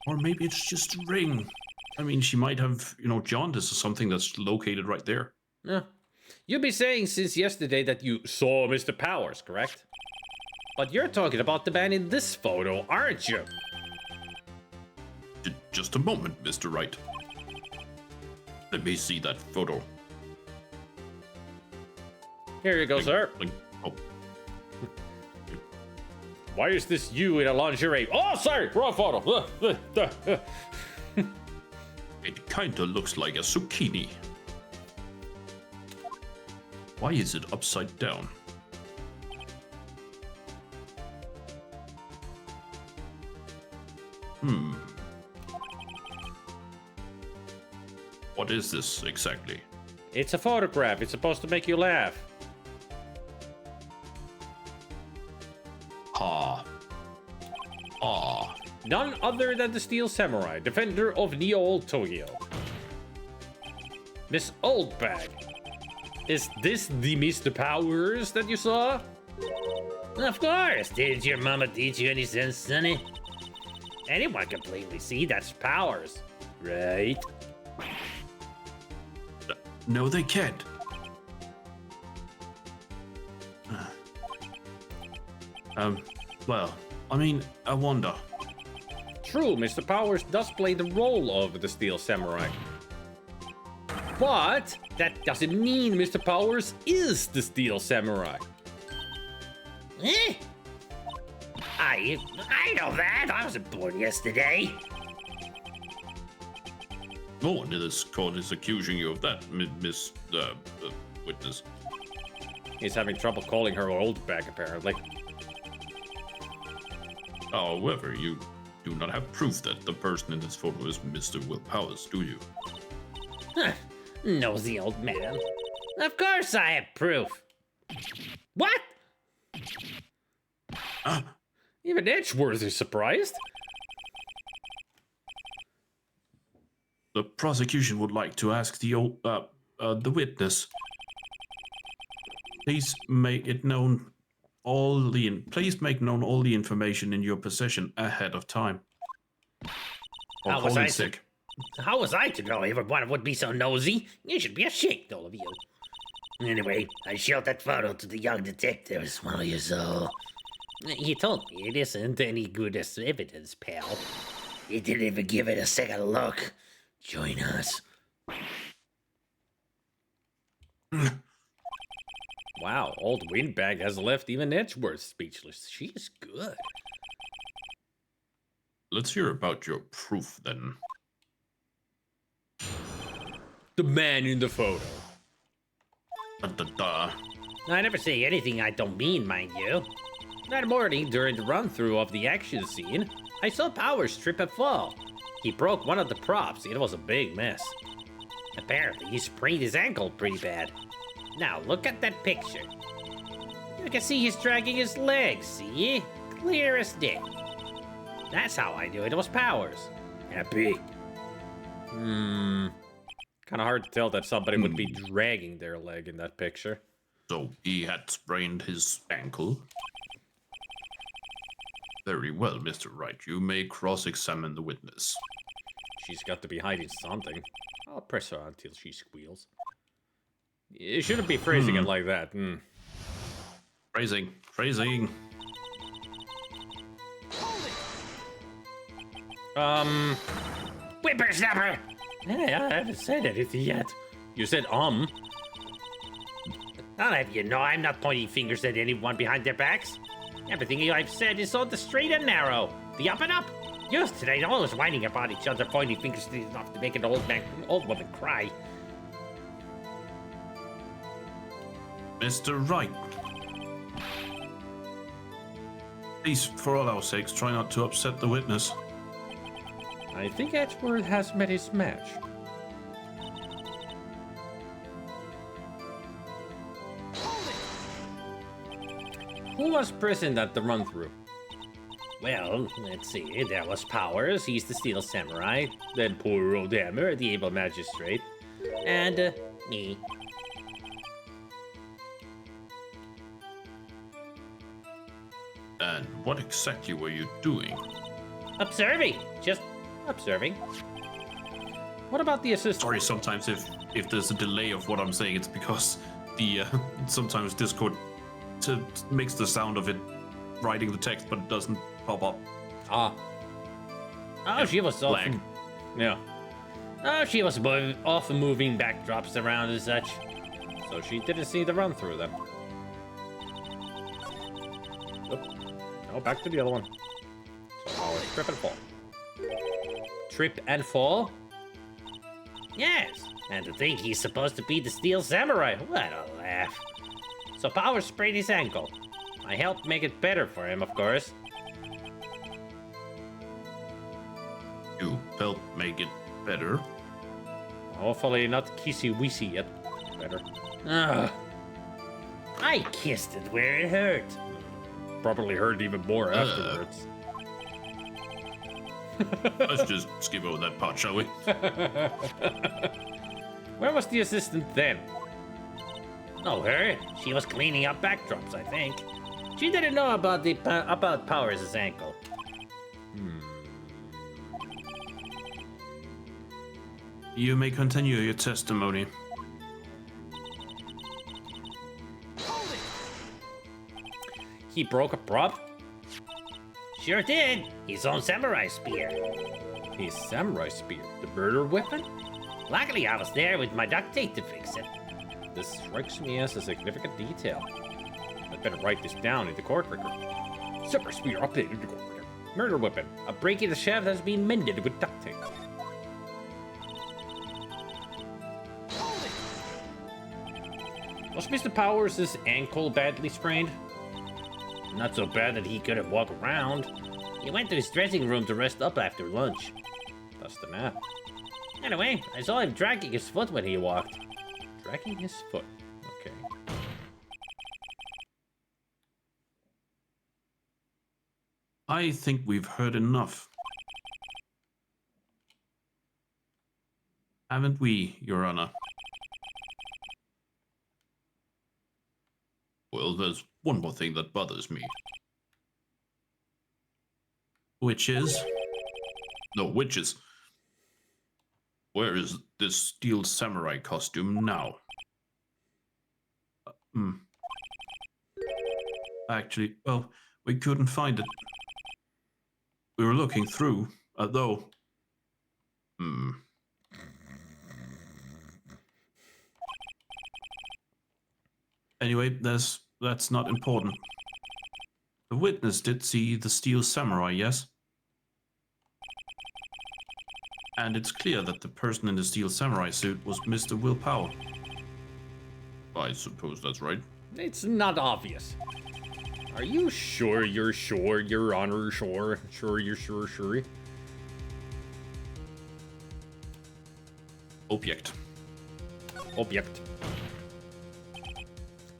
Or maybe it's just a ring. I mean, she might have, jaundice or something that's located right there. Yeah. You've been saying since yesterday that you saw Mr. Powers, correct? But you're talking about the man in this photo, aren't you? Just a moment, Mr. Wright. Let me see that photo. Here you go, sir. Oh. Why is this you in a lingerie? Oh, sorry, wrong photo. It kinda looks like a zucchini. Why is it upside down? What is this exactly? It's a photograph. It's supposed to make you laugh. None other than the Steel Samurai, defender of Neo Tokyo. Miss Oldbag. Is this the Mr. Powers that you saw? Of course. Did your mama teach you any sense, sonny? Anyone can plainly see that's Powers, right? No, they can't. Well, I mean, I wonder. True, Mr. Powers does play the role of the Steel Samurai. But that doesn't mean Mr. Powers is the Steel Samurai. Eh? I know that. I wasn't born yesterday. No one in this court is accusing you of that, Miss Witness. He's having trouble calling her old bag, apparently. However, you do not have proof that the person in this photo is Mr. Will Powers, do you? Huh. Nosy old man. Of course I have proof. What? Even Edgeworth is surprised. The prosecution would like to ask the witness. Please make known all the information in your possession ahead of time. Or How was call I in sick. How was I to know everyone would be so nosy? You should be ashamed, all of you. Anyway, I showed that photo to the young detective. Swallow your soul. He told me it isn't any good as evidence, pal. He didn't even give it a second look. Join us. Wow, old Windbag has left even Edgeworth speechless. She is good. Let's hear about your proof then. The man in the photo. I never say anything I don't mean, mind you. That morning, during the run-through of the action scene, I saw Powers trip and fall. He broke one of the props. It was a big mess. Apparently, he sprained his ankle pretty bad. Now, look at that picture. You can see he's dragging his legs, see? Clear as day. That's how I knew it was Powers. Happy. Kind of hard to tell that somebody would be dragging their leg in that picture. So he had sprained his ankle? Very well, Mr. Wright. You may cross-examine the witness. She's got to be hiding something. I'll press her until she squeals. You shouldn't be phrasing it like that. Phrasing. Whippersnapper! Hey, I haven't said anything yet. You said, I'll have you know I'm not pointing fingers at anyone behind their backs. Everything I've said is on the straight and narrow. The up and up. Youth today are always whining about each other, pointing fingers enough to make an old woman cry. Mr. Wright. Please, for all our sakes, try not to upset the witness. I think Edgeworth has met his match. Who was present at the run-through? Well, let's see. There was Powers, he's the Steel Samurai. Then poor old Hammer, the able magistrate. And, me. And what exactly were you doing? Observing. Just observing. What about the assistant? Sorry, sometimes if there's a delay of what I'm saying, it's because the sometimes Discord makes the sound of it writing the text, but it doesn't pop up. Ah. Oh, she was lag. often... Yeah. Oh, she was often moving backdrops around and such. So she didn't see the run-through then. No, back to the other one. So powers trip and fall. Trip and fall? Yes, and to think he's supposed to be the Steel Samurai. What a laugh. So Power sprained his ankle. I helped make it better for him, of course. You help make it better. Hopefully not kissy-wissy yet. Better. Ugh. I kissed it where it hurt. Probably hurt even more afterwards. Let's just skip over that part, shall we? Where was the assistant then? Oh, her? She was cleaning up backdrops, I think. She didn't know about about Powers' ankle. You may continue your testimony. He broke a prop? Sure did. His own samurai spear. His samurai spear? The murder weapon? Luckily, I was there with my duct tape to fix it. This strikes me as a significant detail. I'd better write this down in the court record. Samurai spear updated in the court record. Murder weapon. A break in the shaft has been mended with duct tape. Was Mr. Powers' ankle badly sprained? Not so bad that he couldn't walk around. He went to his dressing room to rest up after lunch. That's the nap. Anyway, I saw him dragging his foot when he walked. Dragging his foot. Okay. I think we've heard enough. Haven't we, Your Honor? Well, there's one more thing that bothers me. Which is? No, witches. Where is this steel samurai costume now? Actually, well, we couldn't find it. We were looking through, though. Anyway, that's not important. The witness did see the steel samurai, yes? And it's clear that the person in the steel samurai suit was Mr. Willpower. I suppose that's right. It's not obvious. Are you sure you're sure, Your Honor, sure? Sure, you're sure? Object.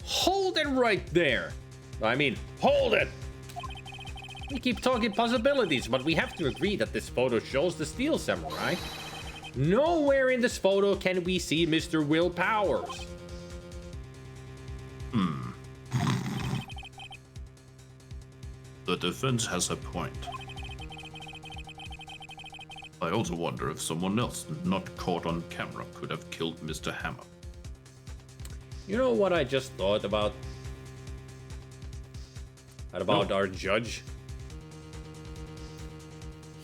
Hold it right there! I mean, hold it! We keep talking possibilities, but we have to agree that this photo shows the steel samurai. Nowhere in this photo can we see Mr. Will Powers. The defense has a point. I also wonder if someone else, not caught on camera, could have killed Mr. Hammer. You know what I just thought about? Our judge?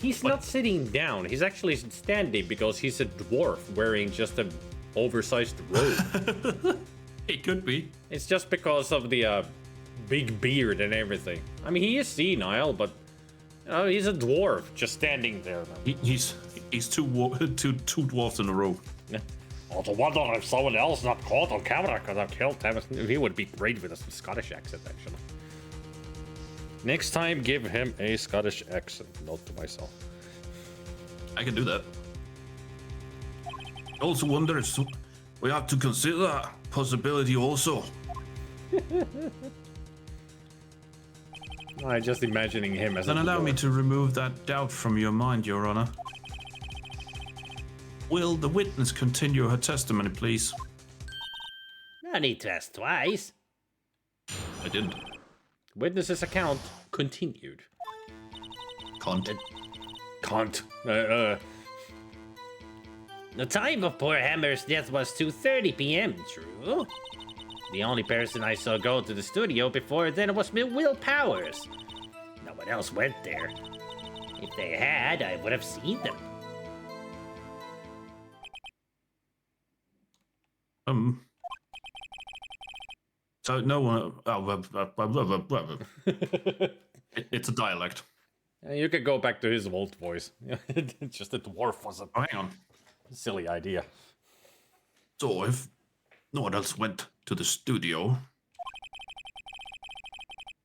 He's not sitting down. He's actually standing because he's a dwarf wearing just an oversized robe. It could be. It's just because of the big beard and everything. I mean, he is senile, but he's a dwarf just standing there. He's two dwarfs in a row. Yeah. Also wonder if someone else not caught on camera could have killed him. He would be great with a Scottish accent, actually. Next time, give him a Scottish accent. Note to myself. I can do that. Also wonder if we have to consider that possibility also. I'm just imagining him as Then a allow me dwarf. to remove that doubt from your mind, Your Honor. Will the witness continue her testimony, please? No need to ask twice. I didn't. Witness's account continued. Content. The time of poor Hammer's death was 2:30 p.m., true? The only person I saw go to the studio before then was Will Powers. No one else went there. If they had, I would have seen them. So no one. It's a dialect. You could go back to his old voice. It's just the dwarf was a Oh, hang on. silly idea. So if no one else went to the studio,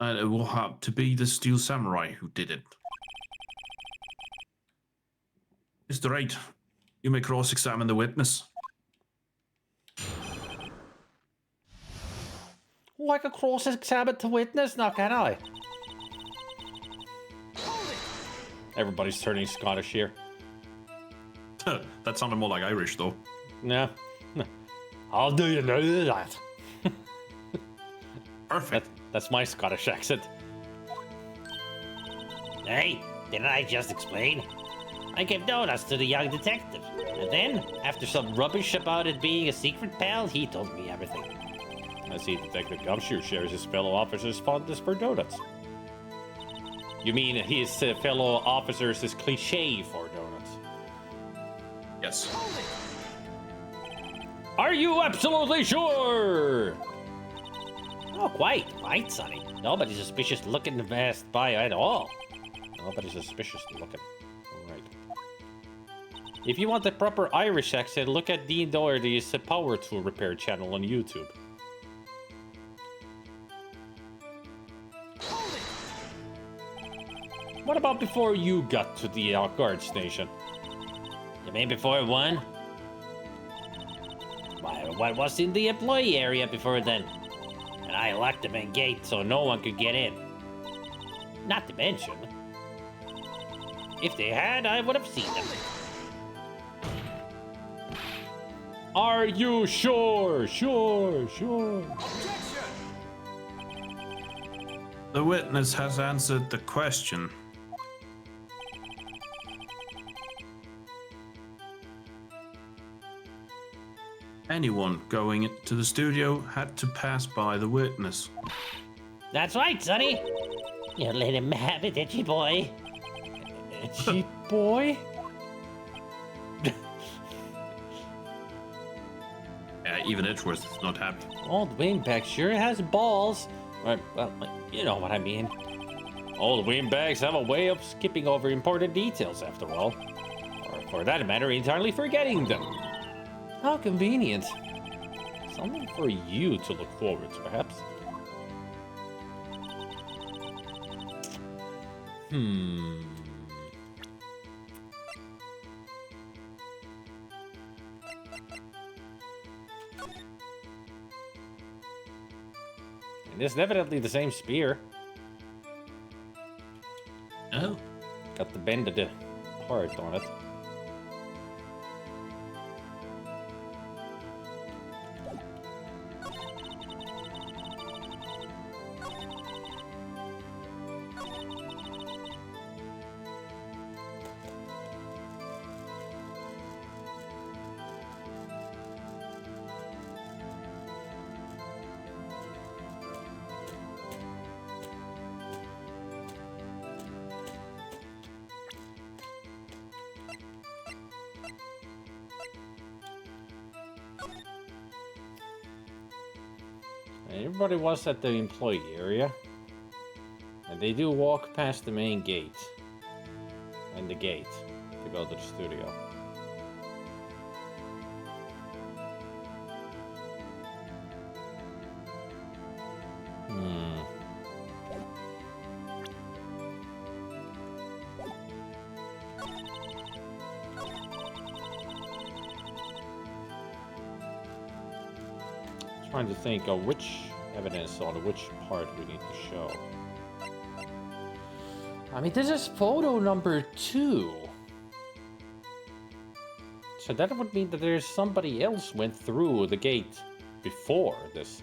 and it will have to be the Steel Samurai who did it. Mr. Wright, you may cross-examine the witness. Oh, I could cross-examine the witness now, can I? Everybody's turning Scottish here. That sounded more like Irish, though. Yeah. How do you know that? Perfect. That's my Scottish accent. Hey, didn't I just explain? I gave donuts to the young detective. And then, after some rubbish about it being a secret pal, he told me everything. I see Detective Gumshoe shares his fellow officers' fondness for donuts. You mean his fellow officers is cliche for donuts? Yes. Are you absolutely sure? Oh, quite, Sonny. Nobody's suspicious looking to pass by at all. Nobody's suspicious looking. Alright. If you want a proper Irish accent, look at Dean Doherty's Power Tool Repair channel on YouTube. What about before you got to the guard station? You mean before one? Why, what was in the employee area before then? And I locked the main gate so no one could get in. Not to mention, if they had, I would have seen them. Are you sure? Sure. The witness has answered the question. Anyone going to the studio had to pass by the witness. That's right, Sonny. You let him have it, itchy boy. Itchy boy? Even Edgeworth is not happy. Old Wingback sure has balls. Right, well, you know what I mean. Old Wingbags have a way of skipping over important details, after all. Or, for that matter, entirely forgetting them. How convenient. Something for you to look forward to, perhaps. And it's definitely the same spear. Oh. Got the bended part on it. Everybody was at the employee area. And they do walk past the main gate. And the gate to go to the studio. Trying to think of which evidence on which part we need to show. I mean, this is photo number 2. So that would mean that there's somebody else went through the gate before this.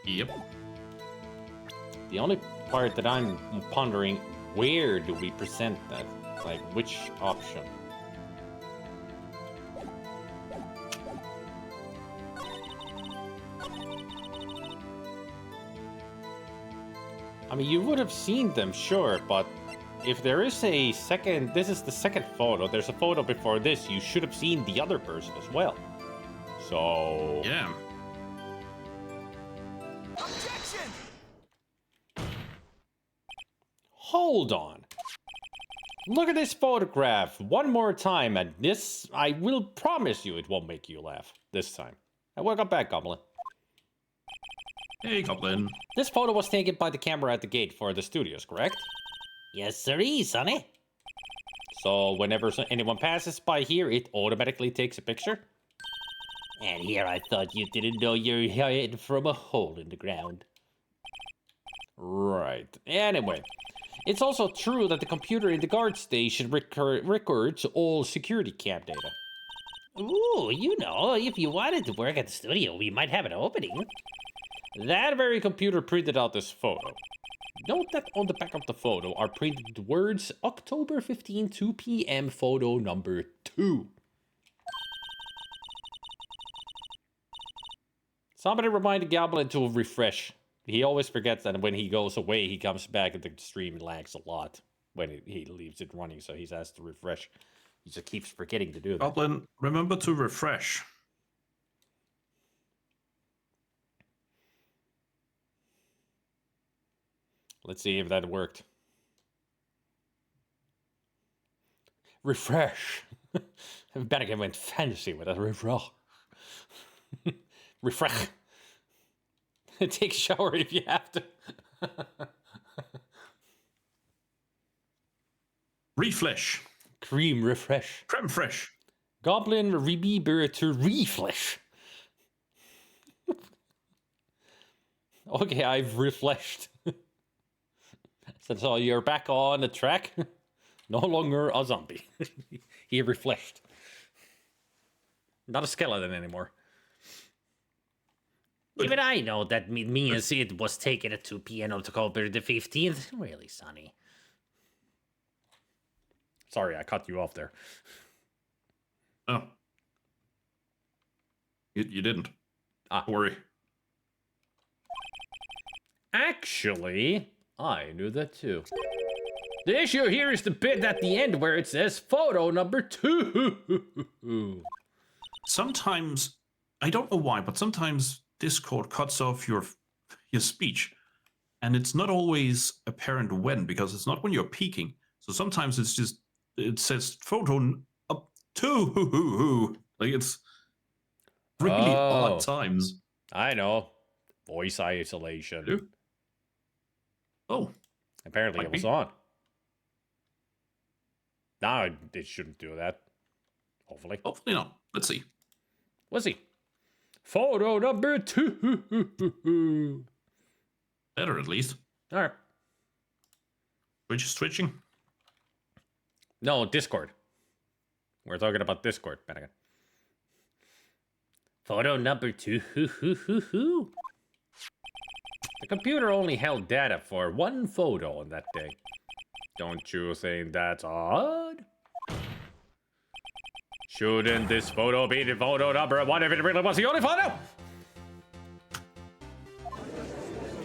Yep. The only part that I'm pondering, where do we present that? Like, which option? I mean, you would have seen them, sure, but if there is a second, this is the second photo, there's a photo before this, you should have seen the other person as well. So... Yeah. hold on. Look at this photograph one more time, and this, I will promise you it won't make you laugh this time. And welcome back, Goblin. Hey, Goblin. This photo was taken by the camera at the gate for the studios, correct? Yes, sirree, sonny. So whenever anyone passes by here, it automatically takes a picture? And here I thought you didn't know you're hiding from a hole in the ground. Right. Anyway, it's also true that the computer in the guard station records all security cam data. Ooh, you know, if you wanted to work at the studio, we might have an opening. That very computer printed out this photo. Note that on the back of the photo are printed the words October 15, 2 p.m. photo number 2. Somebody remind the Goblin to refresh. He always forgets that when he goes away, he comes back and the stream lags a lot when he leaves it running, so he's asked to refresh. He just keeps forgetting to do that. Goblin, remember to refresh. Let's see if that worked. Refresh. Better went fancy with that. Refresh. Refresh. Take a shower if you have to. Refresh. Cream refresh. Creme fresh. Goblin remember to refresh. Okay, I've refreshed. So you're back on the track. No longer a zombie. He refreshed. Not a skeleton anymore. Even I know that me and Sid was taken at 2 p.m. on October the 15th. Really, Sonny. Sorry, I cut you off there. Oh. You didn't. Ah. Don't worry. Actually, I knew that too. The issue here is the bit at the end where it says photo number 2. Sometimes, I don't know why, but sometimes Discord cuts off your speech, and it's not always apparent when, because it's not when you're peaking. So sometimes it's just, it says photo up 2. Like it's really odd times. I know. Voice isolation. Oh. Apparently it was on. Now it shouldn't do that. Hopefully. Hopefully not. Let's see. Let's see. Photo number 2. Better at least. All right. Which is switching? No, Discord. We're talking about Discord. Photo number 2. The computer only held data for 1 photo on that day. Don't you think that's odd? Shouldn't this photo be the photo number 1 if it really was the only photo?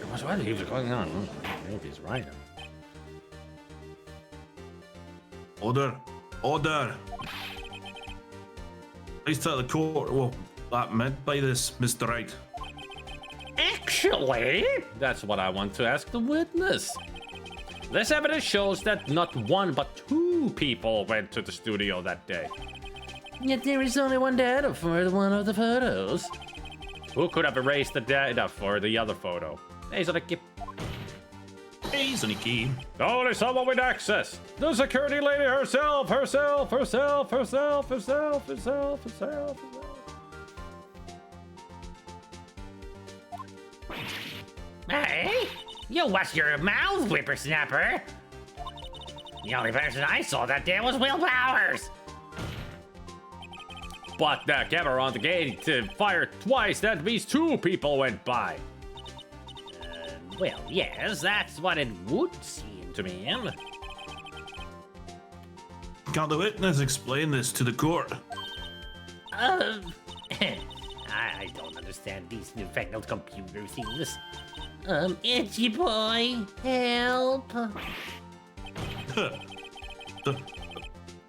What is going on? Maybe he's right. Order. Order. Please tell the court what that meant by this, Mr. Wright. Actually, that's what I want to ask the witness. This evidence shows that not 1 but 2 people went to the studio that day. Yet there is only 1 data for one of the photos. Who could have erased the data for the other photo? Only someone with access. The security lady herself. Hey, you watch your mouth, whippersnapper. The only person I saw that day was Will Powers. But the camera on the gate fired twice. That means 2 people went by. Well, yes, that's what it would seem to me. Can the witness explain this to the court? I don't understand these newfangled computer things. Itchy boy, help!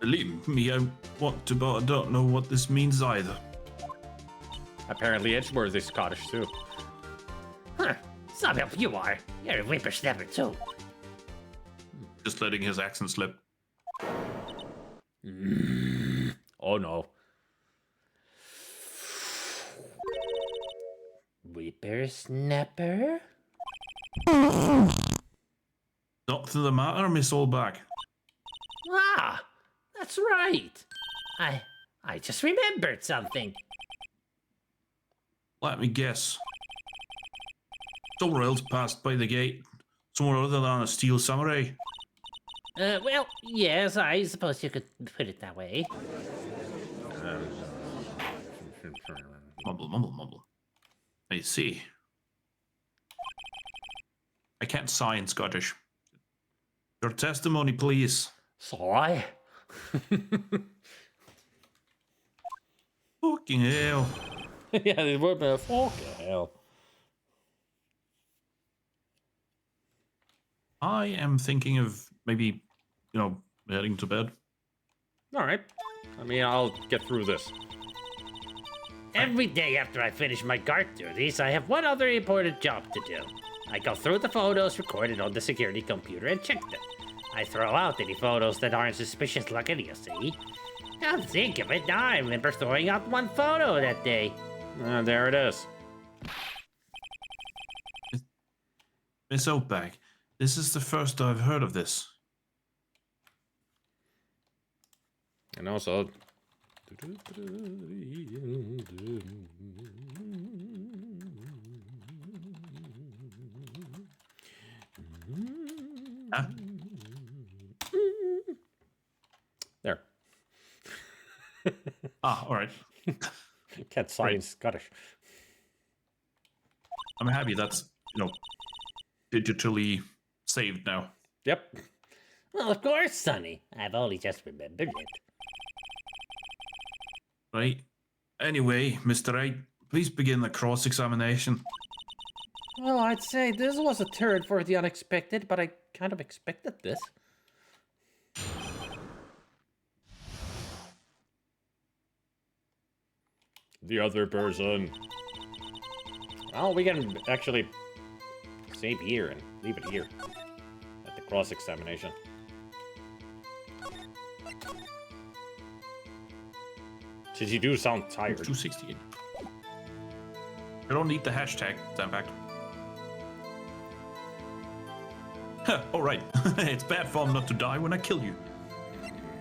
Believe me, I want to, but I don't know what this means either. Apparently Edgeworth is Scottish too. Huh, some help you are. You're a whippersnapper too. Just letting his accent slip. Oh no. Whippersnapper? Nothing the matter, Miss Oldback. Ah, that's right. I just remembered something. Let me guess. Somewhere else passed by the gate. Somewhere other than a steel samurai. Well, yes, I suppose you could put it that way. Mumble, mumble, mumble. I see. I can't sigh in Scottish. Your testimony, please. Sorry. Fucking hell. Yeah, it would be a fucking hell. I am thinking of maybe, heading to bed. All right. I mean, I'll get through this. Every day after I finish my guard duties, I have one other important job to do. I go through the photos recorded on the security computer and check them. I throw out any photos that aren't suspicious looking, you see. Now think of it, now I remember throwing out one photo that day. There it is. Miss Oldback, this is the first I've heard of this. And also... Huh? There. All right. Can't sign in Scottish. I'm happy that's, digitally saved now. Yep. Well, of course, Sonny. I've only just remembered it. Right. Anyway, Mr. Wright, please begin the cross-examination. Well, I'd say this was a turn for the unexpected, but I kind of expected this. The other person. Well, we can actually save here and leave it here at the cross-examination. Since you do sound tired. 268. I don't need the hashtag, in fact. All right. It's bad form not to die when I kill you.